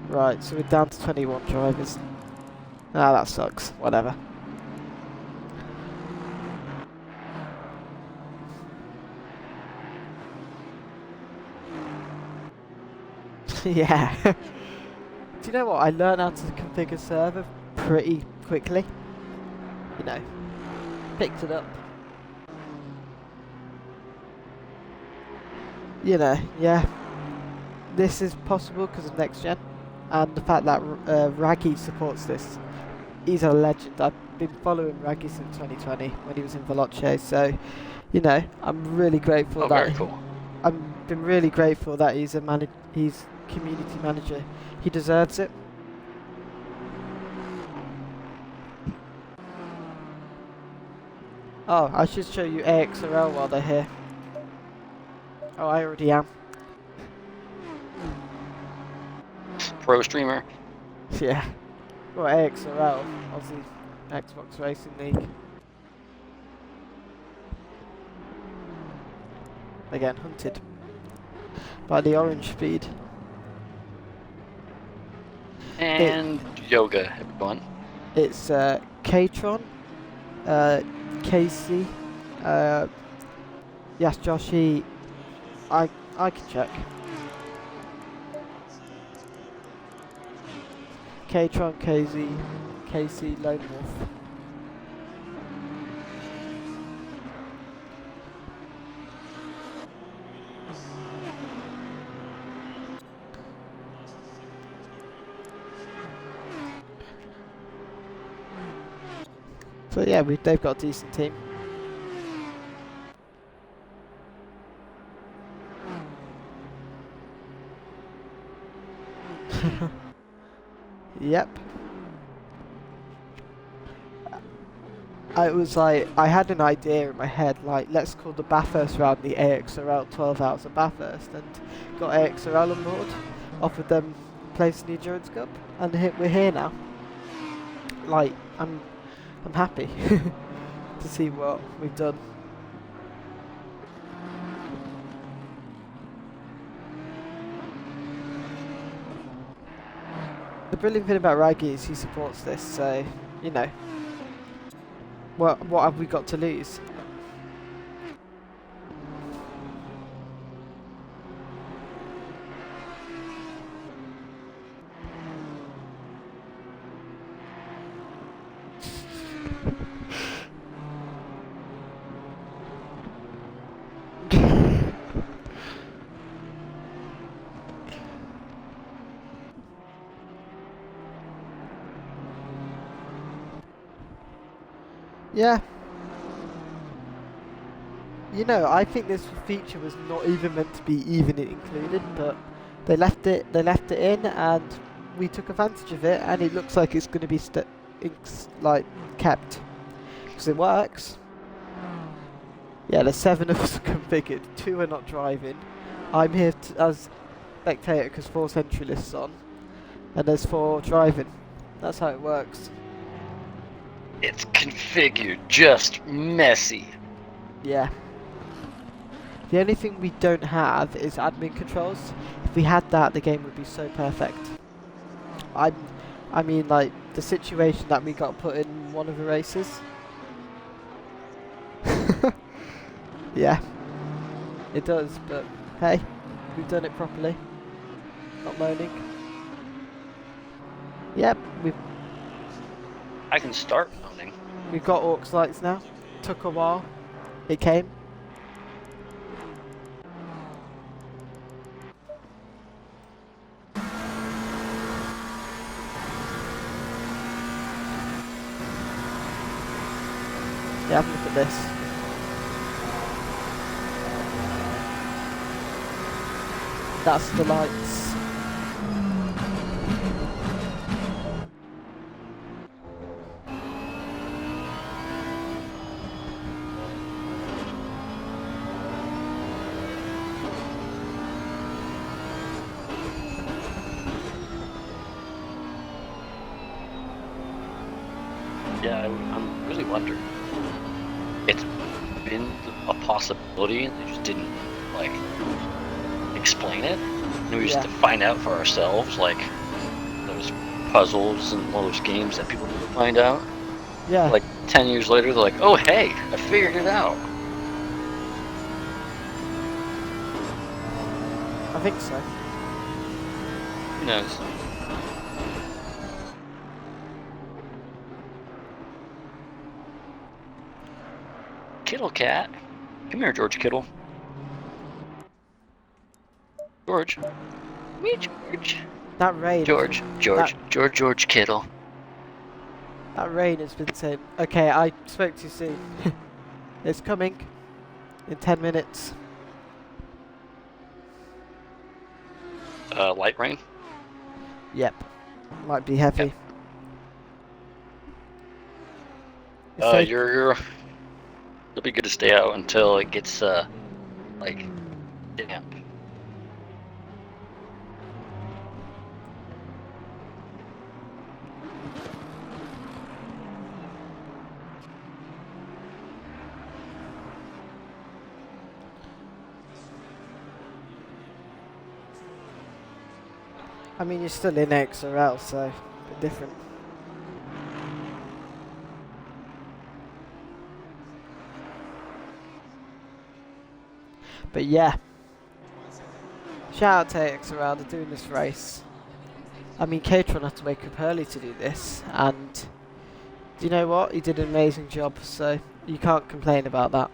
Right, so we're down to 21 drivers. Ah, that sucks. Whatever. Yeah. Do you know what? I learned how to configure a server pretty quickly. You know, picked it up. You know, yeah. This is possible because of next gen. And the fact that Raggy supports this. He's a legend. I've been following Raggy since 2020 when he was in Veloce. So, you know, I'm really grateful Oh, that very cool. I've been really grateful that he's community manager. He deserves it. Oh, I should show you IXR while they're here. Oh, I already am. Pro streamer. Yeah. Well, IXR, Aussie Xbox Racing League. Again, hunted by the orange speed. And yoga, everyone. It's Katron, Casey, yes, Joshy. I can check. Katron, Casey, Lone Wolf. So yeah, they've got a decent team. Yep. I was like, I had an idea in my head, like, let's call the Bathurst round the IXR 12 hours of Bathurst, and got IXR on board, offered them place in the Endurance Cup, and we're here now. Like, I'm happy to see what we've done. The brilliant thing about Raggy is he supports this, so, you know, what have we got to lose? Yeah. You know, I think this feature was not even meant to be even included, but they left it in, and we took advantage of it, and it looks like it's going to be kept because it works. Yeah, there's 7 of us configured. 2 are not driving. I'm here as spectator because 4 central lists on, and there's 4 driving. That's how it works. It's configured just messy. Yeah. The only thing we don't have is admin controls. If we had that, the game would be so perfect. I mean, like, the situation that we got put in one of the races. Yeah. It does, but hey, we've done it properly. Not moaning. Yep, I can start moaning. we've got Orcs lights now. Took a while. It came. Yeah, have a look at this. That's the lights. Yeah, I'm really wondering. It's been a possibility, and they just didn't, like, explain it. And we just have to find out for ourselves, like, those puzzles and all those games that people need to find out. Yeah. Like, 10 years later, they're like, oh, hey, I figured it out. I think so. Who knows? Kittle Cat. Come here, George Kittle. George. Me, George. That rain. George Kittle. That rain has been saying, okay, I spoke too soon. It's coming in 10 minutes. light rain. Yep. Might be heavy. Yeah. It's like- You'll be good to stay out until it gets like damp. I mean, you're still in IXR, so a bit different. But yeah, shout out to IXR, they're doing this race. I mean, Catron had to wake up early to do this, and do you know what? He did an amazing job, so you can't complain about that.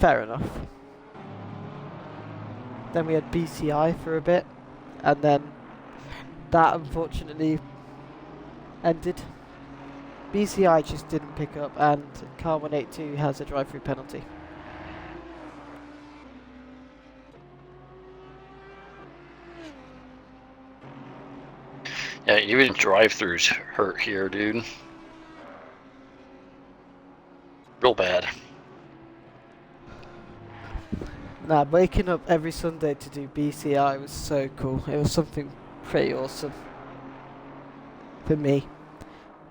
Fair enough. Then we had BCI for a bit, and then that unfortunately ended. BCI just didn't pick up, and car 182 has a drive-through penalty. Yeah, even drive-throughs hurt here, dude. Real bad. Nah, waking up every Sunday to do BCI was so cool. It was something pretty awesome for me.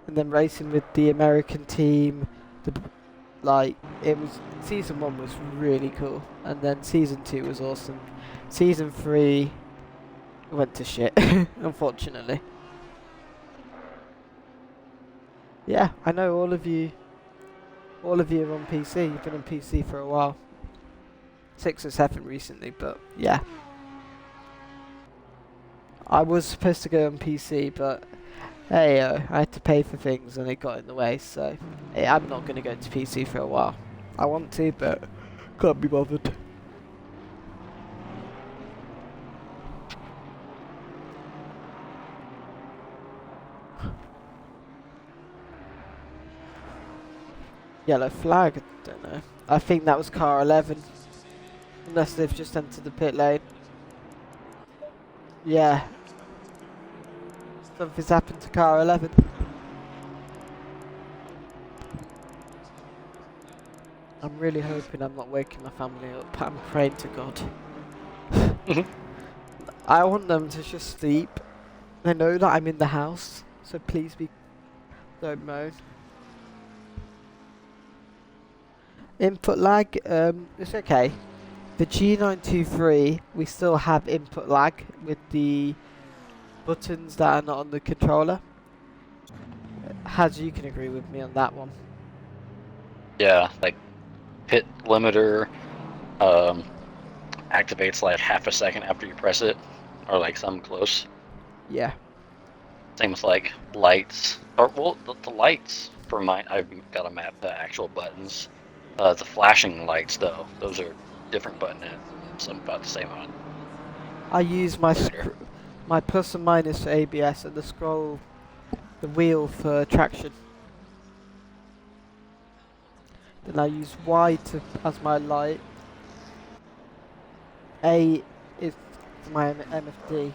And then racing with the American team, it was, season 1 was really cool, and then season 2 was awesome. Season 3 went to shit, unfortunately. Yeah, I know all of you are on PC. You've been on PC for a while. 6 or 7 recently, but yeah. I was supposed to go on PC, but hey, I had to pay for things and it got in the way, so hey, I'm not going to go to PC for a while. I want to, but can't be bothered. Yellow flag, I don't know. I think that was car 11. Unless they've just entered the pit lane. Yeah. Something's happened to car 11. I'm really hoping I'm not waking my family up. I'm praying to God. I want them to just sleep. They know that I'm in the house, so please don't moan. Input lag, it's okay. The G923, we still have input lag with the buttons that are not on the controller. Haz, you can agree with me on that one. Yeah, like pit limiter activates like half a second after you press it, or like something close. Yeah. Same with like lights, or well, the lights for mine. I've got to map the actual buttons. The flashing lights though, those are different button and some about the same on. I use my plus and minus for ABS and the wheel for traction. Then I use Y as my light. A is my MFD.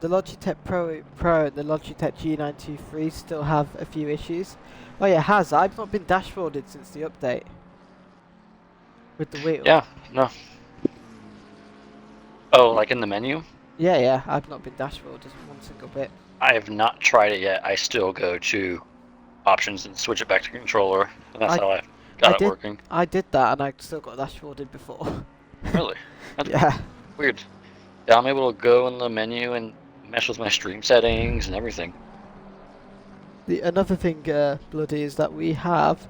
The Logitech Pro and the Logitech G923 still have a few issues. Oh yeah, I've not been dashboarded since the update with the wheel. Yeah, no. Oh, like in the menu? Yeah, yeah. I've not been dashboarded one single bit. I have not tried it yet. I still go to options and switch it back to controller. And that's how I got it working. I did that, and I still got dashboarded before. Really? That's Yeah. weird. Yeah, I'm able to go in the menu and mess with my stream settings and everything. Another thing, Bloody, is that we have.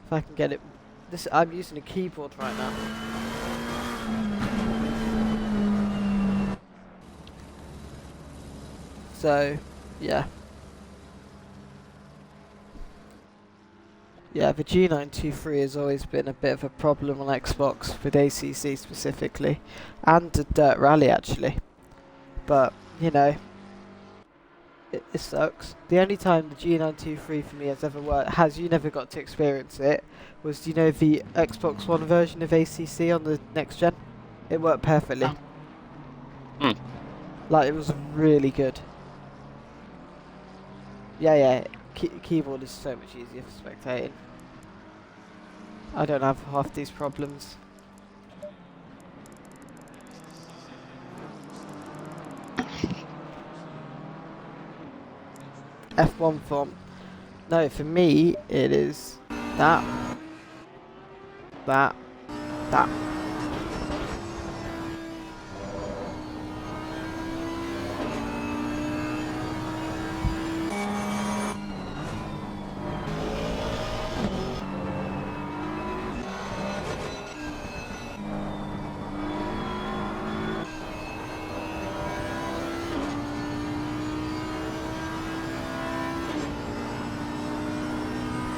If I can get it. I'm using a keyboard right now. So, yeah. Yeah, the G923 has always been a bit of a problem on Xbox, with ACC specifically, and the Dirt Rally actually. But, you know, it sucks. The only time the G923 for me has ever worked, you never got to experience it, was, you know, the Xbox One version of ACC on the next gen? It worked perfectly. Hmm. Like, it was really good. Yeah, yeah, keyboard is so much easier for spectating. I don't have half these problems. F1 font. No, for me, it is that, that.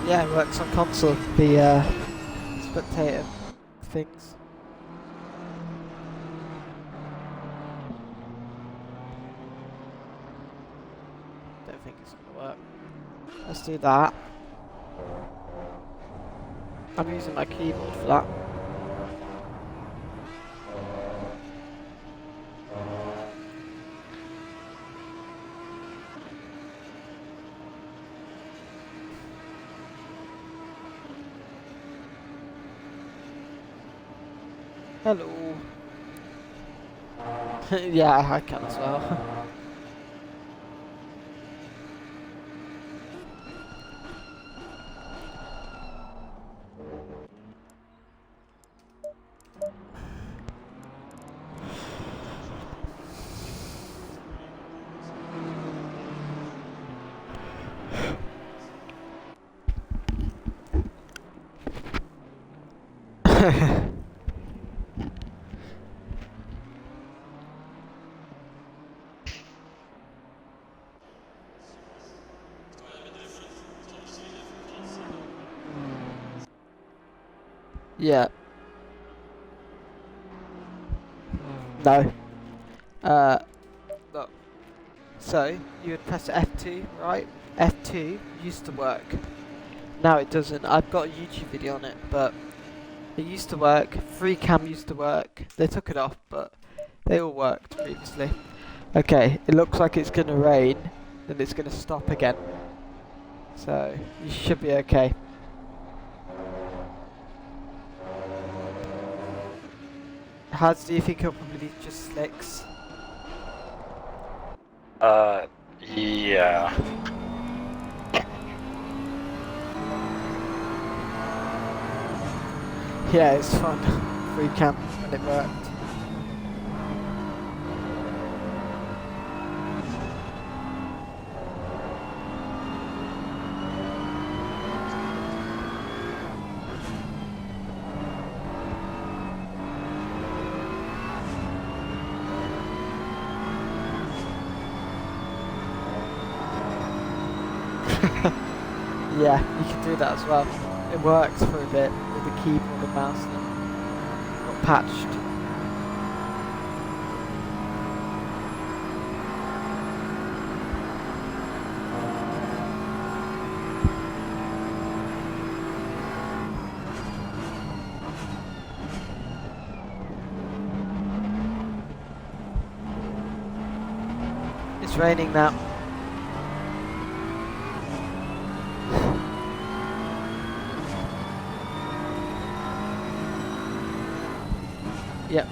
Yeah, it works on console, the spectator things. Don't think it's gonna work. Let's do that. I'm using my keyboard for that. Hello. Yeah, I can as well. Yeah. No. Look. So, you would press F2, right? F2 used to work. Now it doesn't. I've got a YouTube video on it, but it used to work. Free cam used to work. They took it off, but they all worked previously. Okay, it looks like it's gonna rain, then it's gonna stop again. So, you should be okay. How do you think it'll probably just slicks? Yeah. Yeah, it's fun. Free cam when it worked. Yeah, you can do that as well. It works for a bit with the keyboard and mouse and got patched. It's raining now. Yep.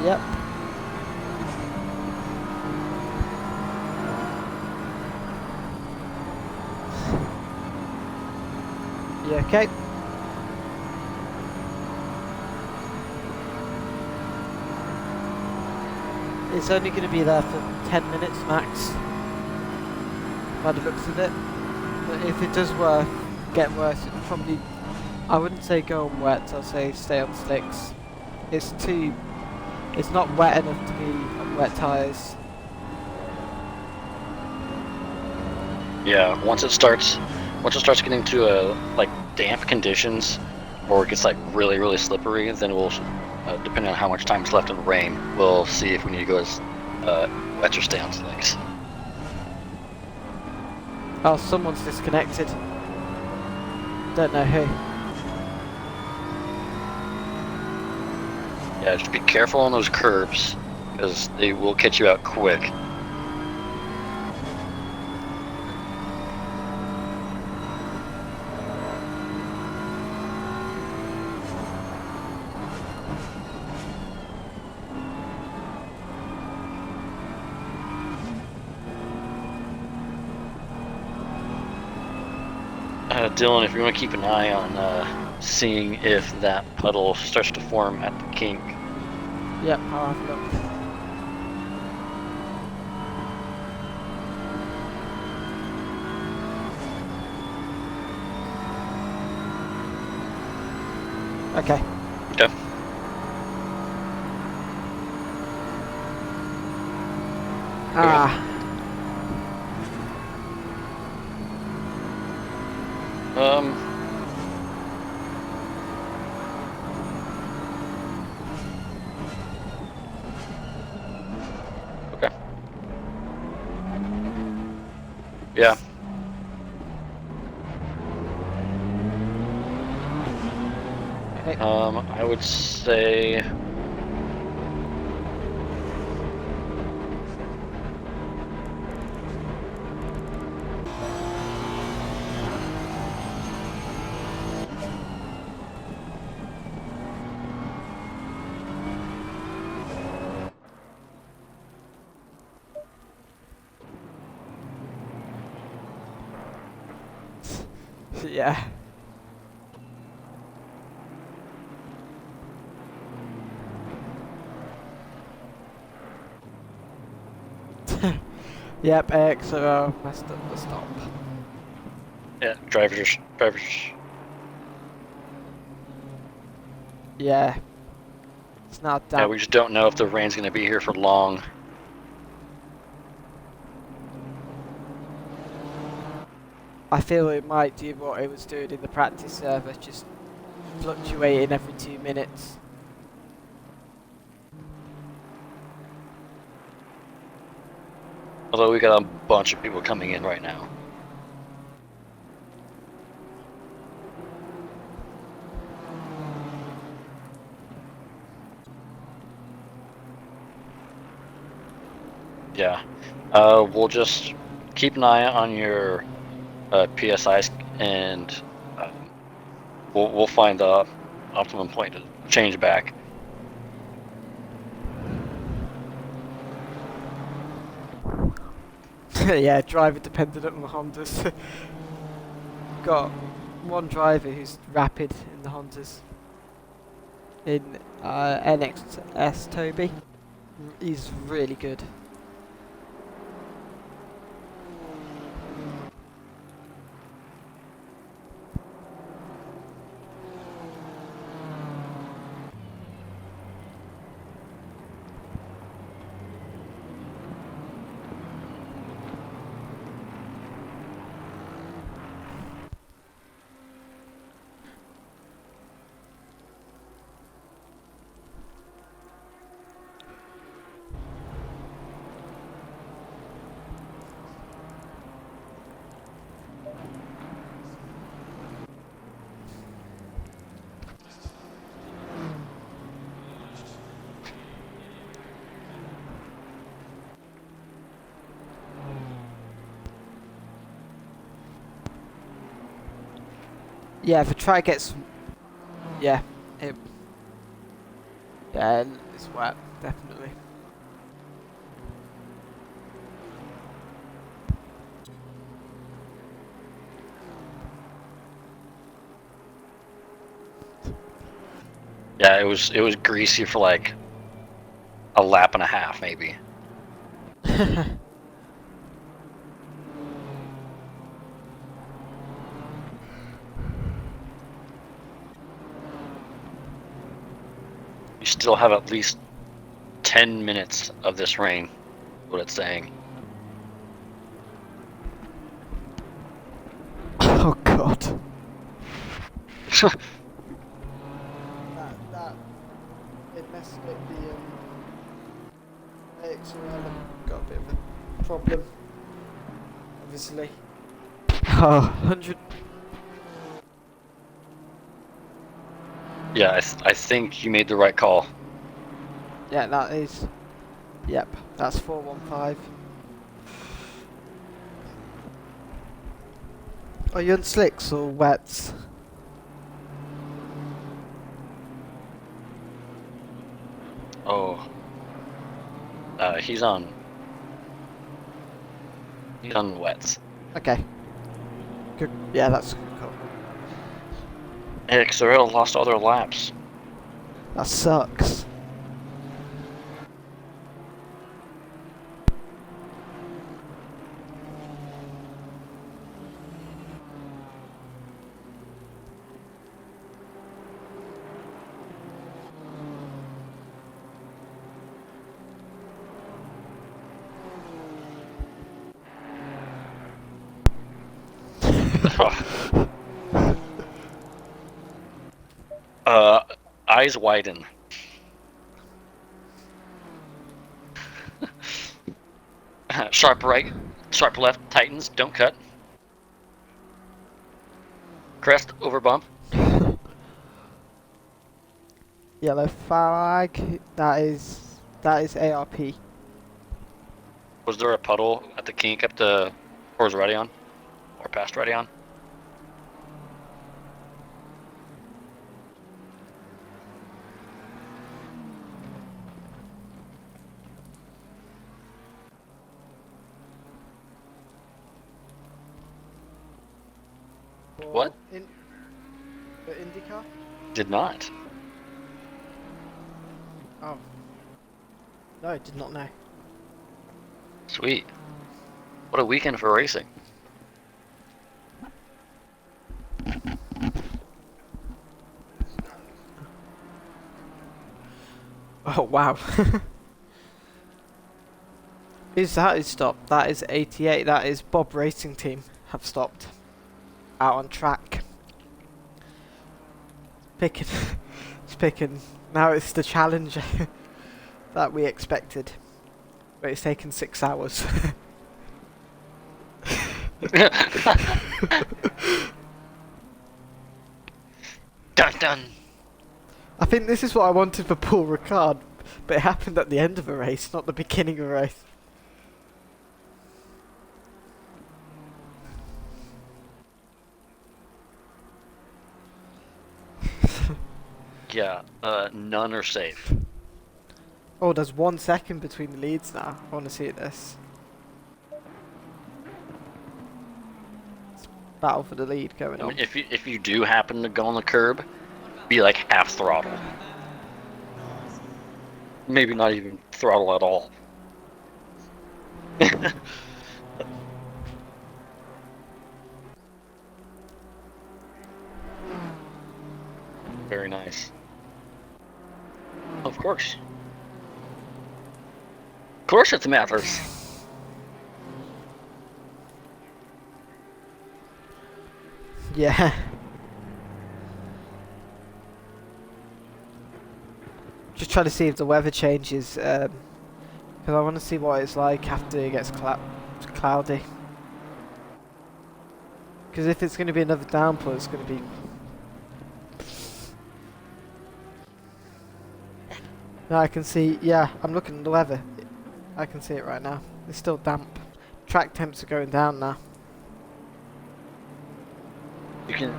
Yep. You okay? It's only going to be there for 10 minutes max, by the looks of it. But if it does get worse, it'll probably, I wouldn't say go on wet, I'll say stay on slicks. It's not wet enough to be on wet tyres. Yeah, once it starts getting to like damp conditions, or it gets like really, really slippery, then we'll, depending on how much time is left in the rain, we'll see if we need to go as wet or stay on slicks. Oh, someone's disconnected. Don't know who. Yeah, just be careful on those curbs, because they will catch you out quick. Dylan, if you want to keep an eye on seeing if that puddle starts to form at the kink. Yep, I'll have a look. Okay. Okay. Ah. Okay. Yeah. Okay. I would say. Yeah. Yep, IXR messed up the stop. Yeah, drivers. Yeah. It's now Yeah, damp. we just don't know if the rain's gonna be here for long. I feel it might do what it was doing in the practice server, just fluctuating every 2 minutes. Although we got a bunch of people coming in right now. Yeah. We'll just keep an eye on your PSIs, and we'll find the optimum point to change back. Yeah, driver dependent on the Hondas. Got one driver who's rapid in the Hondas. In NXS Toby. He's really good. Yeah, if I try to get some... Yeah, yeah, it's wet. definitely. Yeah, it was greasy for like a lap and a half, maybe. You still have at least 10 minutes of this rain. What it's saying. Oh god. That it messed up the IXR. Got a bit of a problem, obviously. Oh, 100. Yeah, I think you made the right call. Yeah, that is. Yep, that's 415. Are you on slicks or wets? Oh, he's on wets. Okay. Good. Yeah, that's a good call. IXR lost all their laps. That sucks. Eyes widen. Sharp right, sharp left, tightens, don't cut. Crest, over bump. Yellow flag. That is ARP. Was there a puddle at the kink up to towards Radion? Or past Radion? What? For IndyCar? Did not. Oh. No, I did not know. Sweet. What a weekend for racing. Oh wow. Who's that who's stopped? That is 88. That is Bob Racing Team have stopped. Out on track. Picking. It's picking. Now it's the Challenger that we expected. But it's taken 6 hours. Dun dun. I think this is what I wanted for Paul Ricard, but it happened at the end of a race, not the beginning of a race. Yeah, none are safe. Oh, there's 1 second between the leads now. I want to see this. It's battle for the lead going I on. mean, if you do happen to go on the curb, be like half throttle. Maybe not even throttle at all. Very nice. Of course. Of course it matters. Yeah. Just trying to see if the weather changes, because I want to see what it's like after it gets cloudy. Because if it's going to be another downpour, it's going to be... No, I can see, yeah, I'm looking at the weather. I can see it right now. It's still damp. Track temps are going down now. You can,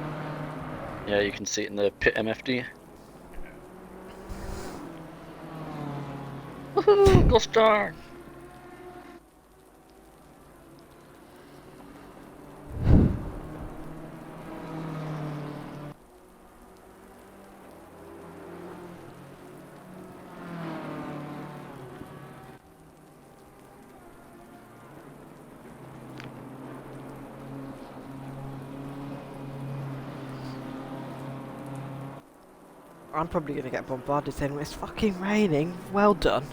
yeah, you can see it in the pit MFD. Woohoo! Gold star. I'm probably gonna get bombarded saying it's fucking raining. Well done.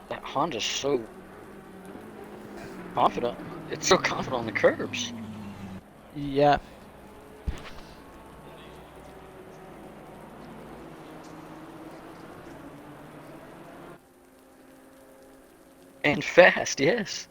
That Honda's so confident. It's so confident on the curbs. Yeah. And fast, yes.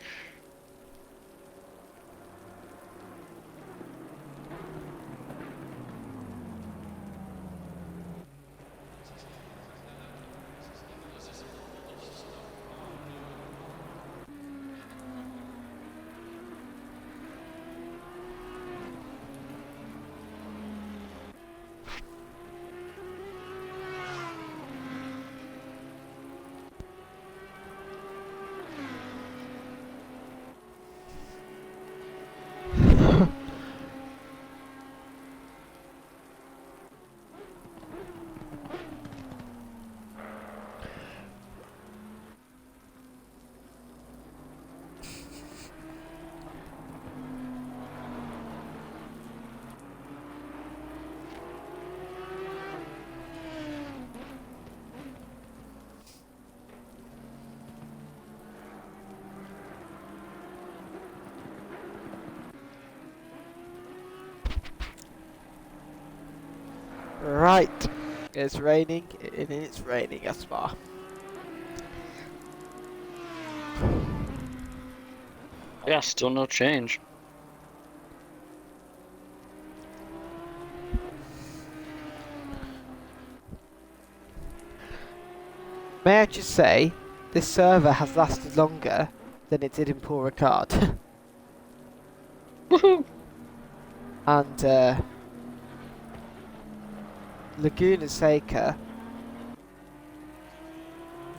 Right. It's raining, and it's raining as far. Yeah, still no change. May I just say, this server has lasted longer than it did in Paul Ricard. Woohoo! And Laguna Seca.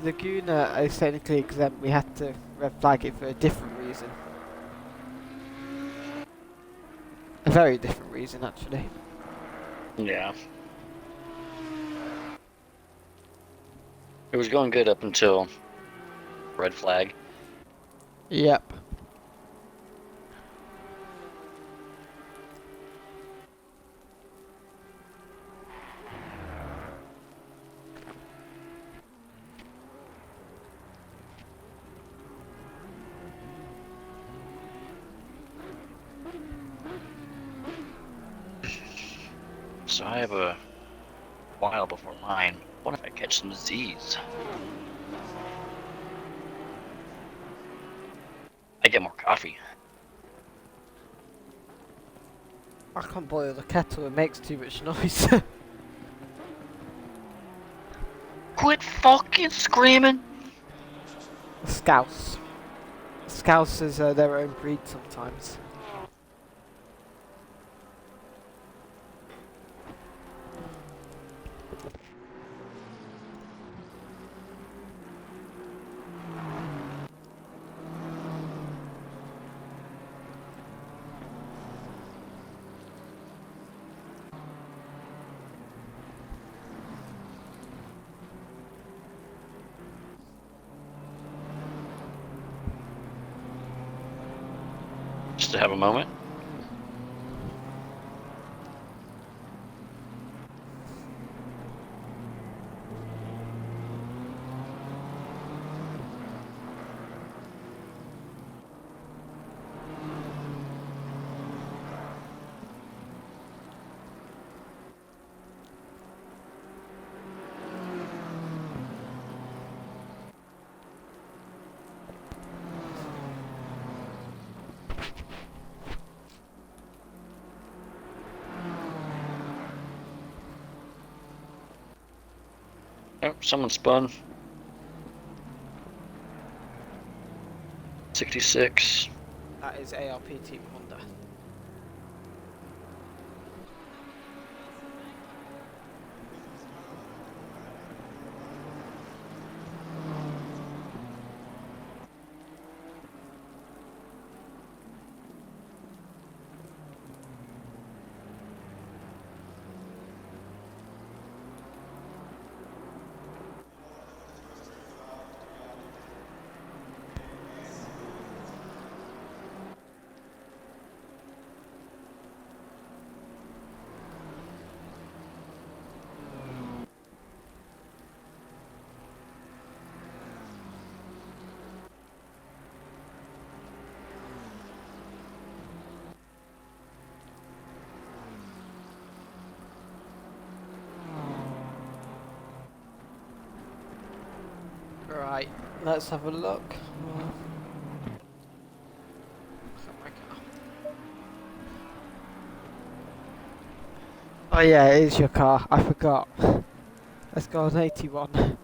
Laguna is technically exempt. We had to red flag it for a different reason. A very different reason, actually. Yeah. It was going good up until red flag. Yep. So I have a while before mine. What if I catch some Z's? I get more coffee. I can't boil the kettle, it makes too much noise. Quit fucking screaming! Scouse. Scousers are their own breed sometimes. Just to have a moment. Oh, someone spun. 66. That is ARP Team Honda. Right, let's have a look. Oh yeah, it is your car. I forgot. Let's go on 81.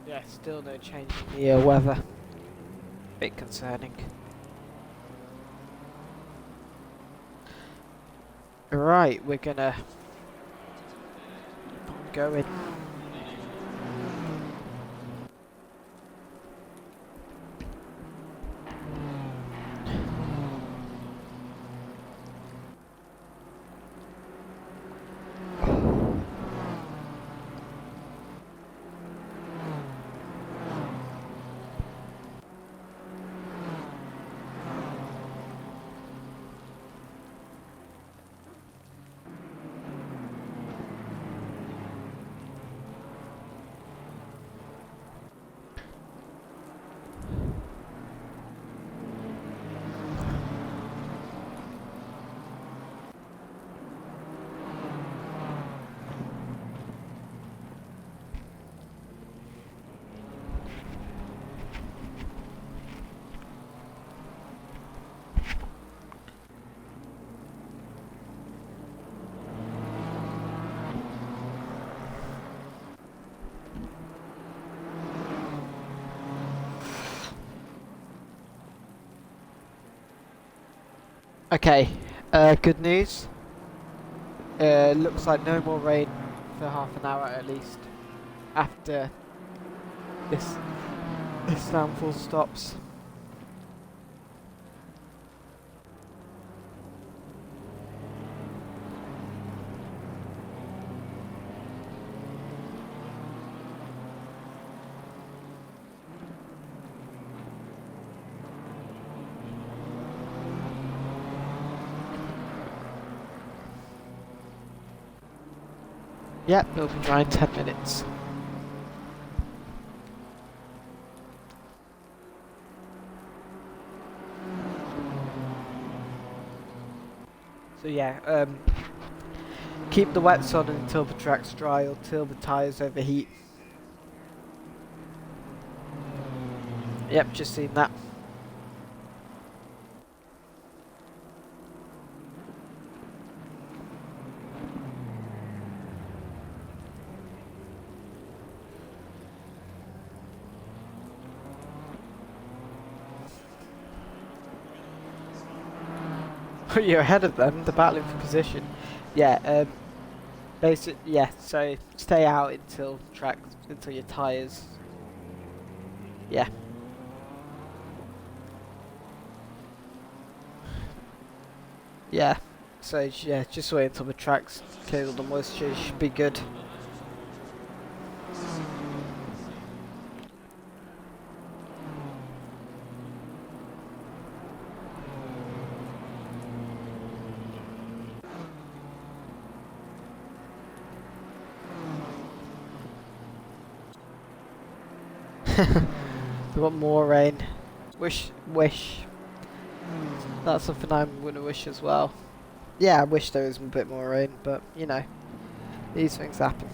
Yeah, still no change in the weather. Bit concerning. Right, we're gonna go in. Okay, good news. Looks like no more rain for half an hour at least after this downfall stops. Yep, it'll be dry in 10 minutes. So yeah, keep the wets on until the track's dry or until the tyres overheat. Yep, just seen that. You're ahead of them, they're battling for position. Yeah, yeah, so stay out until your tyres. Yeah. Yeah, so yeah, just wait until the track's cleared all the moisture, should be good. We want more rain. Wish. That's something I'm gonna wish as well. Yeah, I wish there was a bit more rain, but you know, these things happen.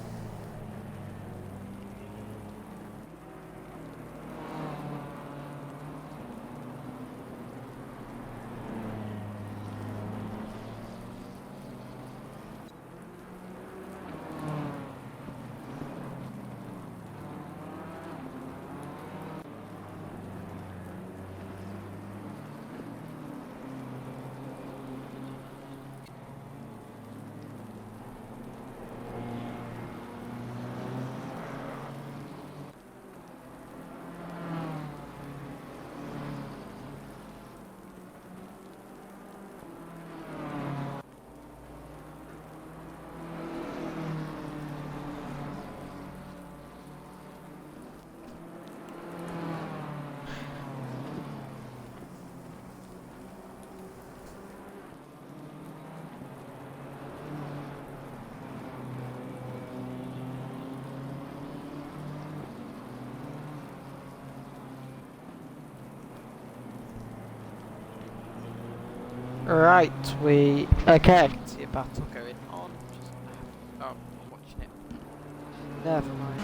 Right, okay, I can see a battle going on. Just, oh, I'm watching it. Never mind.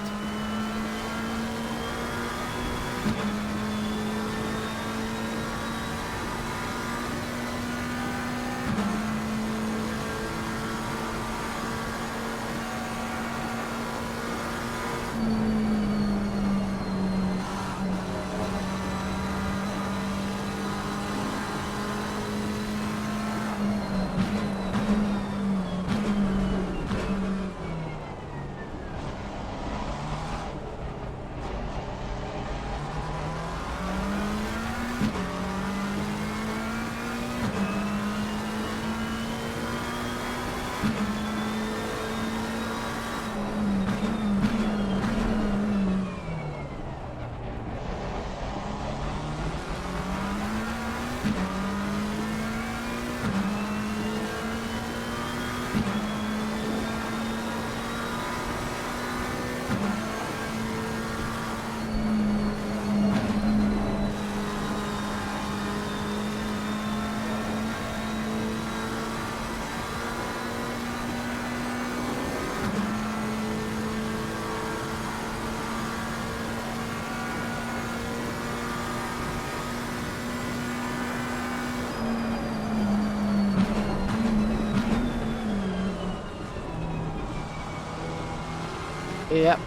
Yep.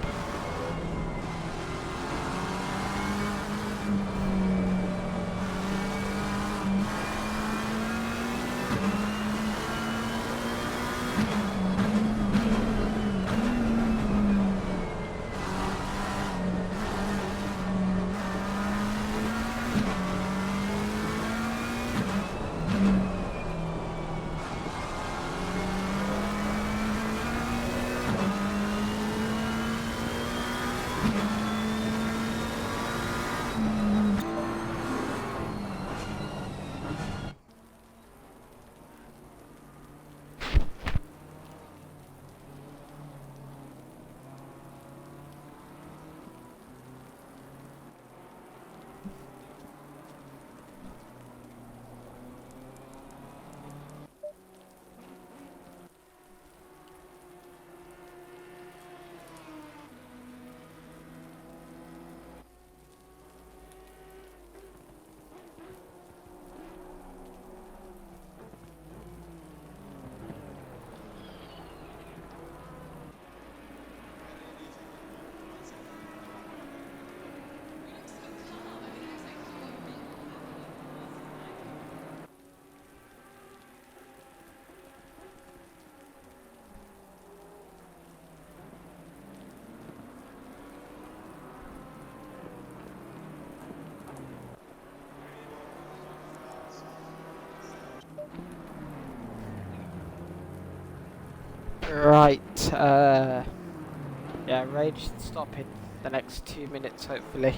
Right, yeah, rain should stop in the next 2 minutes, hopefully.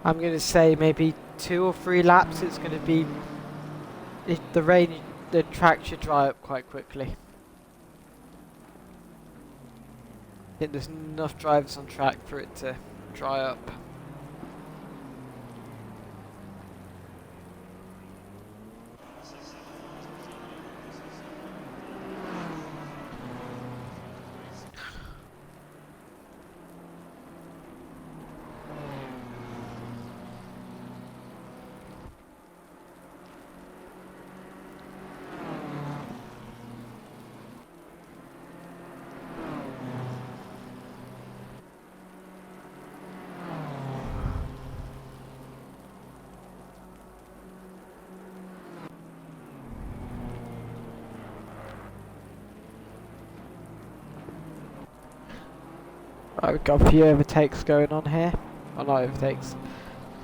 I'm going to say maybe 2 or 3 laps. It's going to be, if the rain, the track should dry up quite quickly. I think there's enough drivers on track for it to dry up. Right, we've got a few overtakes going on here. Or not overtakes.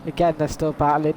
Again, they're still battling.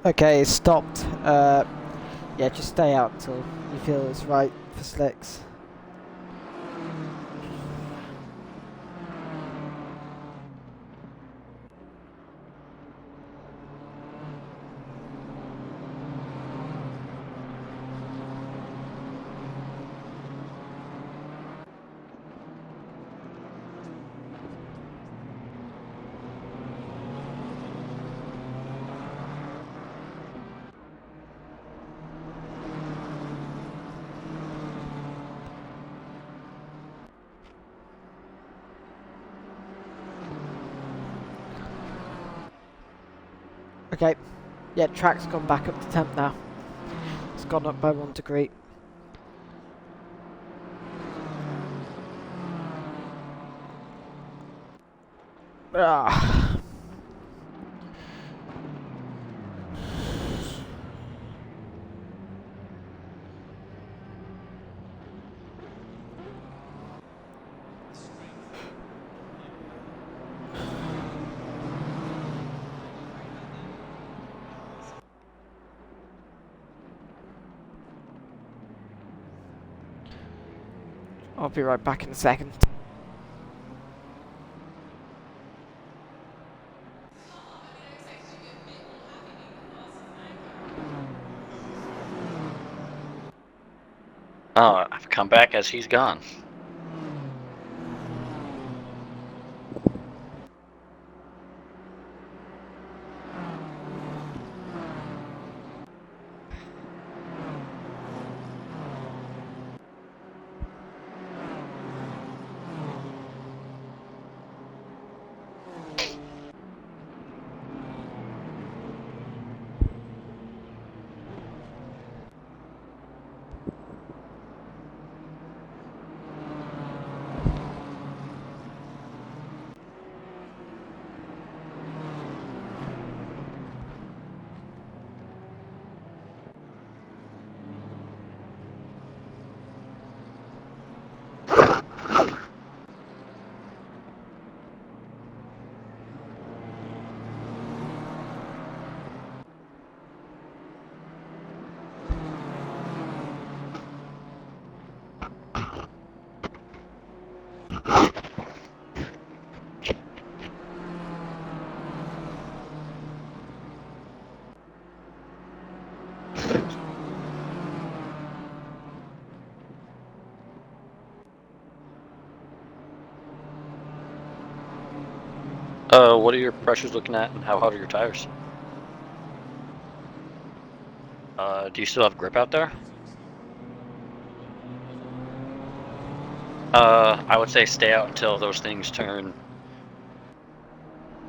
Okay, it's stopped. Yeah, just stay out until you feel it's right for slicks. Okay, yeah, track's gone back up to temp now. It's gone up by 1 degree. Ah. I'll be right back in a second. Oh, I've come back as he's gone. What are your pressures looking at, and how hot are your tires? Do you still have grip out there? I would say stay out until those things turn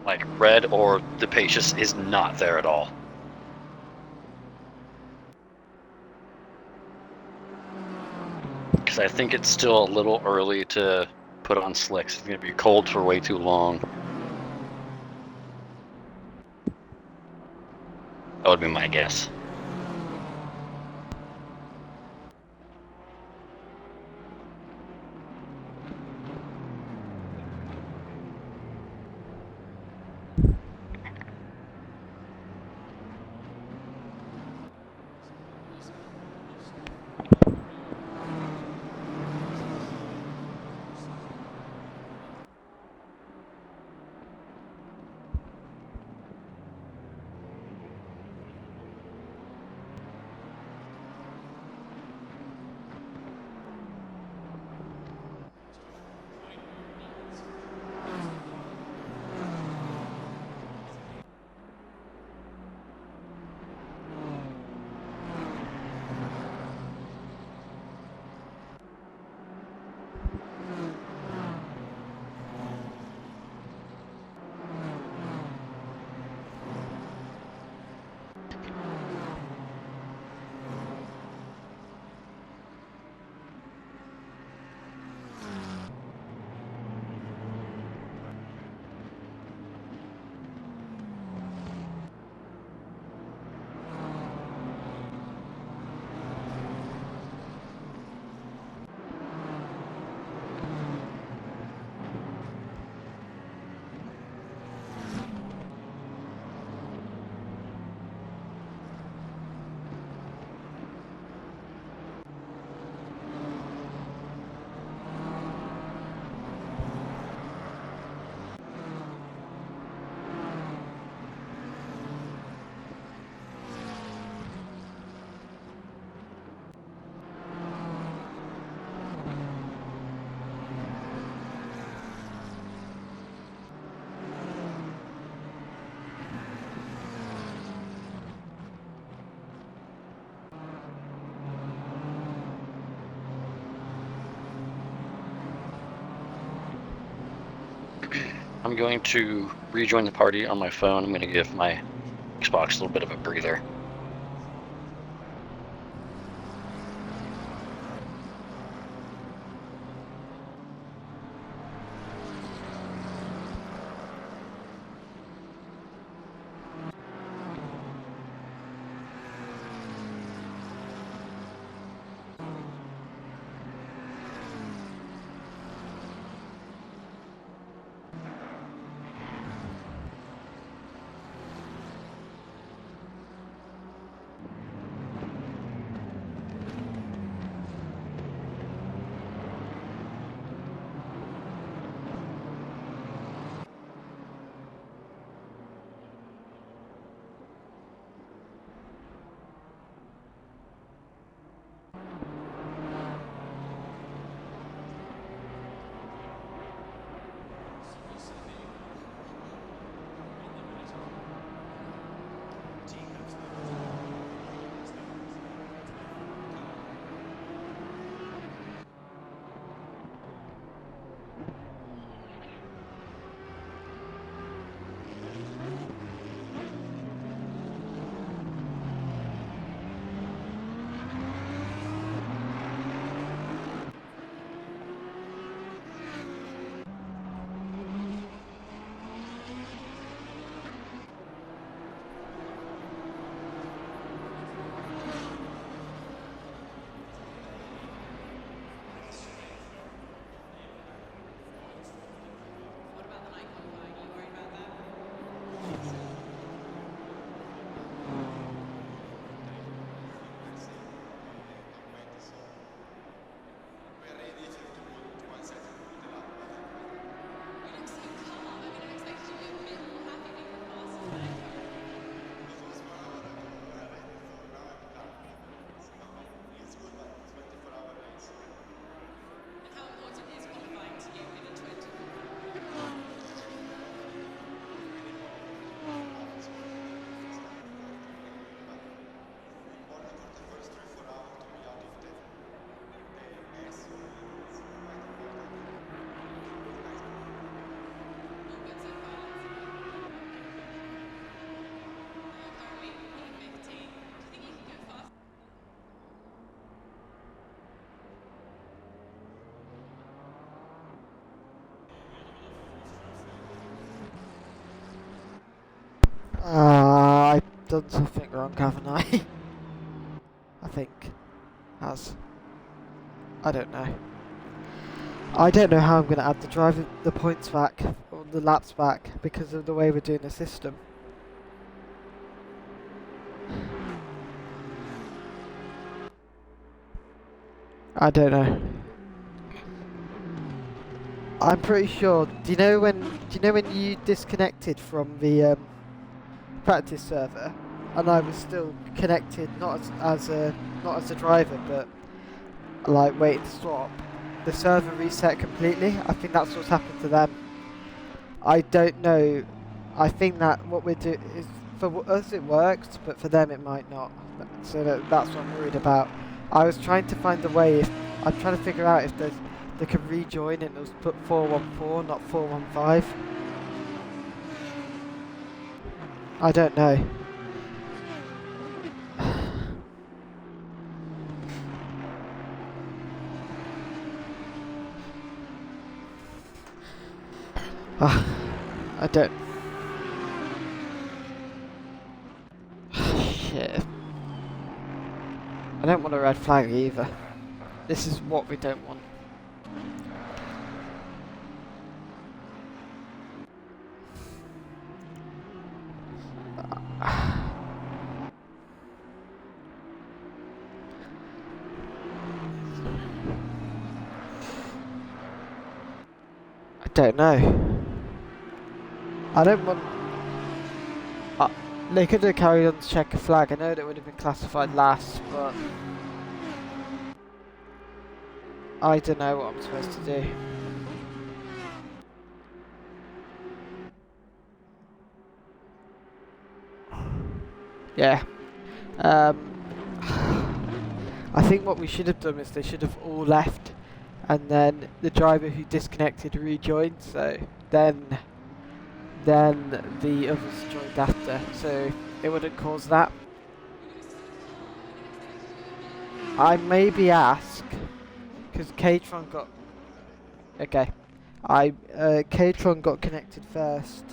like red or the pace just is not there at all. Because I think it's still a little early to put on slicks. It's going to be cold for way too long. That would be my guess. I'm going to rejoin the party on my phone. I'm going to give my Xbox a little bit of a breather. done something wrong, haven't I? I think. I don't know. I don't know how I'm going to add the points back, or the laps back, because of the way we're doing the system. I don't know. I'm pretty sure. Do you know when you disconnected from the practice server, and I was still connected, not as a driver, but like waiting to swap? The server reset completely. I think that's what's happened to them. I don't know. I think that what we're doing is, for us it works, but for them it might not. So that's what I'm worried about. I was trying to find a way. I'm trying to figure out if they can rejoin and it was put 414, not 415. I don't know. I don't. Shit. I don't want a red flag either. This is what we don't want. I don't know. I don't want. They could have carried on to check a flag. I know that would have been classified last, but I don't know what I'm supposed to do. Yeah. I think what we should have done is they should have all left, and then the driver who disconnected rejoined. So then the others joined after, so it wouldn't cause that. I maybe ask, because K-Tron got... Okay. K-Tron got connected first.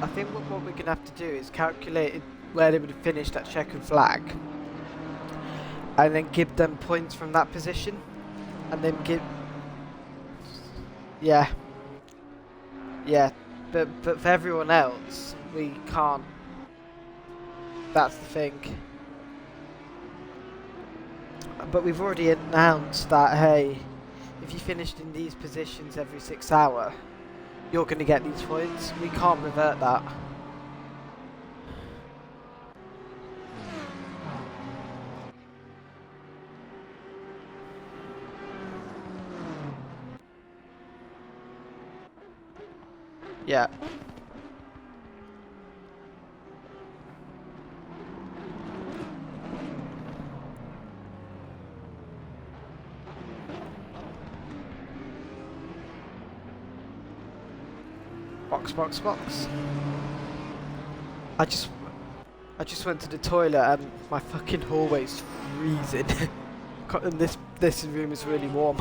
I think what we're going to have to do is calculate where they would have finished at checkered flag, and then give them points from that position, and then give... Yeah. Yeah, but for everyone else, we can't. That's the thing. But we've already announced that, hey, if you finished in these positions every 6 hours, you're going to get these points. We can't revert that. Yeah. Box. I just went to the toilet and my fucking hallway's freezing. And this room is really warm.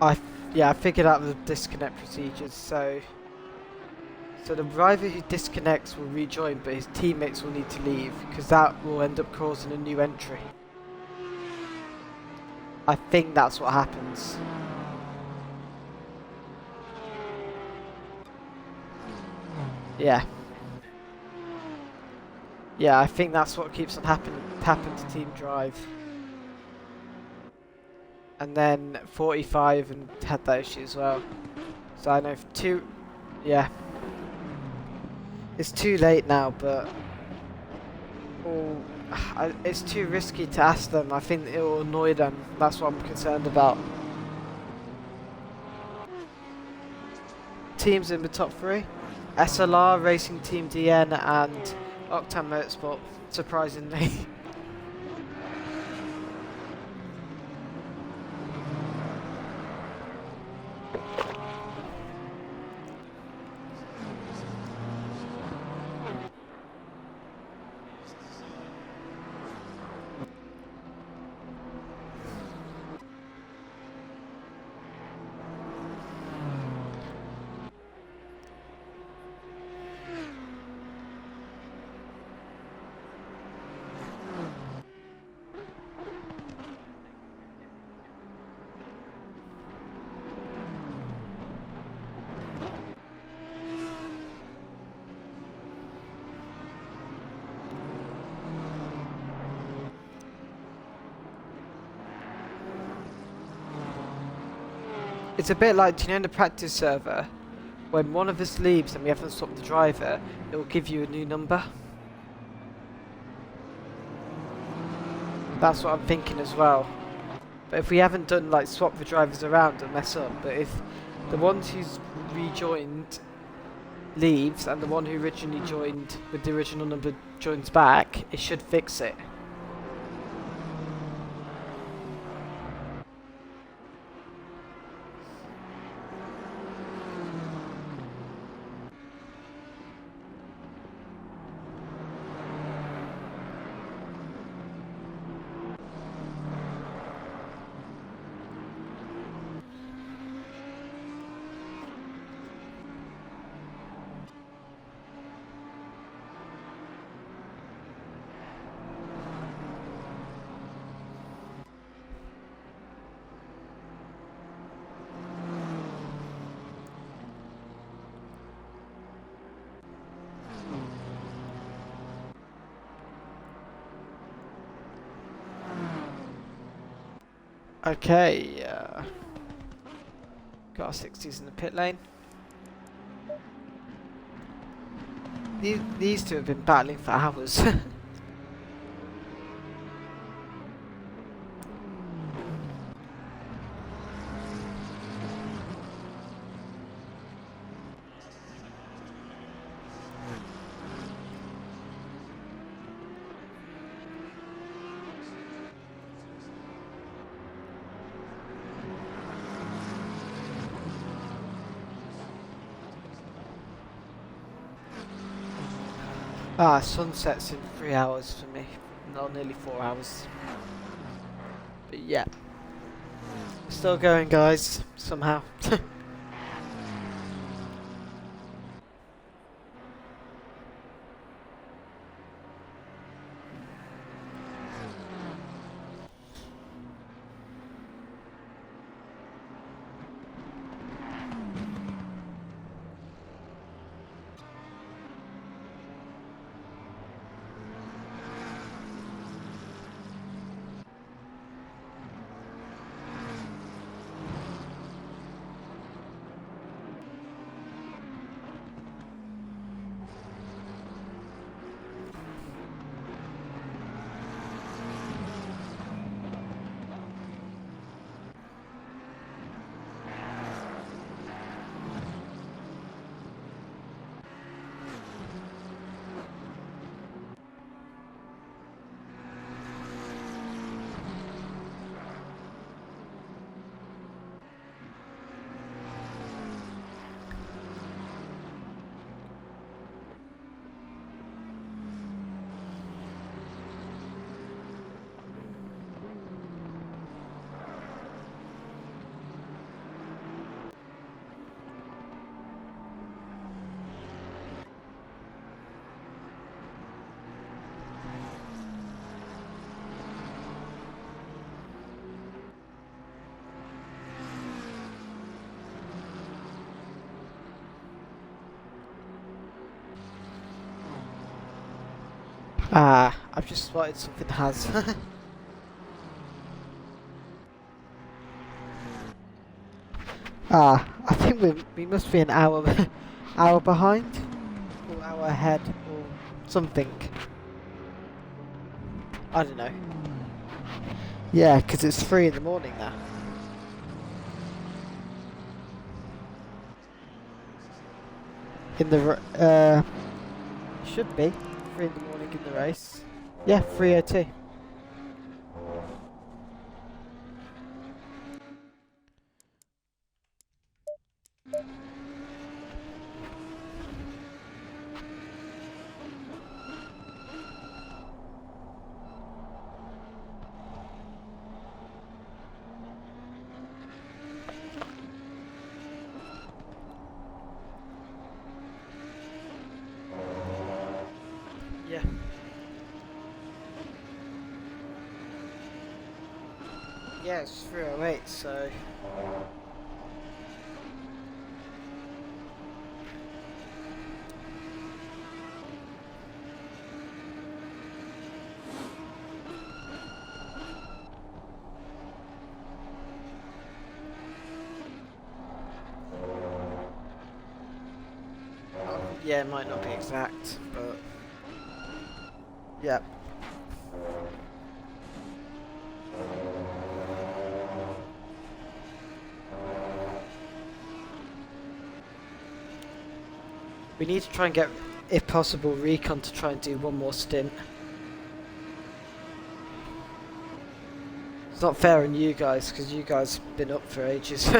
I figured out the disconnect procedures. So the driver who disconnects will rejoin, but his teammates will need to leave because that will end up causing a new entry. I think that's what happens. Yeah. Yeah, I think that's what keeps on happening to Team Drive. And then 45 and had that issue as well. So I know yeah. It's too late now, but it's too risky to ask them. I think it will annoy them. That's what I'm concerned about. Teams in the top 3. SLR, Racing Team DN and Octan Motorsport, surprisingly. It's a bit like, do you know in the practice server, when one of us leaves and we haven't swapped the driver, it will give you a new number. That's what I'm thinking as well. But if we haven't done like swap the drivers around, it'll mess up. But if the one who's rejoined leaves and the one who originally joined with the original number joins back, it should fix it. Okay, got our 60s in the pit lane. These two have been battling for hours. Sunset's in 3 hours for me. No, nearly 4 hours. But yeah. Still going, guys, somehow. Ah, I've just spotted something has. Ah, I think we must be an hour hour behind, or hour ahead, or something. I don't know. Yeah, 'cause it's 3 in the morning now. In the should be 3 in the morning in the race. Yeah, 3:02. Yeah. Yeah, it's 3:08, so. Yeah, it might not be exact, but. Yep. We need to try and get, if possible, Recon to try and do one more stint. It's not fair on you guys, because you guys have been up for ages.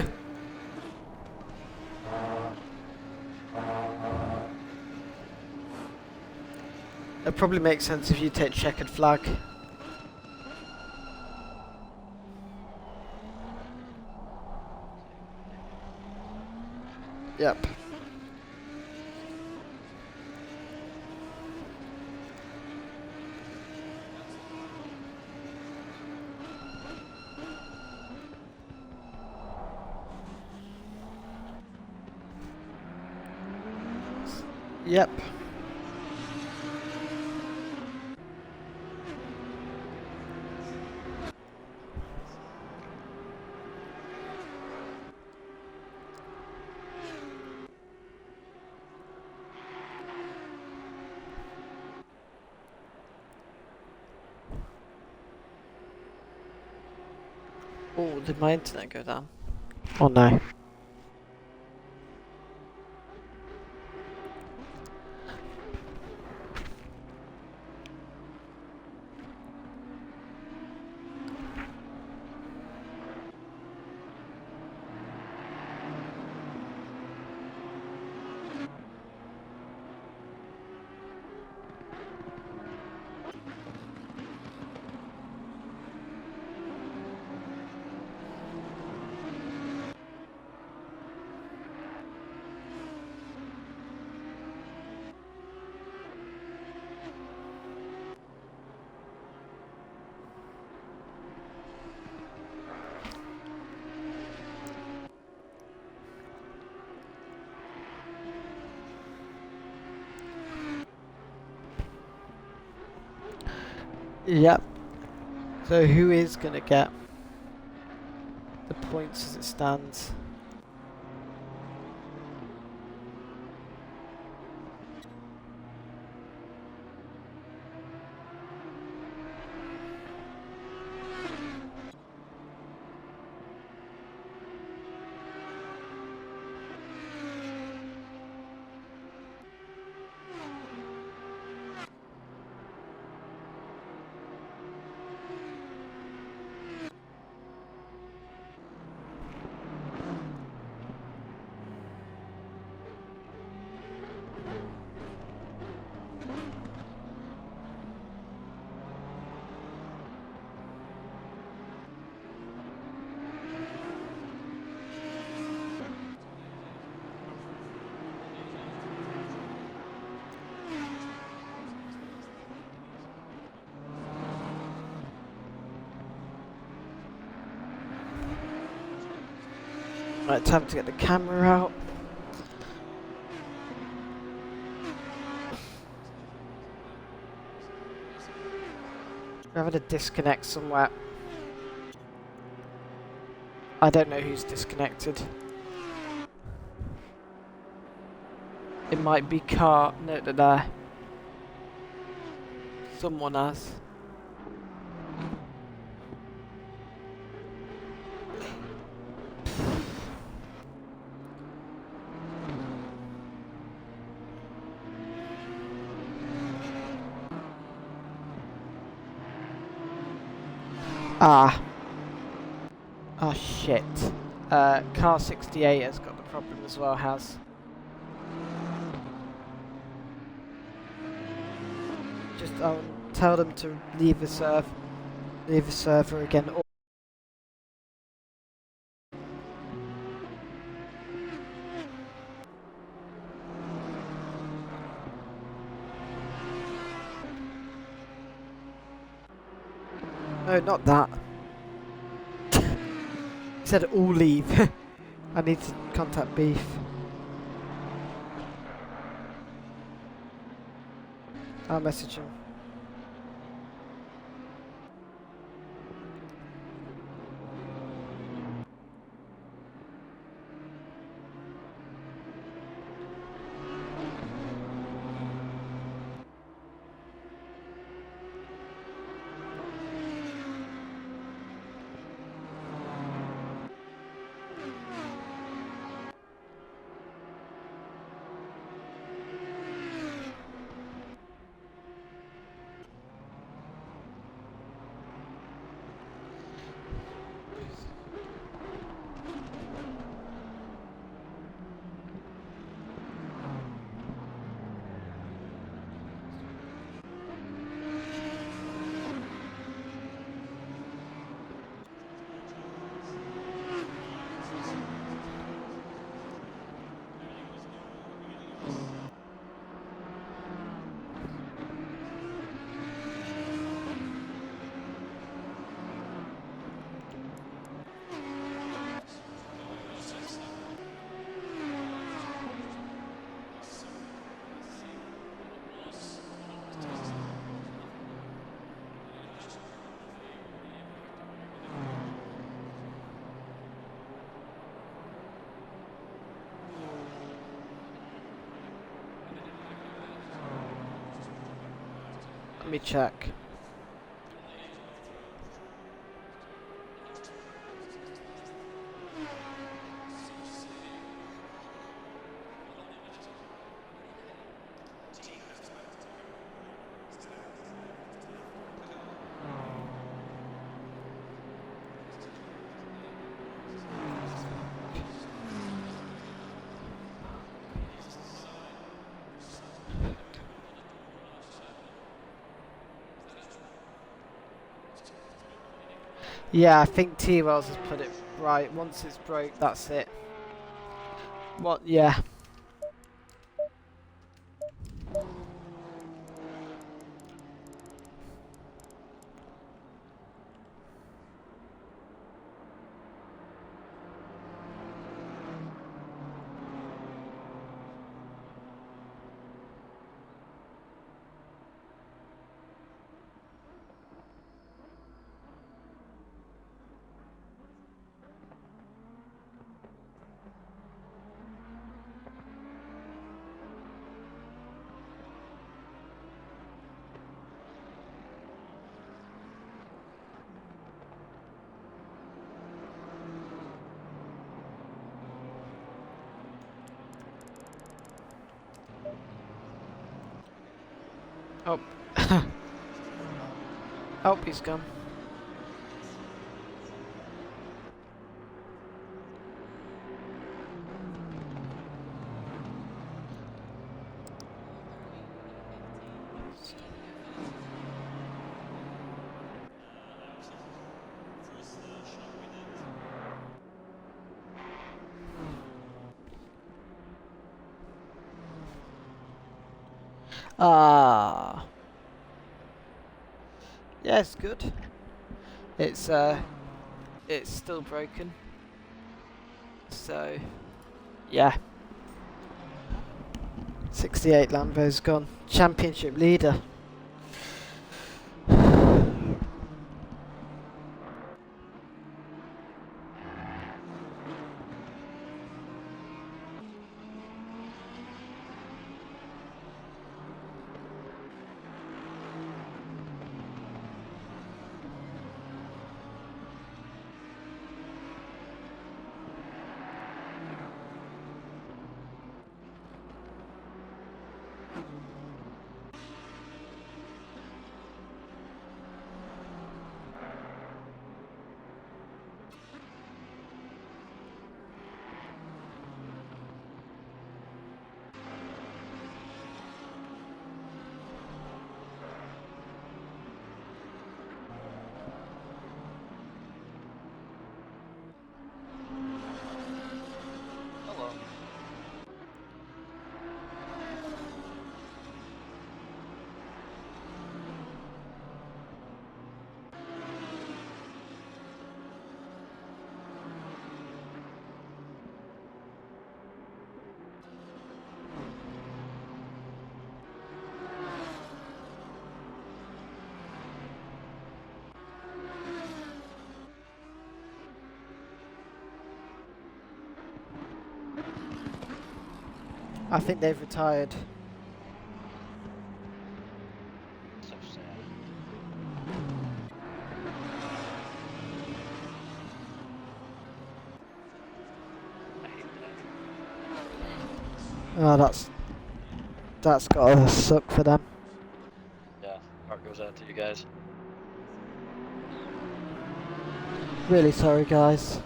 It probably makes sense if you take checkered flag. Yep. Yep. Oh, did my internet go down? Oh no. Yep. So who is gonna get the points as it stands? Right, time to get the camera out. We're having a disconnect somewhere. I don't know who's disconnected. It might be car. No. Someone has. Ah. Oh shit. Car 68 has got the problem as well, has. Just tell them to leave the server again. No, not that. He said all leave. I need to contact Beef. I'll message him. Let me check. Yeah, I think T-Wells has put it right. Once it's broke, that's it. What? Yeah. Oh. Oh, he's gone. Ah. Yeah, it's good. It's still broken. So, yeah. 68 Lambo's gone. Championship leader. I think they've retired. So sad. I hate that. Oh, that's gotta suck for them. Yeah, heart goes out to you guys. Really sorry, guys.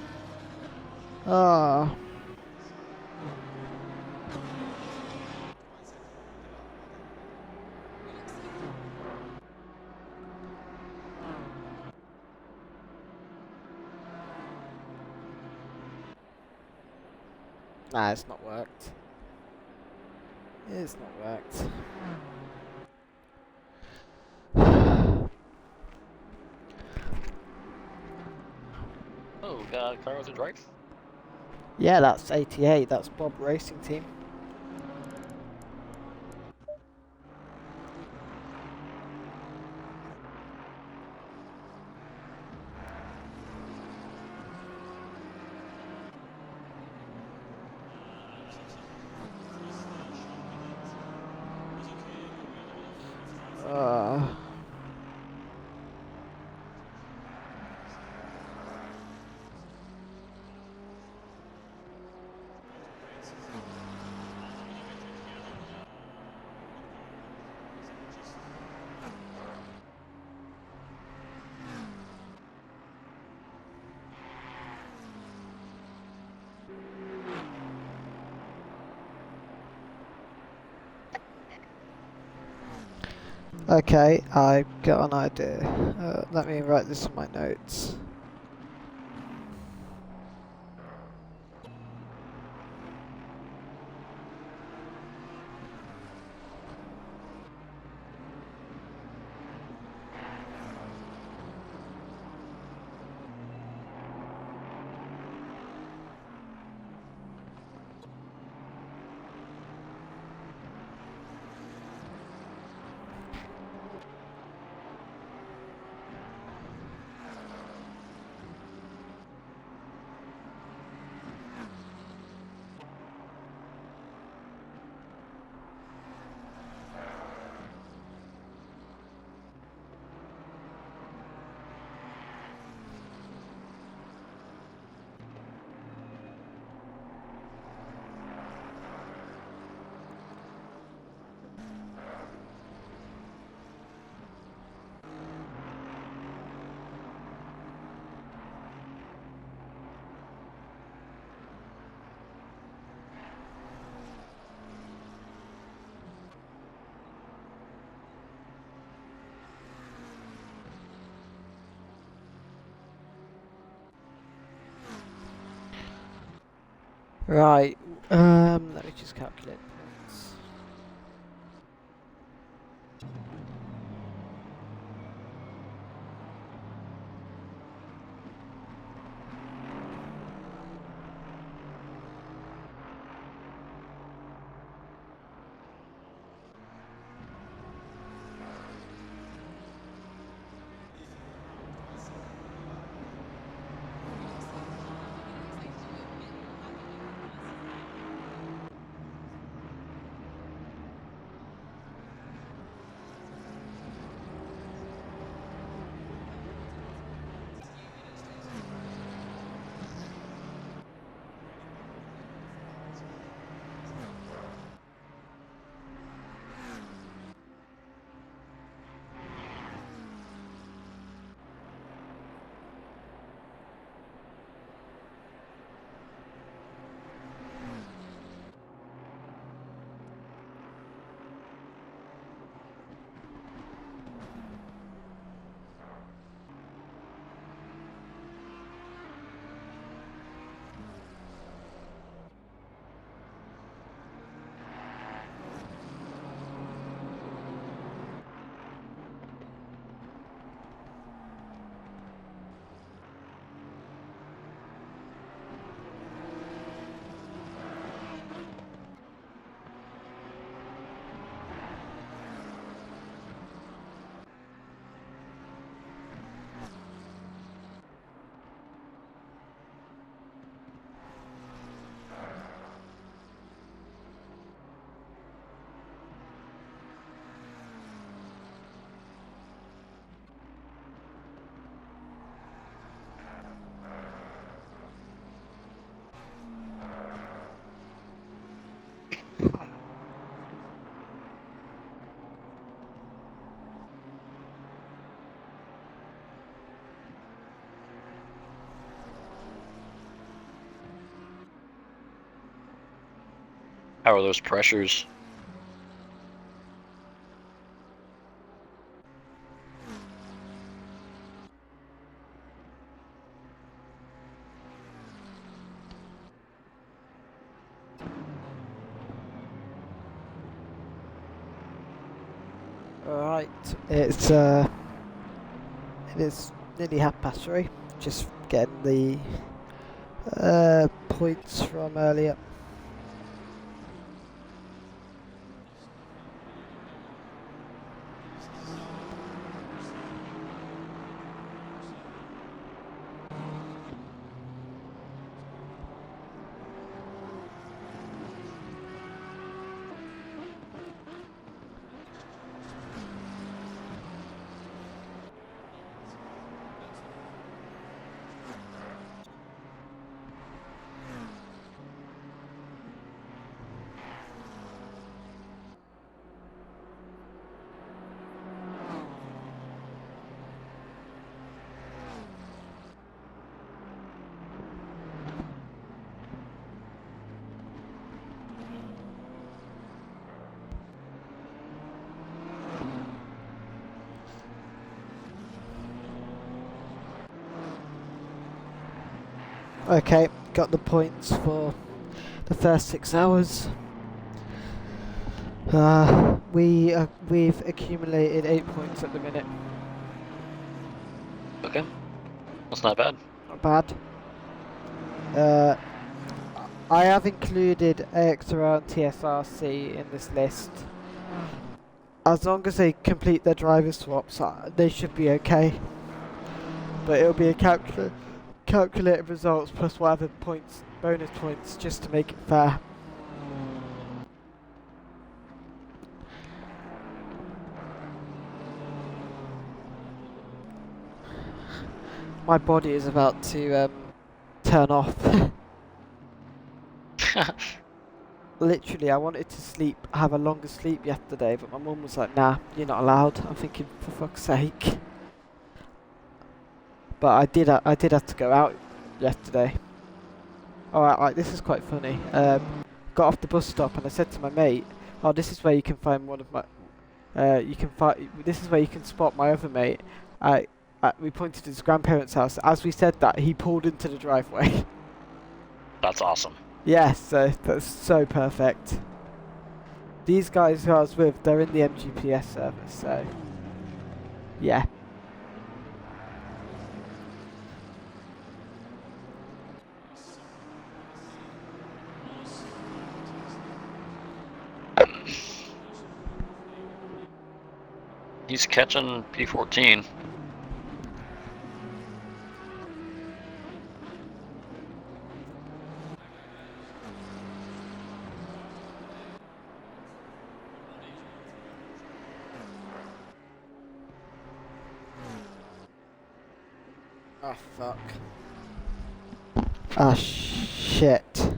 Ah. Nah, it's not worked. It's not worked. Oh, got a car with a drive? Yeah, that's 88. That's Bob Racing Team. Uh, okay, I've got an idea. Let me write this in my notes. Right. Let me just calculate points. How are those pressures? Alright, it is nearly 3:30. Just getting the points from earlier. Okay, got the points for the first 6 hours. We've accumulated 8 points at the minute. Okay. That's not bad. Not bad. I have included IXR and TSRC in this list. As long as they complete their driver swaps, they should be okay. But it'll be a calculated results plus whatever points, bonus points, just to make it fair. My body is about to turn off. Literally, I wanted to sleep, have a longer sleep yesterday, but my mum was like, "Nah, you're not allowed." I'm thinking, for fuck's sake. But I did have to go out yesterday. Alright, this is quite funny. Got off the bus stop and I said to my mate, "Oh, this is where you can find one of my, this is where you can spot my other mate." We pointed to his grandparents' house. As we said that, he pulled into the driveway. That's awesome. Yes, so that's so perfect. These guys who I was with, they're in the MGPES service, so yeah. He's catching P14. Oh fuck. Ah shit.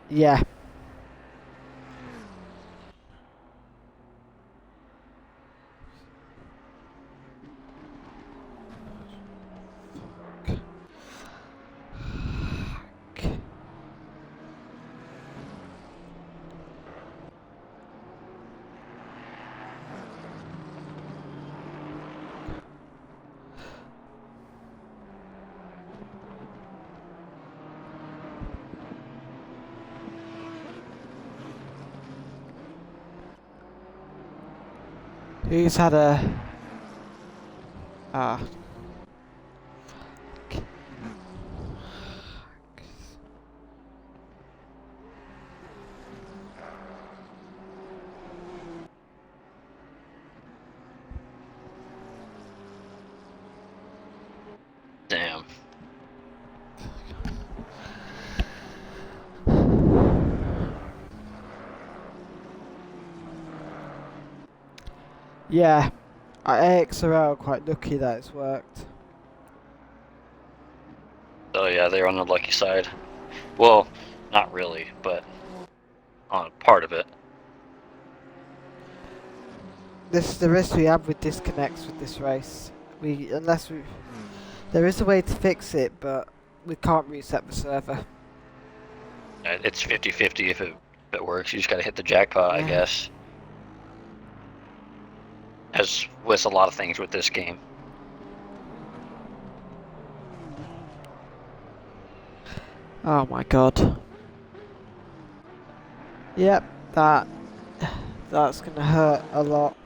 Yeah. Who's had a... Ah. Damn. Yeah. IXR are quite lucky that it's worked. Oh yeah, they're on the lucky side. Well, not really, but on part of it. This is the risk we have with disconnects with this race. There is a way to fix it, but we can't reset the server. It's 50-50 if it works. You just gotta hit the jackpot, I Yeah. guess. As with a lot of things with this game. Oh my god. Yep, that's gonna hurt a lot.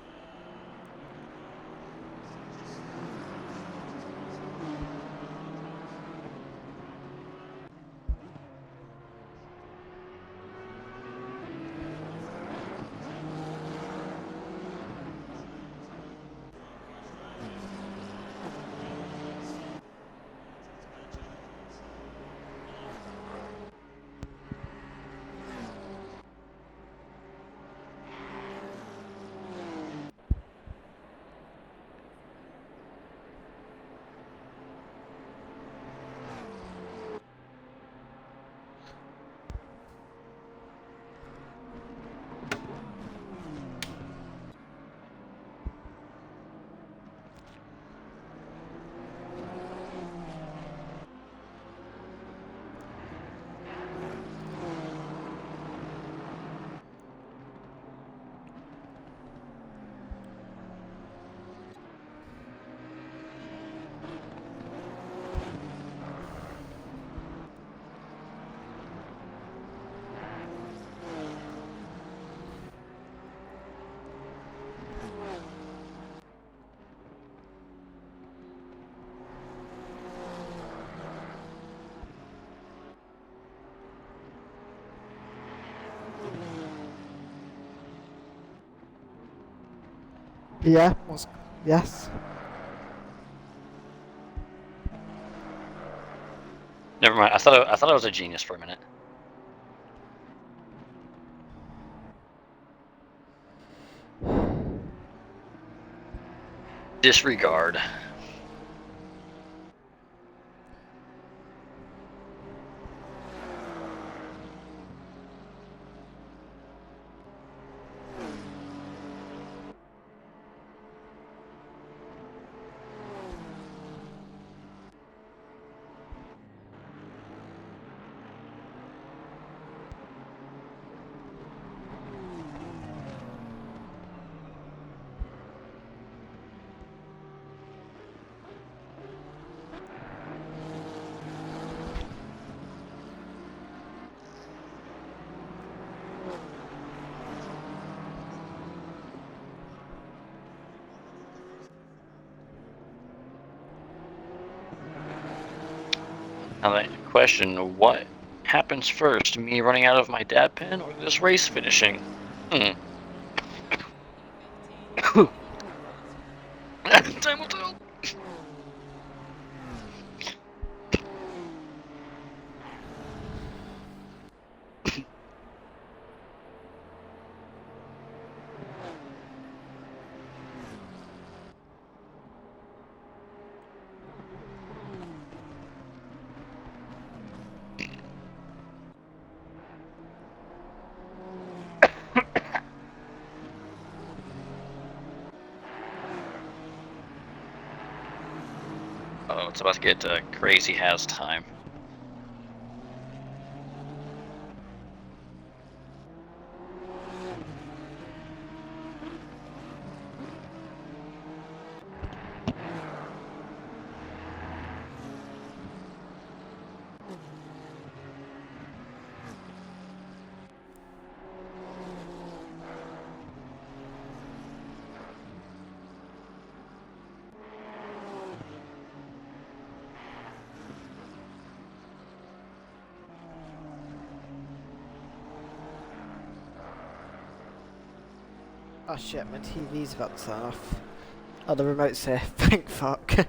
Yeah, yes. Never mind. I thought I was a genius for a minute. Disregard. Now the question, what happens first? Me running out of my dab pen or this race finishing? Time will tell. Oh, it's about to get crazy has time. Oh shit, my TV's about to turn off. Oh, the remote's here. Thank fuck.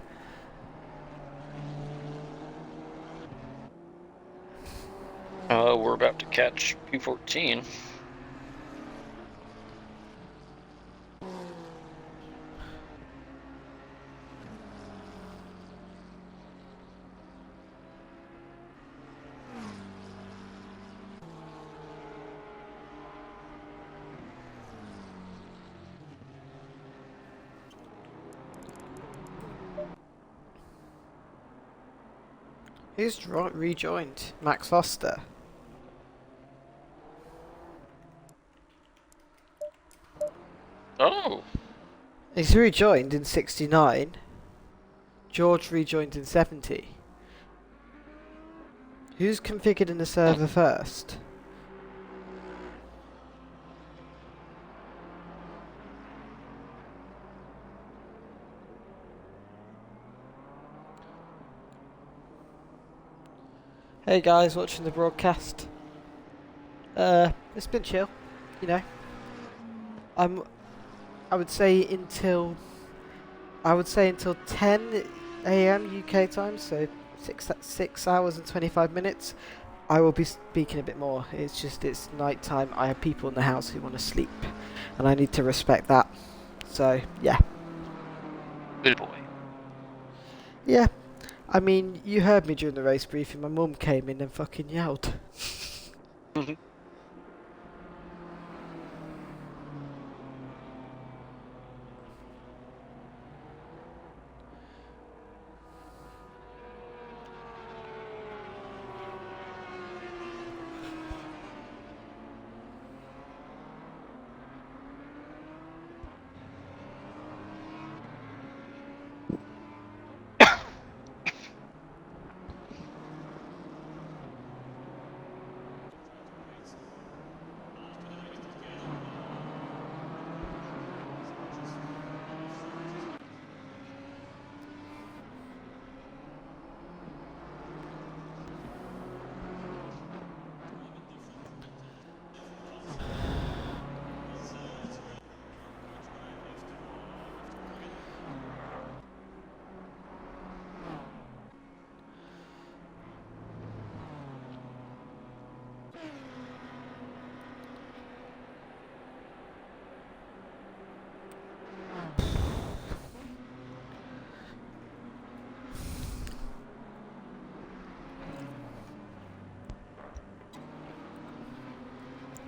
We're about to catch P14. Who's rejoined? Max Foster. Oh. He's rejoined in 69. George rejoined in 70. Who's configured in the server first? Hey guys, watching the broadcast. It's been chill, you know. I would say until 10 a.m. UK time, so 6 hours and 25 minutes. I will be speaking a bit more. It's night time. I have people in the house who want to sleep, and I need to respect that. So yeah. Good boy. Yeah. I mean, you heard me during the race briefing. My mum came in and fucking yelled.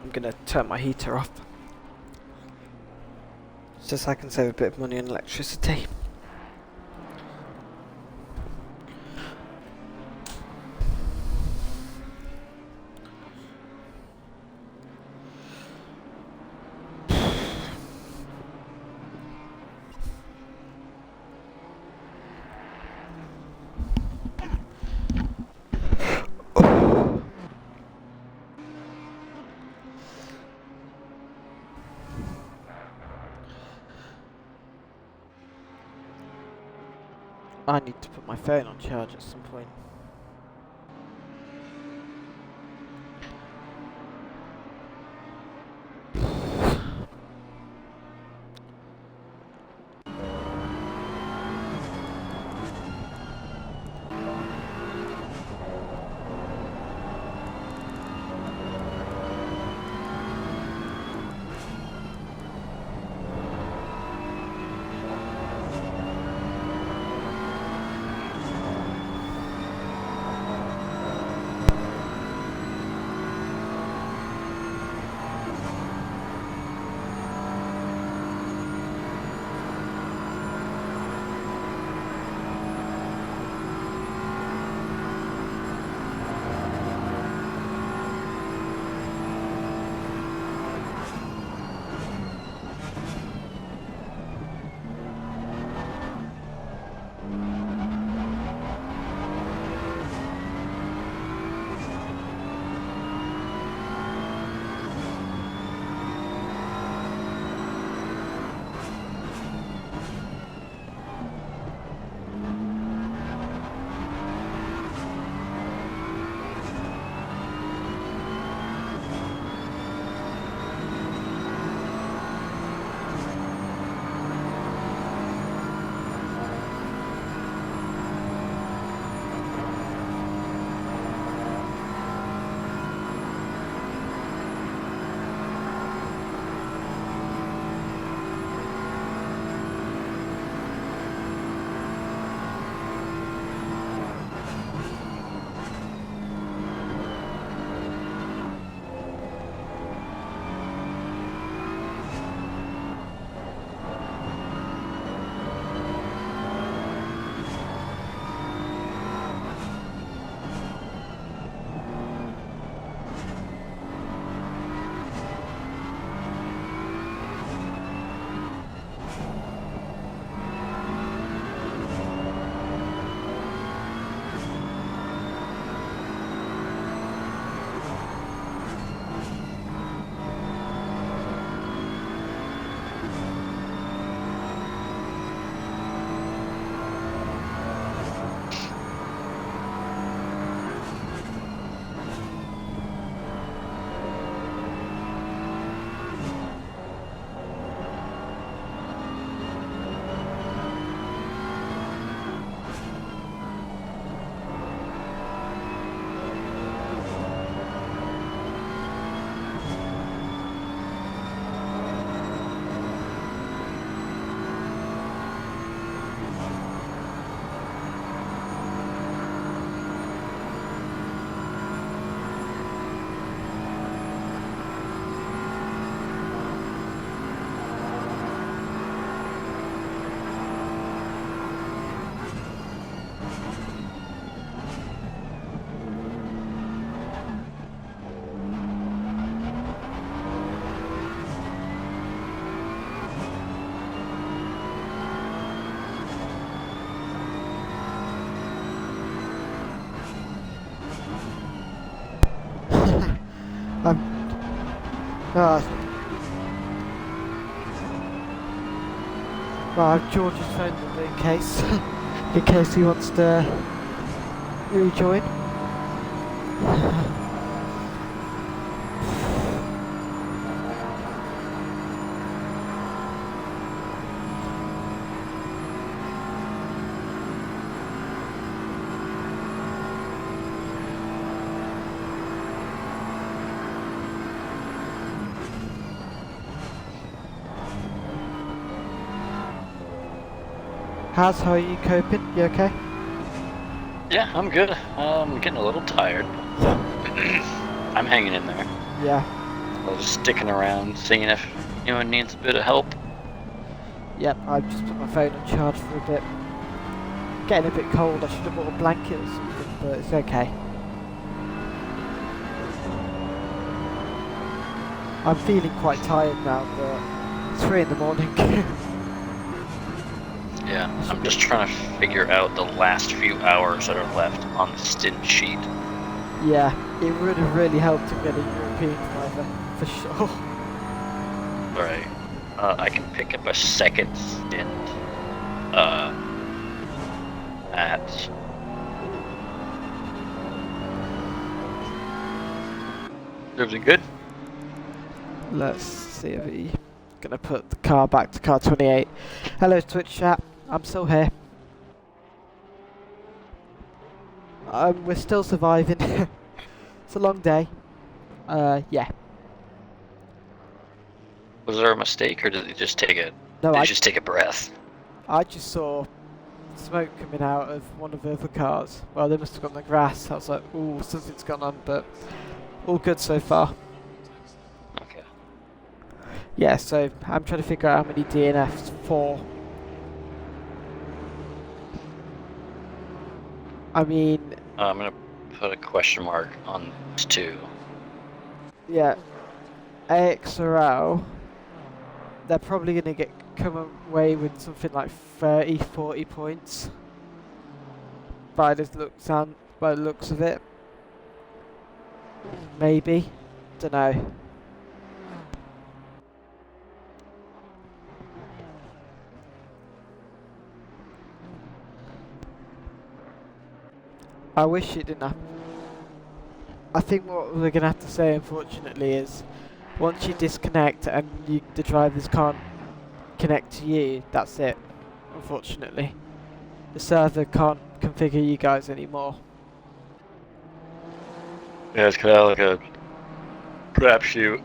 I'm gonna turn my heater off, just so I can save a bit of money on electricity. I need to put my phone on charge at some point. Ah, well, I've George's phone number in case, in case he wants to rejoin. How are you coping? You okay? Yeah, I'm good. I'm getting a little tired. I'm hanging in there. Yeah. I was just sticking around, seeing if anyone needs a bit of help. Yep, I just put my phone on charge for a bit. Getting a bit cold, I should have bought a blanket or something, but it's okay. I'm feeling quite tired now, but it's 3 in the morning. Yeah, I'm just trying to figure out the last few hours that are left on the stint sheet. Yeah, it would have really helped to get a European driver, for sure. Right. I can pick up a second stint at everything good? Let's see if he gonna put the car back to car 28. Hello Twitch chat, I'm still here. We're still surviving. It's a long day. Yeah. Was there a mistake, or did he just take a? No, Did he just take a breath? I just saw smoke coming out of one of the other cars. Well, they must have gone on the grass. I was like, ooh, something's gone on, but all good so far. Okay. Yeah, so I'm trying to figure out how many DNFs for. I mean, I'm gonna put a question mark on 2. yeah, IXR, they're probably going to come away with something like 30, 40 points by the looks of it. Maybe, don't know. I wish it didn't happen. I think what we're going to have to say, unfortunately, is once you disconnect and the drivers can't connect to you, that's it, unfortunately. The server can't configure you guys anymore. Yeah, it's kind of like a crapshoot.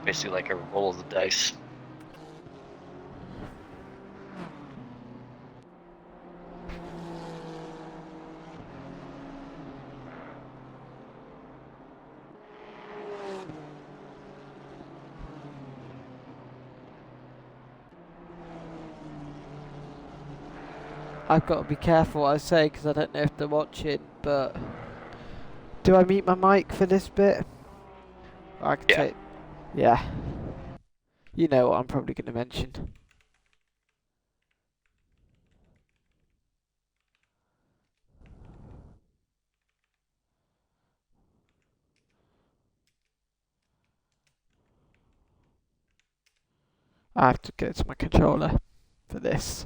Basically, like a roll of the dice. I've got to be careful what I say because I don't know if they're watching, but do I mute my mic for this bit? I can take, yeah. You know what I'm probably going to mention. I have to go to my controller for this.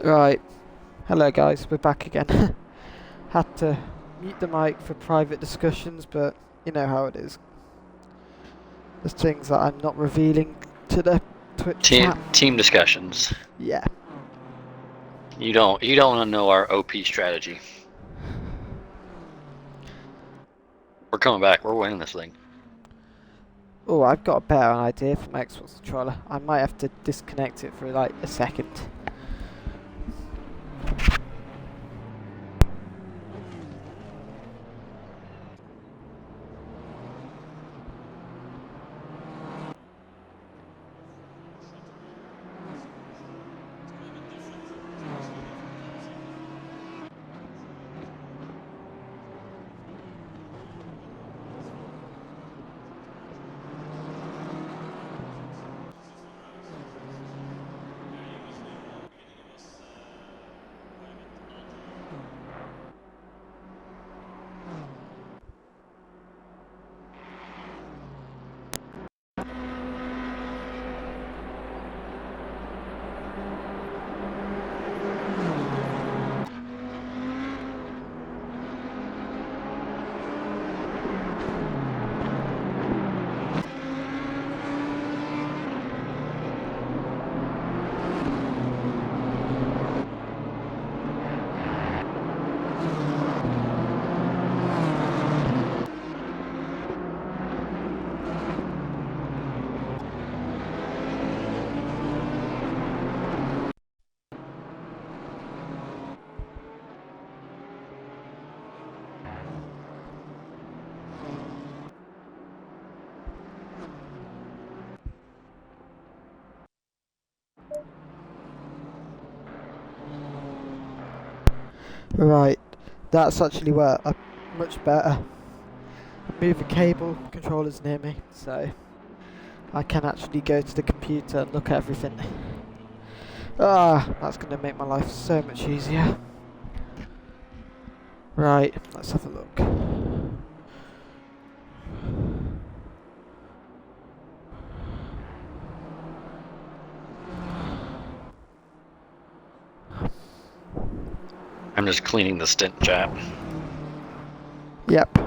Right. Hello guys, we're back again. Had to mute the mic for private discussions, but you know how it is. There's things that I'm not revealing to the Twitch chat. Team discussions. Yeah. You don't want to know our OP strategy. We're coming back. We're winning this thing. Oh, I've got a better idea for my Xbox controller. I might have to disconnect it for like a second. Right, that's actually where I'm much better. I move a cable, controller's near me, so I can actually go to the computer and look at everything. Ah, that's going to make my life so much easier. Right, let's have a look. I'm just cleaning the stint chat. Yep.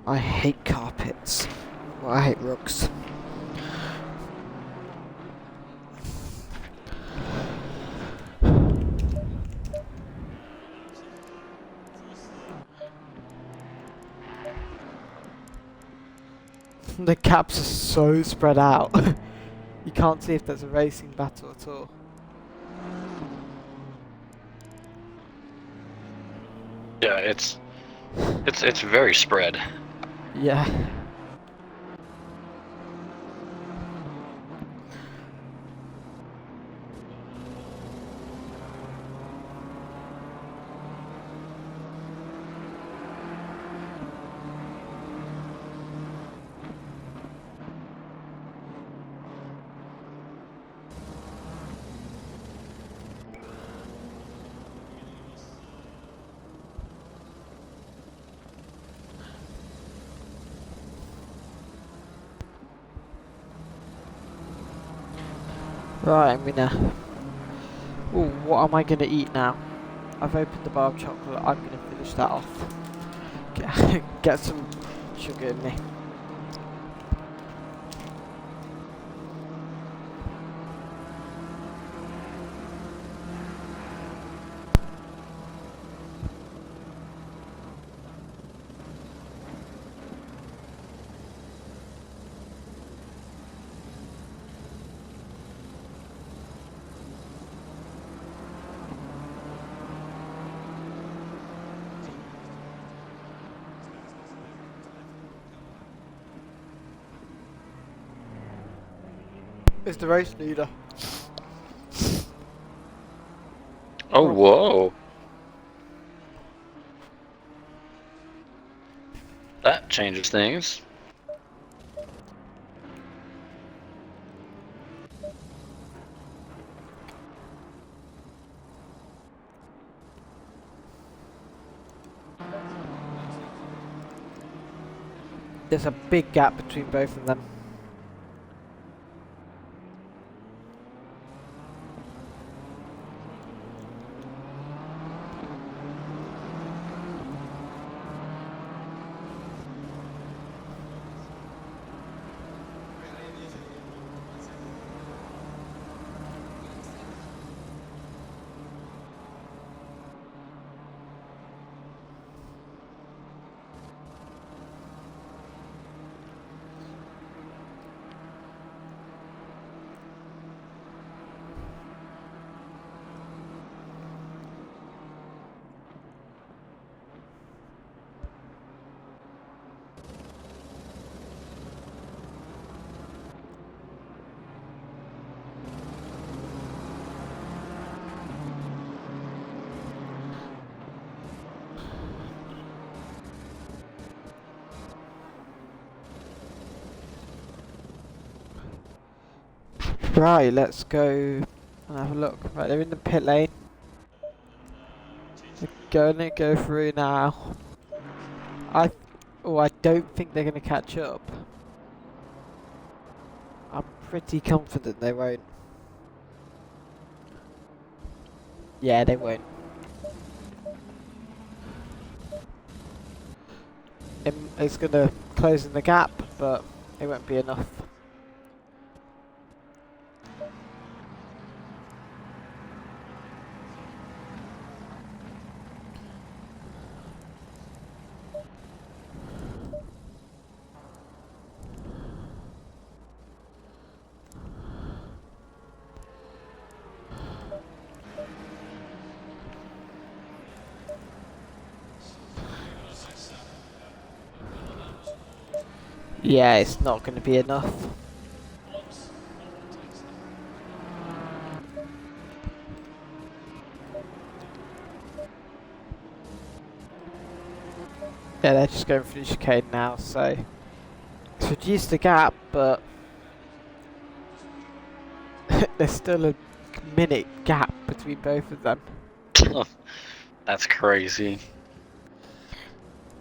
I hate carpets. Well, I hate rugs. The caps are so spread out. You can't see if there's a racing battle at all. Yeah, it's very spread. Yeah. Right, I'm gonna... Ooh, what am I gonna eat now? I've opened the bar of chocolate, I'm gonna finish that off. Get some sugar in me. is the race leader. Oh, whoa. That changes things. There's a big gap between both of them. Right, let's go and have a look. Right, they're in the pit lane. They're gonna go through now. I don't think they're gonna catch up. I'm pretty confident they won't. Yeah, they won't. It's gonna close in the gap, but it won't be enough. Yeah, it's not going to be enough. Yeah, they're just going through the chicane now, so it's reduced the gap, but there's still a minute gap between both of them. That's crazy.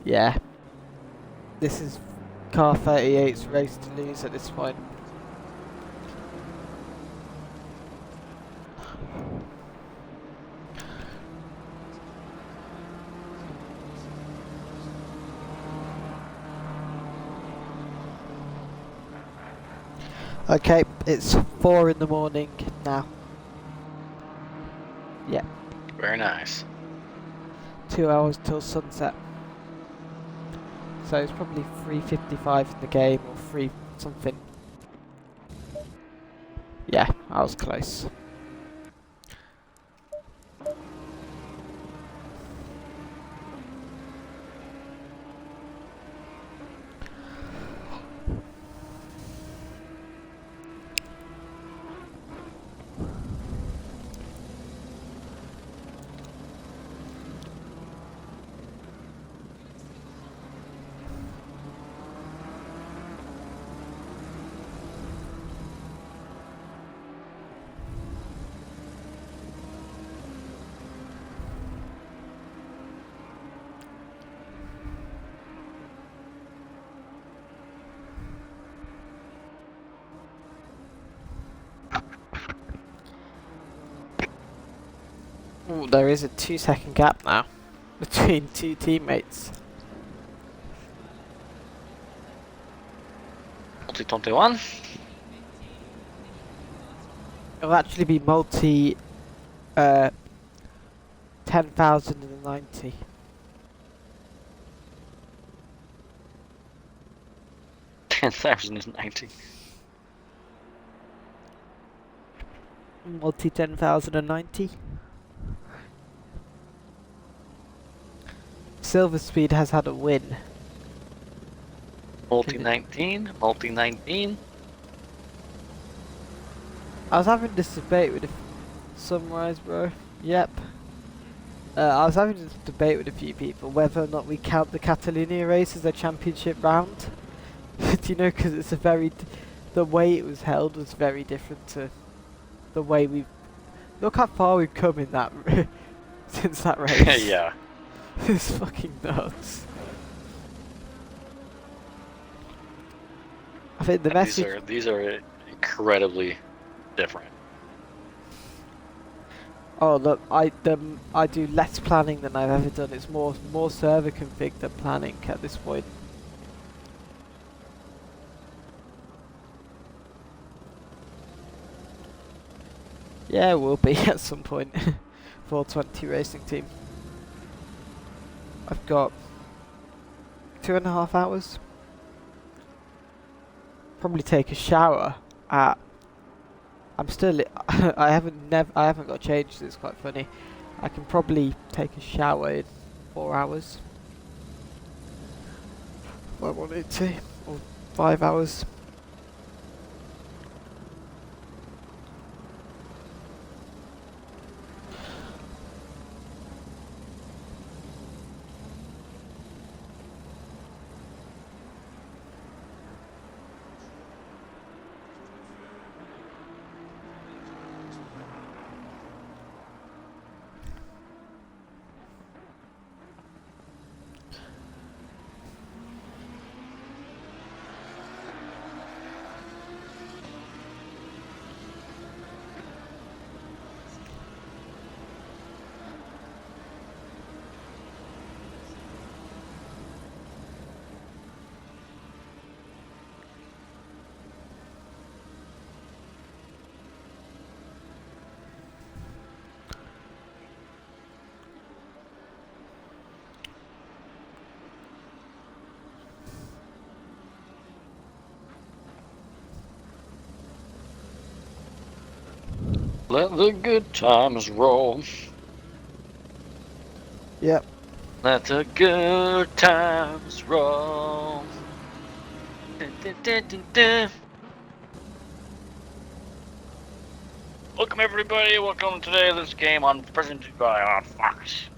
Yeah. This is car 38's race to lose at this point. Okay, it's 4 in the morning now. Yeah. Very nice. 2 hours till sunset. So it's probably 3:55 in the game, or 3 something. Yeah, I was close. Ooh, there is a 2-second gap now between 2 teammates. Multi-21. It'll actually be multi 10,090. $10,090. Multi 10,090. Silver Speed has had a win. Multi-19. Multi-19. I was having this debate with Sunrise, bro. Yep. I was having this debate with a few people whether or not we count the Catalonia race as a championship round. Do you know, because it's a the way it was held was very different to the way we've... Look how far we've come in that... since that race. Yeah. It's fucking nuts. I think the message... These are incredibly different. Oh look, I do less planning than I've ever done. It's more server config than planning at this point. Yeah, it will be at some point. 420 racing team. I've got 2.5 hours. Probably take a shower at... I'm still... I haven't got changed. It's quite funny. I can probably take a shower in 4 hours. If I wanted to. Or 5 hours. Let the good times roll. Yep. Let the good times roll. Dun, dun, dun, dun, dun. Welcome everybody, welcome to today this game on presented by Fox.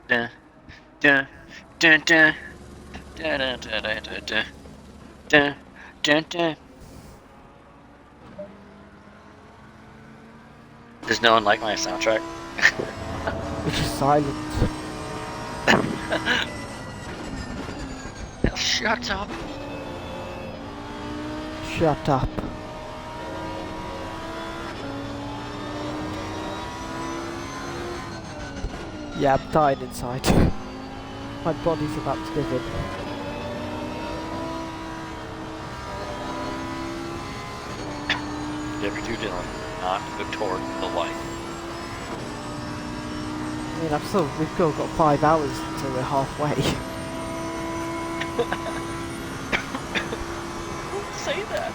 Dun, dun, dun, dun. Dun, dun, dun, dun, dun, dun. Dun, dun, dun. Does no one like my soundtrack? Which is silent. Shut up. Shut up. Yeah, I'm dying inside. My body's about to give in. Whatever you do, Dylan, not go toward the light. I mean, we've still got 5 hours until we're halfway. Don't say that.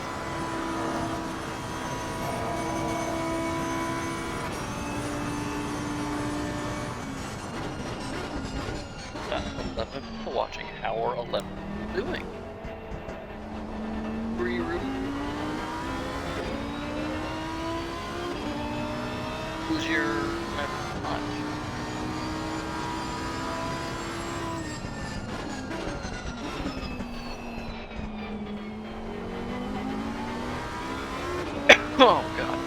People watching. How are 11 doing? Who are you rooting? Who's your punch? Oh god.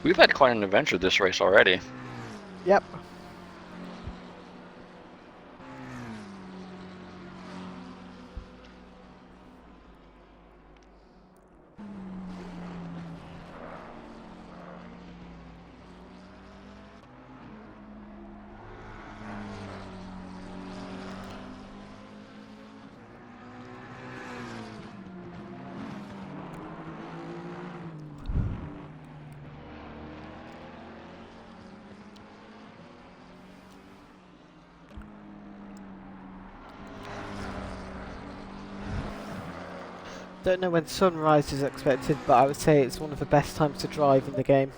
We've had quite an adventure this race already. Yep. Don't know when sunrise is expected, but I would say it's one of the best times to drive in the game.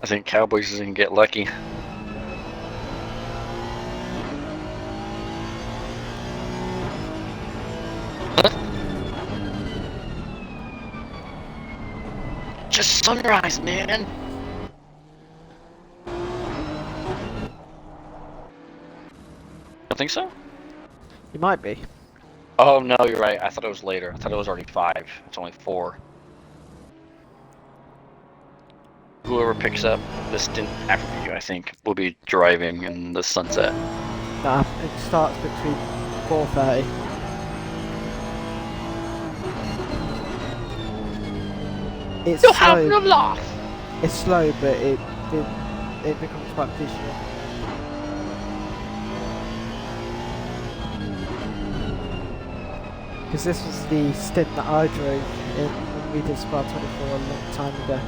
I think Cowboys is gonna get lucky. Just sunrise, man. I think so. You might be. Oh no, you're right. I thought it was later. I thought it was already 5. It's only 4. Whoever picks up the stint after you, I think, will be driving in the sunset. Nah, it starts between 4:30. It's slow. laugh. It's slow, but it becomes quite visual. Because this was the stint that I drove in when we did Spa 24 a long time ago.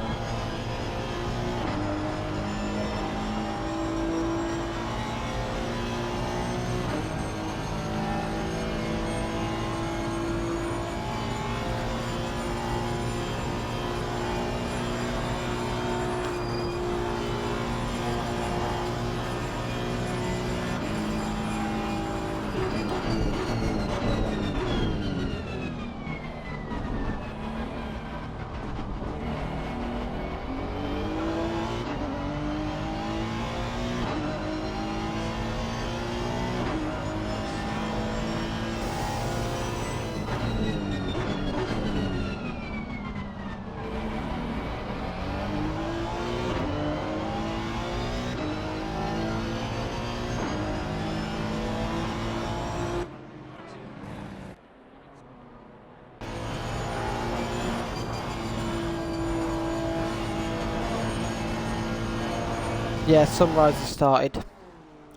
Yeah, sunrise has started.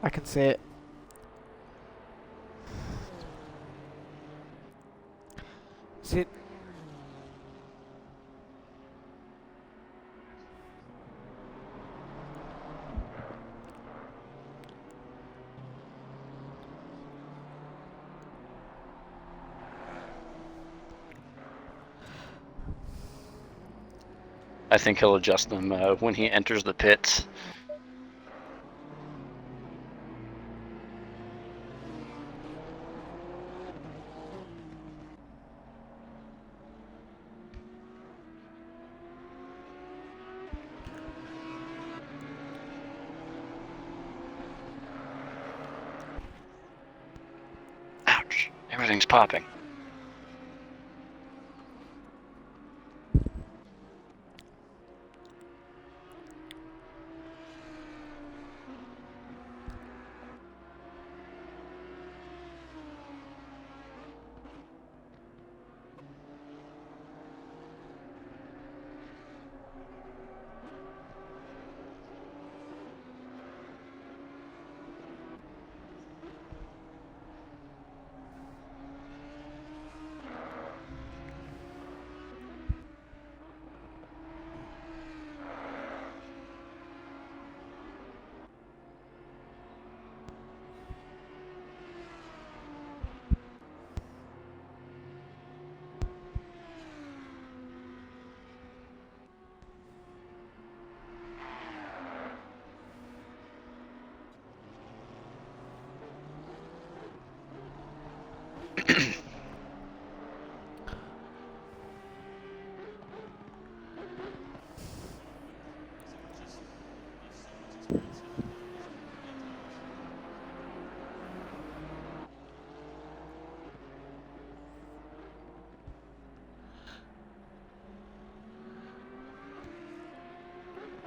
I can see it. See it? I think he'll adjust them when he enters the pits. Ouch. Everything's popping.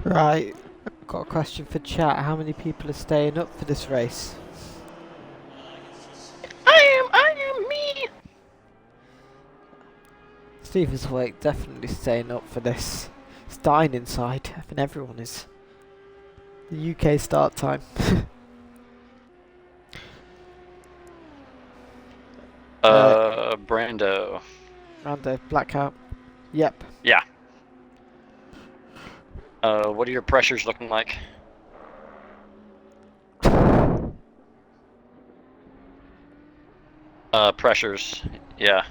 Right, I've got a question for chat. How many people are staying up for this race? I am me! Steve is awake, definitely staying up for this. It's dying inside. I think everyone is. The UK start time. Brando. Rando, blackout. Yep. Yeah. What are your pressures looking like? Pressures. Yeah.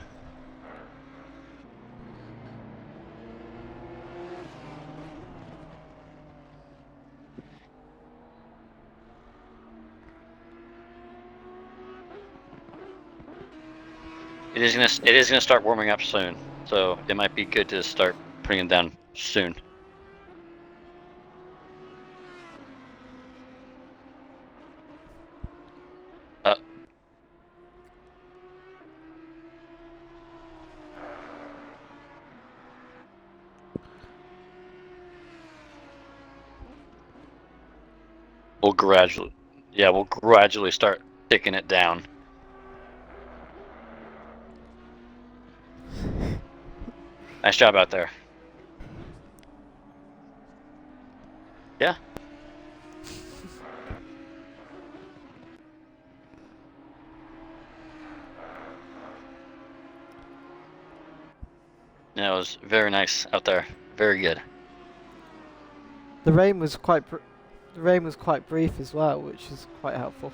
It is gonna start warming up soon, so it might be good to start putting it down soon. Uh, we'll gradually start taking it down. Nice job out there. Yeah. Yeah, it was very nice out there. Very good. The rain was quite brief as well, which is quite helpful.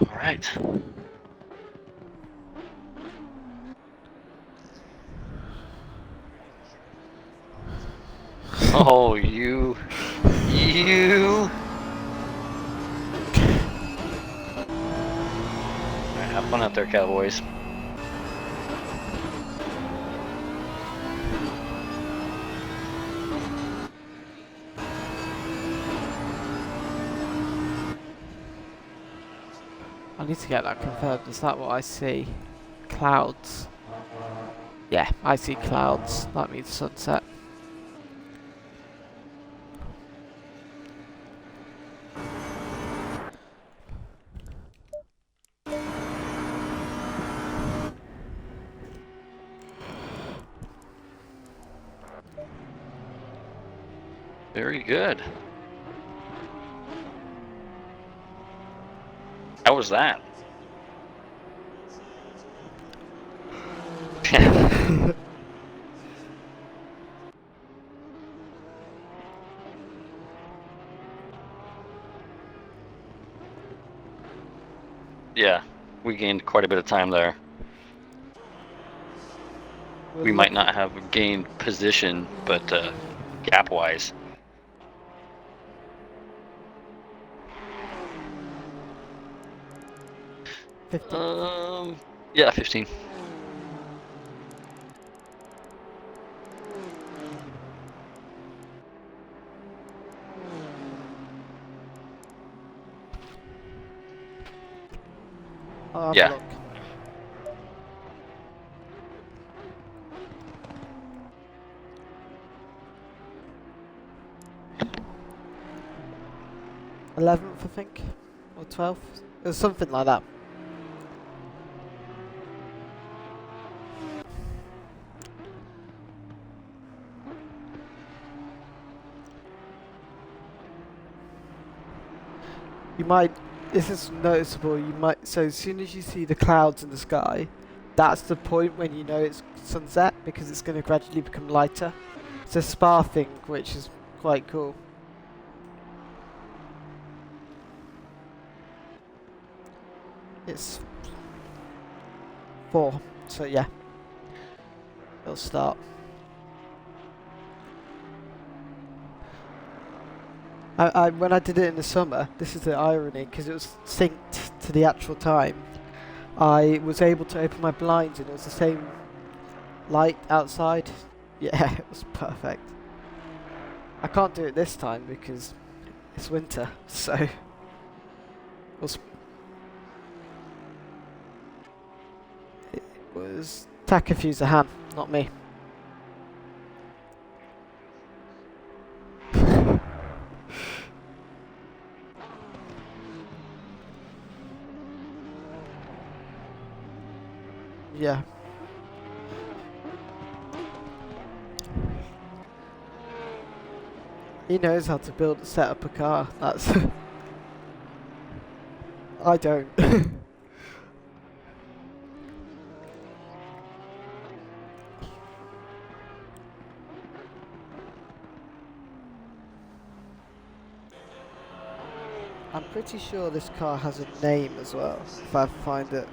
All right. Oh, you. Alright, have fun out there, Cowboys. I need to get that confirmed. Is that what I see? Clouds. Yeah, I see clouds. That means sunset. Very good. How was that? Yeah, we gained quite a bit of time there. We might not have gained position, but gap-wise. Yeah, 15. I'll have Yeah. a look. $11th, I think, or 12th. It was something like that. You might. This is noticeable. You might. So as soon as you see the clouds in the sky, that's the point when you know it's sunset because it's going to gradually become lighter. It's a spar thing, which is quite cool. It's 4, so yeah, it'll start. When I did it in the summer, this is the irony, because it was synced to the actual time. I was able to open my blinds and it was the same light outside. Yeah, it was perfect. I can't do it this time because it's winter, so it was Takafusa-Han, not me. Yeah. He knows how to set up a car. That's I don't. I'm pretty sure this car has a name as well, if I find it.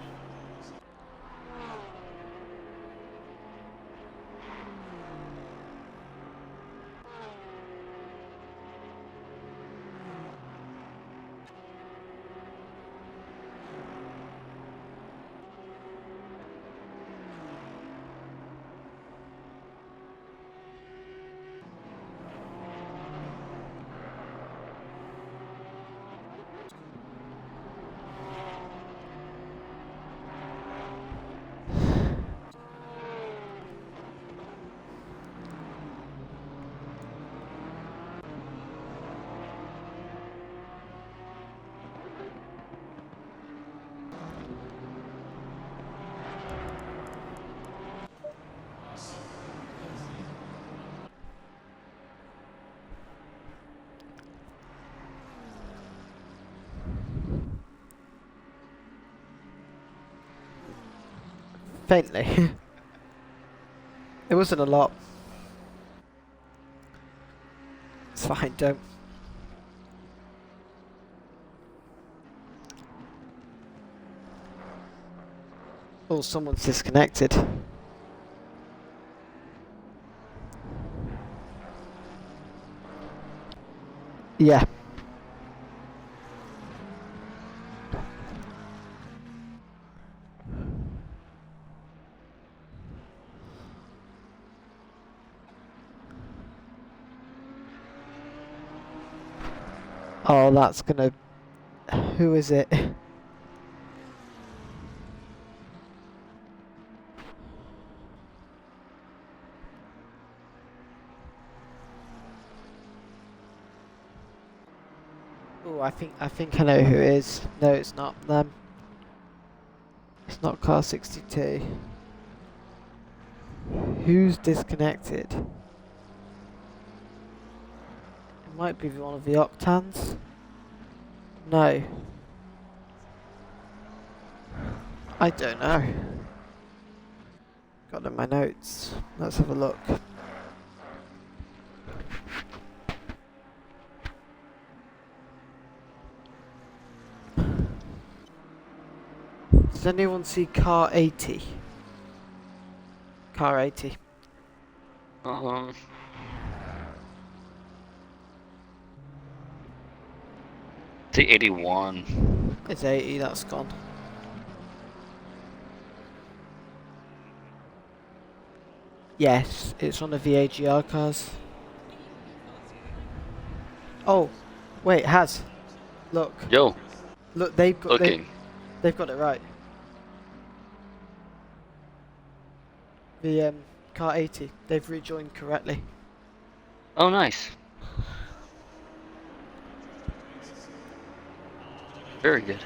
Faintly. It wasn't a lot. It's fine, don't. Oh, someone's disconnected. Yeah. Oh, that's gonna... Who is it? Oh, I think I know who it is. No, it's not them. It's not car 62. Who's disconnected? It might be one of the Octans. No. I don't know. Got it in my notes. Let's have a look. Does anyone see car 80? Car 80. The 81. It's 80, that's gone. Yes, it's one of the AGR cars. Oh, wait, it has. Look, Yo, look, they've got looking. they've got it right. The car 80, they've rejoined correctly. Oh, nice. Very good.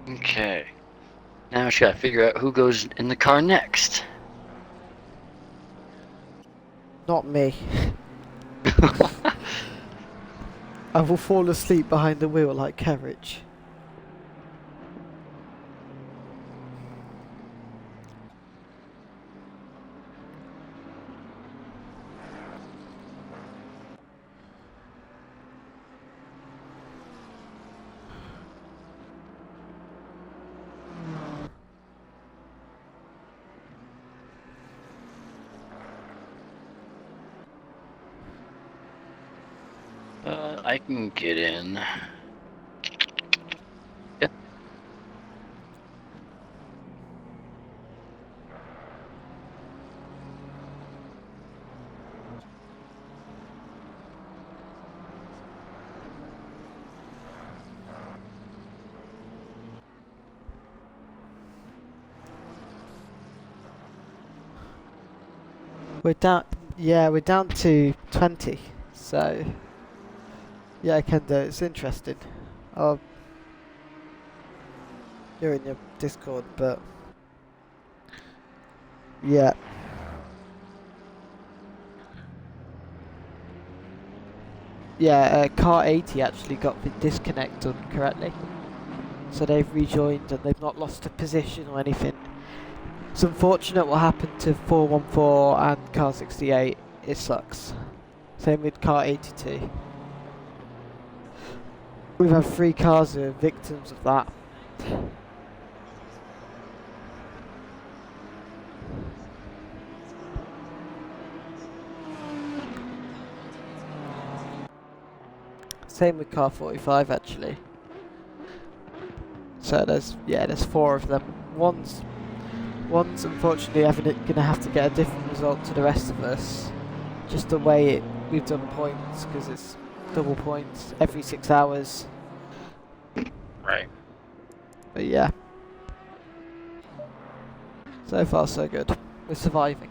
Okay. Now I just gotta figure out who goes in the car next. Not me. I will fall asleep behind the wheel like carriage. I can get in. Yeah. We're down. Yeah, we're down to 20. So yeah, I can do. It's interesting. Oh, you're in your Discord, but yeah. Yeah, car 80 actually got the disconnect done correctly. So they've rejoined and they've not lost a position or anything. It's unfortunate what happened to 414 and car 68. It sucks. Same with car 82. We've had 3 cars who are victims of that. Same with car 45 actually. So there's 4 of them. One's unfortunately gonna have to get a different result to the rest of us. Just the way we've done points, because it's double points every 6 hours. Right. But yeah. So far so good. We're surviving.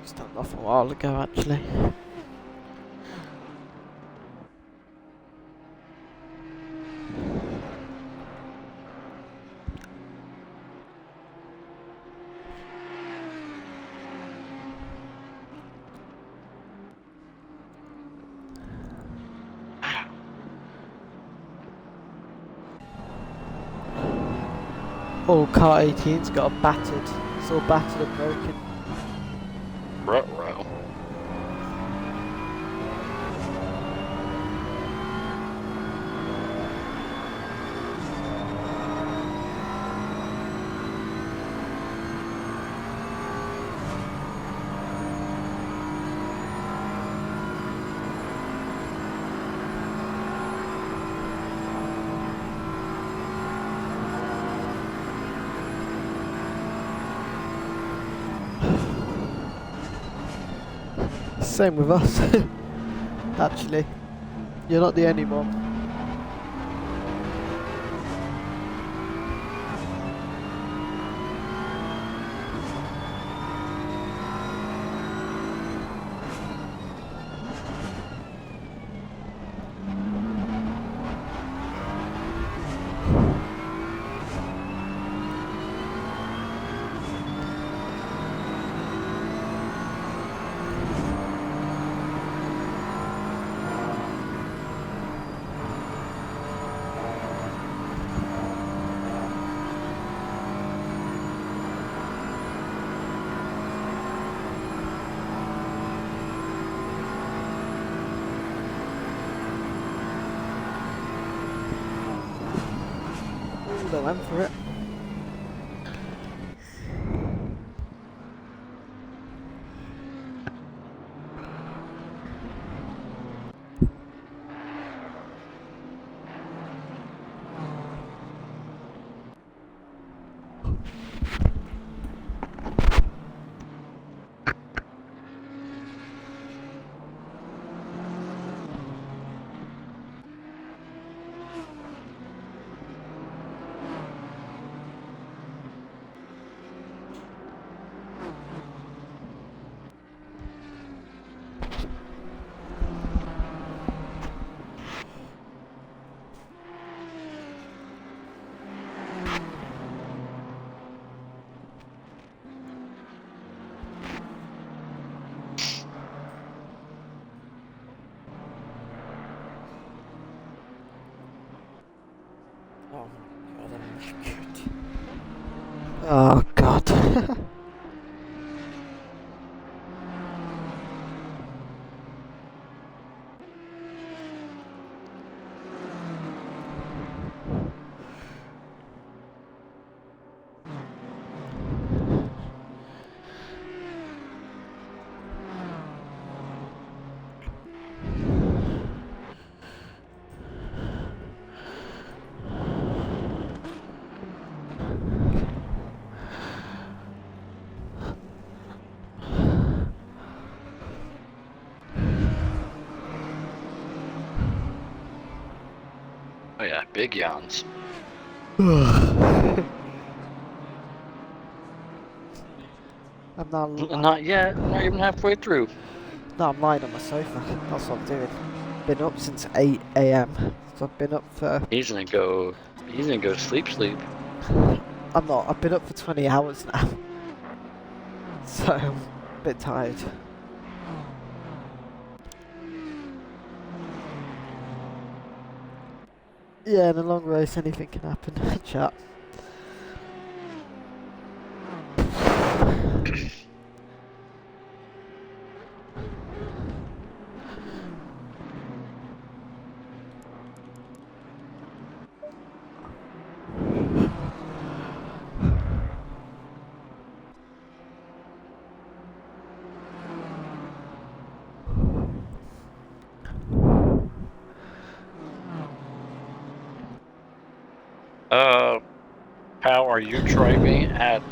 Started off a while ago actually. Oh, car 18's got battered. It's all battered and broken. Ruh-roh. Same with us. Actually. You're not the only one. They went for it. Oh god. big yawns. I'm now. Not yet. I'm not even halfway through. No, I'm lying on my sofa. That's what I'm doing. Been up since 8 a.m. So I've been up for. He's gonna go. He's gonna go sleep. I'm not. I've been up for 20 hours now. So I'm a bit tired. Yeah, in a long race, anything can happen. Chat. How are you driving at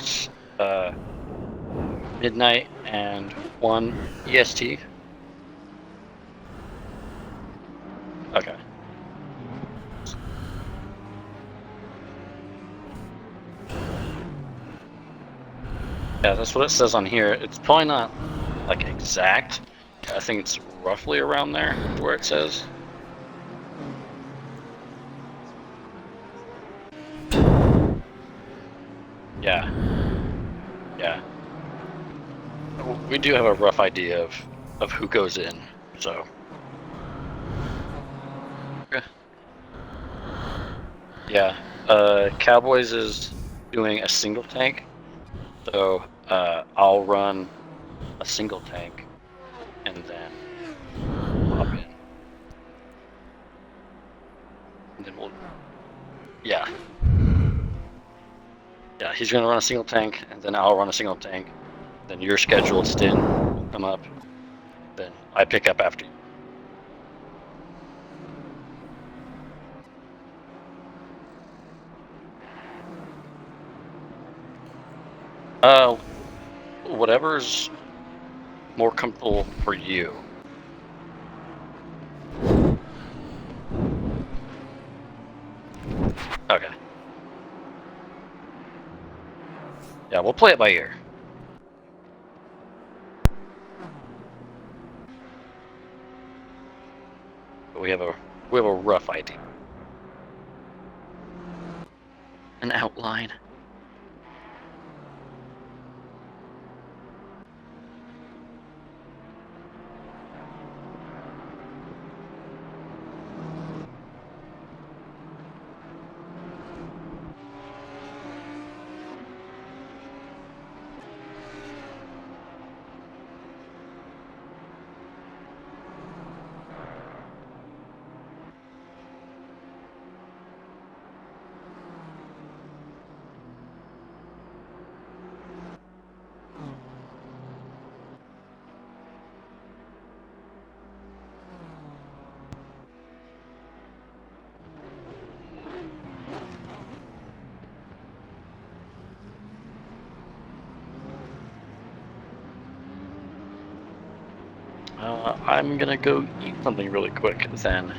midnight and 1 EST? Okay. Yeah, that's what it says on here. It's probably not like exact. I think it's roughly around there where it says. Yeah. Yeah. We do have a rough idea of who goes in, so. Yeah. Cowboys is doing a single tank, so I'll run a single tank and then hop in. And then we'll. Yeah. Yeah, he's gonna run a single tank, and then I'll run a single tank. Then your scheduled stint will come up. Then I pick up after you. Whatever's more comfortable for you. Okay. Yeah, we'll play it by ear. But we have a rough idea. An outline. I'm gonna go eat something really quick then.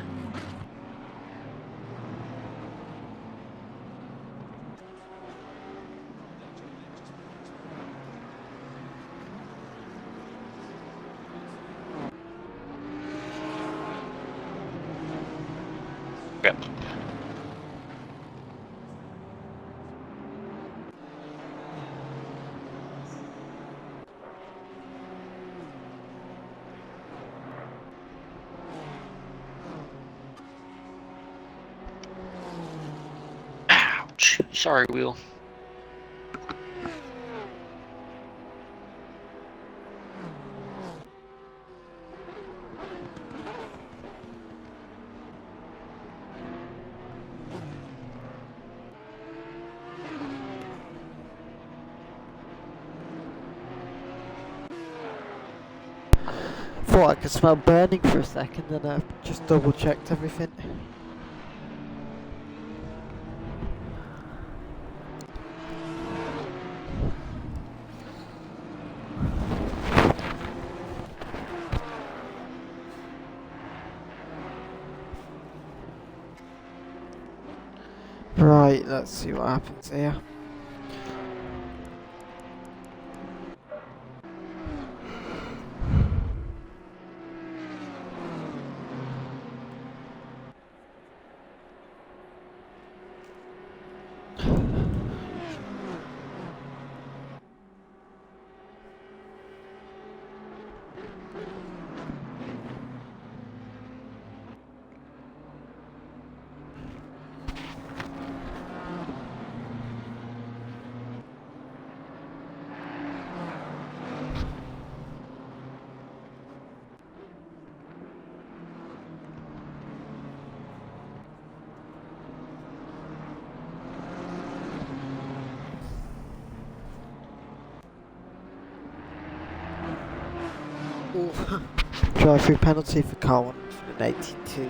Okay. Ouch. Sorry, Wheel. Thought I could smell burning for a second, and I just double checked everything. Right, let's see what happens here. Drive-through penalty for car 182.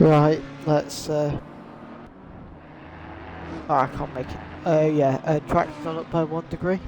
Right, let's oh, I can't make it. Oh yeah, track's gone up by 1 degree.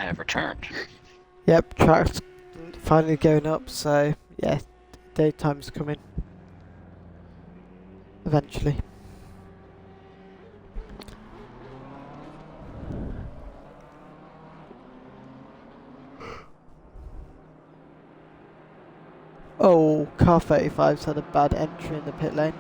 I have returned. Yep, track's finally going up, so yeah, daytime's coming. Eventually. Oh, car 35's had a bad entry in the pit lane.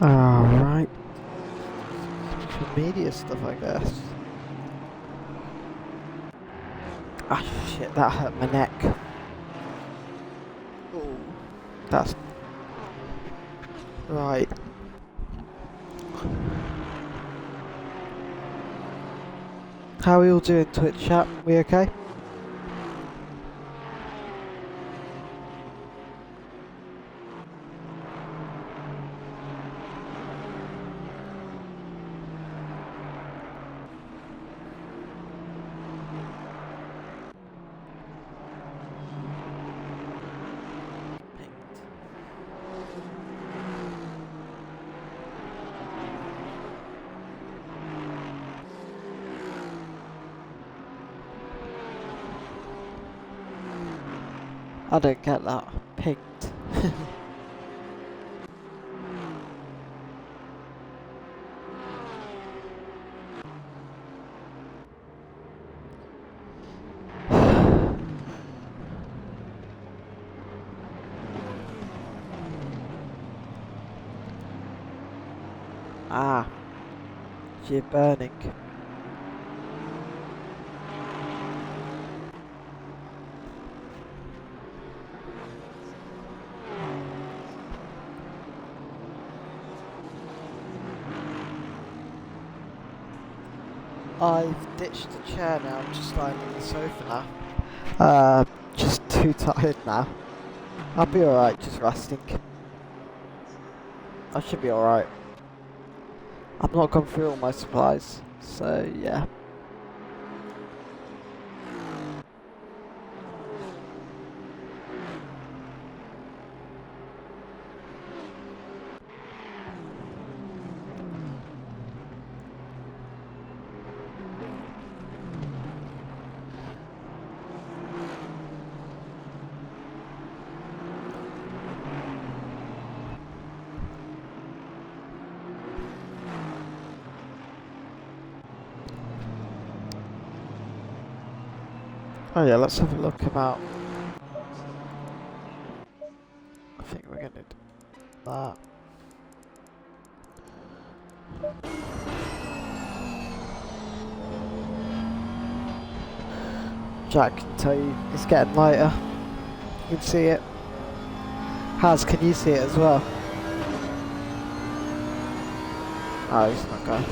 Alright. Media stuff, I guess. Ah, shit, that hurt my neck. Ooh, that's... Right. How are we all doing, Twitch chat? We okay? I don't get that. Pinged. Ah. You're burning. I've ditched the chair now, I'm just lying on the sofa now. Just too tired now. I'll be alright, just resting. I should be alright. I've not gone through all my supplies, so yeah. Oh yeah, let's have a look about. I think we're gonna do that. Jack can tell you it's getting lighter. You can see it. Haz, can you see it as well? Oh, he's not going.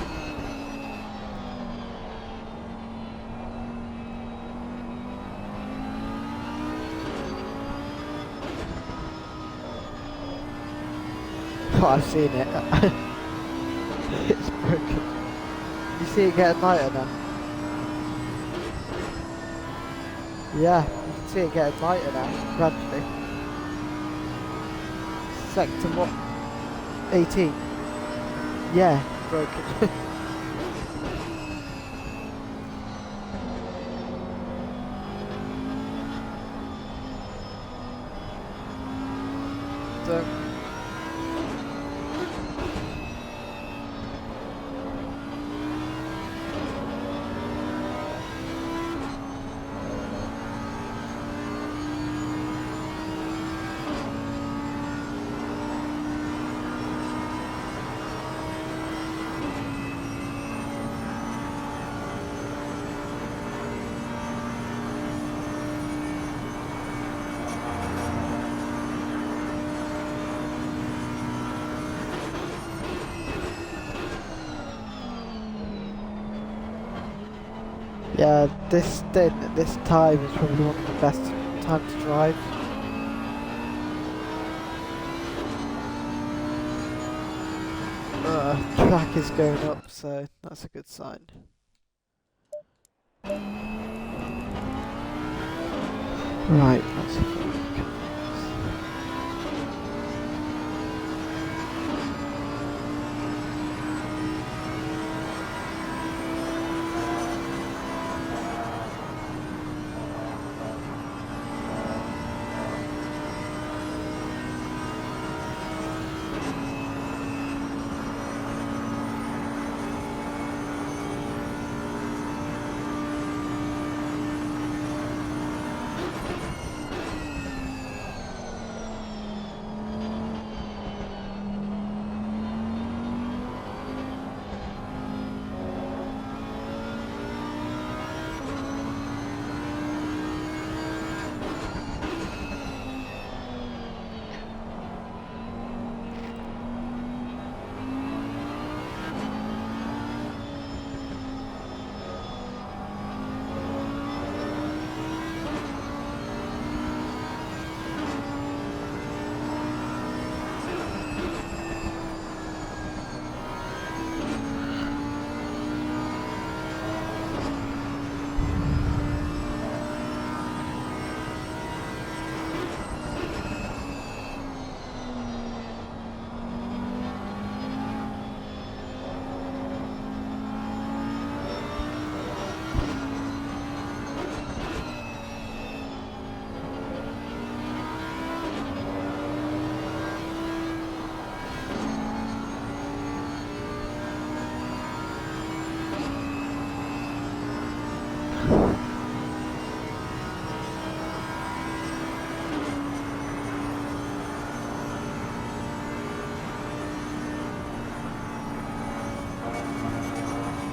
Oh, I've seen it. It's broken. You see it getting lighter now? Yeah, you can see it getting lighter now, gradually. Sector what? 18? Yeah, broken. Don't. Yeah, this time is probably one of the best times to drive. Track is going up, so that's a good sign. Right, let's have a look.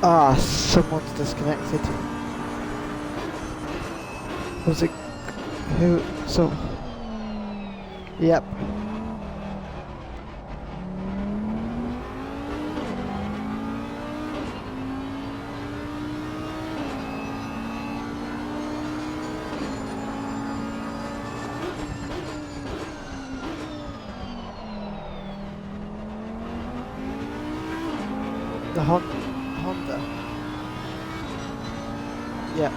Ah, someone's disconnected. Was it who? So. Yep. The Honda. Yep.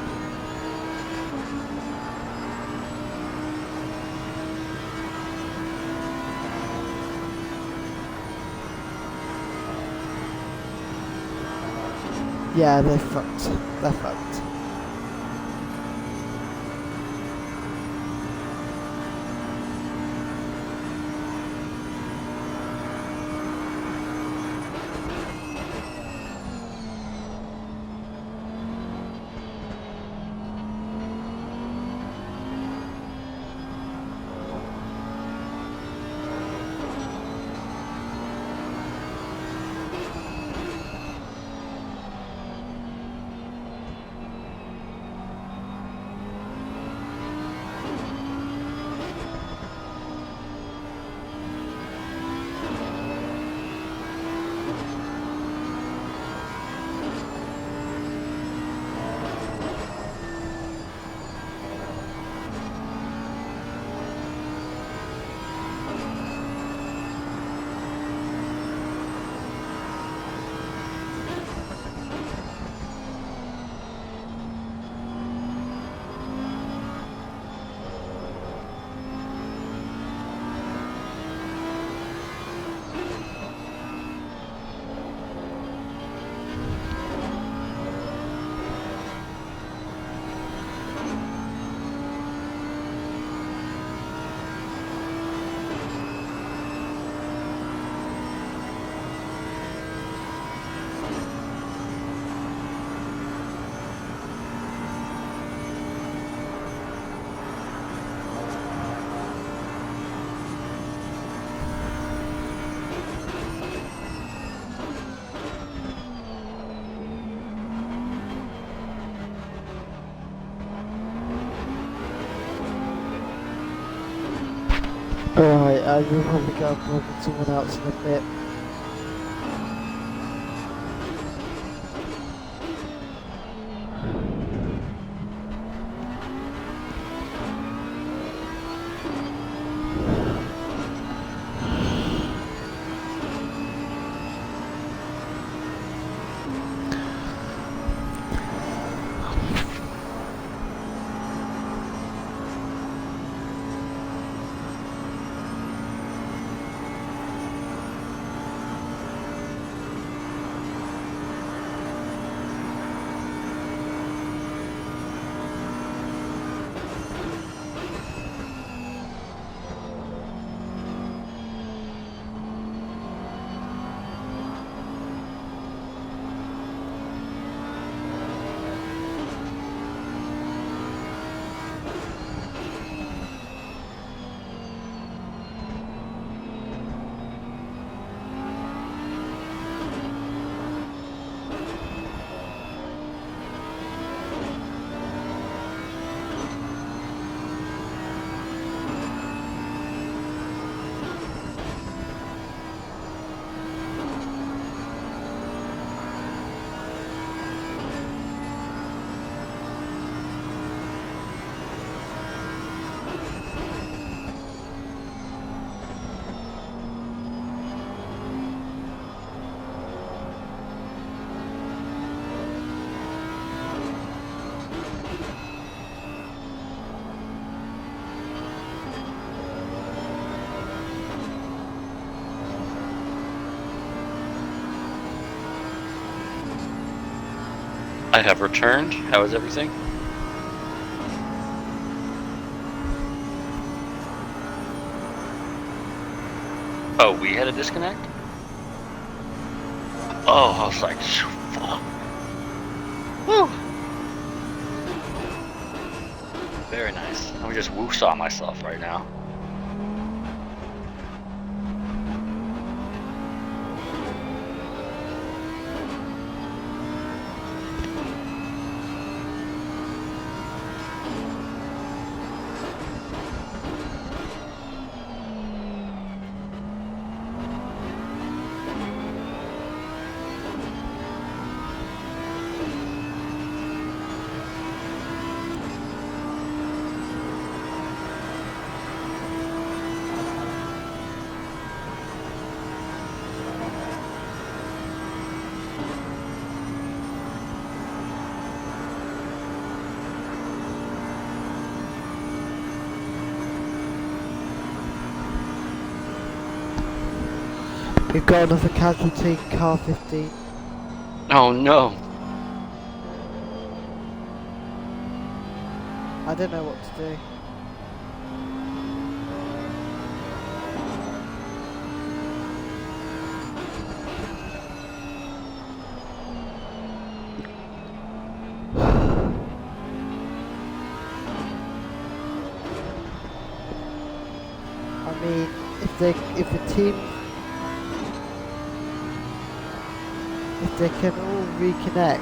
Yeah, they're fucked. They're fucked. Alright, I will probably go and work with someone else in a bit. I have returned. How is everything? Oh, we had a disconnect? Oh, I was like, fuck. Woo! Very nice. Let me just woo-saw myself right now. We've got another casualty, car 15. Oh no. I don't know what to do. I mean, if they can all reconnect,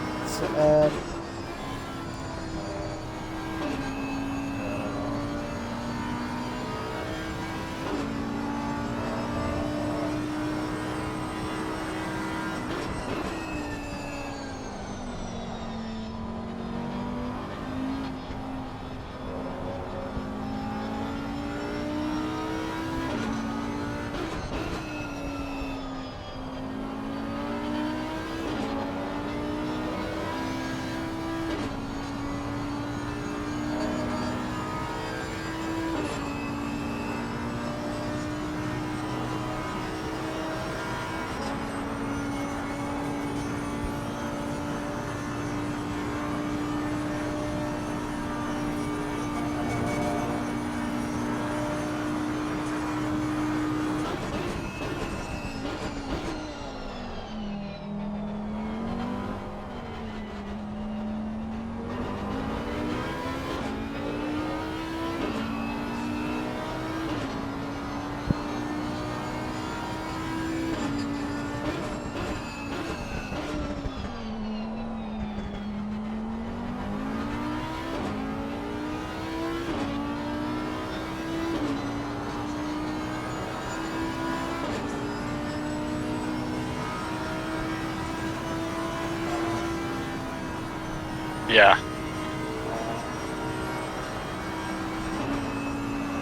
Yeah.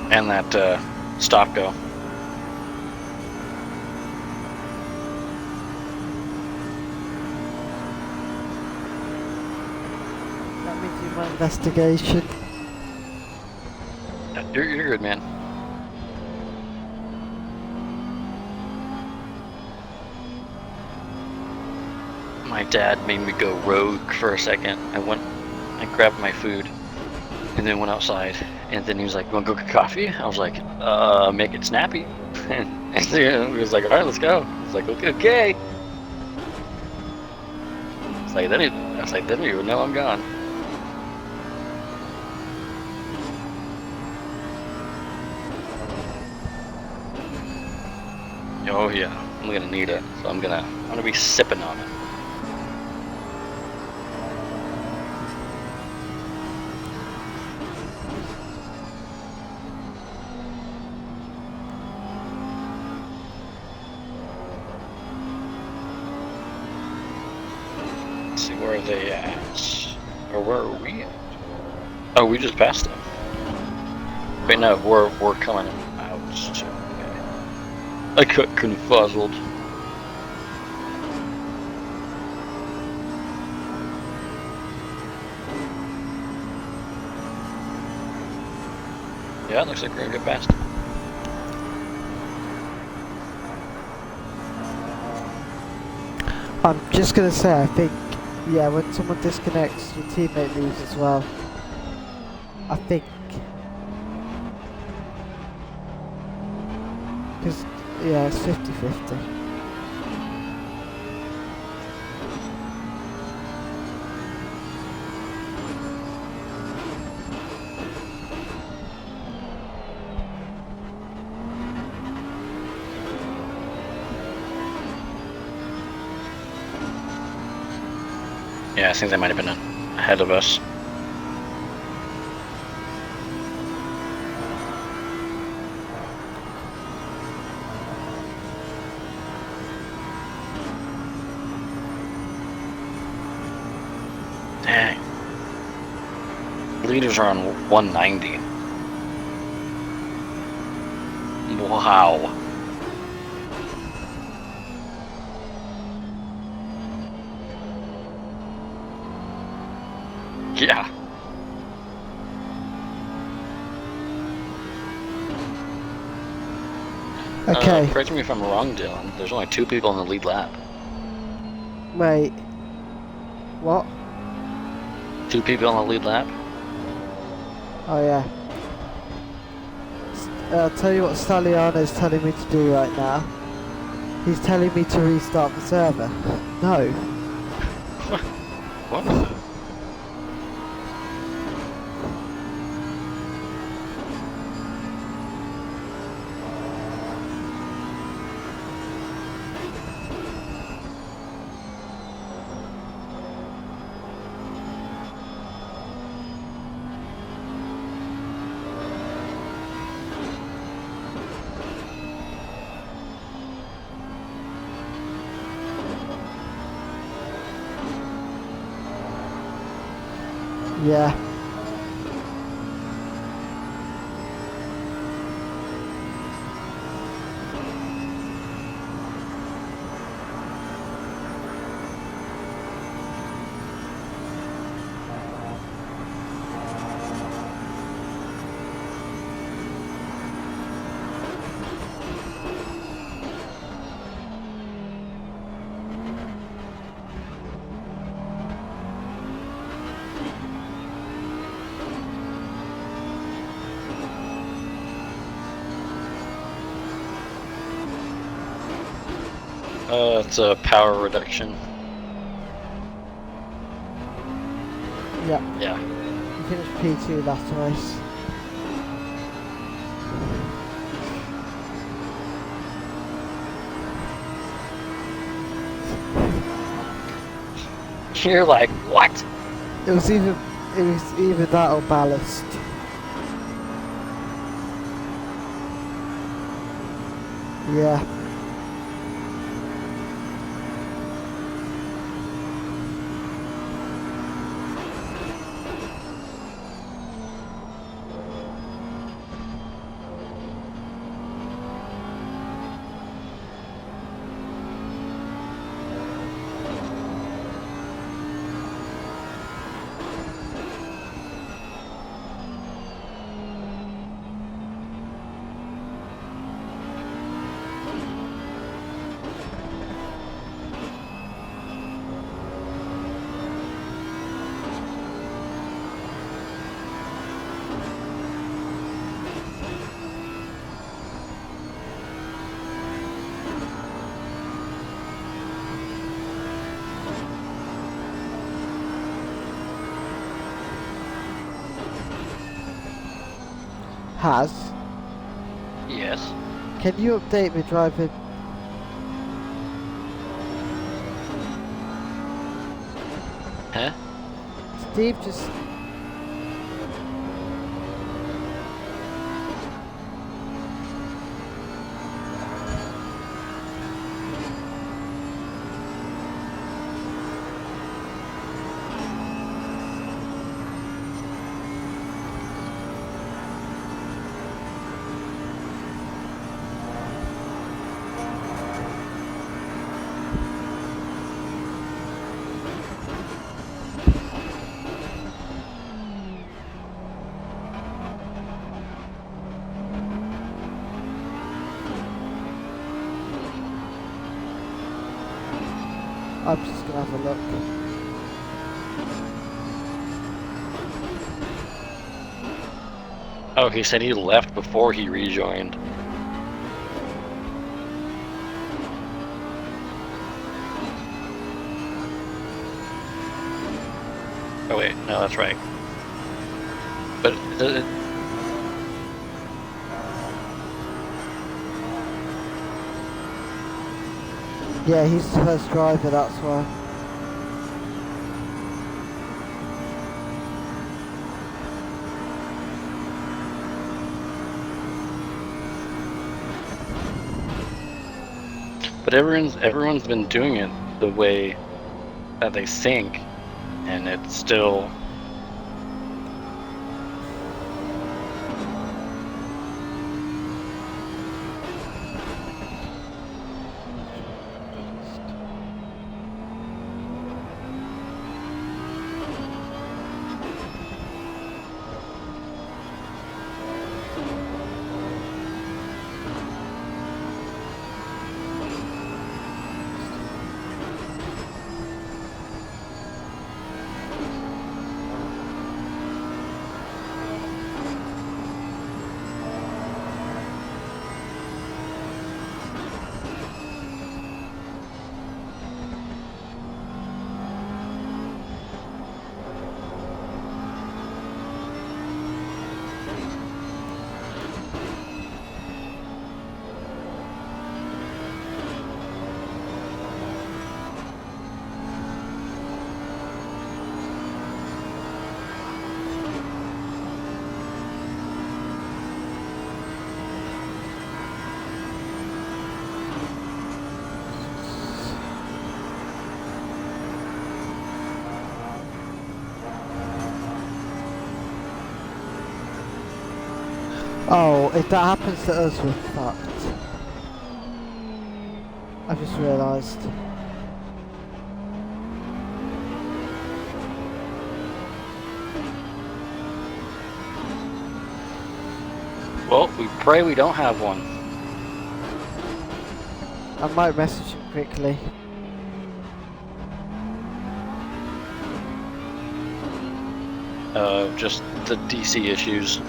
And that stop go. let me do my investigation. You're good, man. My dad made me go rogue for a second. I went and grabbed my food and then went outside. And then he was like, "You want to go get coffee?" I was like, make it snappy." And then he was like, "All right, let's go." I was like, "Okay, okay." It's like, I was like, "Then you know I'm gone." Oh yeah, I'm gonna need it. So I'm gonna be sipping on it. Let's see, where are they at? Or where are we at? Oh, we just passed them. Wait, no, we're coming out. Okay. I got confuzzled. Yeah, it looks like we're gonna get past. I'm just gonna say, I think, yeah, when someone disconnects, your teammate leaves as well. I think. Because, yeah, it's 50-50. Yeah, I think they might have been ahead of us. Dang. Leaders are on 190. Wow. Yeah. Okay. Correct me if I'm wrong, Dylan. There's only 2 people in the lead lap. Wait. What? 2 people in the lead lap. Oh yeah. I'll tell you what Staliano is telling me to do right now. He's telling me to restart the server. No. What? Yeah. It's a power reduction. Yeah. Yeah. You finished P2 last race. You're like, what? It was either that or ballast. Yeah. Has. Yes. Can you update me driving? Huh? Steve just... I'm just gonna have a look. Oh, he said he left before he rejoined. Oh wait, no, that's right. But Yeah, he's the first driver, that's why. But everyone's been doing it the way that they think, and it's still. Oh, if that happens to us, we're fucked. I've just realised. Well, we pray we don't have one. I might message him quickly. Just the DC issues.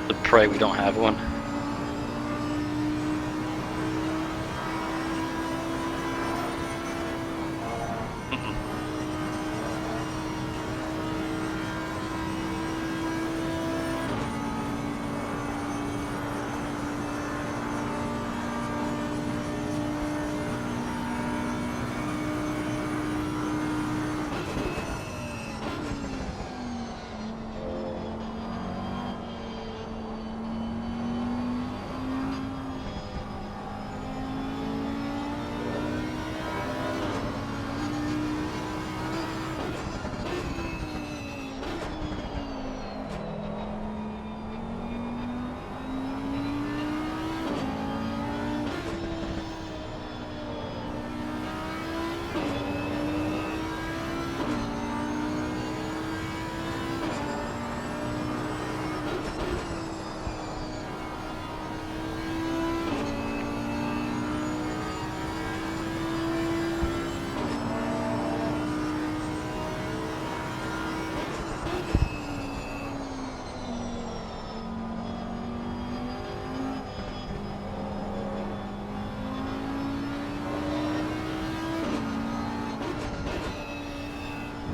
The pray we don't have one.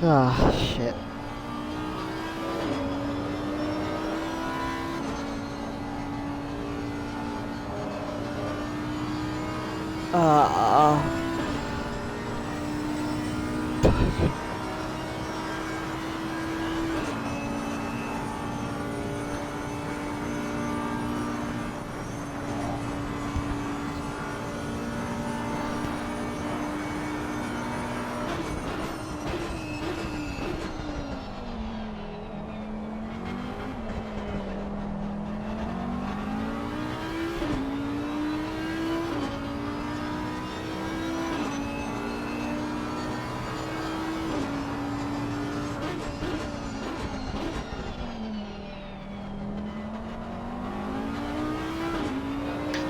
Ah, shit. Ah.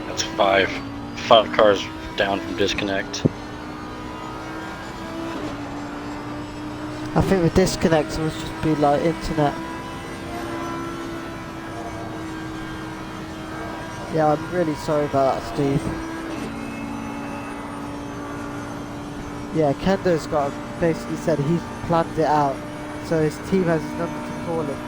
That's five. 5 cars down from disconnect. I think the disconnect must just be like internet. Yeah, I'm really sorry about that, Steve. Yeah, Kendo's got basically said he's planned it out, so his team has his number to call him.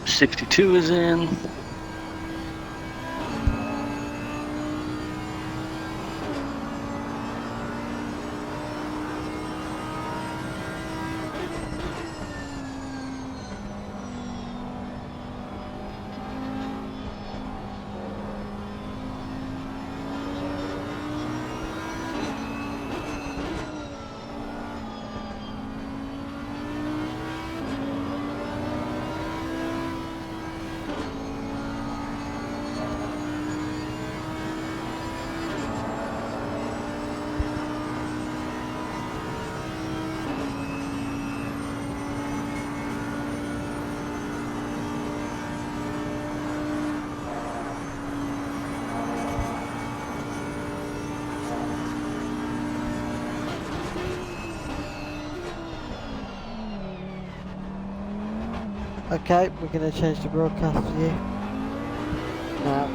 '62 is in. Okay, we're going to change the broadcast view now.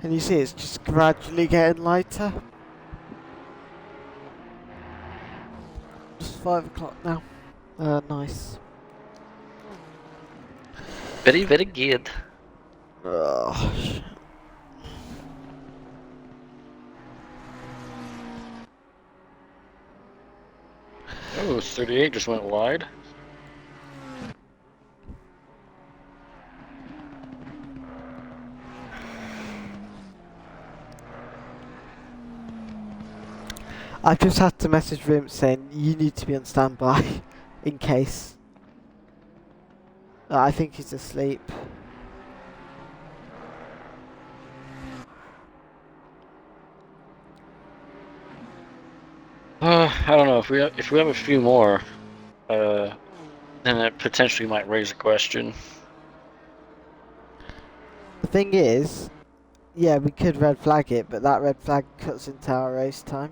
And you see it's just gradually getting lighter. Just 5 o'clock now. Nice. Very, very good. Oh, shit. Oh, 38 just went wide. I've just had to message Rim saying you need to be on standby in case. I think he's asleep. I don't know if we have a few more, then it potentially might raise a question. The thing is, yeah, we could red flag it, but that red flag cuts into our race time.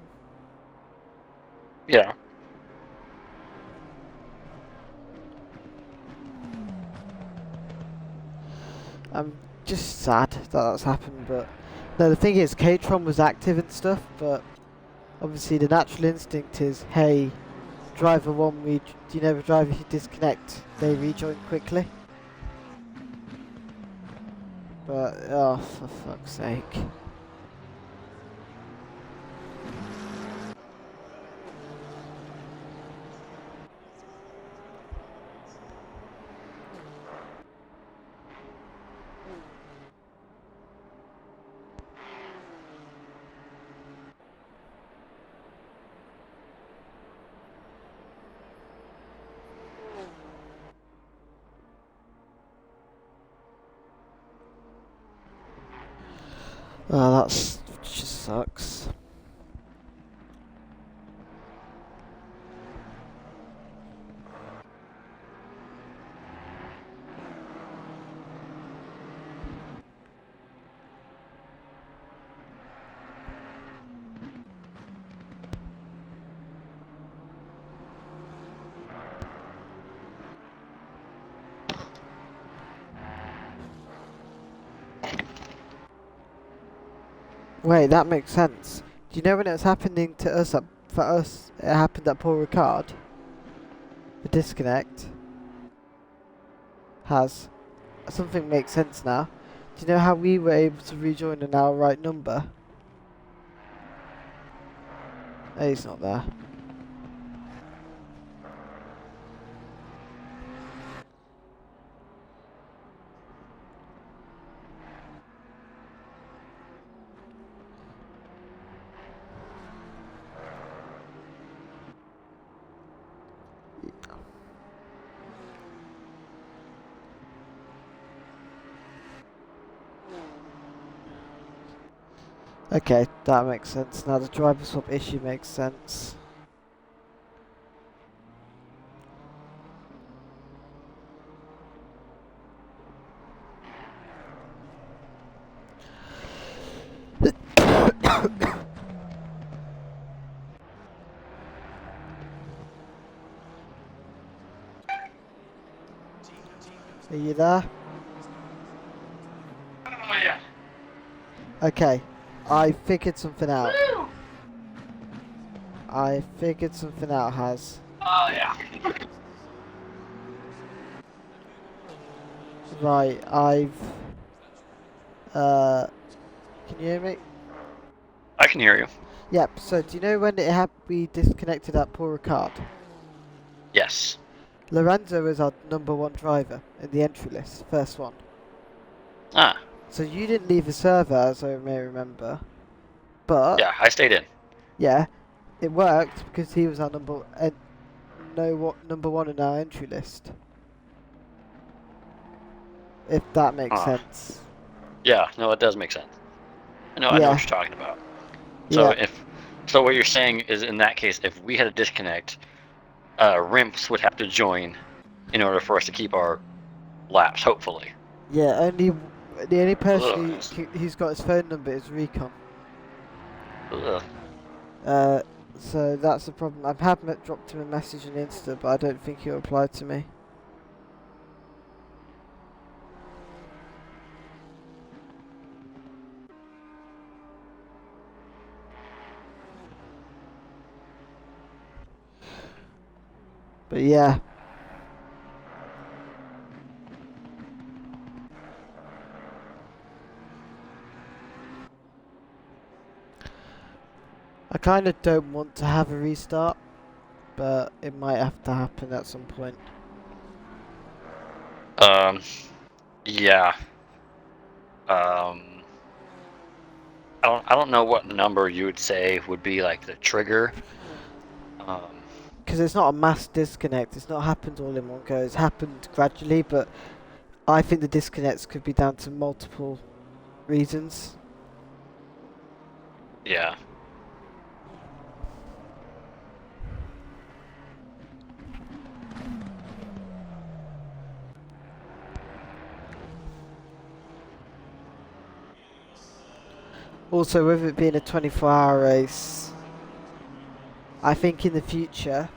Yeah. I'm just sad that that's happened, but no, the thing is, K-Tron was active and stuff, but obviously the natural instinct is, hey, driver one, do you know the driver who disconnect, they rejoin quickly. But, oh, for fuck's sake. Oh, that's just sucks. Wait, that makes sense. Do you know when it was happening to us, for us, it happened at Paul Ricard? The disconnect has. Something makes sense now. Do you know how we were able to rejoin in our right number? Oh, he's not there. Okay, that makes sense. Now the driver swap issue makes sense. Are you there? Oh yeah. Okay, I figured something out. I figured something out, Has. Oh yeah. Right, can you hear me? I can hear you. Yep, so do you know when it had we disconnected at Paul Ricard? Yes. Lorenzo is our #1 driver in the entry list, first one. Ah. So you didn't leave the server, as I may remember. But, Yeah, I stayed in. yeah, it worked because he was our #1 in our entry list. If that makes sense. Yeah, no, it does make sense. I know what Yeah. you're talking about. So Yeah. so what you're saying is in that case, if we had a disconnect, Rimps would have to join in order for us to keep our laps, hopefully. Yeah, the only person Ugh. who's got his phone number is Recon. Ugh. So that's the problem. I have dropped him a message on Insta, but I don't think he replied to me. But yeah. I kind of don't want to have a restart, but it might have to happen at some point. Yeah. Um, I don't know what number you would say would be like the trigger. Because it's not a mass disconnect, it's not happened all in one go, it's happened gradually, but I think the disconnects could be down to multiple reasons. Yeah. Also, with it being a 24-hour race, I think in the future,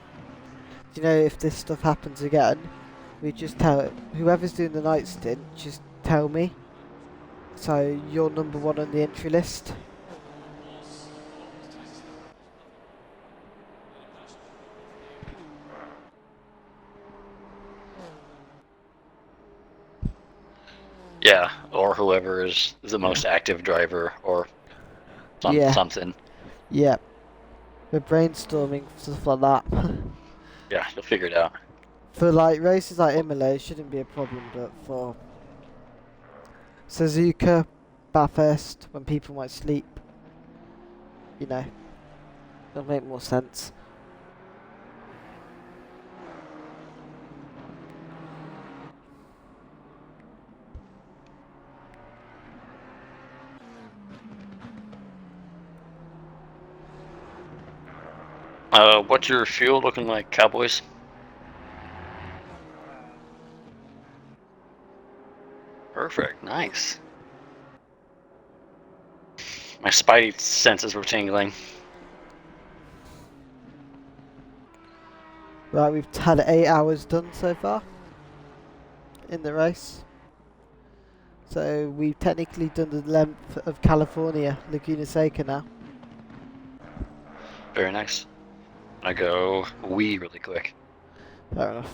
you know, if this stuff happens again, we just tell whoever's doing the night stint, just tell me. So you're number one on the entry list. Yeah, or whoever is the most active driver, or Yeah. something. Yeah. We're brainstorming stuff like that. Yeah, you'll figure it out. For like races like Imola, it shouldn't be a problem, but for Suzuka, Bathurst, when people might sleep, you know, it'll make more sense. What's your fuel looking like, Cowboys? Perfect, nice. My spidey senses were tingling. Right, we've had 8 hours done so far in the race. So we've technically done the length of California, Laguna Seca now. Very nice. I go wee really quick. Fair enough.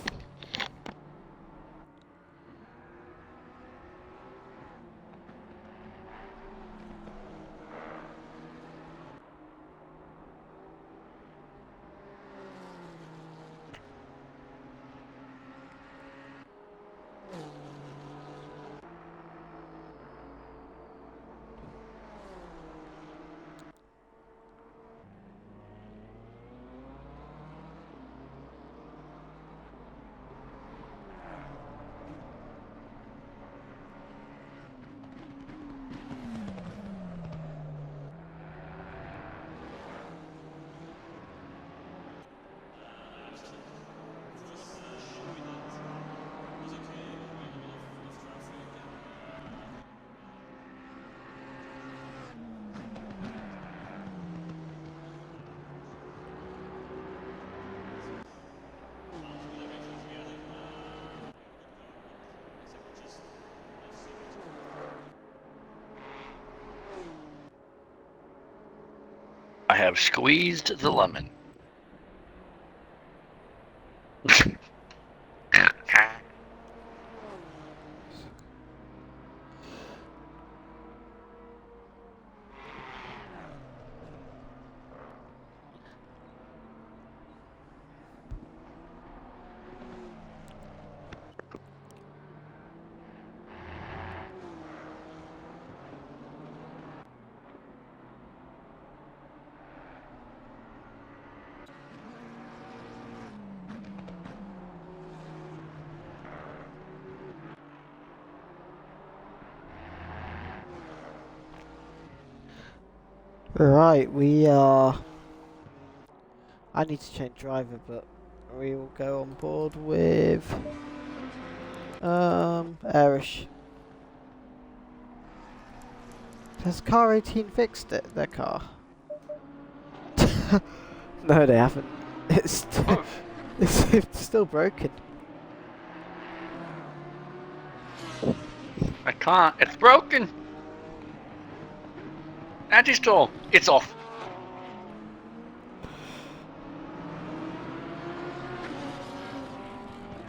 I have squeezed the lemon. Right, we are... I need to change driver, but we will go on board with... Irish. Has car 18 fixed it, their car? No, they haven't. It's, it's still broken. I can't. It's broken. Anti-stall. It's off.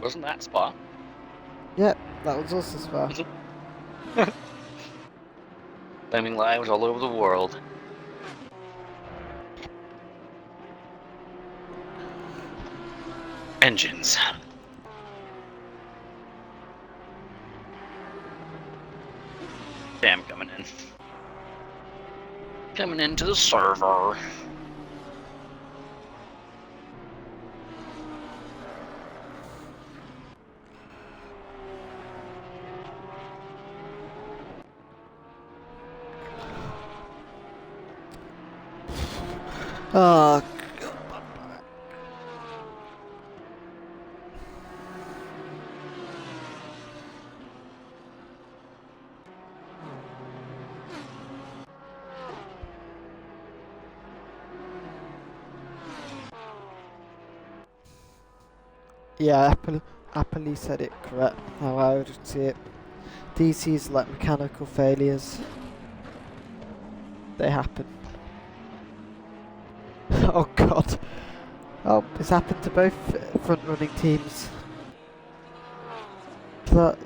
Wasn't that Spa? Yep, that was also Spa. Claiming lives all over the world. Engines. Damn, coming in. Coming into the server. Oh, God. Yeah, Apple said it correct, how I would see it. DC's like mechanical failures. They happen. Oh god. Oh, it's happened to both front-running teams. Drive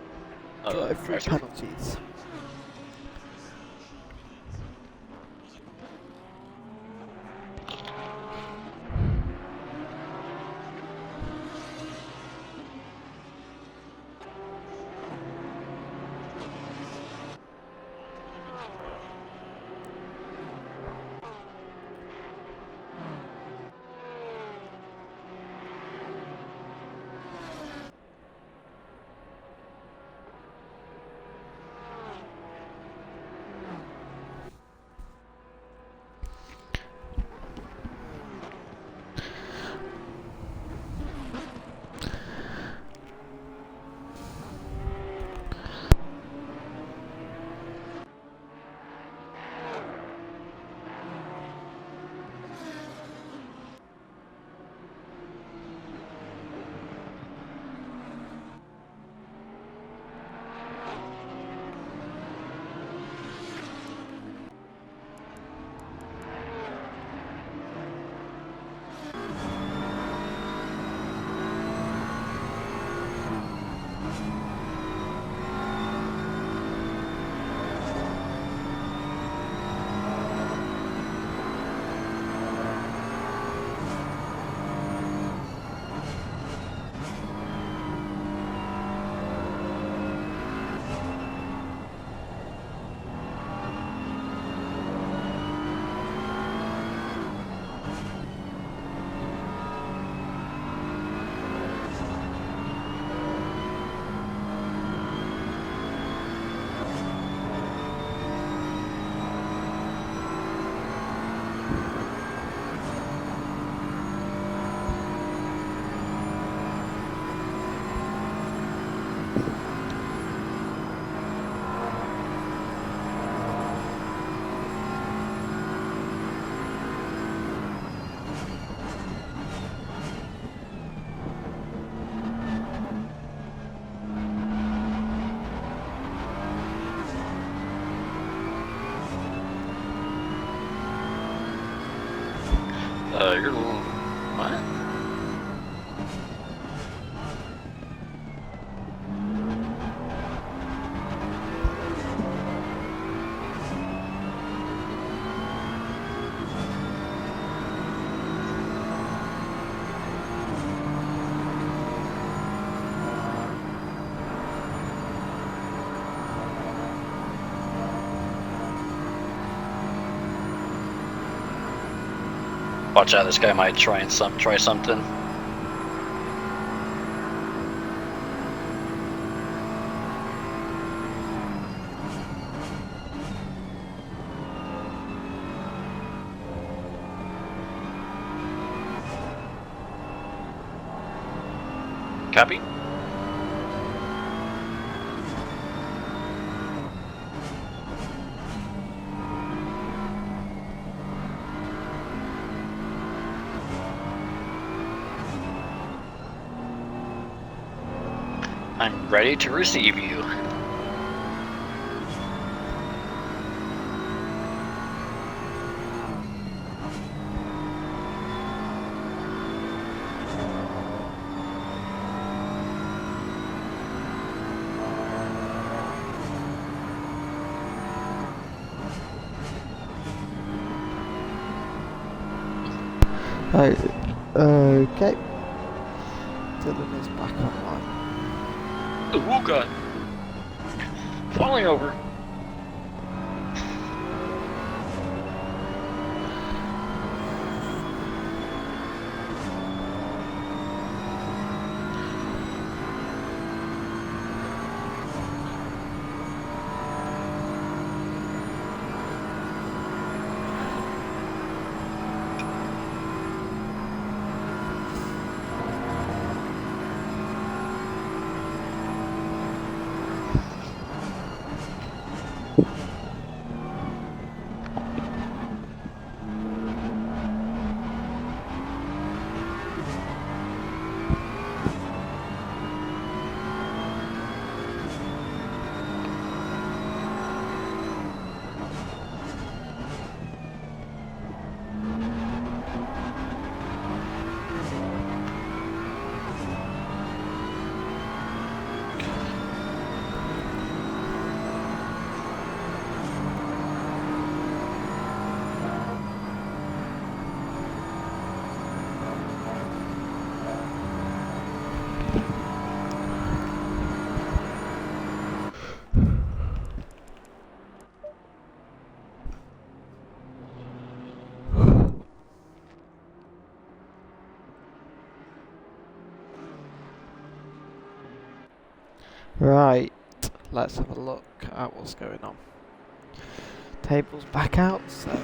through Drive-through. penalties. You're what? Watch out, this guy might try something. Copy? I'm ready to receive you. Right. Okay. Dylan is back online. Oh god. Falling over. Right. Let's have a look at what's going on. Table's back out, so.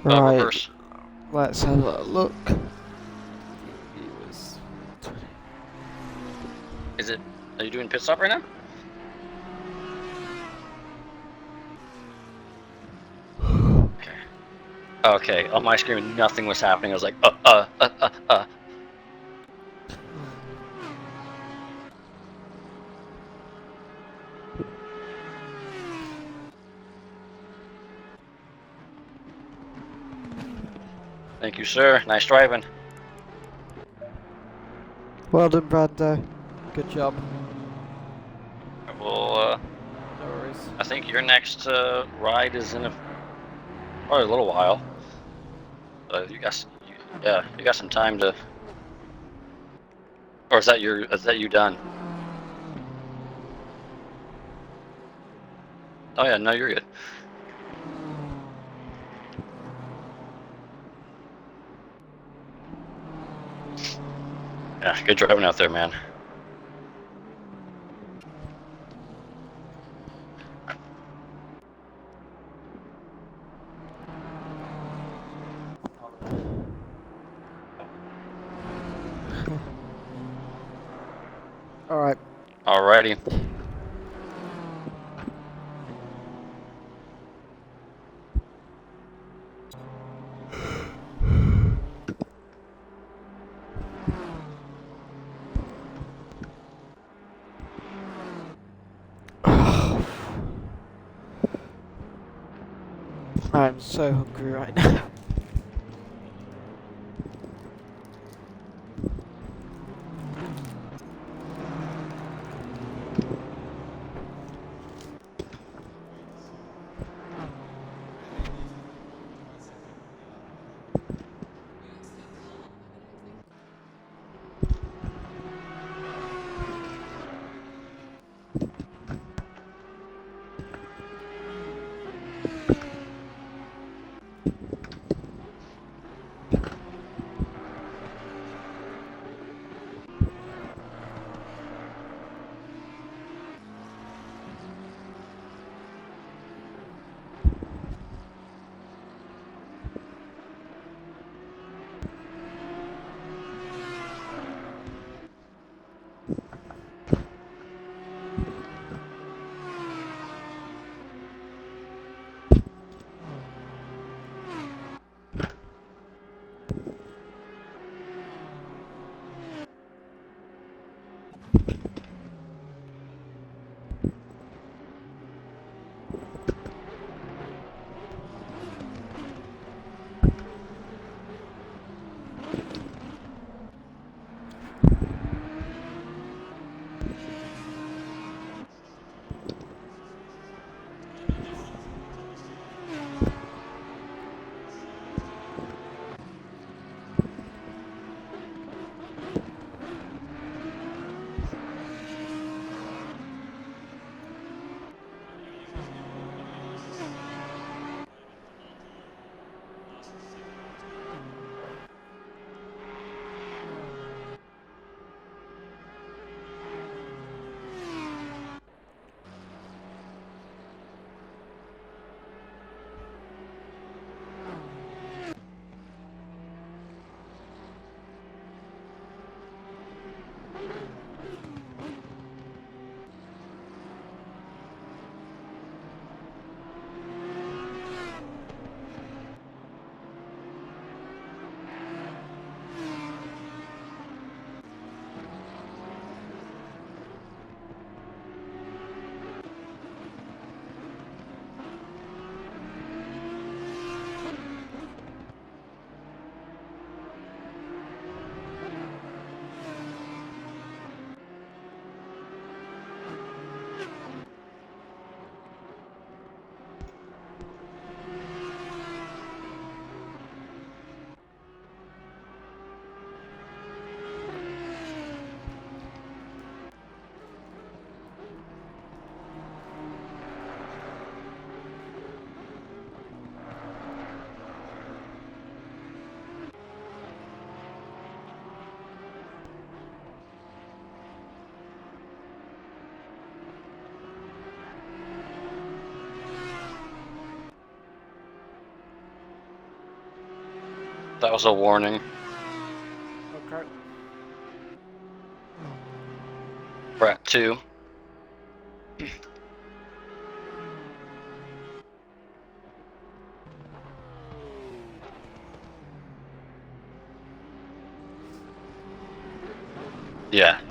Right. Reverse. Let's have a look. Viewers. Is it? Are you doing pit stop right now? Okay. Okay. On my screen, nothing was happening. I was like, Thank you, sir. Nice driving. Well done, Brando. Good job. Well, No worries. I think your next ride is in probably a little while. You got some time to. Or is that you done? Oh yeah, no, you're good. Yeah, good driving out there, man. Alright. Alrighty. I'm so hungry right now. That was a warning. Okay. We're at 2. Yeah.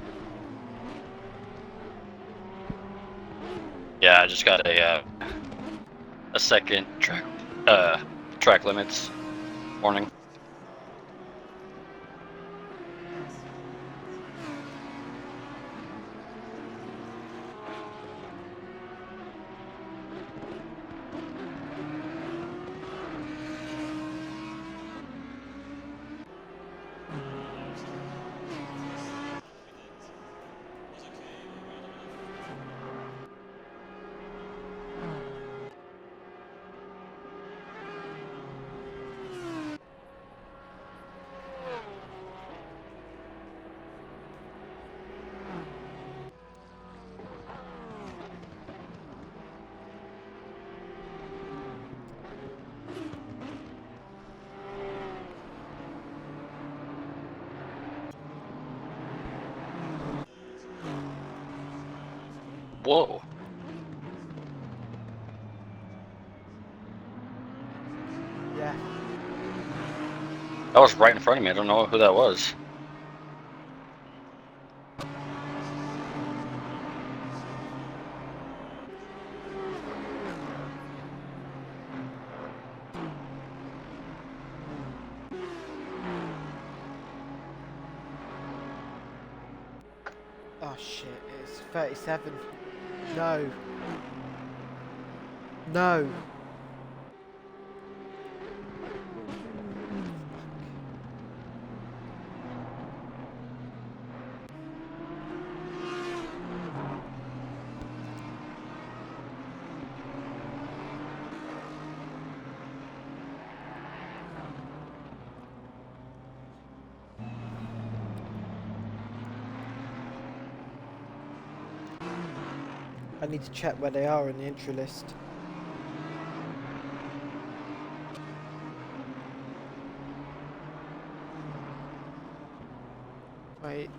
Yeah, I just got a second track limits warning. Whoa. Yeah. That was right in front of me. I don't know who that was. Oh shit, it's 37. No. No. I need to check where they are in the entry list. Wait.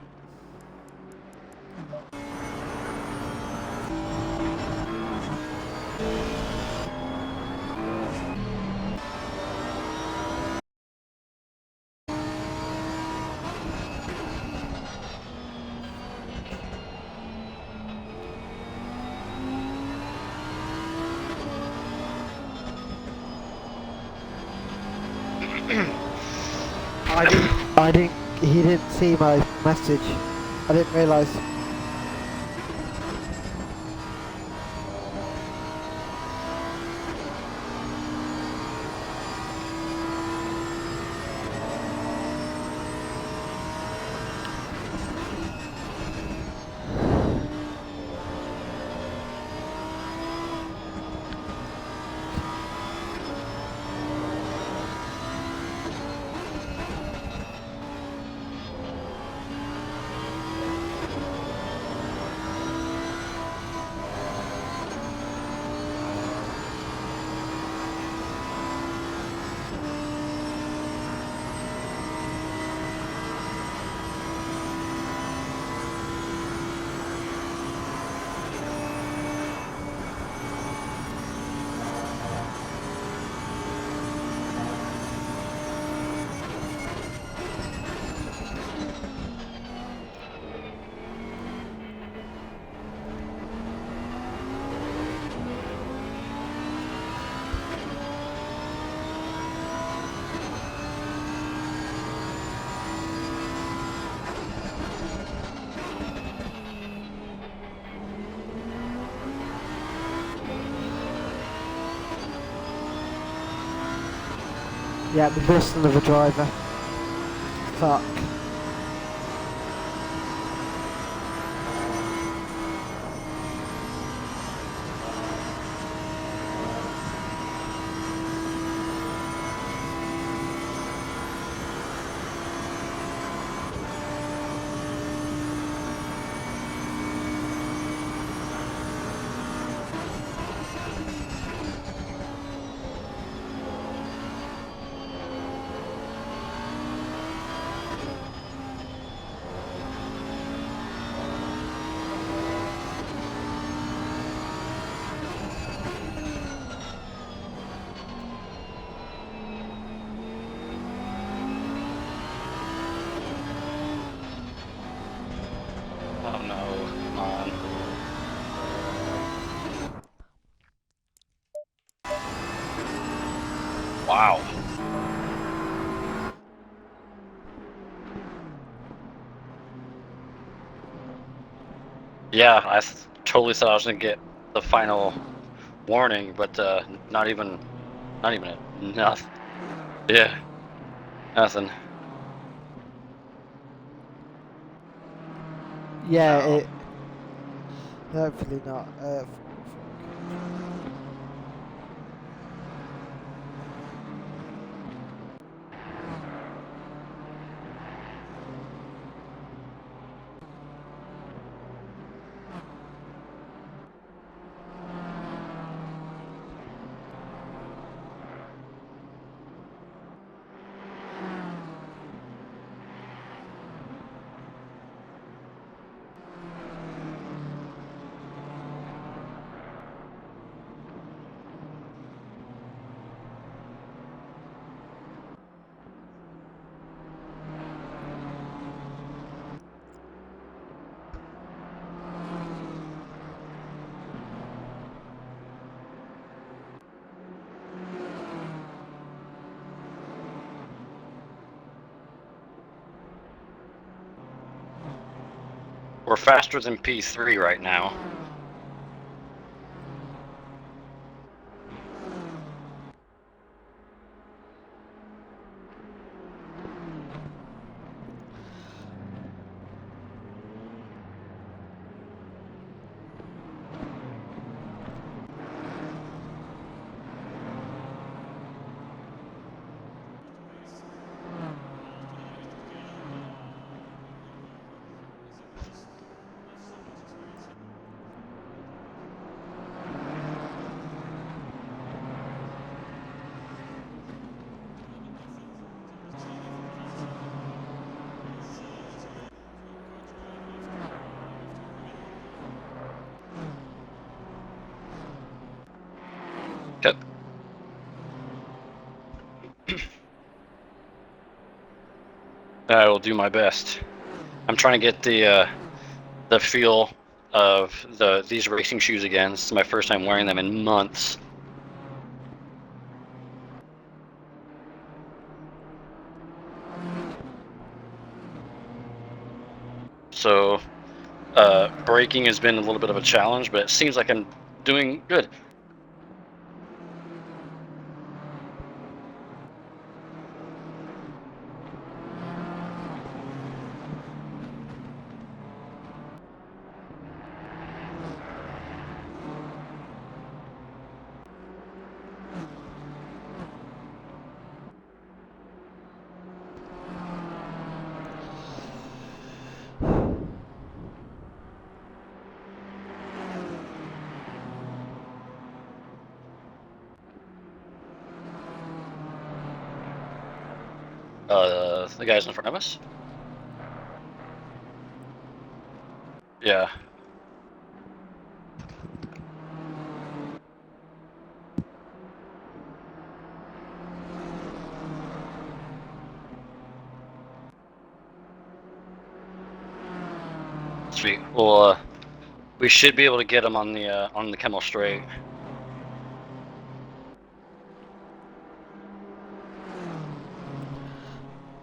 He didn't see my message. I didn't realise. Yeah, we missed another driver. Fuck. Yeah, totally thought I was gonna get the final warning, but not even nothing. Yeah, nothing. Yeah, Ow. it. Hopefully not. We're faster than P3 right now. Yep. I will do my best. I'm trying to get the feel of these racing shoes again. This is my first time wearing them in months. So braking has been a little bit of a challenge, but it seems like I'm doing good. The guys in front of us? Yeah. Sweet. Well, we should be able to get them on the Camel Straight.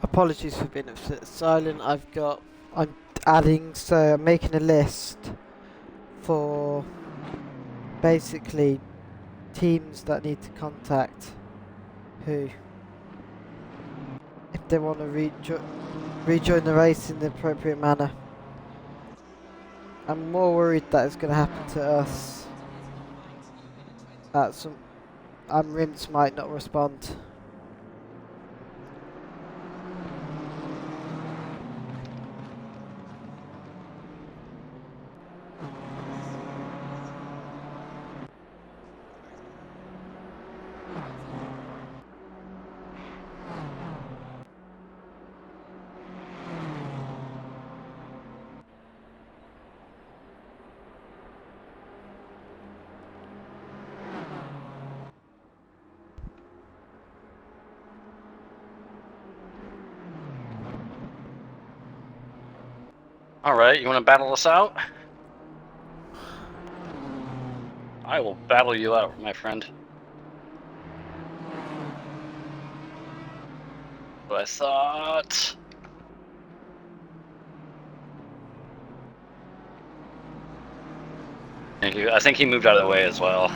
Apologies for being silent. I'm adding, so I'm making a list for basically teams that need to contact who, if they want to rejoin the race in the appropriate manner. I'm more worried that it's going to happen to us. Rims might not respond. All right, you want to battle us out? I will battle you out, my friend. What I thought. I think he moved out of the way as well.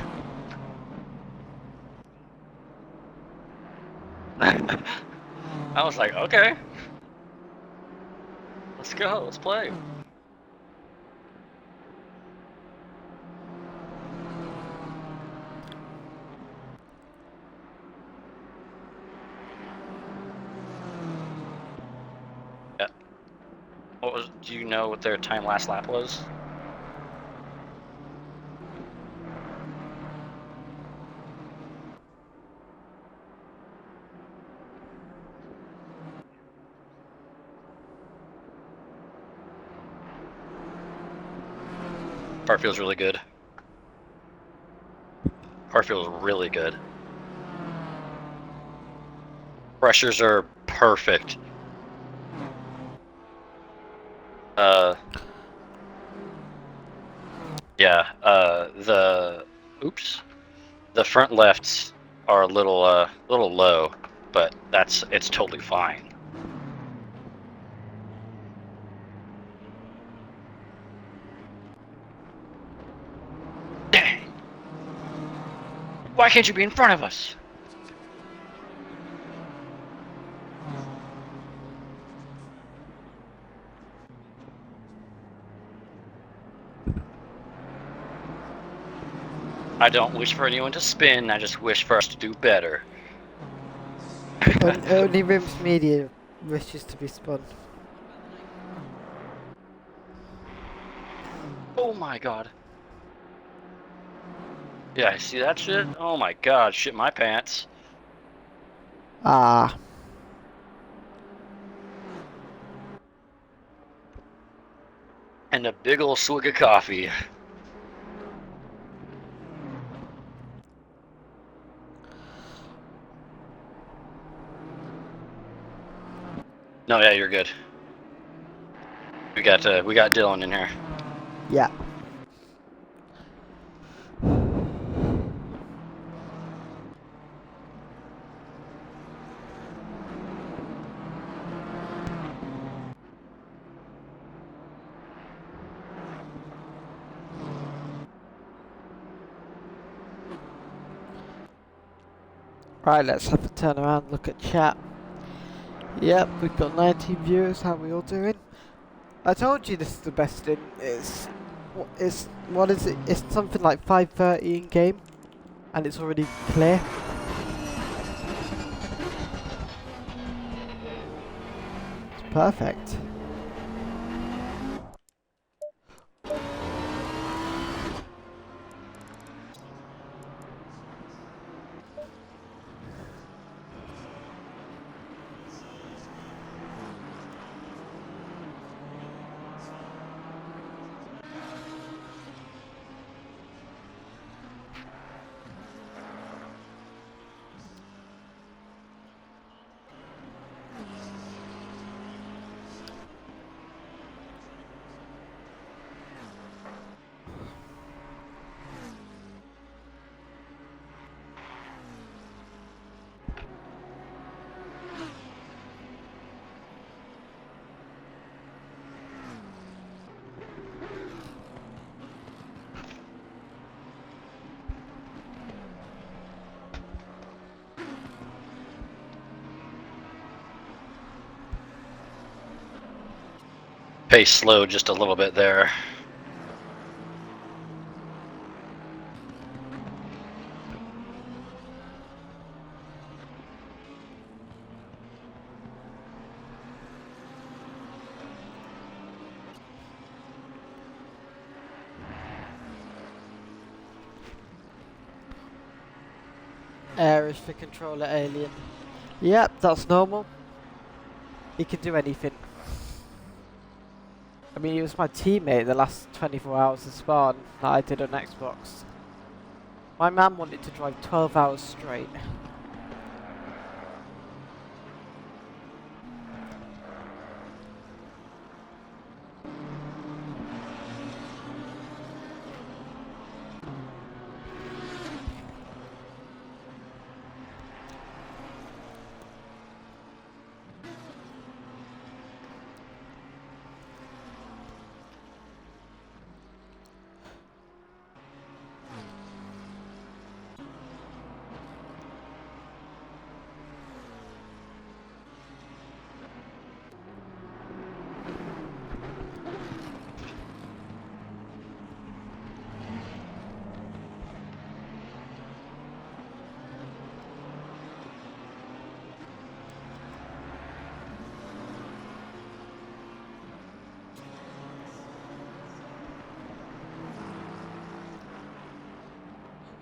I was like, okay. Let's go, let's play. Yeah. Do you know what their time last lap was? Car feels really good. Car feels really good. Pressures are perfect. Yeah, the front lefts are a little low, but it's totally fine. Dang! Why can't you be in front of us? I don't wish for anyone to spin, I just wish for us to do better. Only Rims Media wishes to be spun. Oh my god. Yeah, I see that shit? Oh my god, shit my pants. Ah. And a big ol' swig of coffee. No, yeah, you're good. We got Dylan in here. Yeah. Right, let's have a turn around, look at chat. Yep, we've got 19 viewers. How are we all doing? I told you this is the best in. What is it? It's something like 5:30 in game, and it's already clear. It's perfect. Pace slowed just a little bit there. Air is for controller alien. Yep, that's normal. He can do anything. I mean, he was my teammate the last 24 hours of spawn that I did on Xbox. My man wanted to drive 12 hours straight.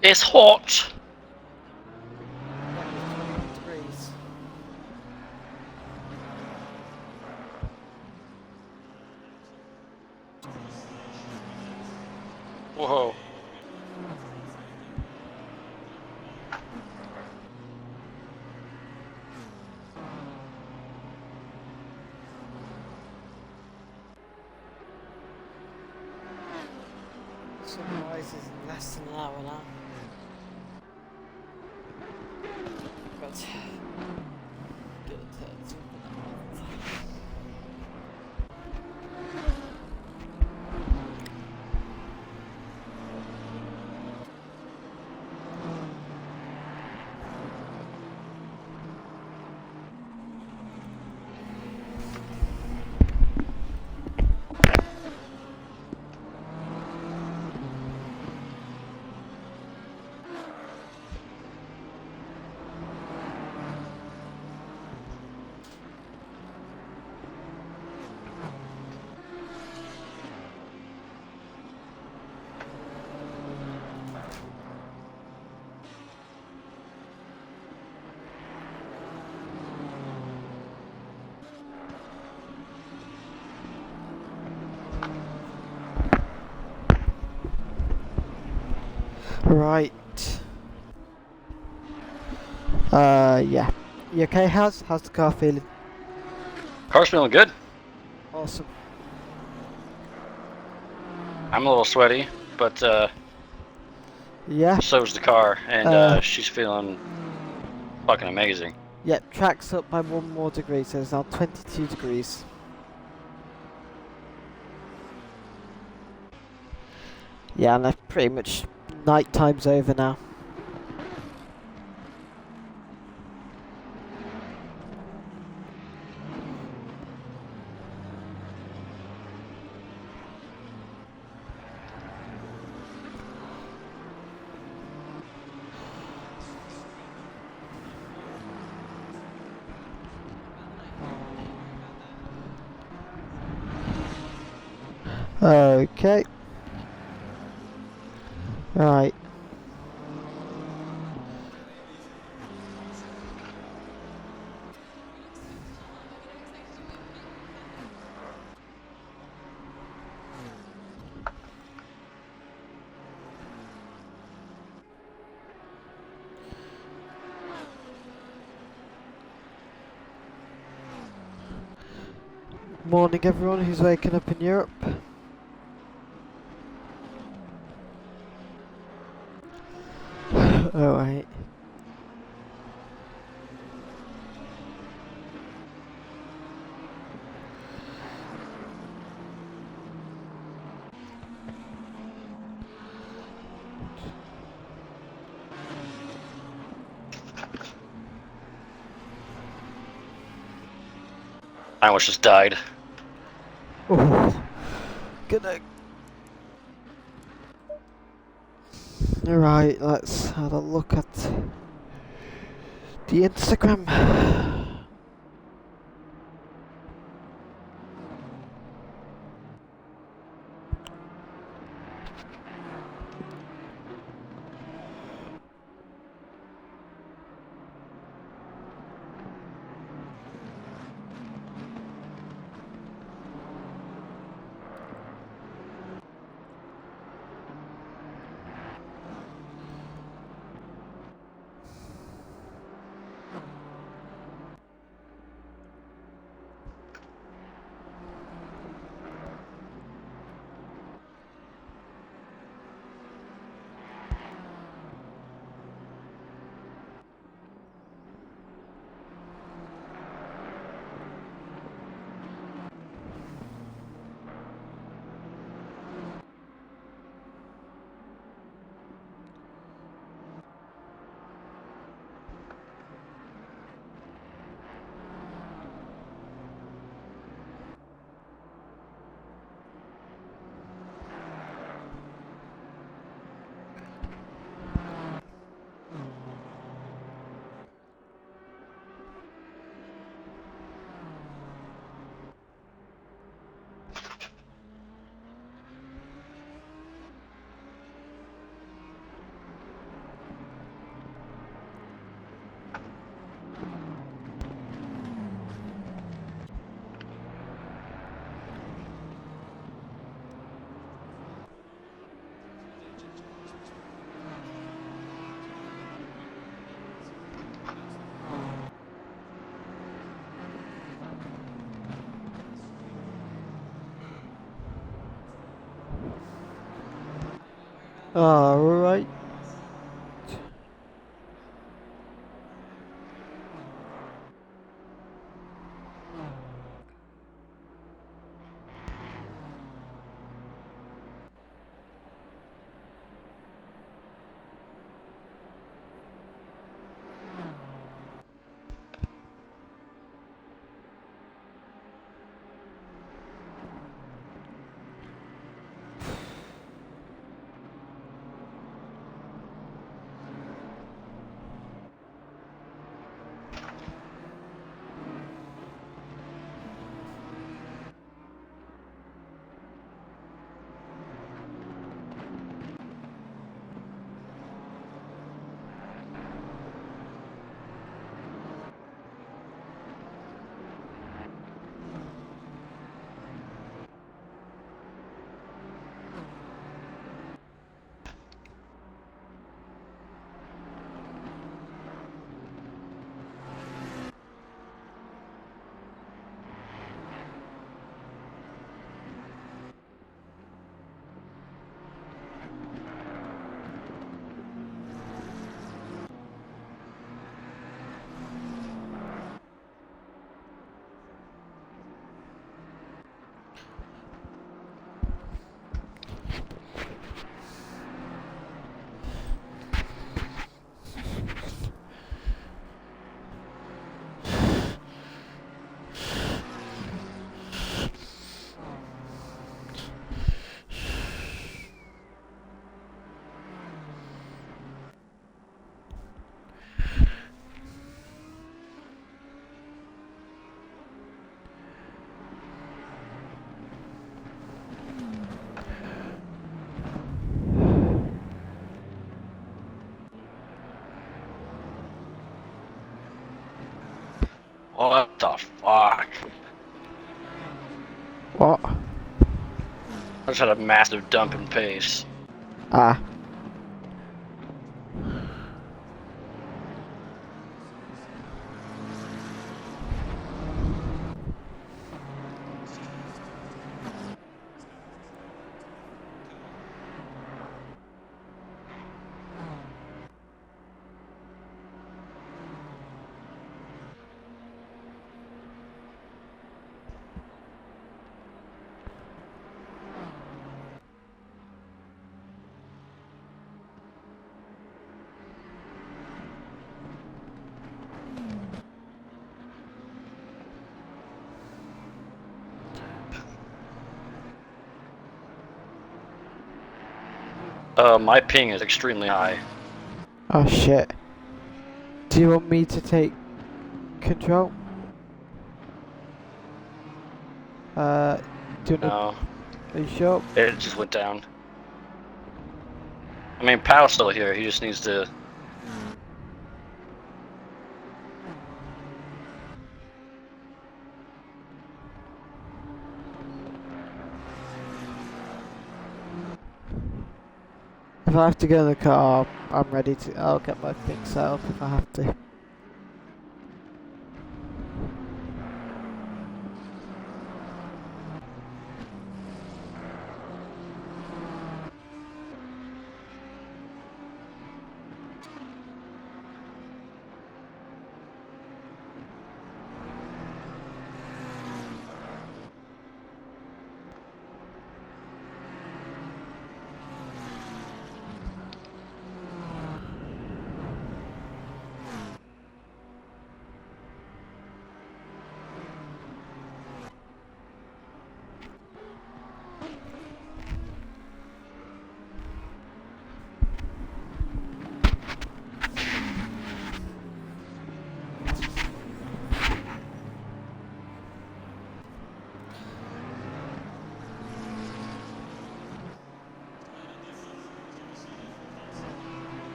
It's hot. Yeah, it's 21 degrees. Whoa. Sunrise is in less than an hour now. But good turns up in a month. Right. Yeah. You okay, how's the car feeling? Car's feeling good. Awesome. I'm a little sweaty, but Yeah. so's the car, and Uh. she's feeling fucking amazing. Yep, track's up by 1 more degree, so it's now 22 degrees. Yeah, and that's pretty much night time's over now. Okay. Right. Morning everyone who's waking up in Europe. Alright. I almost just died. Oh, gonna. Right, let's have a look at the Instagram. Alright. What the fuck? What? I just had a massive dump in pace. Ah. My ping is extremely high. Oh shit. Do you want me to take control? Do you No, are you sure? it just went down. I mean, Pow's still here. He just needs to. If I have to get in the car, I'm ready to. I'll get my thing set up if I have to.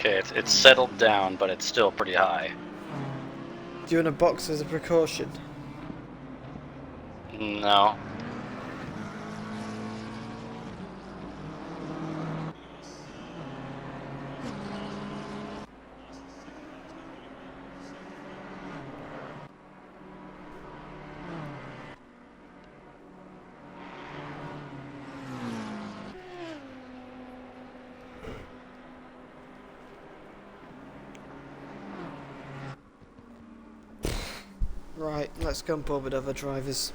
Okay, it's settled down, but it's still pretty high. Do you want a box as a precaution? No. let's go on board with other drivers.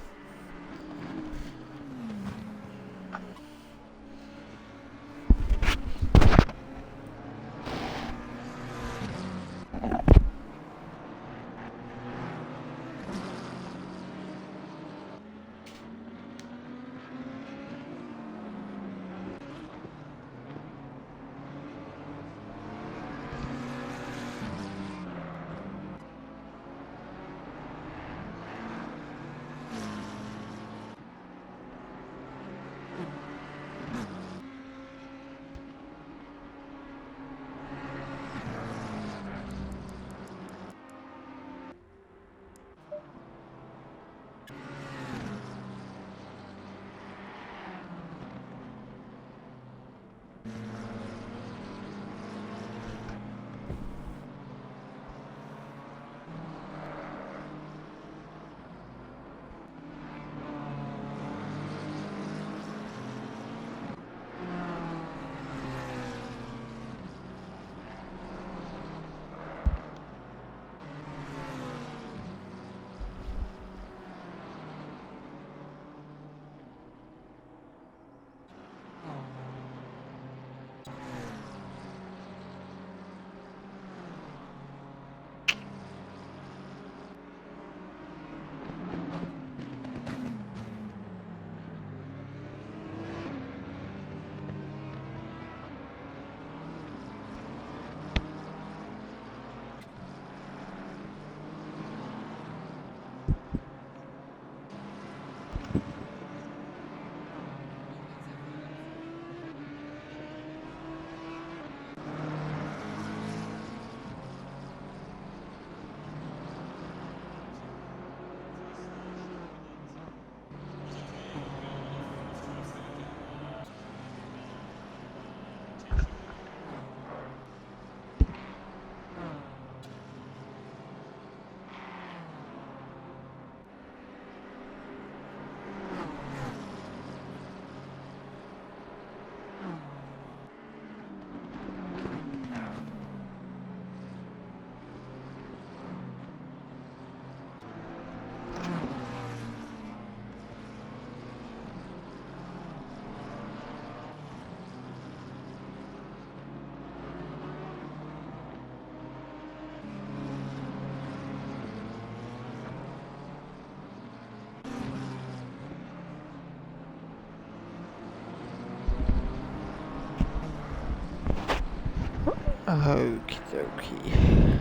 Okie dokie.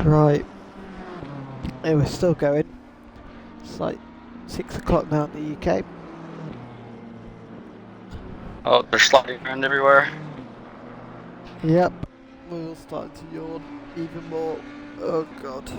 Right. Hey, we're still going. It's like 6 o'clock now in the UK. Oh, they're sliding around everywhere. Yep. We're all starting to yawn even more. Oh god.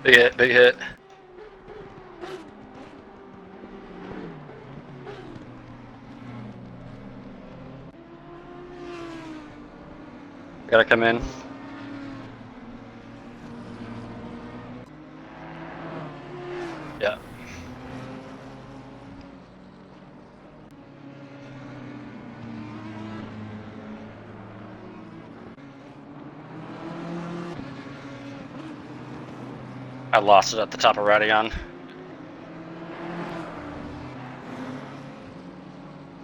Big hit, big hit. Gotta come in. Yeah. I lost it at the top of Radion.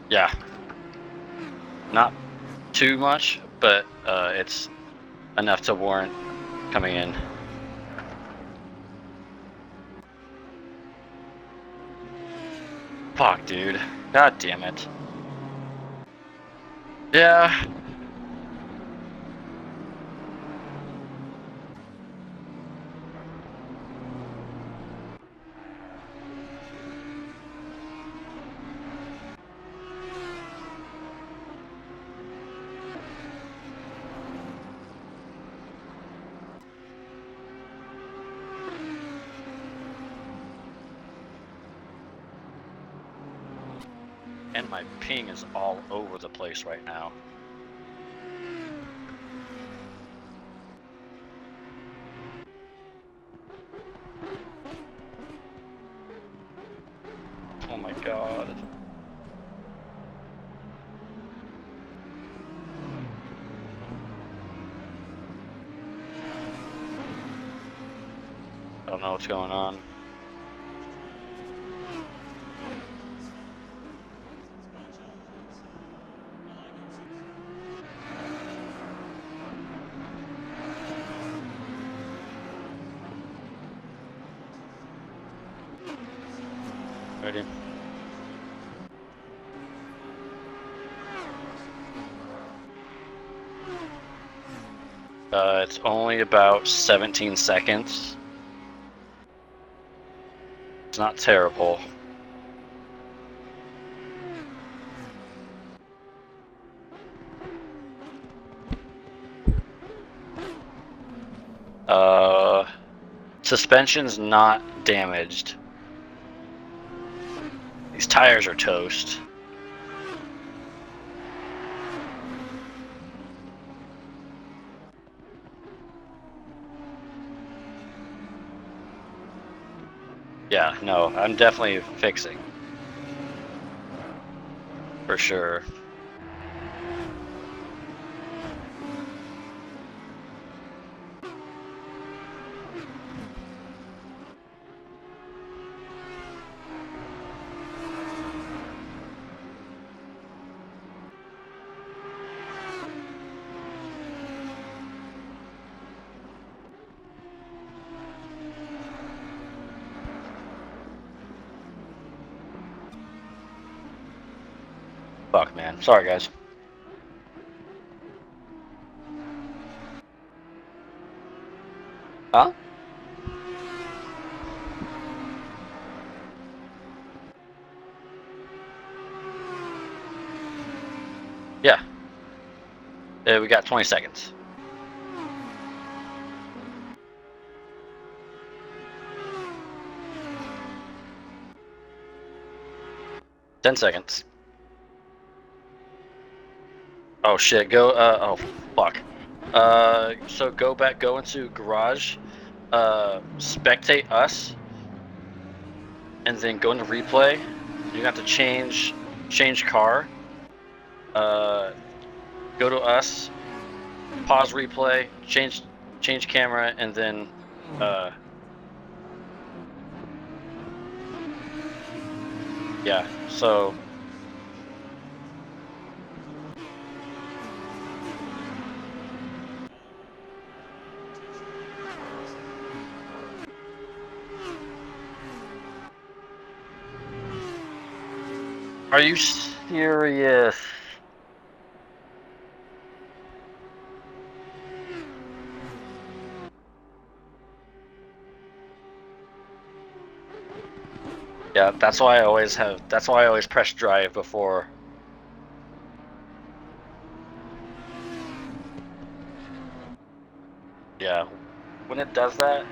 Yeah. Not too much, but it's enough to warrant coming in. Fuck, dude. God damn it. Yeah. And my ping is all over the place right now. Oh my god. I don't know what's going on. Ready? It's only about 17 seconds. It's not terrible. Suspension's not damaged. These tires are toast. Yeah, no, I'm definitely fixing. For sure. Fuck, man. Sorry, guys. Huh? Yeah. We got 20 seconds. Ten seconds. Oh shit, go, oh fuck. So go into garage, spectate us, and then go into replay. You have to change car, go to us, pause replay, change camera, and then, yeah, so. Are you serious? Yeah, that's why I always press drive before. Yeah, when it does that,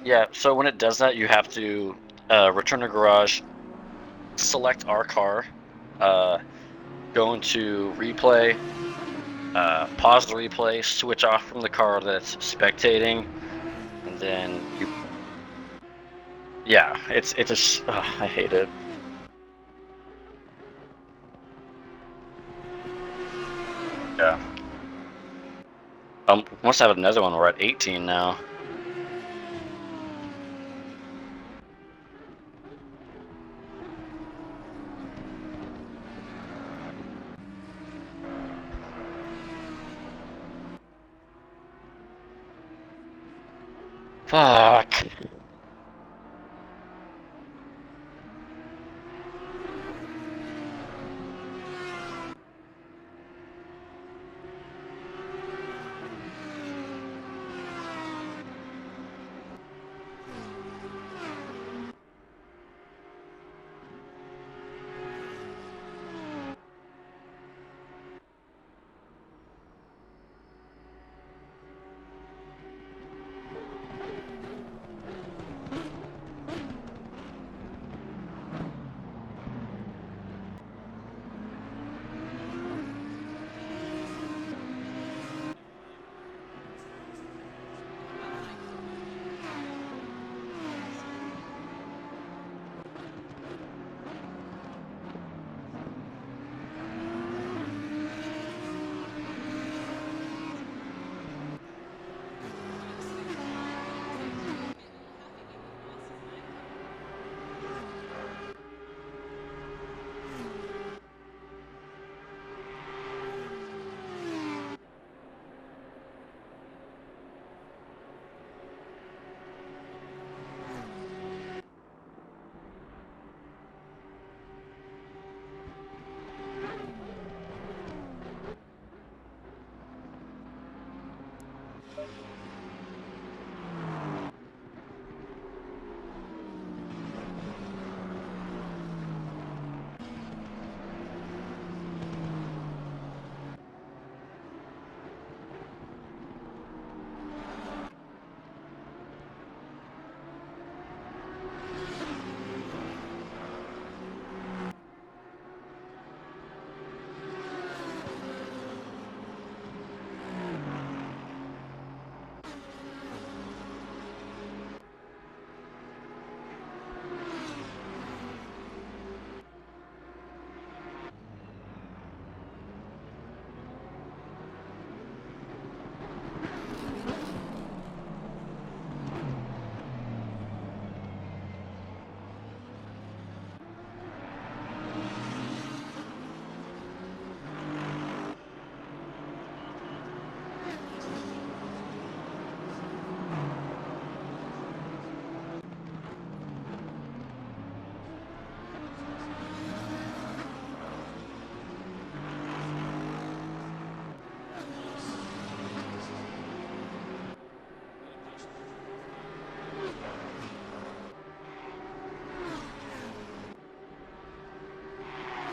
Yeah, so when it does that, you have to return to garage, select our car, go into replay, pause the replay, switch off from the car that's spectating, and then you. Yeah, it's just I hate it. Yeah. Must have another one. We're at 18 now. Fuck.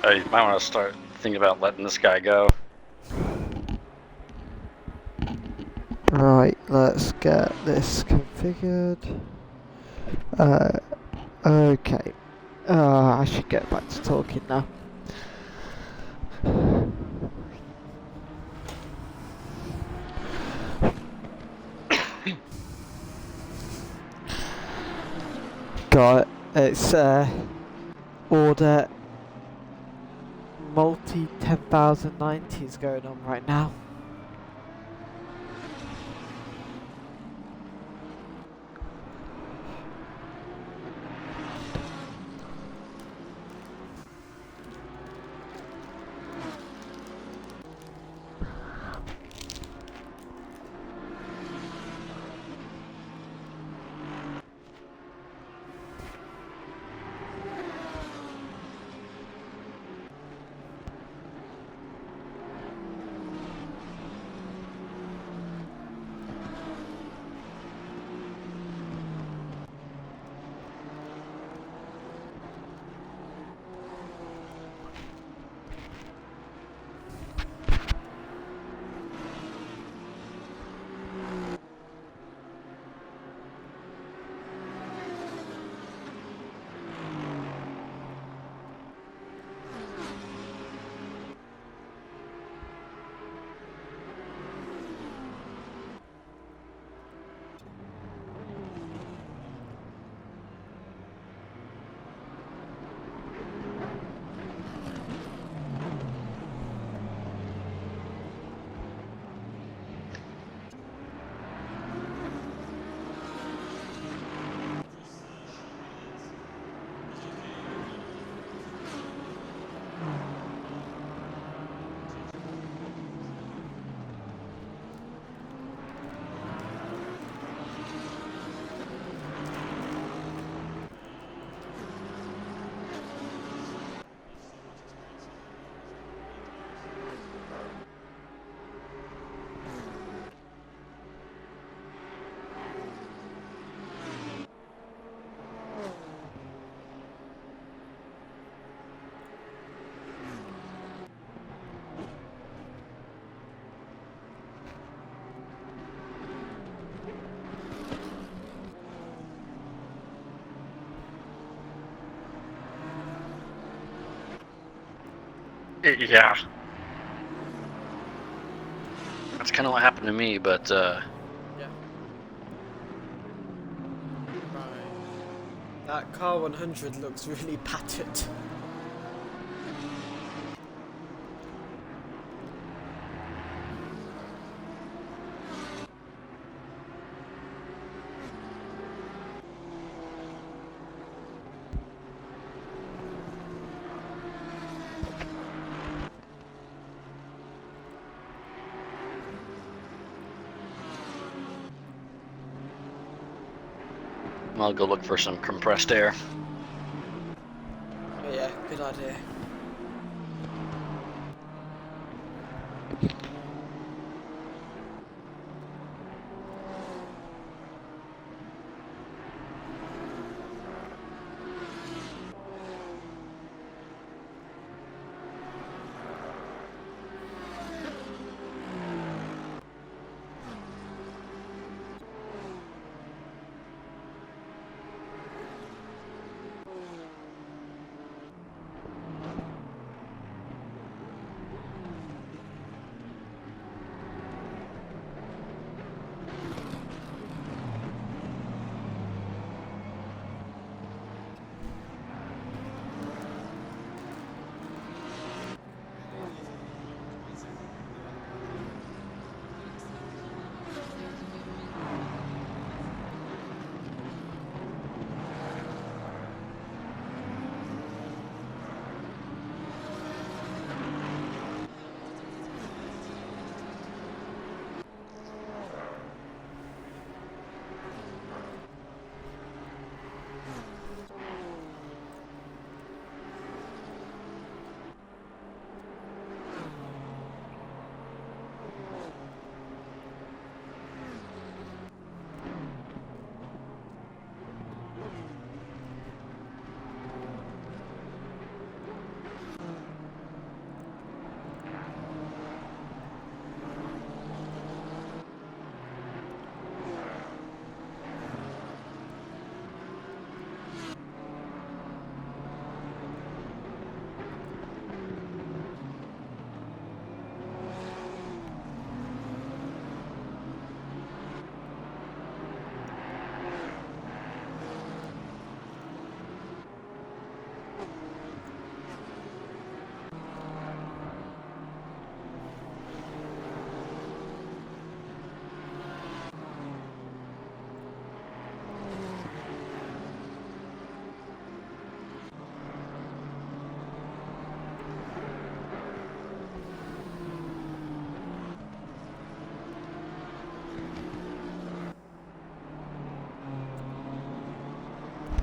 You might want to start thinking about letting this guy go. Right, let's get this configured. Okay. I should get back to talking now. Got it. It's order multi 10,090s going on right now. Yeah. That's kind of what happened to me, but Yeah. Right. That car 100 looks really battered. I'll go look for some compressed air. Oh yeah, good idea.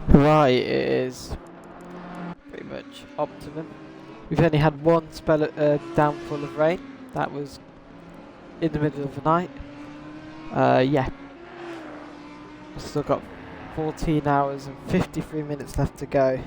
Right, it is pretty much optimum. We've only had one spell downfall of rain. That was in the middle of the night. Yeah, we've still got 14 hours and 53 minutes left to go.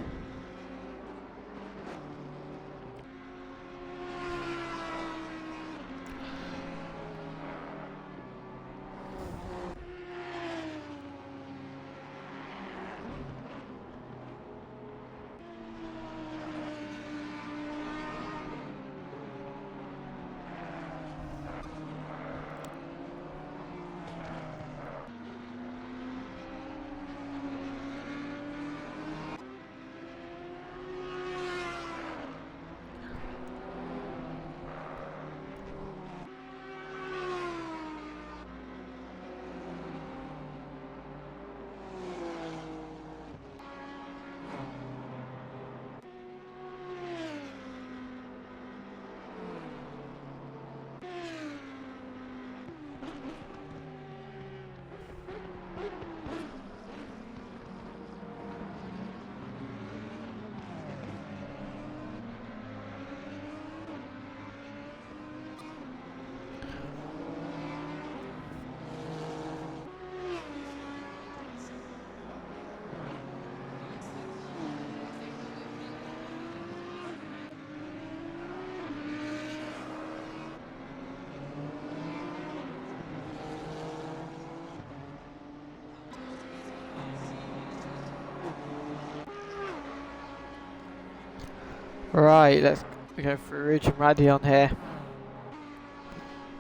Right, let's We go through Rouge and Radion here.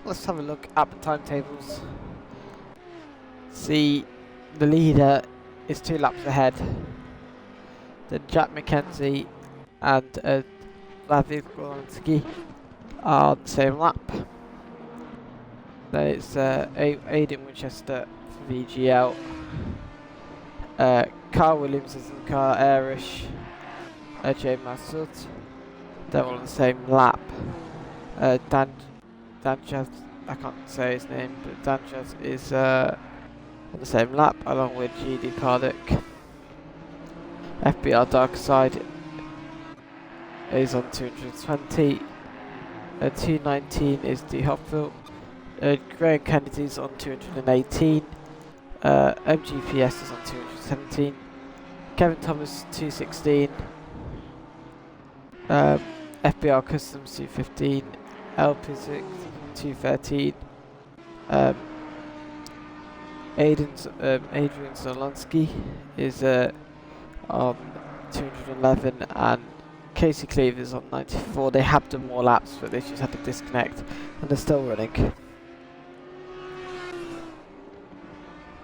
Let's have a look at the timetables. See, the leader is 2 laps ahead. Then Jack McKenzie and David Golanski are on the same lap. Then it's Aidan Winchester for VGL. Carl Williams is in car, Irish, Jay Masud. They're all on the same lap. Danjaz, I can't say his name, but Danjaz is on the same lap along with GD Pardick. FBR Dark Side is on 220. 219 is D Hopville. Graham Kennedy's on 218. MGPES is on 217. Kevin Thomas 216. FBR Customs 215. LP6 213. Adrian Zolonsky is on 211, and Casey Cleaver is on 94. They have done more laps, but they just had to disconnect, and they're still running.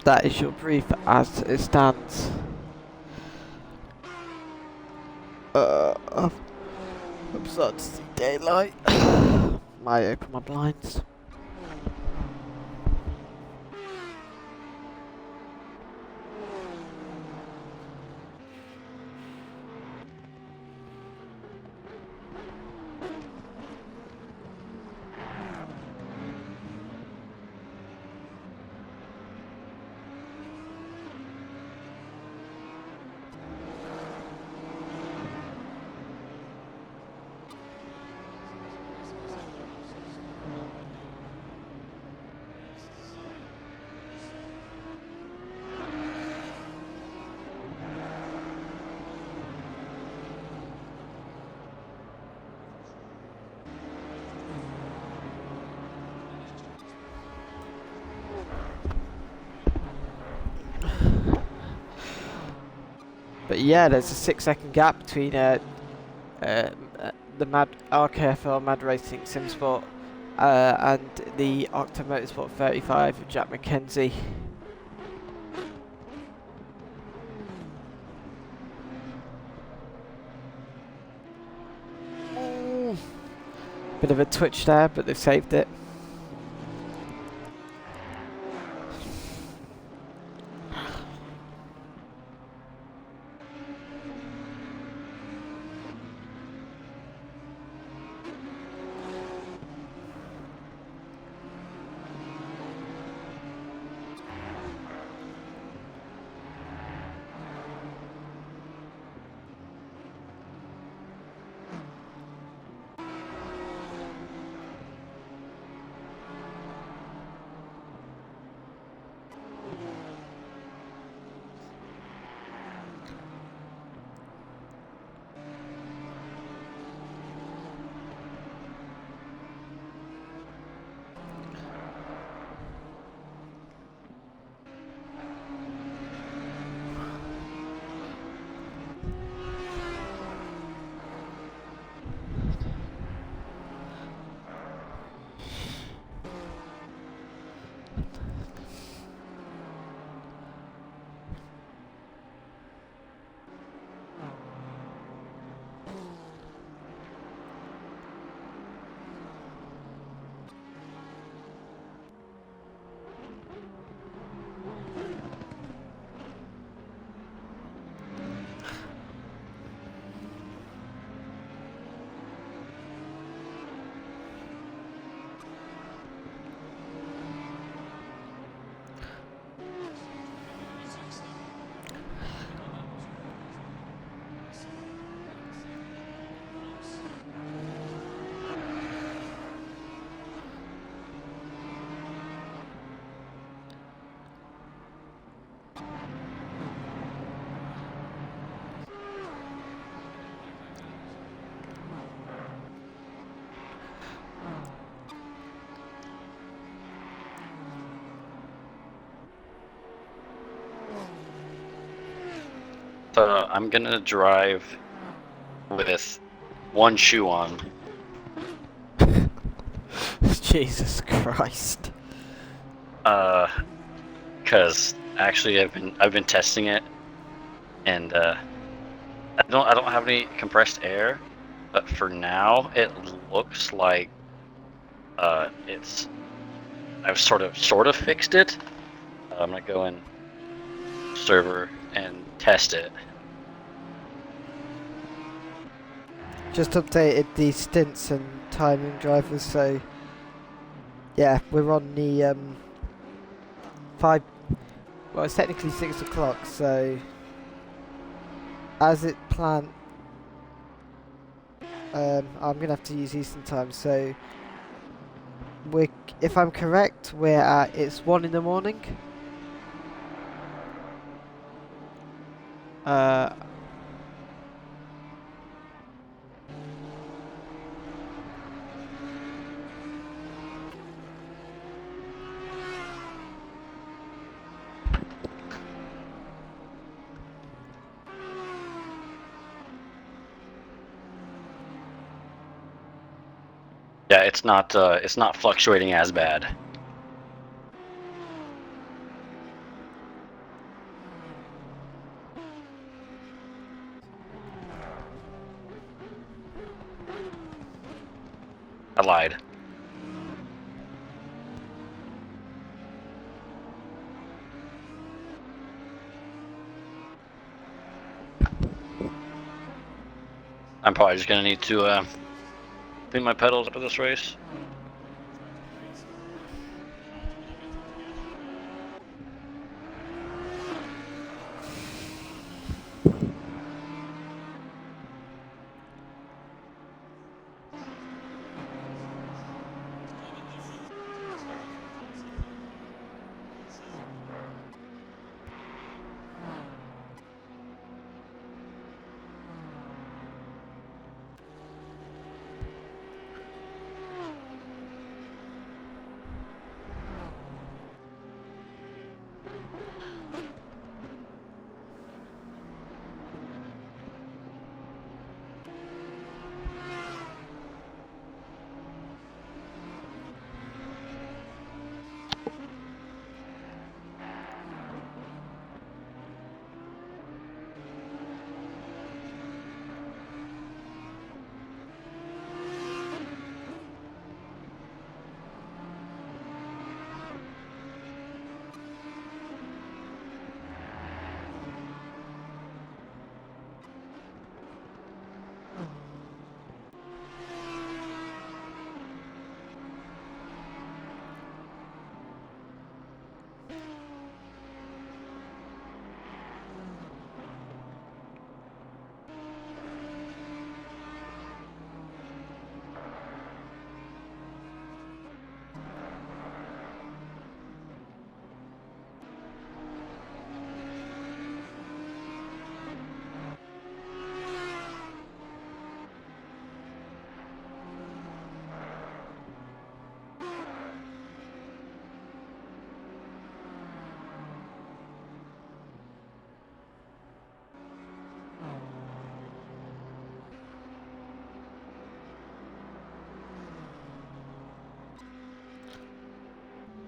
That is your brief as it stands. I'm starting to see daylight. Might open my blinds. But yeah, there's a 6-second gap between the RKFL Mad Racing Simsport and the Octa Motorsport 35 of Jack McKenzie. Bit of a twitch there, but they've saved it. I'm gonna drive with one shoe on Jesus Christ. Cause actually I've been testing it, and I don't have any compressed air, but for now it looks like I've sort of fixed it. I'm gonna go in server and test it. Just updated the stints and timing drivers, so yeah, we're on the 5. Well, it's technically 6 o'clock, so as it planned, I'm gonna have to use Eastern time. So if I'm correct, it's 1 in the morning. Yeah, it's not fluctuating as bad. I lied. I'm probably just gonna need to clean my pedals after this race.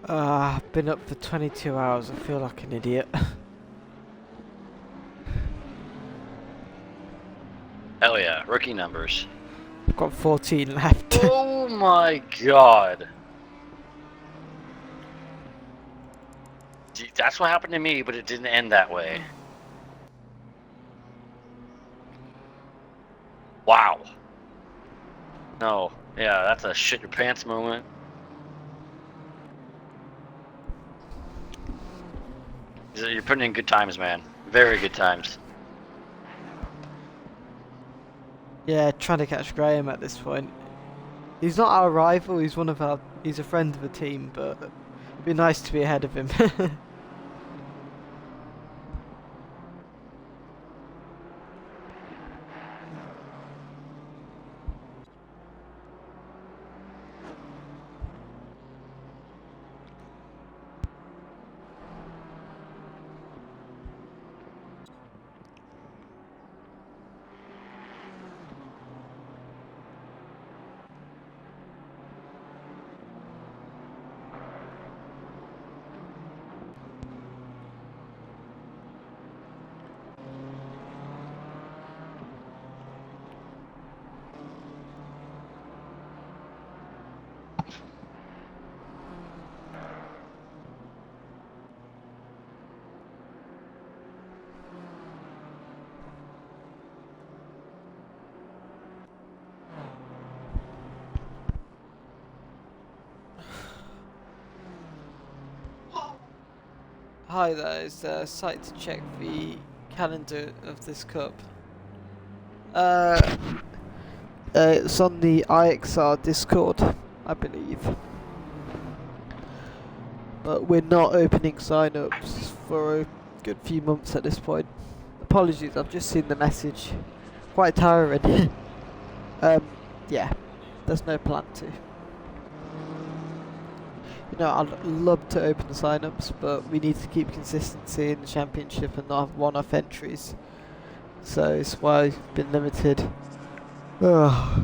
I've been up for 22 hours. I feel like an idiot. Hell yeah, rookie numbers. I've got 14 left. Oh my god. Gee, that's what happened to me, but it didn't end that way. Wow. No, yeah, that's a shit your pants moment. You're putting in good times, man. Very good times. Yeah, trying to catch Graham at this point. He's not our rival. He's a friend of the team, but it'd be nice to be ahead of him. Hi there, is there a site to check the calendar of this cup? It's on the IXR Discord, I believe. But we're not opening sign-ups for a good few months at this point. Apologies, I've just seen the message. Quite tiring. Yeah, there's no plan to. You know, I'd love to open the sign-ups, but we need to keep consistency in the championship and not have one-off entries. So it's why I've been limited. Ugh.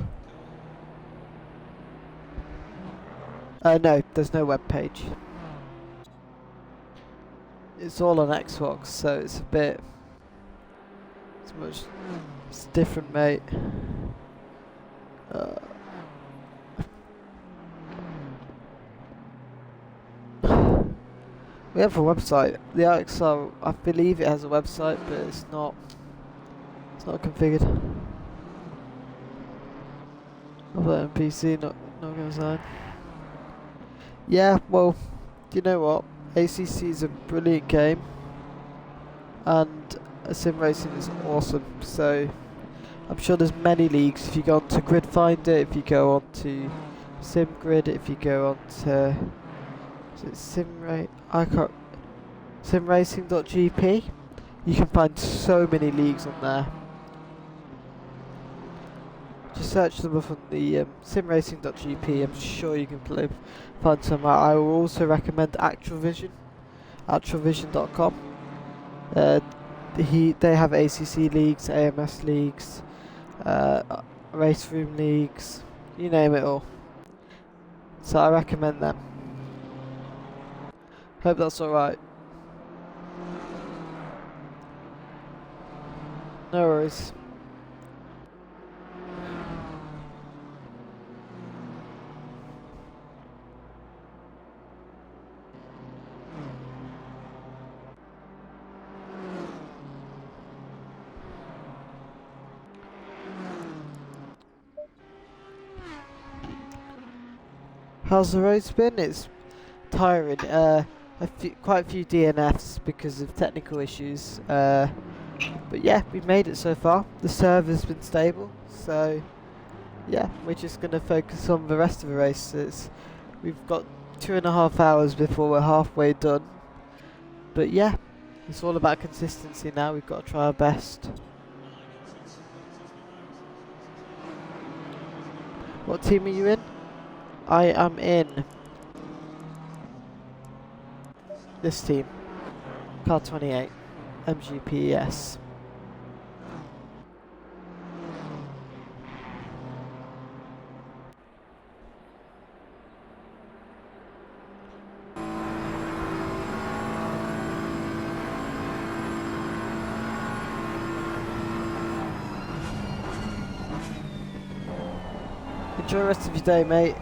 No, there's no web page. It's all on Xbox, so it's a bit... It's different, mate. We have a website. The IXR, I believe it has a website, but it's not configured. I've got an PC, not gonna sign. Yeah, well, you know what? ACC is a brilliant game, and sim racing is awesome. So I'm sure there's many leagues. If you go on to Grid Finder, if you go on to SimGrid, if you go on to simracing.gp, you can find so many leagues on there. Just search them up on the simracing.gp. I'm sure you can find some. I will also recommend actualvision.com. They have ACC leagues, AMS leagues, race room leagues, you name it all. So I recommend them. Hope that's alright. No worries. How's the race been? It's tiring. Quite a few DNFs because of technical issues. But yeah, we've made it so far. The server's been stable, so yeah, we're just going to focus on the rest of the races. We've got 2.5 hours before we're halfway done. But yeah, it's all about consistency now. We've got to try our best. What team are you in? I am in this team, Car 28, MGPES. Enjoy the rest of your day, mate.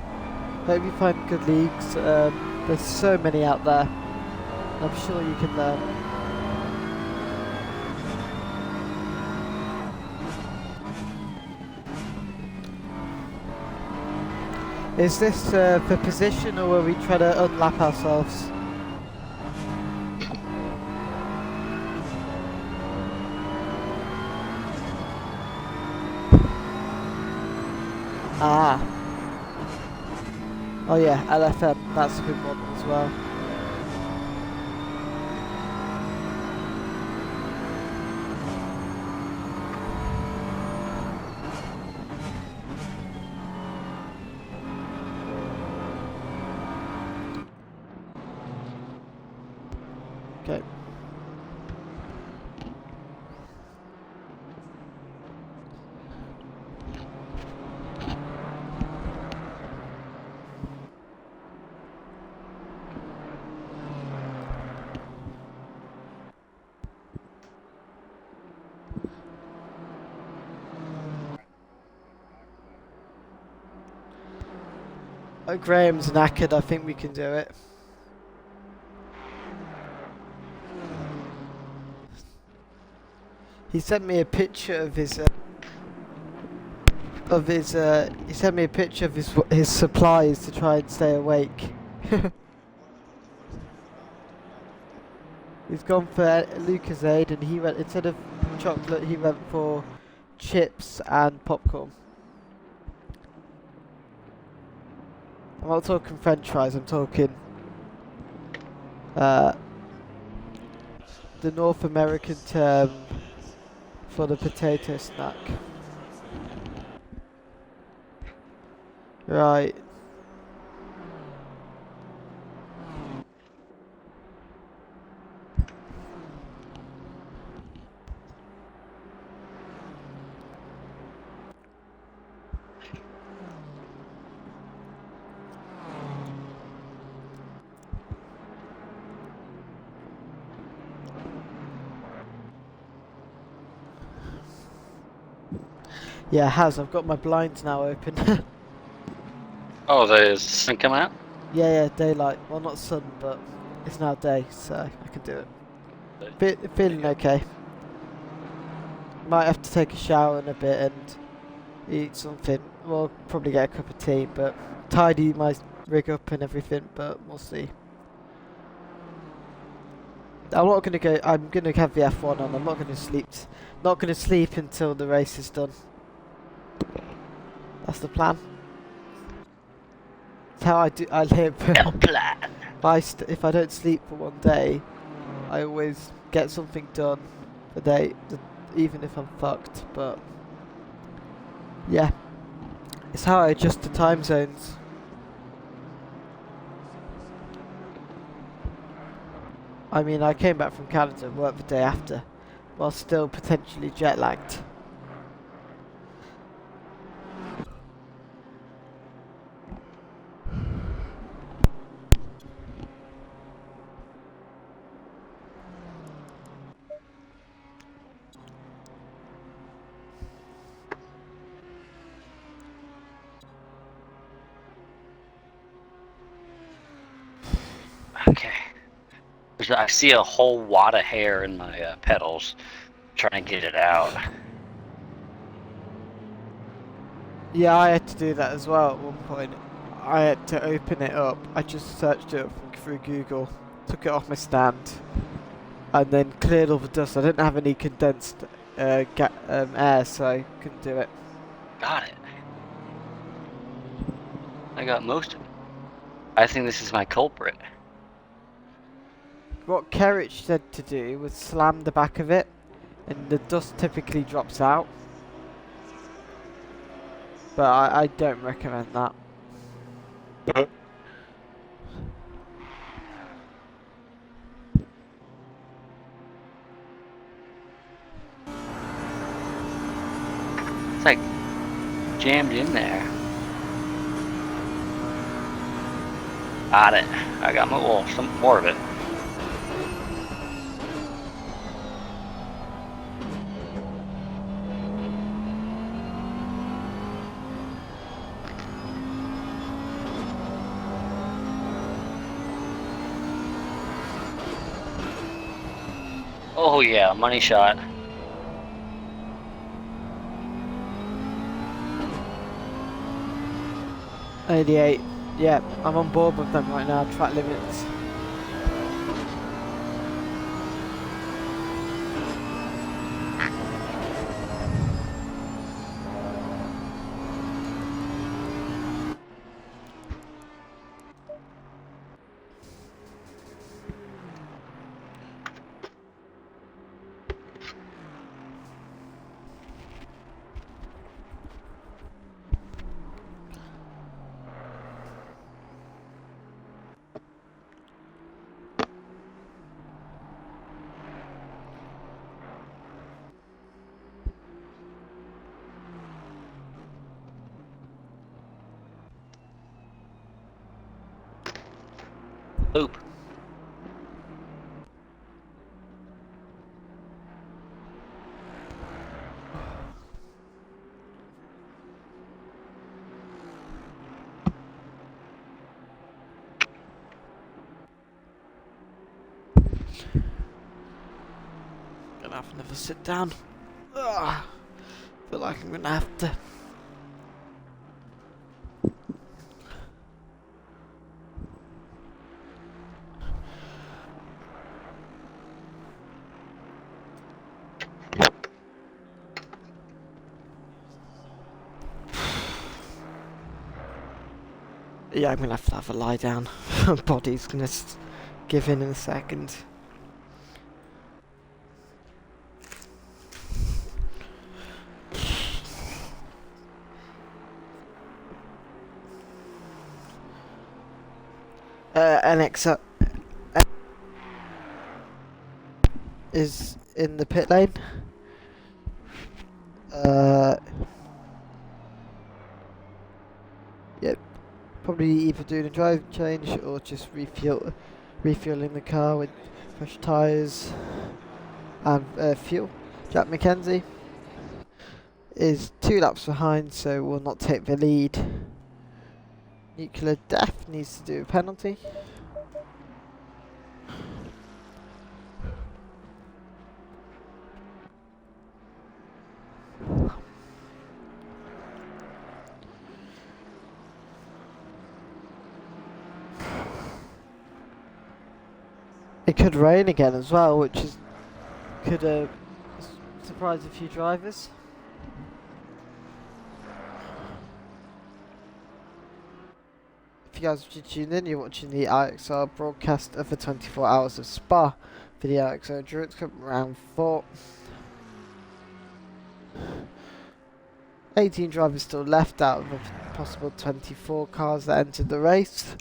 Hope you find good leagues. There's so many out there. I'm sure you can learn. Is this for position, or will we try to unlap ourselves? Ah. Oh yeah, LFM, that's a good one as well. Okay. Oh, Graham's knackered, I think we can do it. He sent me a picture of his he sent me a picture of his supplies to try and stay awake. He's gone for Lucozade, and he went instead of chocolate. He went for chips and popcorn. I'm not talking French fries. I'm talking the North American term for the potato snack. Right. Yeah, it has. I've got my blinds now open. Oh, the sun come out? Yeah, daylight. Well, not sun, but it's now day, so I can do it. Feeling okay. Might have to take a shower in a bit and eat something. Well, probably get a cup of tea, but tidy my rig up and everything, but we'll see. I'm not gonna go. I'm gonna have the F1 on. I'm not gonna sleep. Not gonna sleep until the race is done. That's the plan. That's how I live. El plan. If I don't sleep for one day, I always get something done for the day, even if I'm fucked. But yeah, it's how I adjust to time zones. I mean, I came back from Canada and worked the day after, while still potentially jet lagged. Okay. I see a whole wad of hair in my pedals. Trying to get it out. Yeah, I had to do that as well at one point. I had to open it up. I just searched it up through Google, took it off my stand, and then cleared all the dust. I didn't have any condensed air, so I couldn't do it. Got it. I got most of it. I think this is my culprit. What Kerrich said to do was slam the back of it, and the dust typically drops out. But I don't recommend that. It's like jammed in there. Got it. I got some more of it. Oh yeah, money shot. '88. Yeah, I'm on board with them right now. Track limits. Oop. Gonna have another sit down. Ugh. Feel like I'm gonna have to. Yeah, I'm gonna have a lie down. Body's gonna give in a second. NXR is in the pit lane. Yep. Probably either doing a drive change or just refueling the car with fresh tyres and fuel. Jack McKenzie is 2 laps behind, so will not take the lead. Nuclear Death needs to do a penalty. It could rain again as well, which could surprise a few drivers. If you guys have just tuned in, you're watching the IXR broadcast of the 24 Hours of Spa for the IXR Endurance Cup round 4. 18 drivers still left out of the possible 24 cars that entered the race.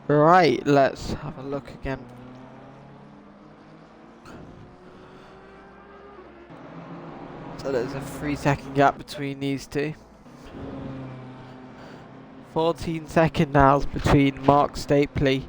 Right, let's have a look again. So there's a 3-second gap between these two. 14-second now between Mark Stapley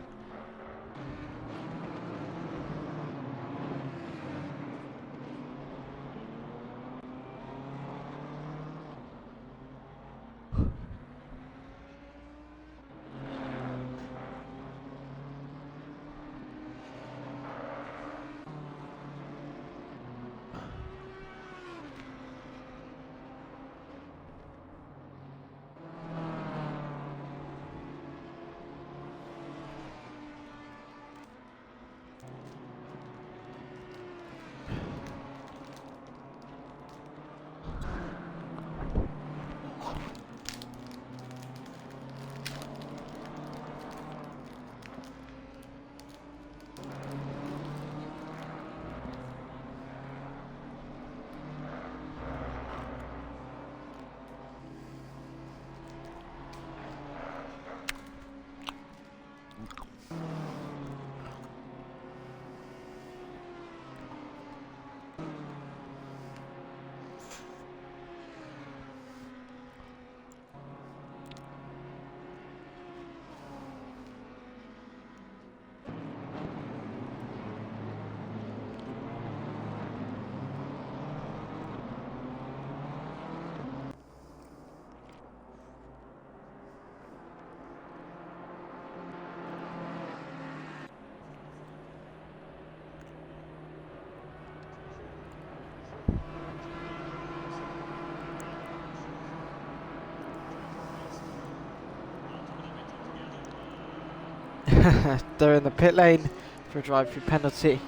they're in the pit lane for a drive-through penalty.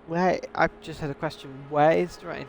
Where I just had a question. Where is the rain?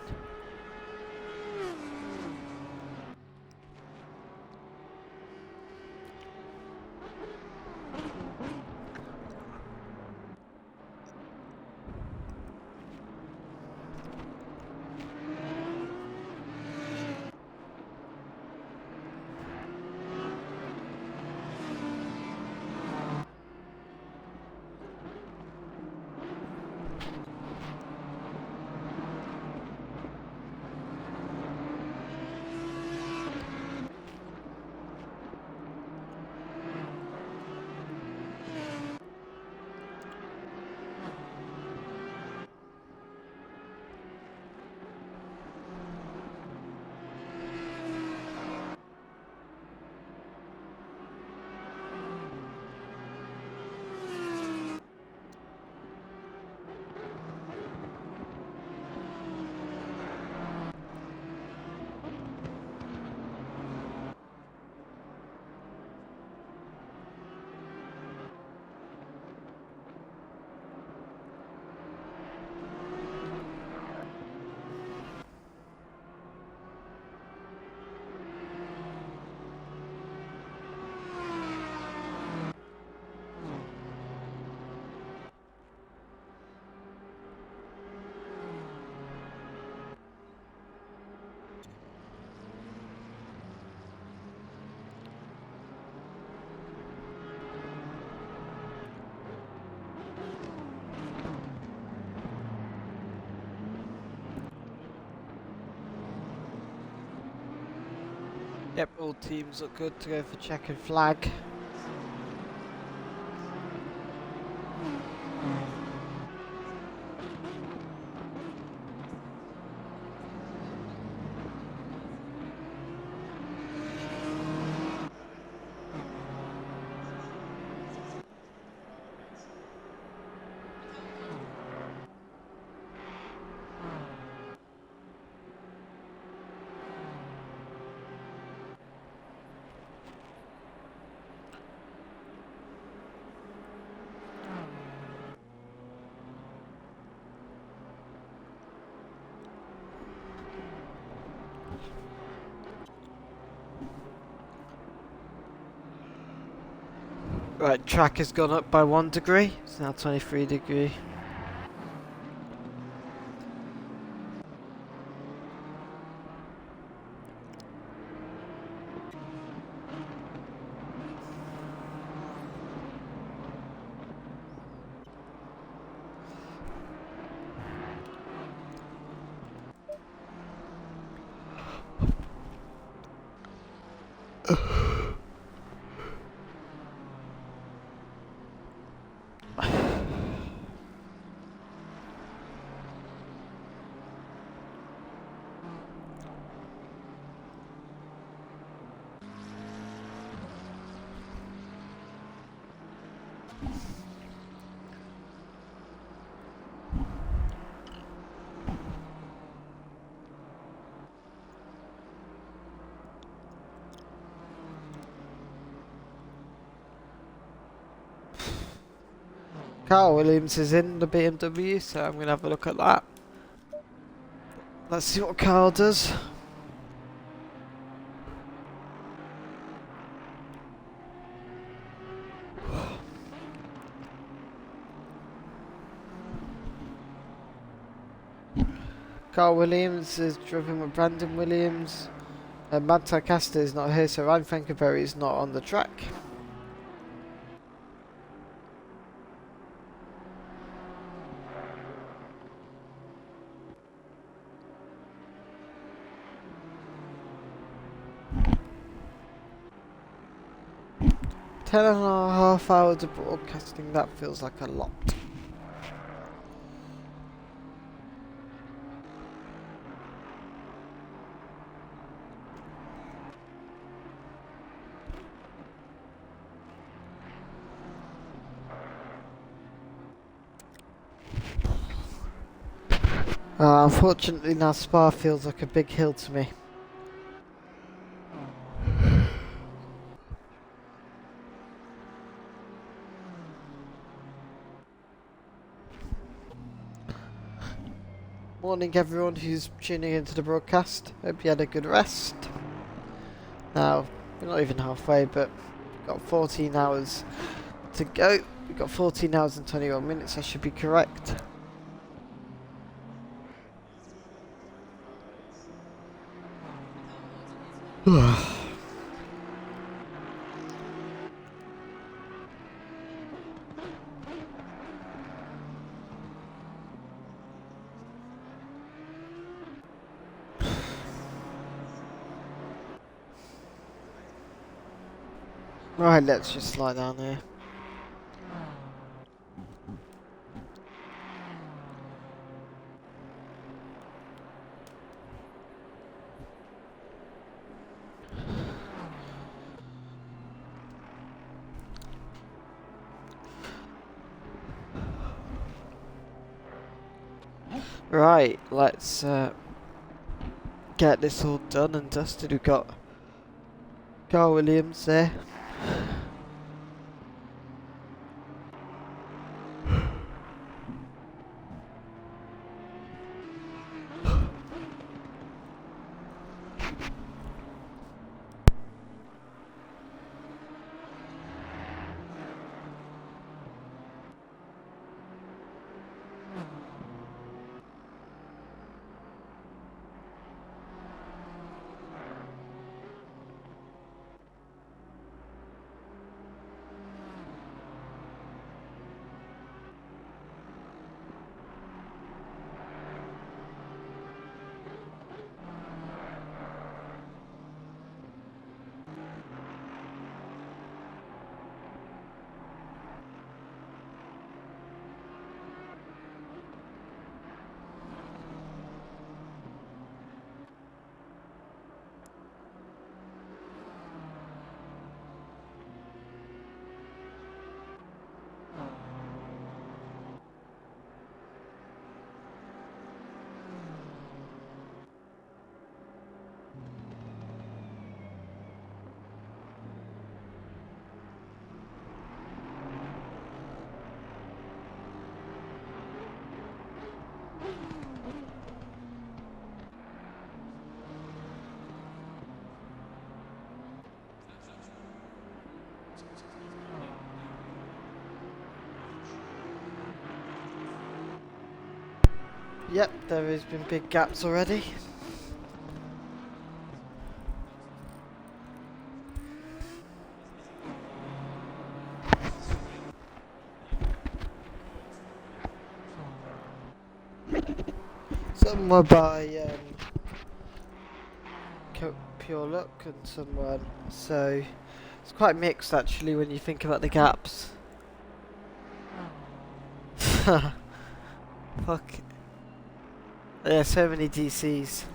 Yep, all teams look good to go for checkered flag. Right, track has gone up by 1 degree. It's now 23 degree. Carl Williams is in the BMW, so I'm going to have a look at that. Let's see what Carl does. Carl Williams is driven with Brandon Williams. Matt Caster is not here, so Ryan Frankenberry is not on the track. Ten and a half hours of broadcasting, that feels like a lot. Unfortunately now Spa feels like a big hill to me. Morning everyone who's tuning into the broadcast. Hope you had a good rest. Now, we're not even halfway, but we've got 14 hours to go. We've got 14 hours and 21 minutes, I should be correct. Right, let's just slide down here. Right, let's get this all done and dusted. We've got Carl Williams there. Yep, there has been big gaps already. Some were by pure luck and some weren't. So it's quite mixed actually when you think about the gaps. Fuck. Yeah, so many DCs.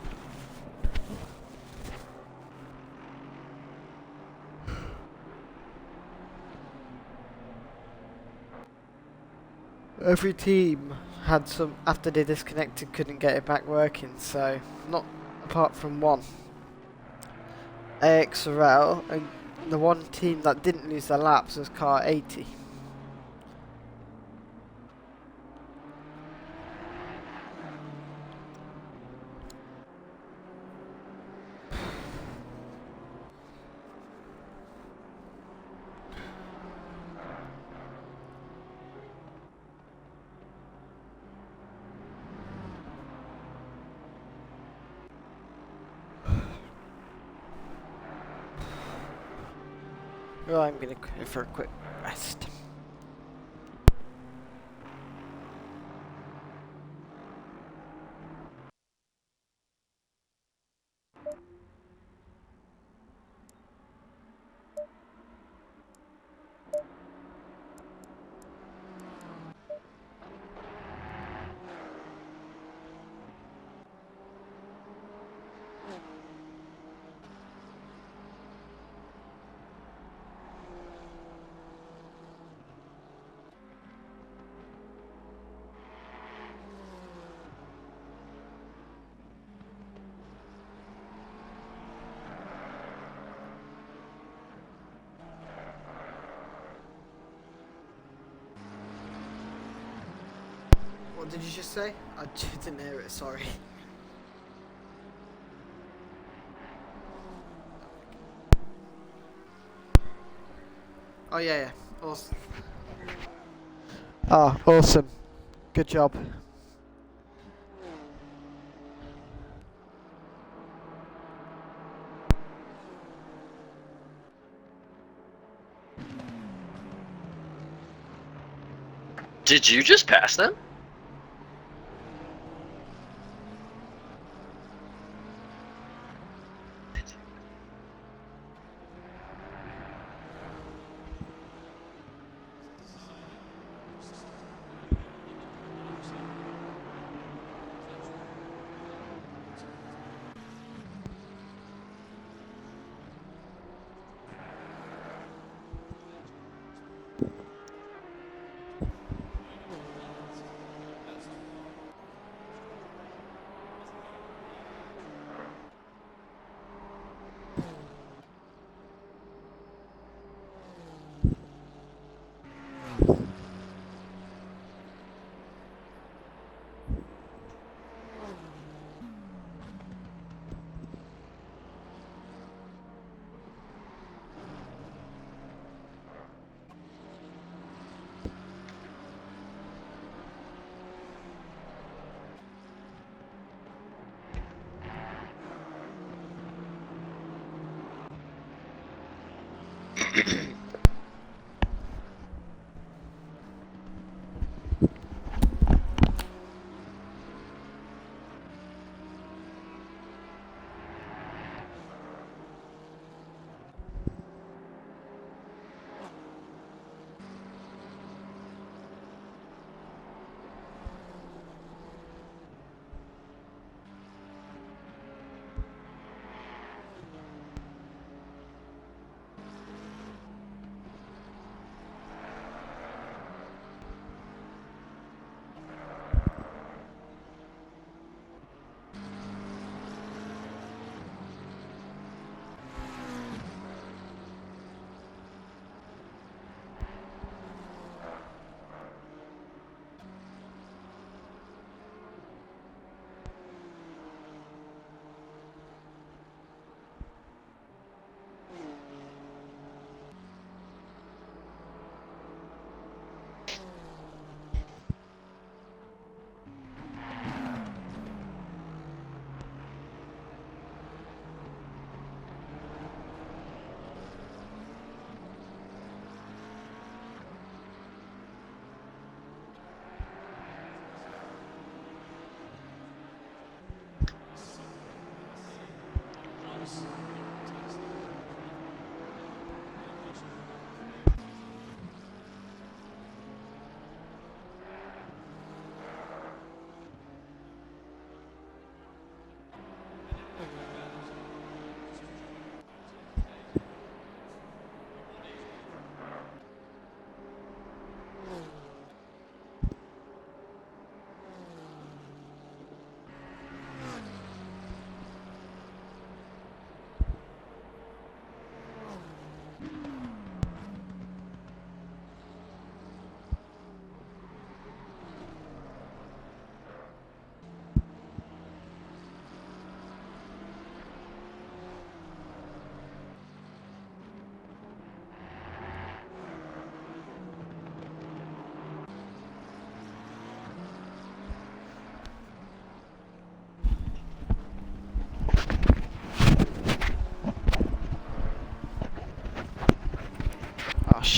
Every team had some, after they disconnected, couldn't get it back working, so not apart from one. IXR, and the one team that didn't lose their laps was car 80. Well, I'm gonna go for a quick rest. What did you just say? I didn't hear it, sorry. Oh yeah, awesome. Ah, awesome. Good job. Did you just pass them?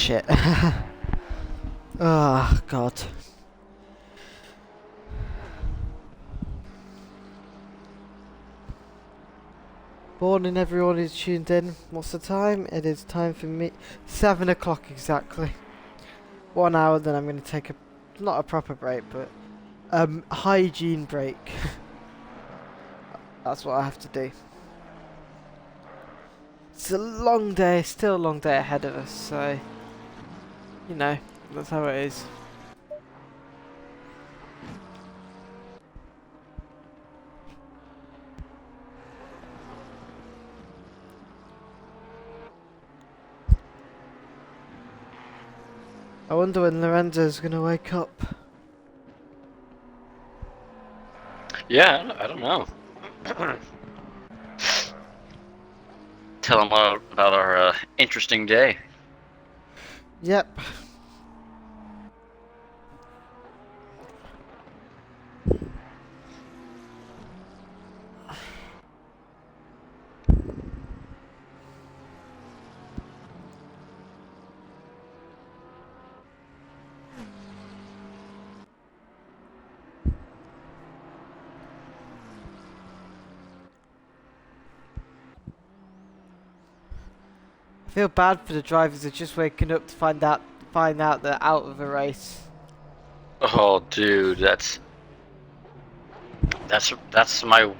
shit. Oh, God. Morning everyone who's tuned in. What's the time? It is time for me. 7 o'clock exactly. 1 hour, then I'm going to take a, not a proper break, but hygiene break. That's what I have to do. It's a long day, still a long day ahead of us, so, you know, that's how it is. I wonder when Lorenzo's going to wake up. Yeah, I don't know. Tell him about our interesting day. Yep. I feel bad for the drivers who are just waking up to find out they're out of a race. Oh, dude, that's my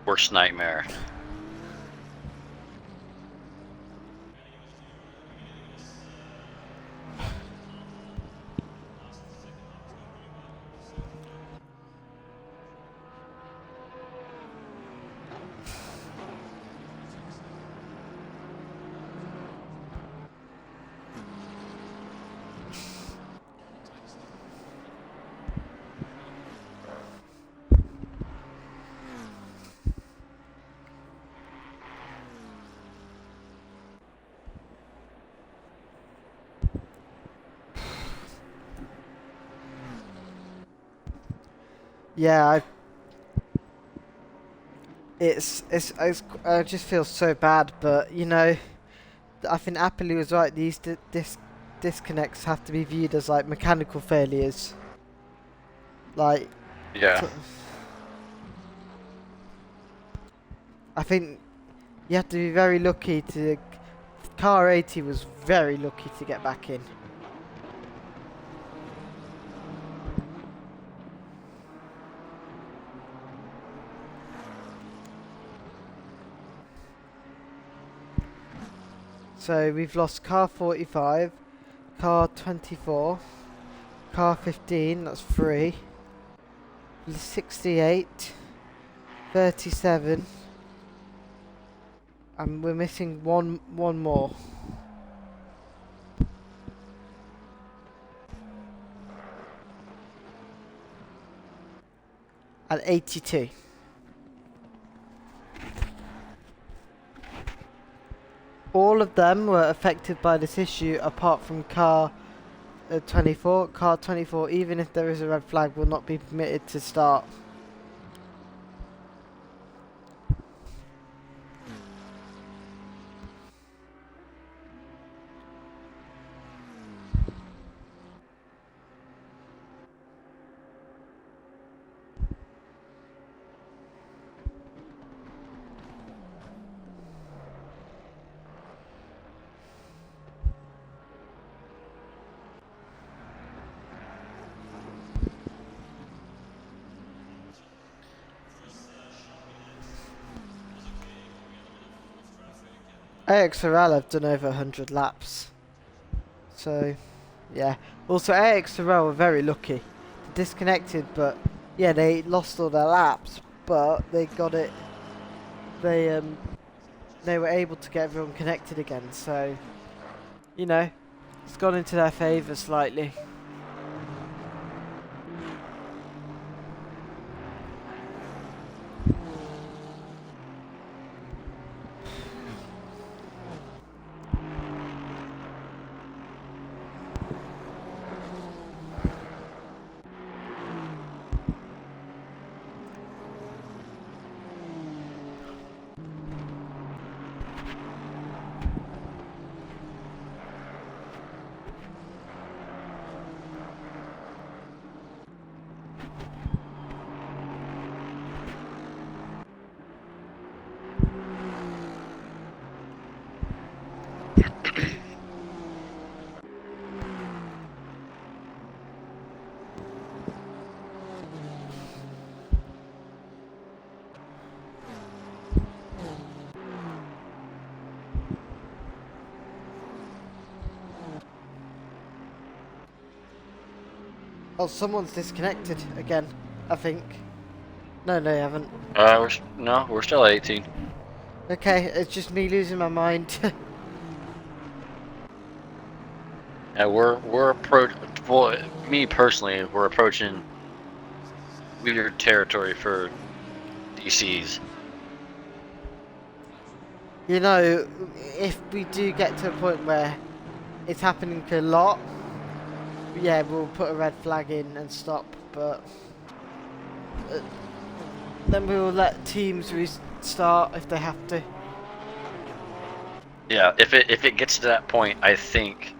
worst nightmare. Yeah, I just feel so bad, but you know, I think Apple was right. These disconnects have to be viewed as like mechanical failures. Like, Yeah. I think you have to be very lucky to. Car 80 was very lucky to get back in. So we've lost car 45, car 24, car 15, that's 3, 68, 37, and we're missing one more. At 82. All of them were affected by this issue apart from car 24. Car 24, even if there is a red flag, will not be permitted to start. IXR have done over 100 laps. So, yeah. Also, IXR were very lucky. They disconnected, but yeah, they lost all their laps, but they got it. They were able to get everyone connected again. So, you know, it's gone into their favour slightly. Oh, someone's disconnected again, I think. No, they haven't. No, we're still at 18. Okay, it's just me losing my mind. Yeah, we're well, me personally, we're approaching weird territory for DCs. You know, if we do get to a point where it's happening a lot, yeah, we'll put a red flag in and stop, but uh, then we will let teams restart if they have to. Yeah, if it gets to that point, I think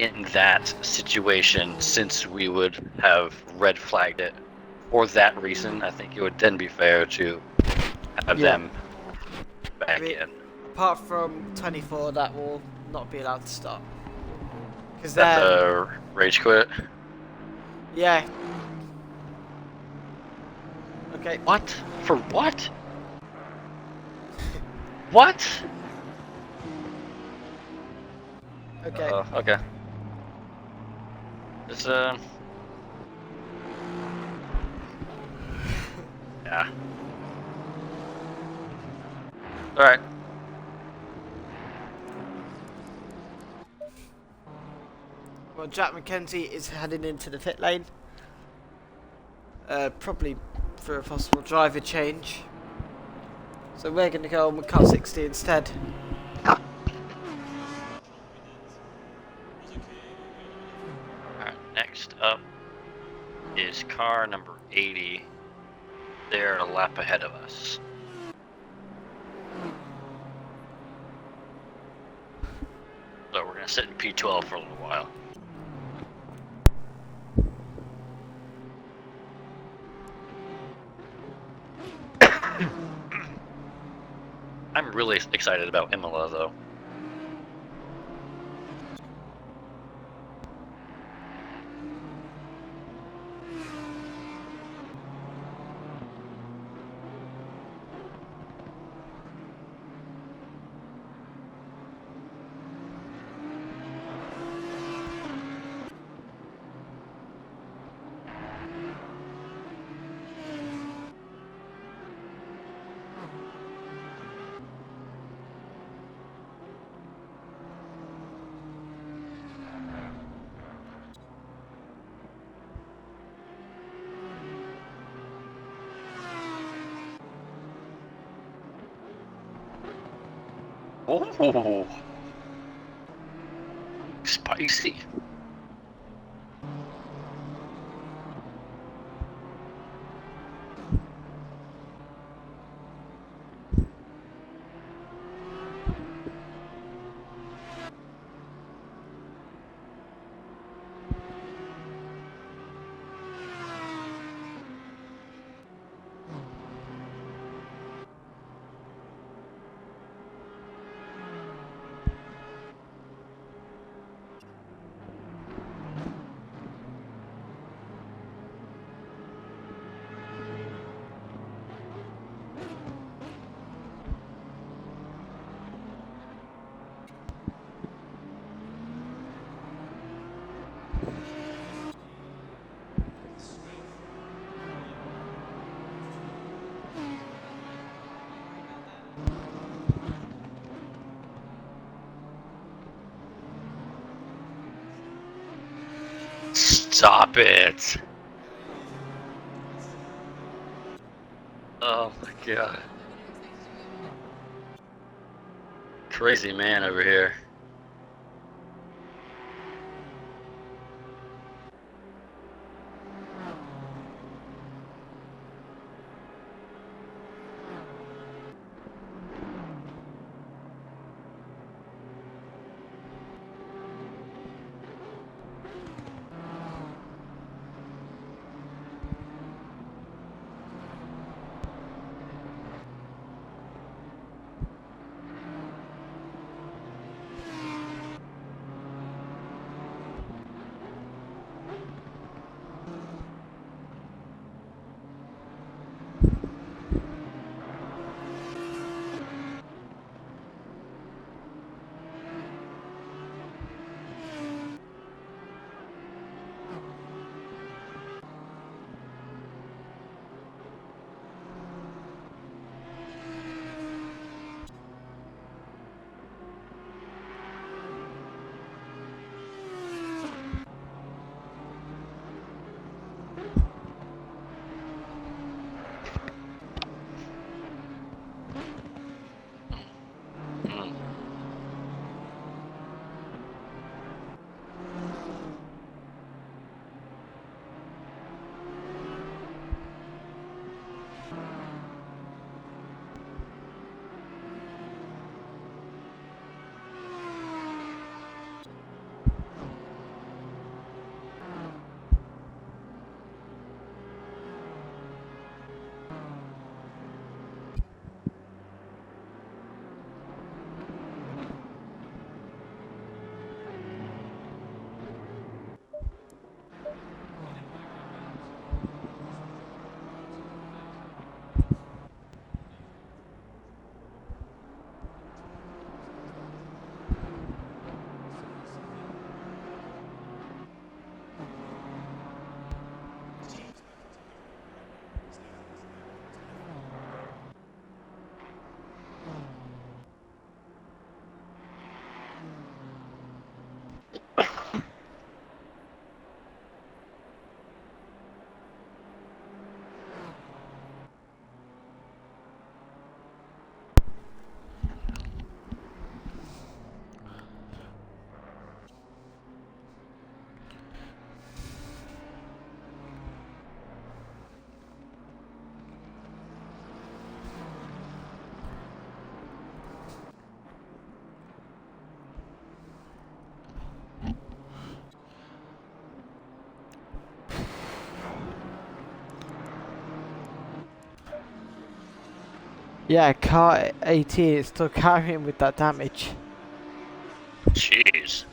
in that situation, since we would have red flagged it for that reason, I think it would then be fair to have Yeah. them back in. Apart from 24, that will not be allowed to stop. Because That then, the rage quit. yeah. Okay. What? For what? What? Okay. Okay. It's yeah. All right. Well, Jack McKenzie is heading into the pit lane. Probably for a possible driver change. So we're going to go on with car 60 instead. All right. Next up is car number 80. They're a lap ahead of us. So we're gonna sit in P12 for a little while. I'm really excited about Imola though. Oh, spicy. Stop it. Oh my god. Crazy man over here. Yeah, car 18 is still carrying with that damage. Jeez.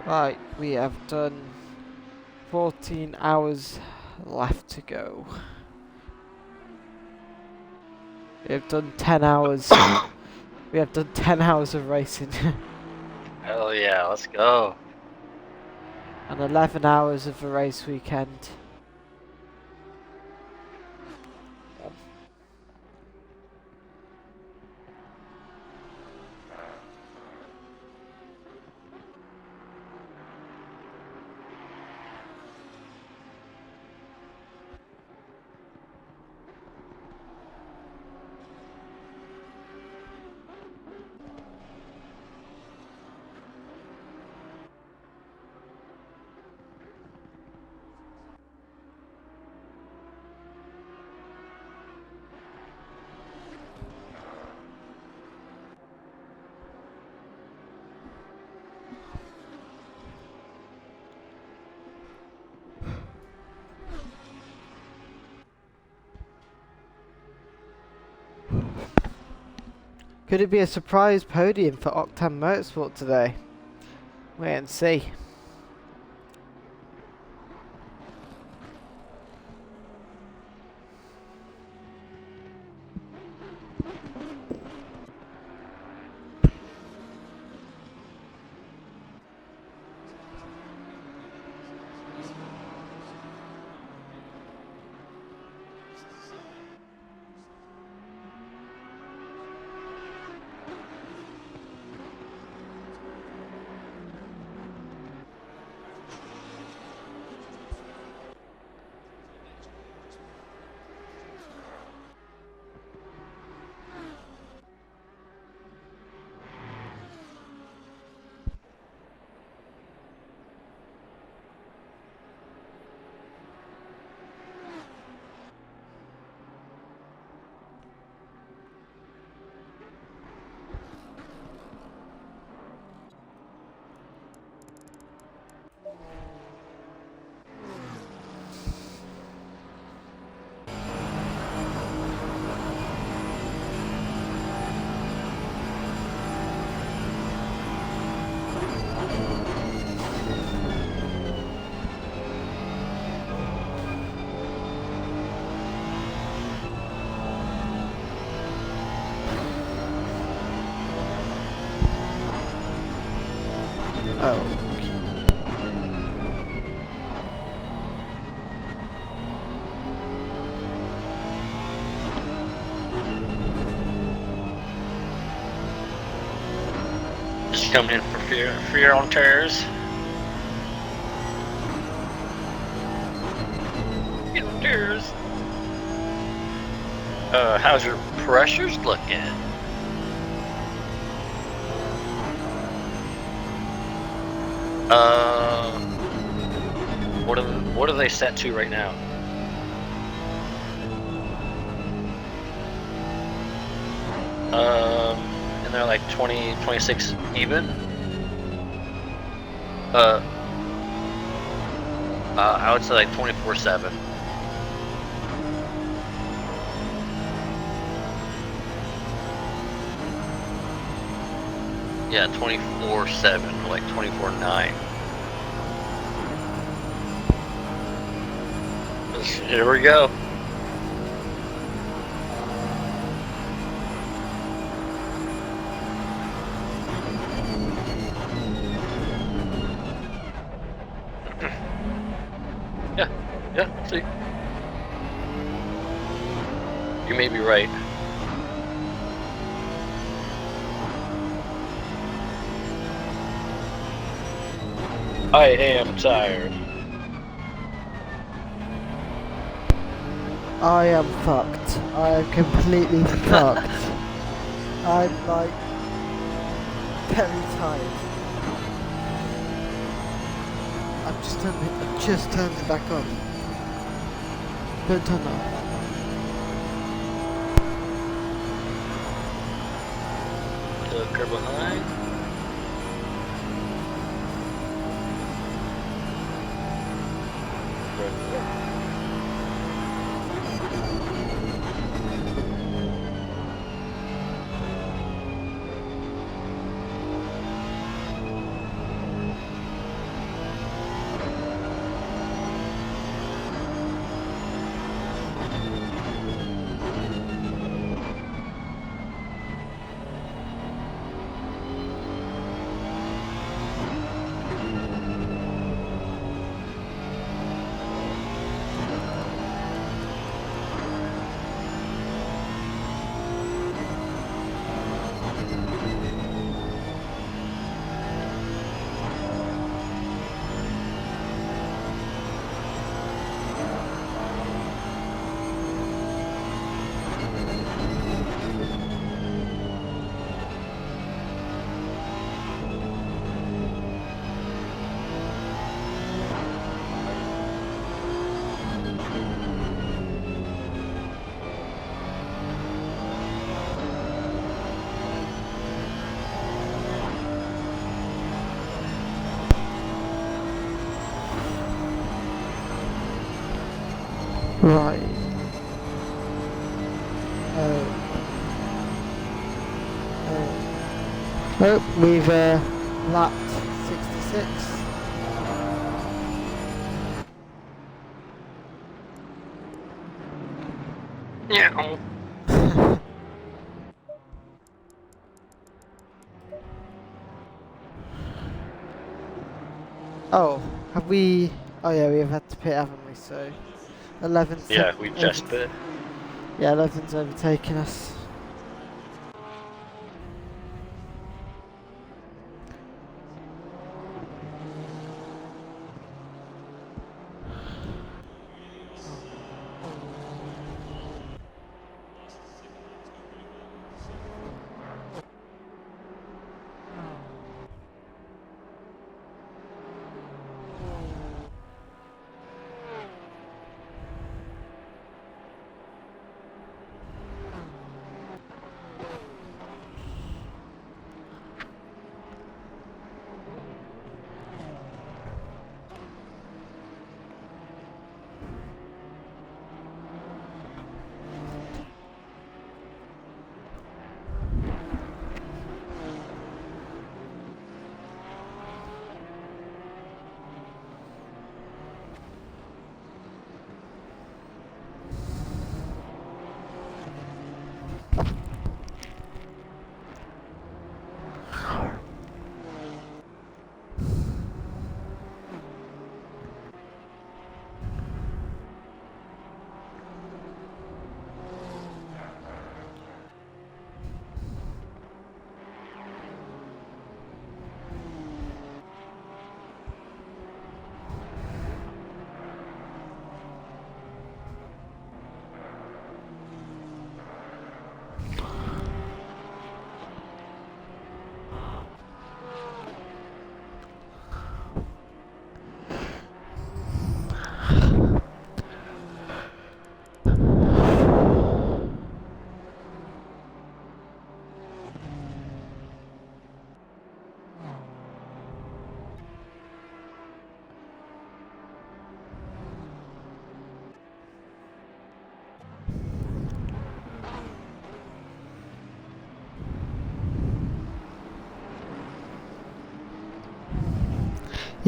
Right, we have done 14 hours left to go. We have done 10 hours. We have done 10 hours of racing. Hell yeah, let's go. And 11 hours of a race weekend. Could it be a surprise podium for Octane Motorsport today? Wait and see. Oh. Just coming in for your own tears. Your own tears. How's your pressures looking? What are they set to right now? And they're like 20, 26 even. I would say like 24/7. Yeah, 24/7 or like 24/9. Here we go. Yeah, see. You may be right. I am tired. I am fucked. I am completely fucked. I'm like very tired. I've just turned it back on. Don't turn it off. The curb behind. Right. Oh, we've lapped 66. Yeah. Oh, have we? Oh yeah, we've had to pit, haven't we? So 11's Yeah, we just did. Yeah, 11's overtaken us.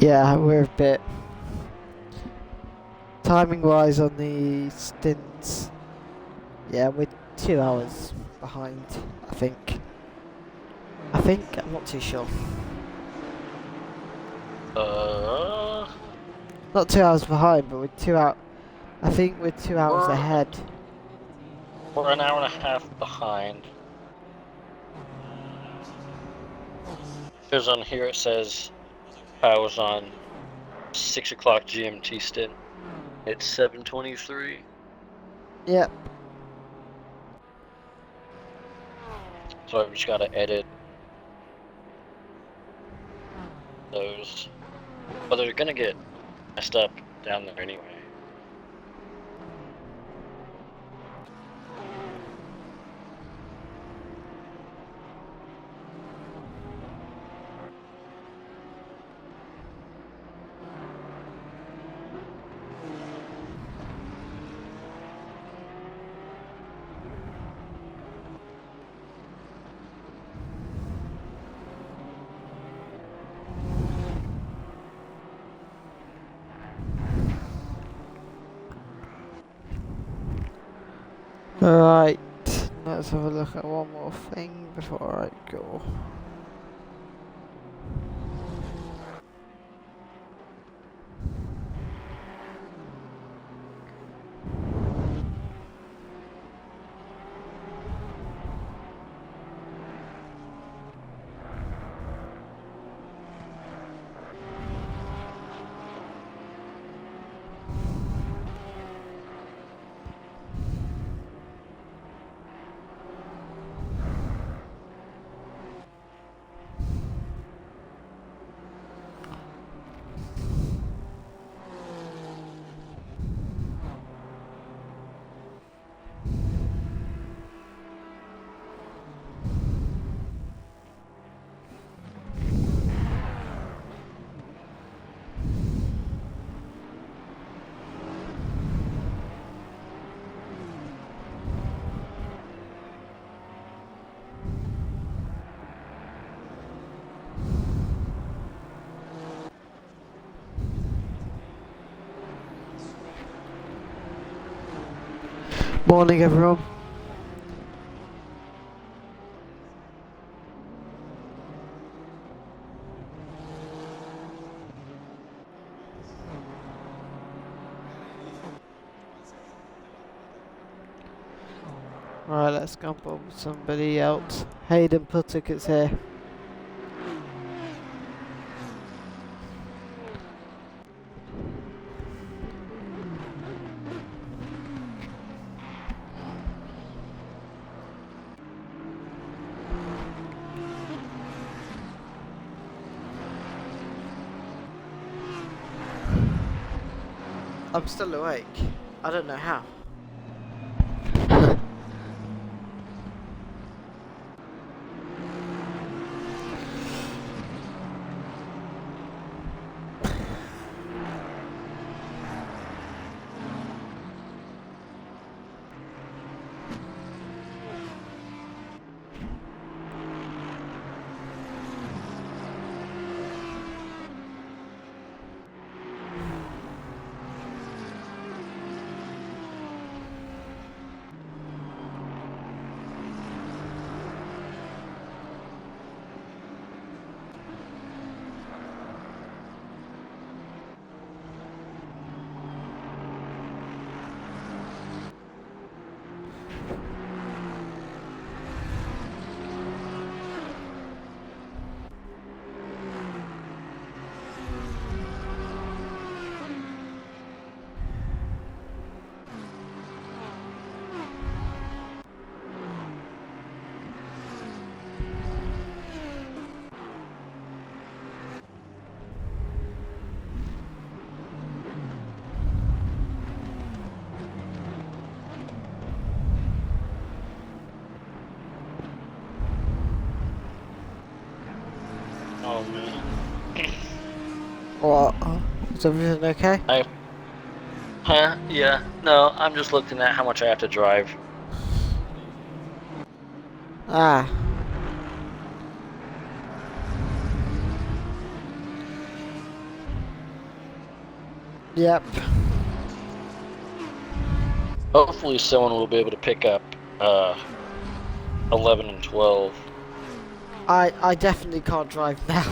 Yeah, we're a bit timing wise on the stints. Yeah, we're 2 hours behind, I think. I'm not too sure. Not 2 hours behind, but we're 2 hours. I think we're 2 hours ahead. We're an hour and a half behind. Because on here it says I was on 6 o'clock GMT stint. It's 7:23. Yep. So I've just got to edit those. But they're gonna get messed up down there anyway. Alright, let's have a look at one more thing before I go. Morning, everyone. Right, let's go on with somebody else. Hayden Puttick is here. I'm still awake. I don't know how. Oh man. What? Is everything okay? Huh? Yeah. No, I'm just looking at how much I have to drive. Ah. Yep. Hopefully someone will be able to pick up 11 and 12. I definitely can't drive now.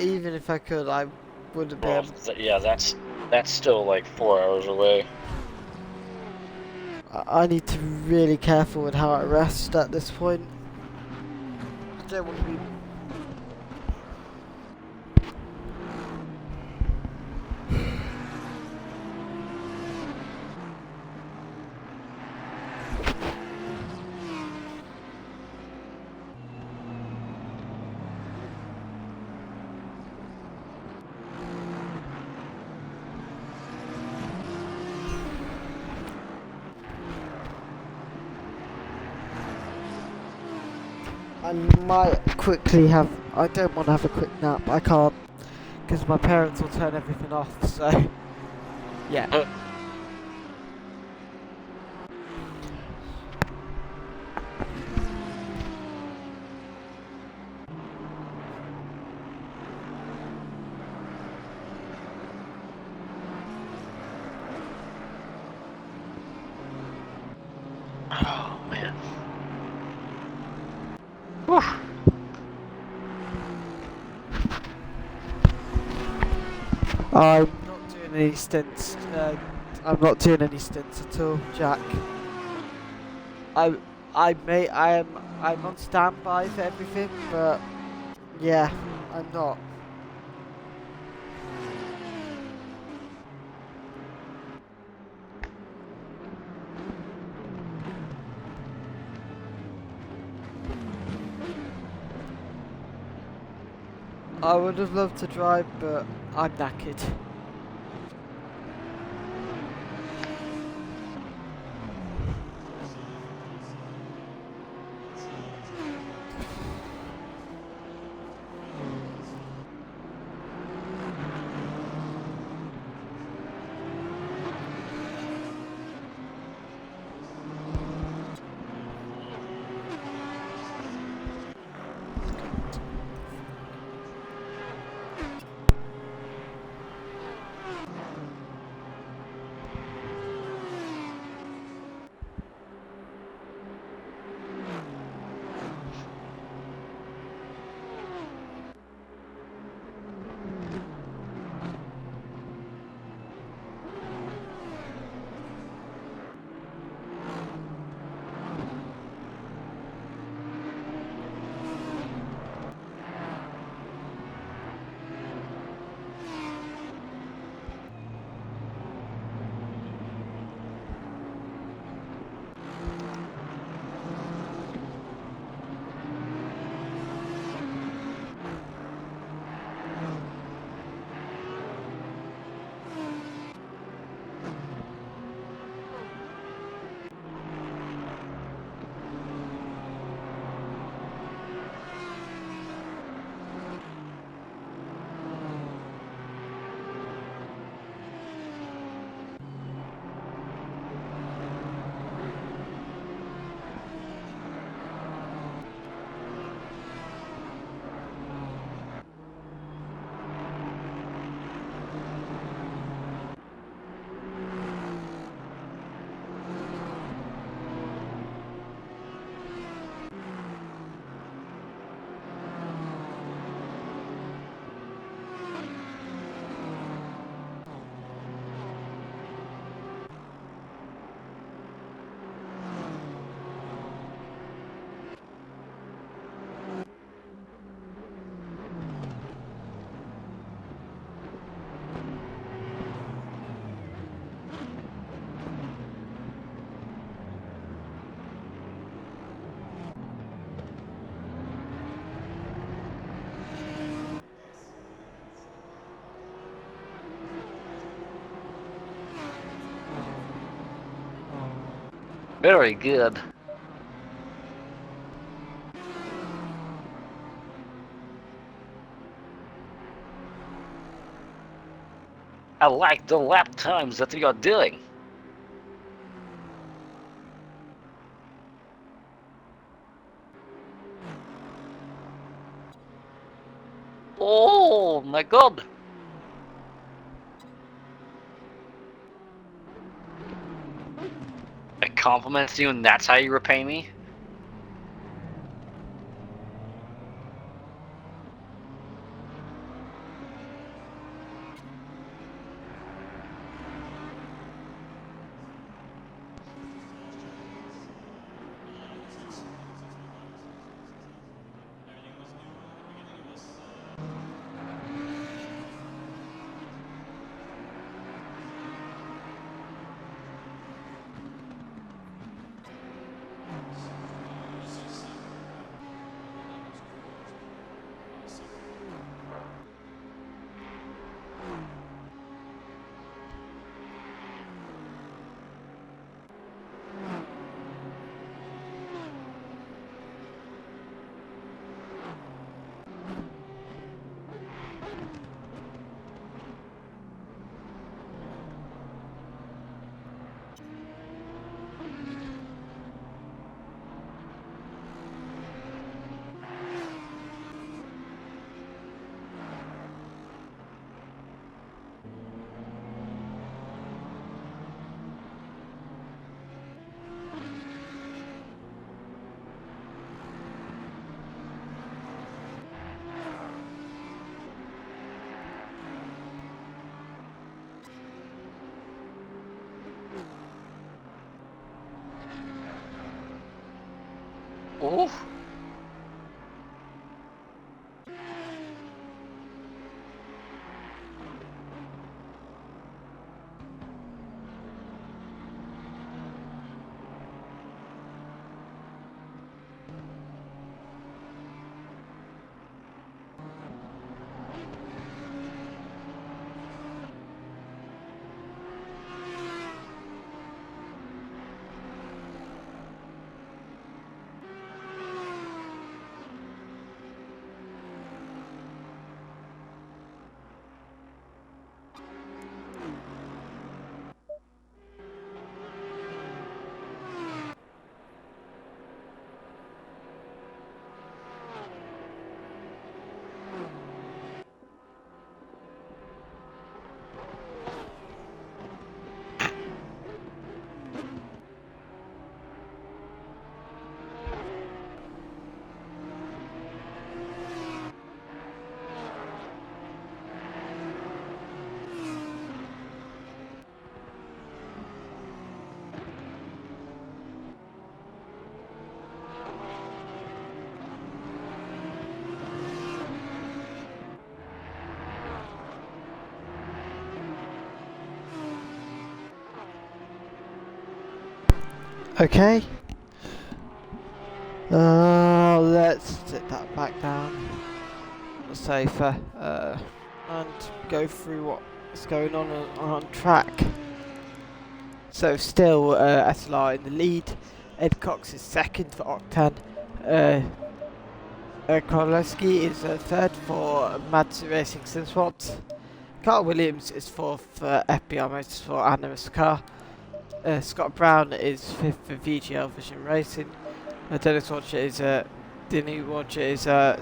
Even if I could, I wouldn't be Well, able. yeah, that's still like 4 hours away. I need to be really careful with how I rest at this point. I don't want to be. I might quickly have. I don't want to have a quick nap. I can't because my parents will turn everything off. So, yeah. Oh man. Whew. I'm not doing any stints. I'm not doing any stints at all, Jack. I'm on standby for everything, but yeah, I'm not. I would have loved to drive, but I'm knackered. Very good. I like the lap times that you're doing. Oh my god. I compliment you and that's how you repay me? Ooh. Okay. Let's sit that back down. Safer. And go through what's going on track. So still SLR in the lead. Ed Cox is second for Octan. Kowalski is third for Matsu Racing Simsport. Carl Williams is fourth for FBR Motorsport and Anonymous Car. Scott Brown is fifth for VGL Vision Racing. Dennis Watcher is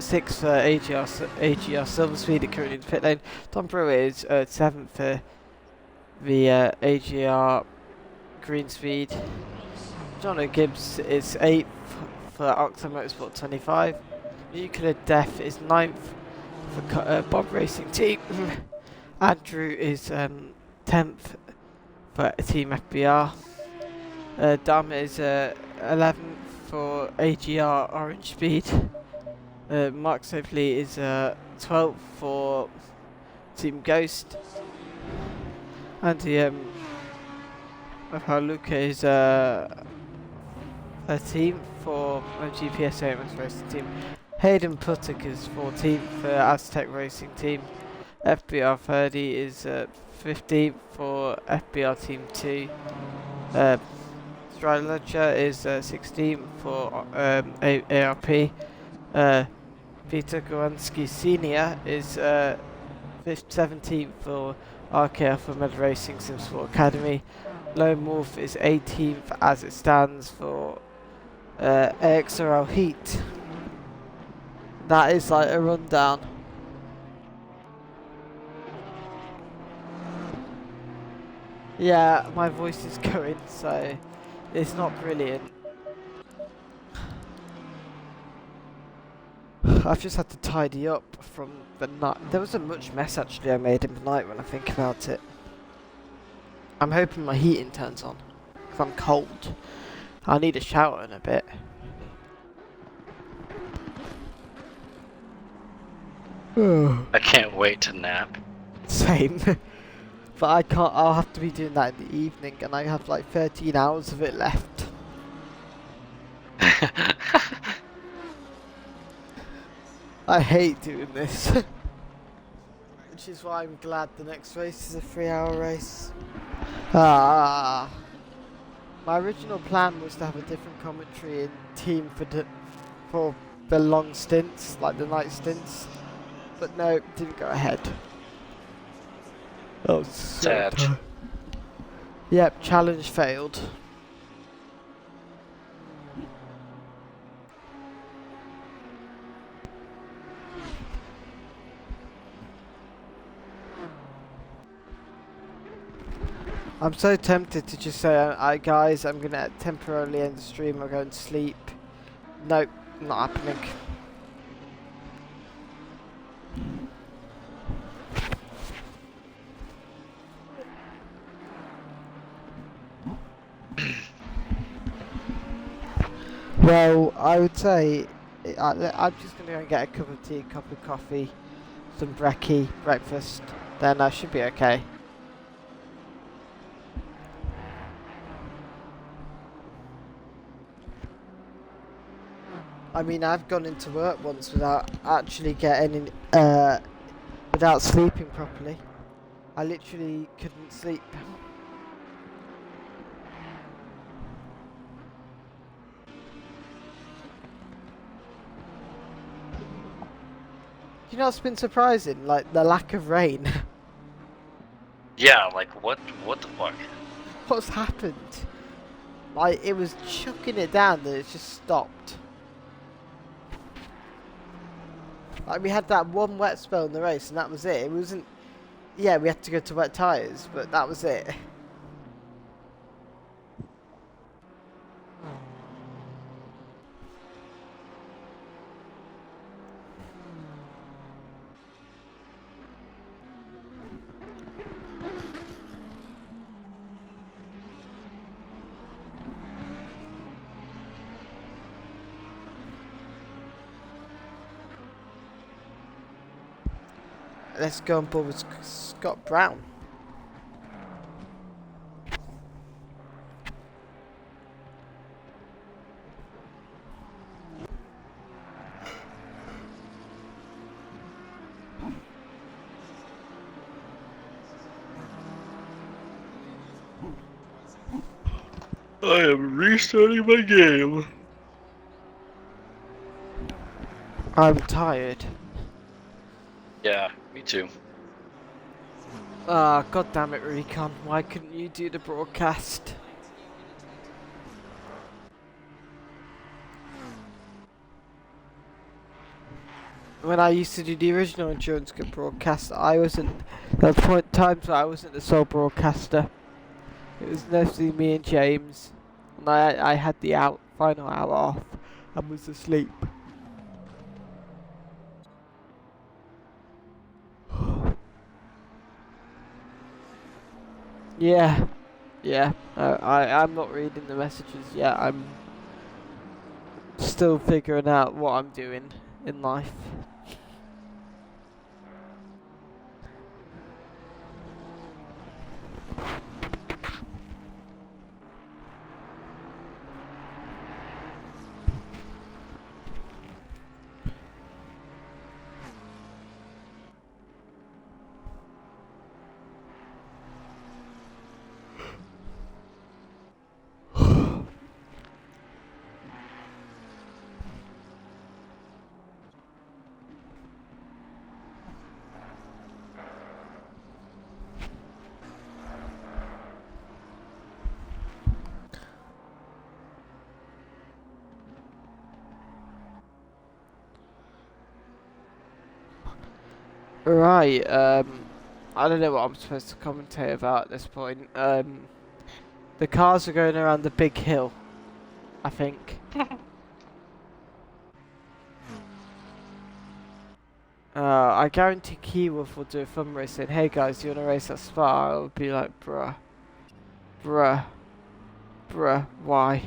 sixth for AGR Silver Speed currently in the pit lane. Tom Brewer is seventh for the AGR Green Speed. John O'Gibbs is eighth for Octa Motorsport 25. Nuclear Death is ninth for Bob Racing Team. Andrew is 10th for Team FBR. Dharma is 11th for AGR Orange Speed. Mark Sopley is 12th for Team Ghost. Andy Luca is 13th for MGPES Racing Team. Hayden Puttick is 14th for Aztec Racing Team. FBR 30 is 15th for FBR Team 2. Strider is 16th for ARP. Peter Gowanski Sr. is 17th for RKF for Med Racing Simsport Academy. Lone Wolf is 18th as it stands for IXR Heat. That is like a rundown. Yeah, my voice is going, so it's not brilliant. I've just had to tidy up from the night. There wasn't much mess actually I made in the night when I think about it. I'm hoping my heating turns on, because I'm cold. I need a shower in a bit. I can't wait to nap. Same. But I can't, I'll have to be doing that in the evening, and I have like 13 hours of it left. I hate doing this. Which is why I'm glad the next race is a 3-hour race. My original plan was to have a different commentary in team for the long stints, like the night stints. But no, didn't go ahead. Oh, Sad. Yep, challenge failed. I'm so tempted to just say, guys, I'm gonna temporarily end the stream or go and sleep. Nope, not happening. Well, I would say I'm just going to go and get a cup of tea, cup of coffee, some brekkie, breakfast. Then I should be okay. I mean, I've gone into work once without actually getting without sleeping properly. I literally couldn't sleep. You know what's been surprising? Like the lack of rain. Yeah, like what the fuck? What's happened? Like it was chucking it down, then it's just stopped. Like we had that one wet spell in the race, and that was it. It wasn't. Yeah, we had to go to wet tyres, but that was it. Let's go on board with Scott Brown. I am restarting my game. I'm tired. Yeah, me too. Ah, god damn it, Recon. Why couldn't you do the broadcast? When I used to do the original Endurance Cup broadcast, I wasn't. There were times where I wasn't the sole broadcaster. It was mostly me and James, and I had the final hour off and was asleep. Yeah, yeah. I'm not reading the messages yet. I'm still figuring out what I'm doing in life. Right, I don't know what I'm supposed to commentate about at this point. The cars are going around the big hill, I think. I guarantee Keywolf will do a fun race saying, hey guys, do you want to race at Spa? I'll be like, bruh. Bruh. Bruh, why?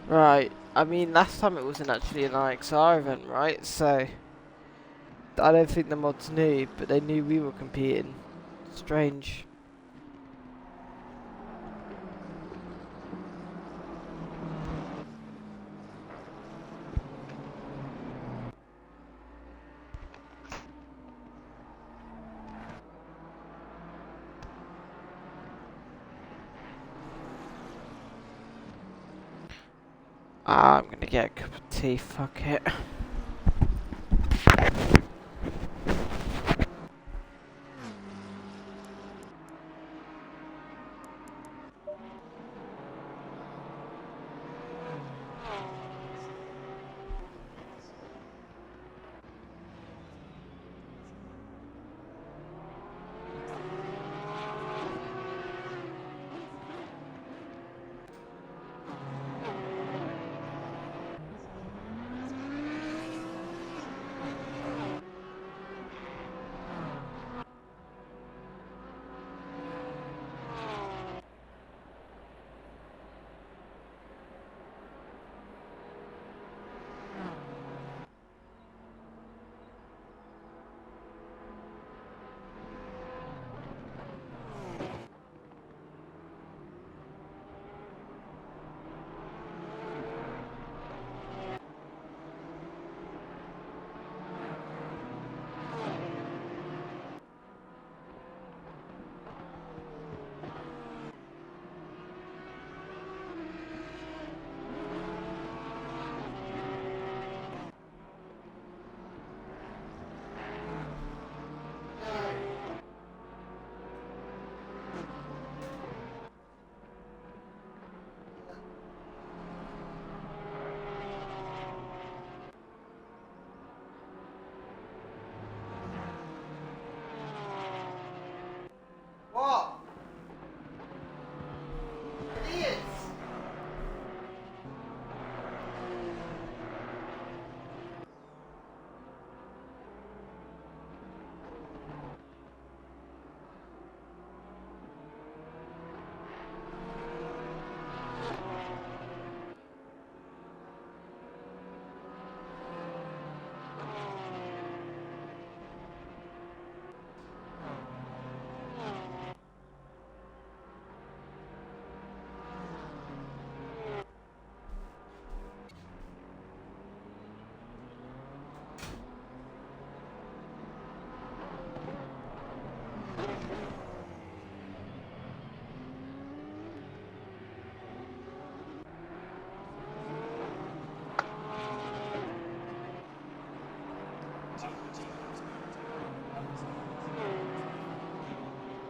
Right, I mean, last time it wasn't actually an IXR event, right? So, I don't think the mods knew, but they knew we were competing. Strange. I'm gonna get a cup of tea, fuck it.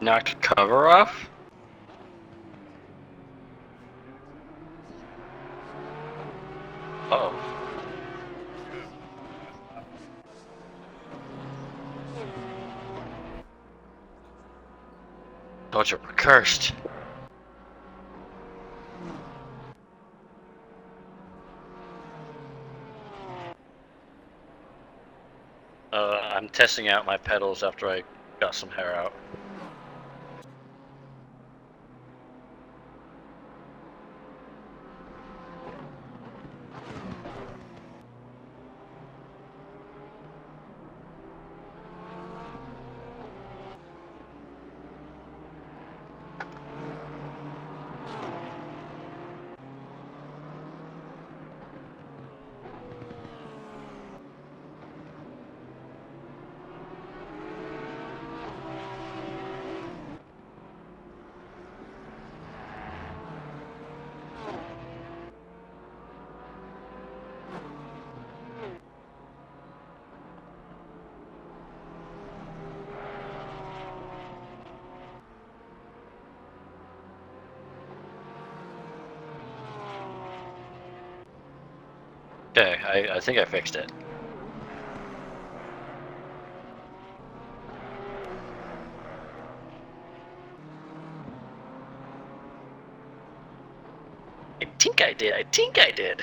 Knocked cover off? Oh. Thought you were cursed. I'm testing out my pedals after I got some hair out. Okay, I think I fixed it. I think I did.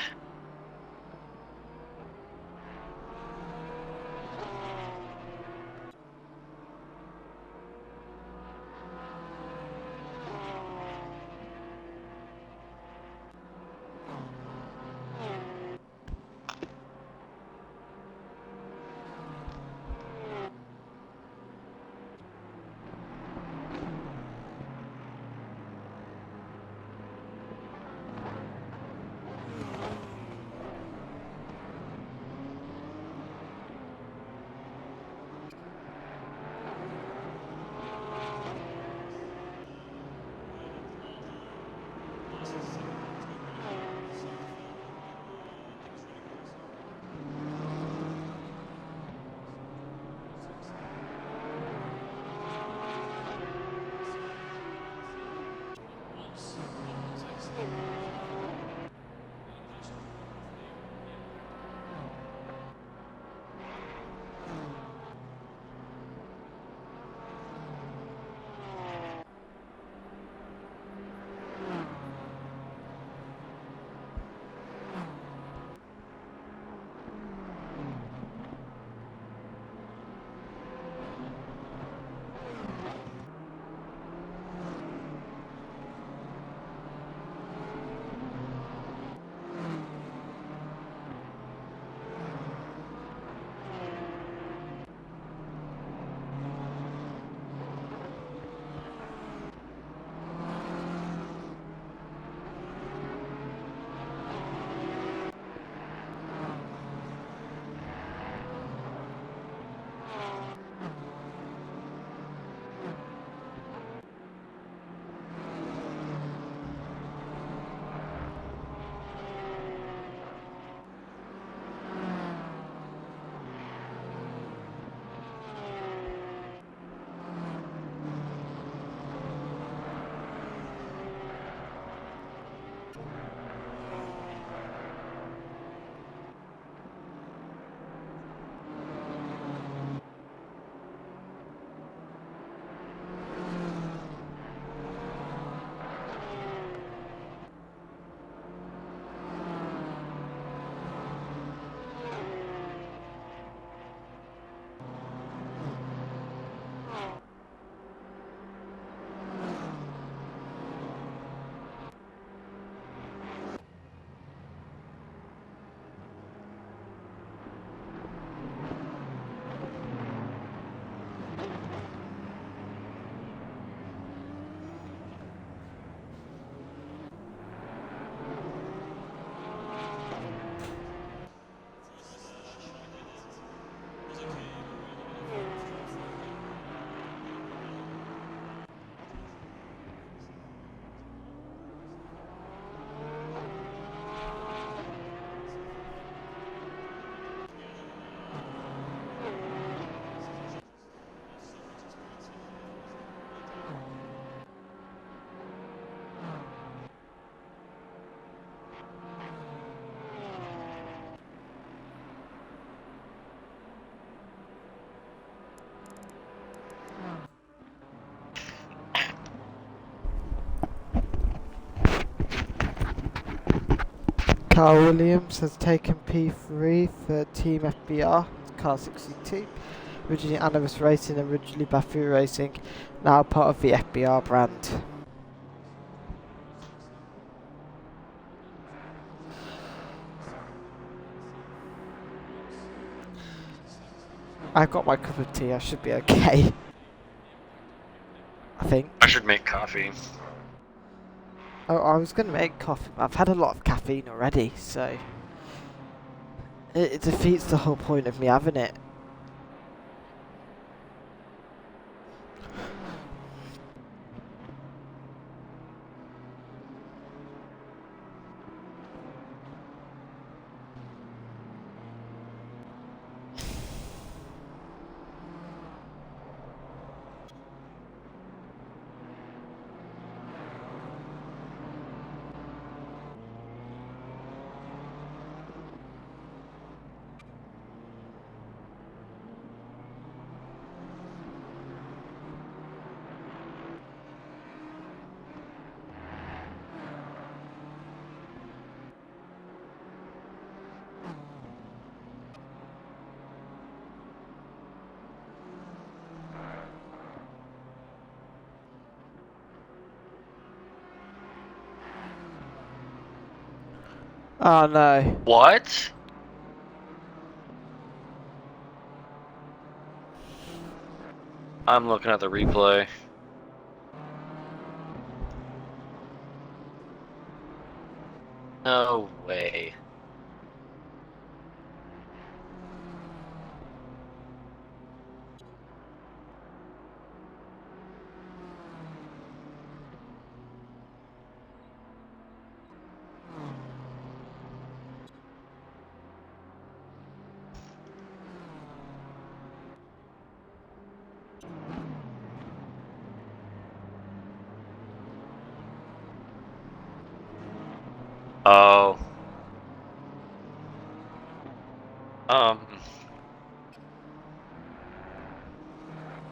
Carl Williams has taken P3 for Team FBR, car 62. Originally Animus Racing, originally Bafu Racing, now part of the FBR brand. I've got my cup of tea, I should be okay. I think. I should make coffee. Oh, I was going to make coffee, but I've had a lot of caffeine already, so it defeats the whole point of me having it. Oh no. What? I'm looking at the replay. No way. Oh.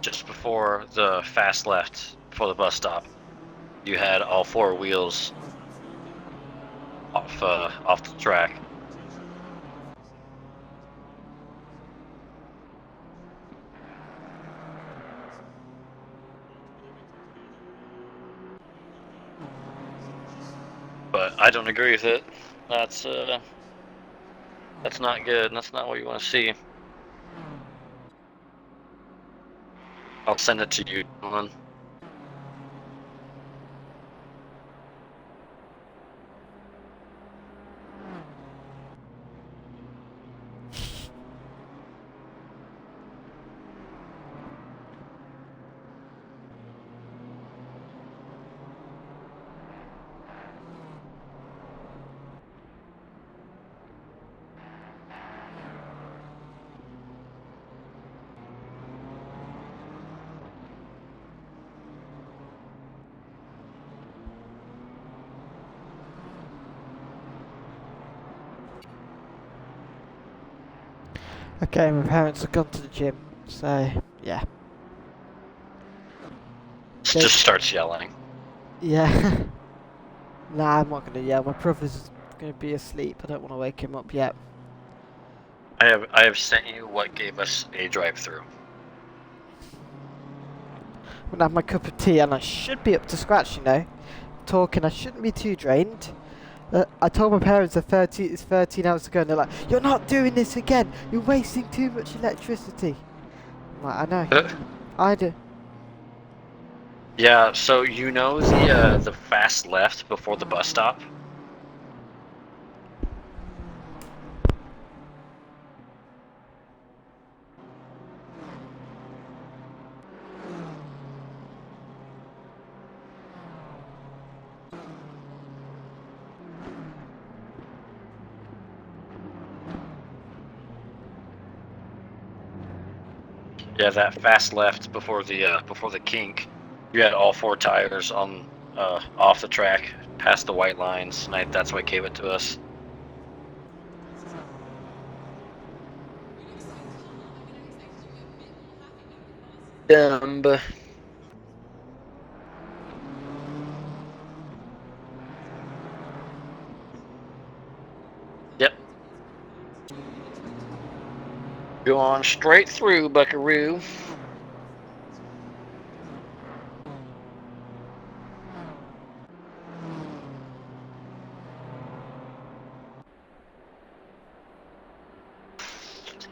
Just before the fast left, before the bus stop, you had all four wheels off the track. But I don't agree with it. That's not good. That's not what you want to see. I'll send it to you, Dylan. Okay, my parents have gone to the gym, so yeah. They- Just starts yelling. Yeah. Nah, I'm not gonna yell. My brother's gonna be asleep. I don't want to wake him up yet. I have sent you what gave us a drive-through. I'm gonna have my cup of tea, and I should be up to scratch, you know. Talking, I shouldn't be too drained. I told my parents it's 13 hours ago, and they're like, "You're not doing this again. You're wasting too much electricity." I'm like, I know. I do. Yeah, so you know the fast left before the bus stop? Yeah, that fast left before the kink. You had all four tires on off the track, past the white lines, and that's what gave it to us. Dumb. Going straight through, Buckaroo.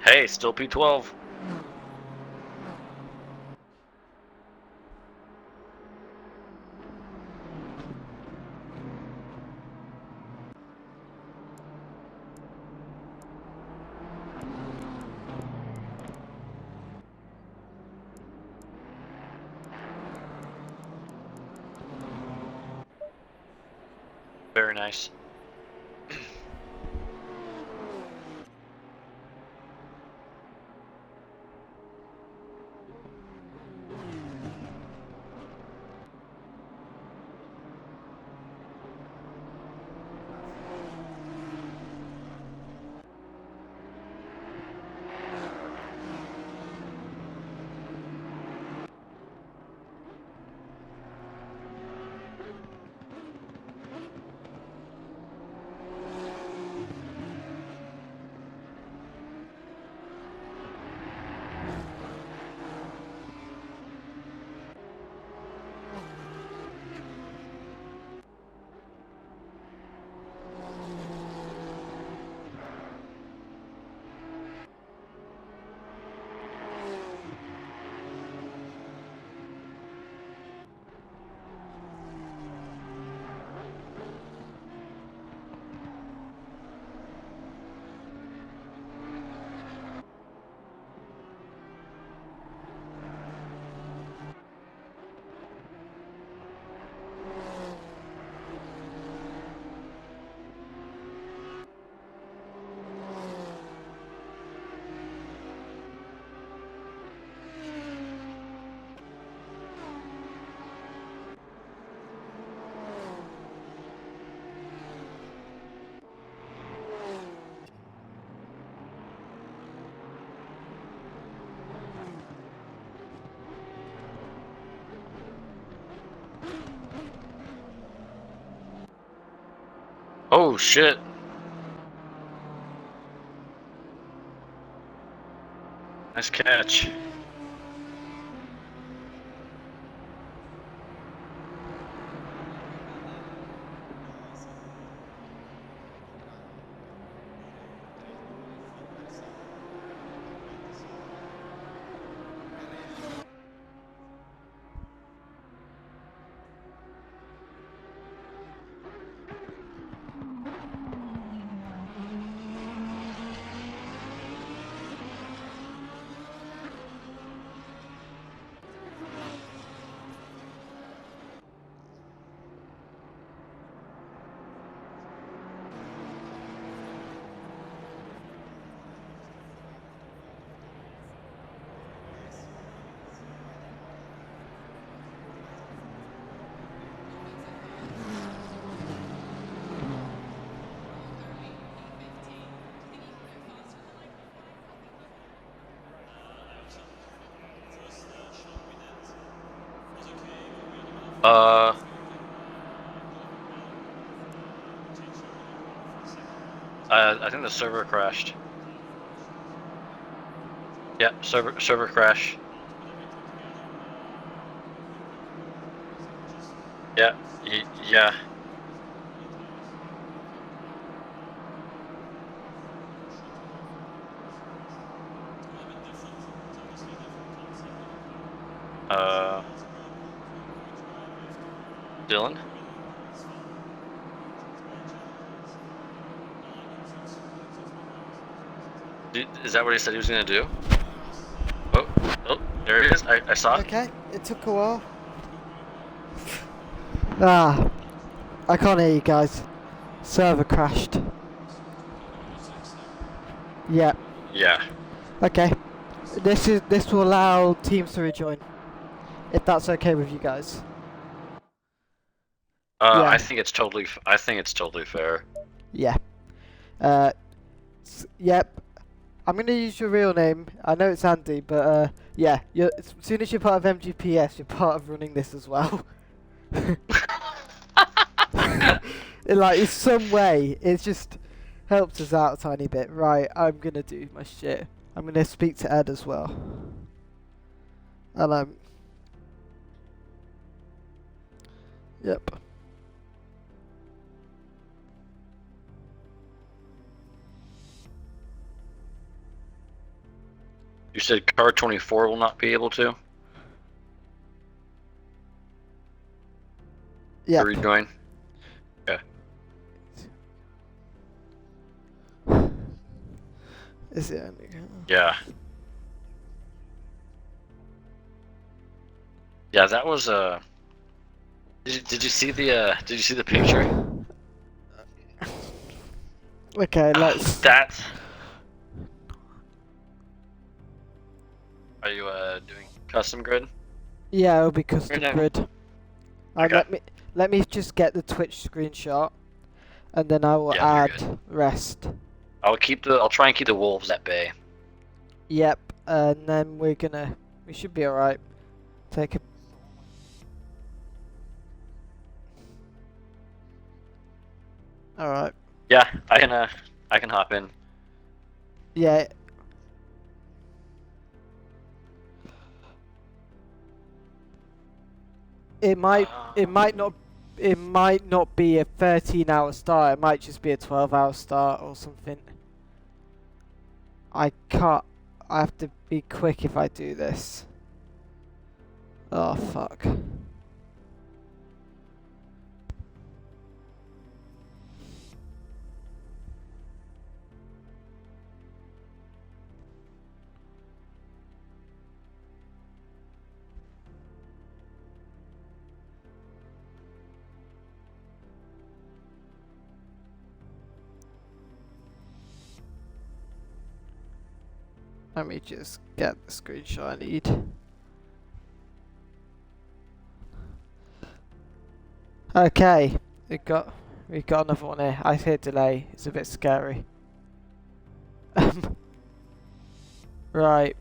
Hey, still P12. Very nice. Oh shit. Nice catch. Uh, I think the server crashed. Yeah, server crash. Yeah, yeah. Dylan? Is that what he said he was gonna do? Oh, oh, there it is. I saw it. Okay, it took a while. Ah, I can't hear you guys. Server crashed. Yeah. Yeah. Okay. This will allow teams to rejoin, if that's okay with you guys. Yeah. I think it's totally fair. Yeah. Yep. I'm gonna use your real name. I know it's Andy, but yeah. As soon as you're part of MGPES, you're part of running this as well. In some way, it's just helped us out a tiny bit. Right, I'm gonna do my shit. I'm going to speak to Ed as well. And yep. You said car 24 will not be able to Yep. rejoin. Okay. Is it only? Yeah. Yeah, that was did you see the picture? Okay, let's. That's. Are you doing custom grid? Yeah, it'll be custom now? grid. Okay. Let me just get the Twitch screenshot, and then I will Yeah, you're add rest. I'll try and keep the wolves at bay. Yep, and then we should be alright. Take a. Alright. Yeah, I can hop in. Yeah. It might not be a 13-hour start. It might just be a 12-hour start or something. I have to be quick if I do this. Oh fuck. Let me just get the screenshot I need. Okay, we've got another one here. I hear delay. It's a bit scary. Right.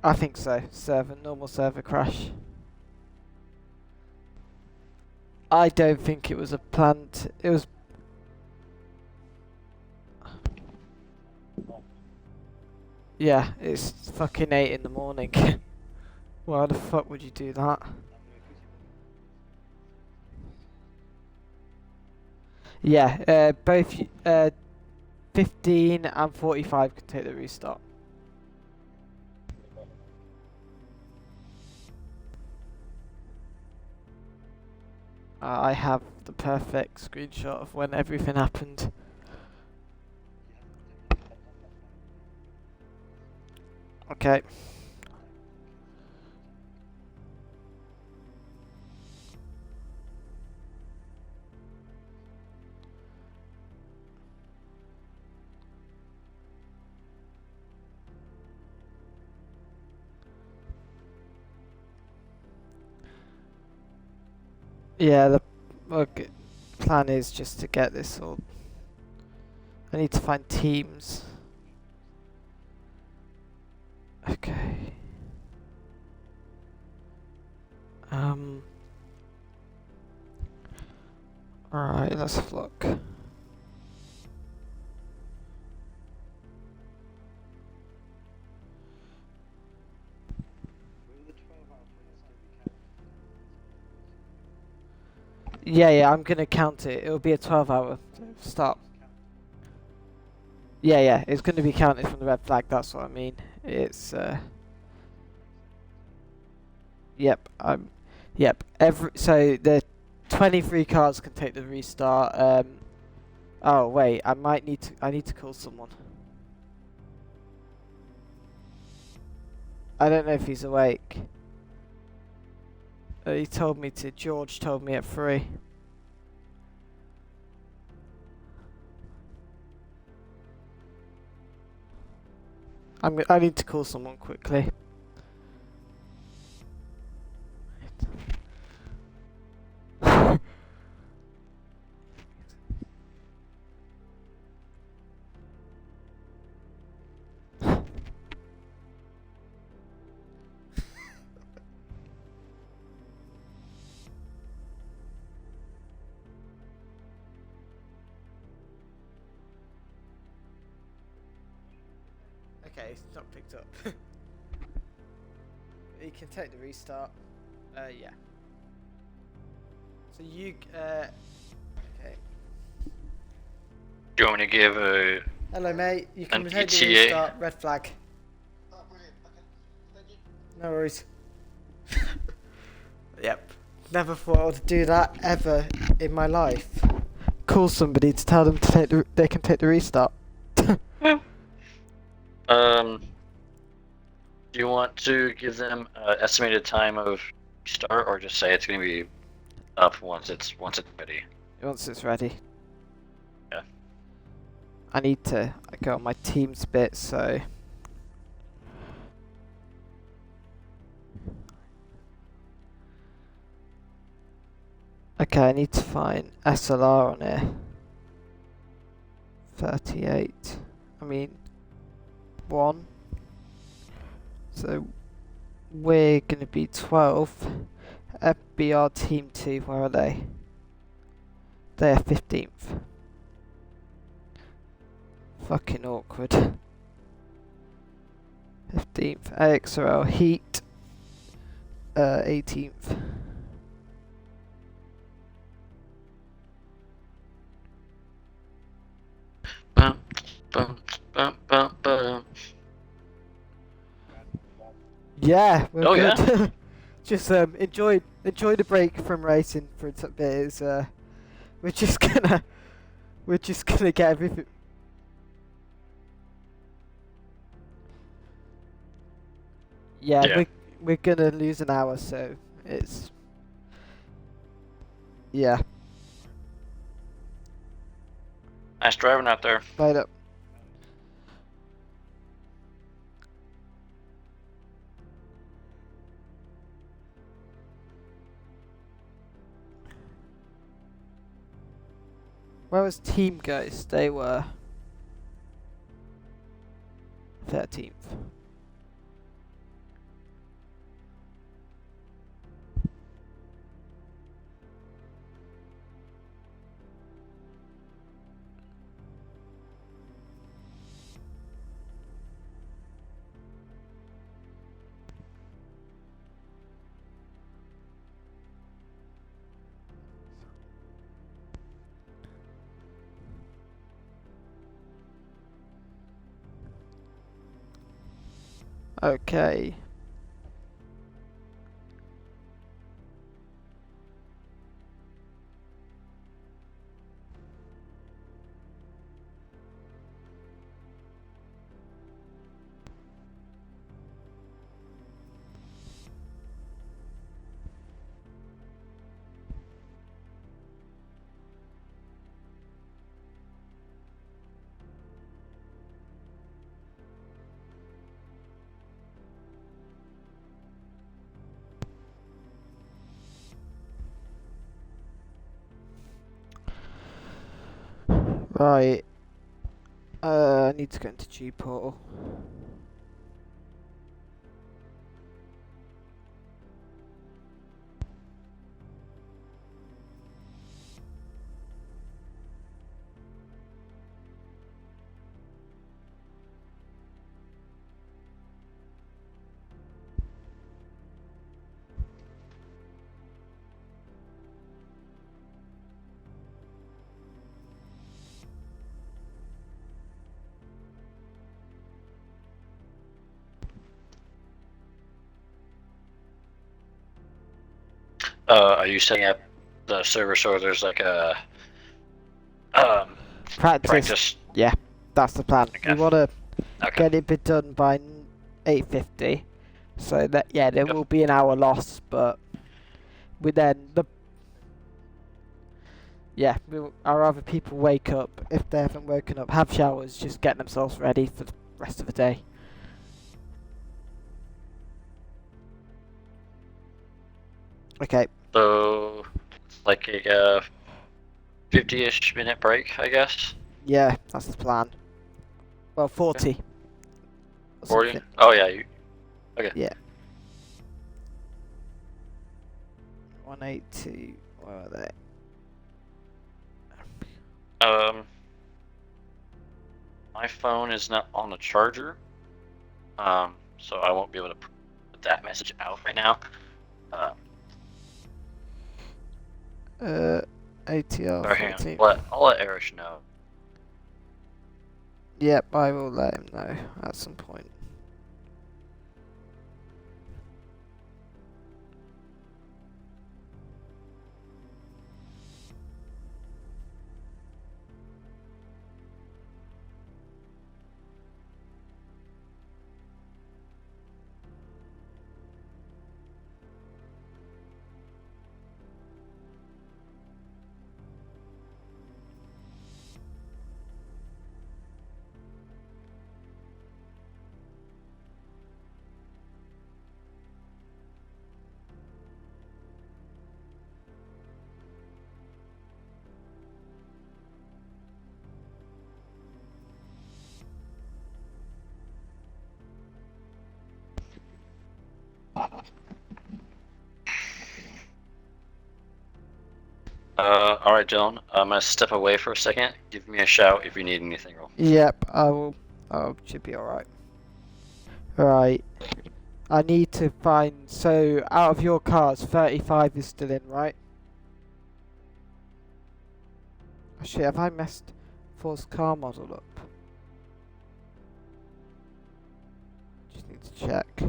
I think so. Normal server crash. I don't think it was a planned. It was. Yeah, it's fucking 8 in the morning. Why the fuck would you do that? Yeah, both 15 and 45 can take the restart. I have the perfect screenshot of when everything happened. Okay. Yeah, the plan is just to get this all. I need to find teams. Okay. Alright, let's have a look. Yeah, I'm gonna count it. It'll be a 12-hour start. Yeah, it's gonna be counted from the red flag, that's what I mean. It's, Yep, so the 23 cars can take the restart. Oh wait, I need to call someone. I don't know if he's awake. George told me at 3. I need to call someone quickly. it's not picked up. You can take the restart. Yeah. So you, okay. Do you want me to give a Hello, mate. You can An take the ETA? restart. Red flag. Oh, brilliant. Okay. Thank you. No worries. Yep. Never thought I would do that ever in my life. Call somebody to tell them to take they can take the restart. Do you want to give them an estimated time of start, or just say it's going to be up once it's ready? Once it's ready. Yeah. I need to go on my Teams bit, so. Okay, I need to find SLR on here. 38. I mean, 1. So we're gonna be 12. FBR team 2, where are they? They're 15th. Fucking awkward. 15th. IXR Heat. 18th. Bum, bum, bum, bum, bum. Yeah, we're Oh, good. yeah? Just enjoy the break from racing for a bit. Is we're just gonna get everything. Yeah, Yeah. we're gonna lose an hour, so it's yeah. Nice driving out there. Later. Where was Team Ghost? They were 13th. Okay. Right. I need to go into G portal. Are you setting up the server so there's like a practice? Yeah, that's the plan. Okay. We want to Okay. get it be done by 8:50, so that there Yep. will be an hour lost, but we then our other people wake up if they haven't woken up, have showers, just get themselves ready for the rest of the day. Okay. So it's like a 50-ish minute break, I guess. Yeah, that's the plan. Well, 40. or 40. something. Oh yeah. Okay. Yeah. 182. Where are they? My phone is not on the charger, so I won't be able to put that message out right now. ATR Or hang 14. on, I'll let Erish know. Yep, I will let him know at some point. All right, Dylan. I'm gonna step away for a second. Give me a shout if you need anything. Yep, I will. Oh, should be alright. Right. I need to find. So, out of your cars, 35 is still in, right? Oh, shit, have I messed Force car model up? Just need to check.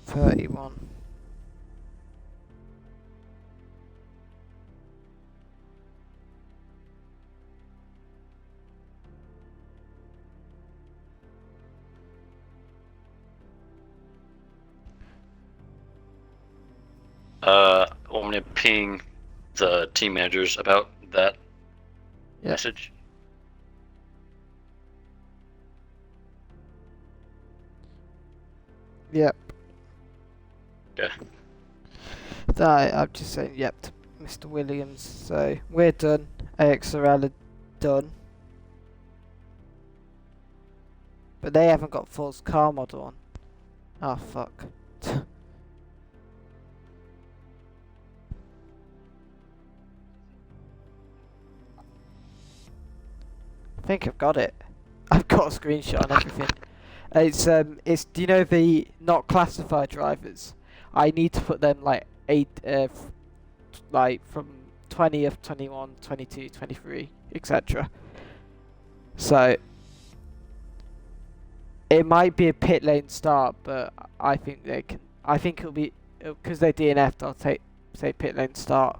$31. Want me to ping the team managers about that message? Yep. Okay. I'm just saying yep to Mr. Williams. So, we're done. IXR are done. But they haven't got Force car model on. Oh, fuck. I think I've got it. I've got a screenshot and everything. It's do you know the not classified drivers? I need to put them like like from 20th, 21, 22, 23, etc. So it might be a pit lane start, but I think they can. I think it'll be because they DNF'd. I'll say pit lane start.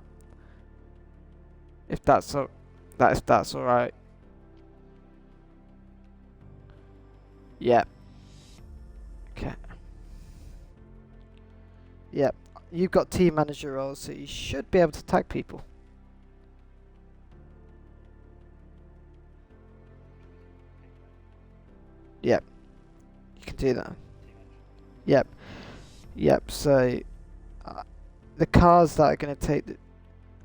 If that's all right. Yeah. Okay. Yep. You've got team manager roles, so you should be able to tag people. Yep. You can do that. Yep. Yep. So the cars that are going to take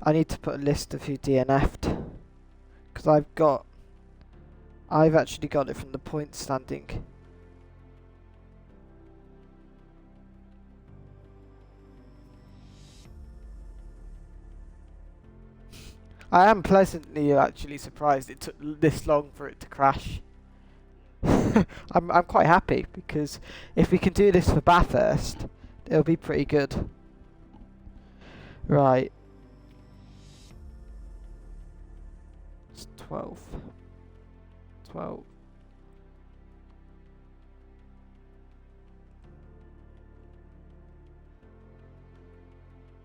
I need to put a list of who DNF'd because I've actually got it from the point standing. I am pleasantly actually surprised it took this long for it to crash. I'm quite happy because if we can do this for Bathurst, it'll be pretty good. Right. It's 12. 12.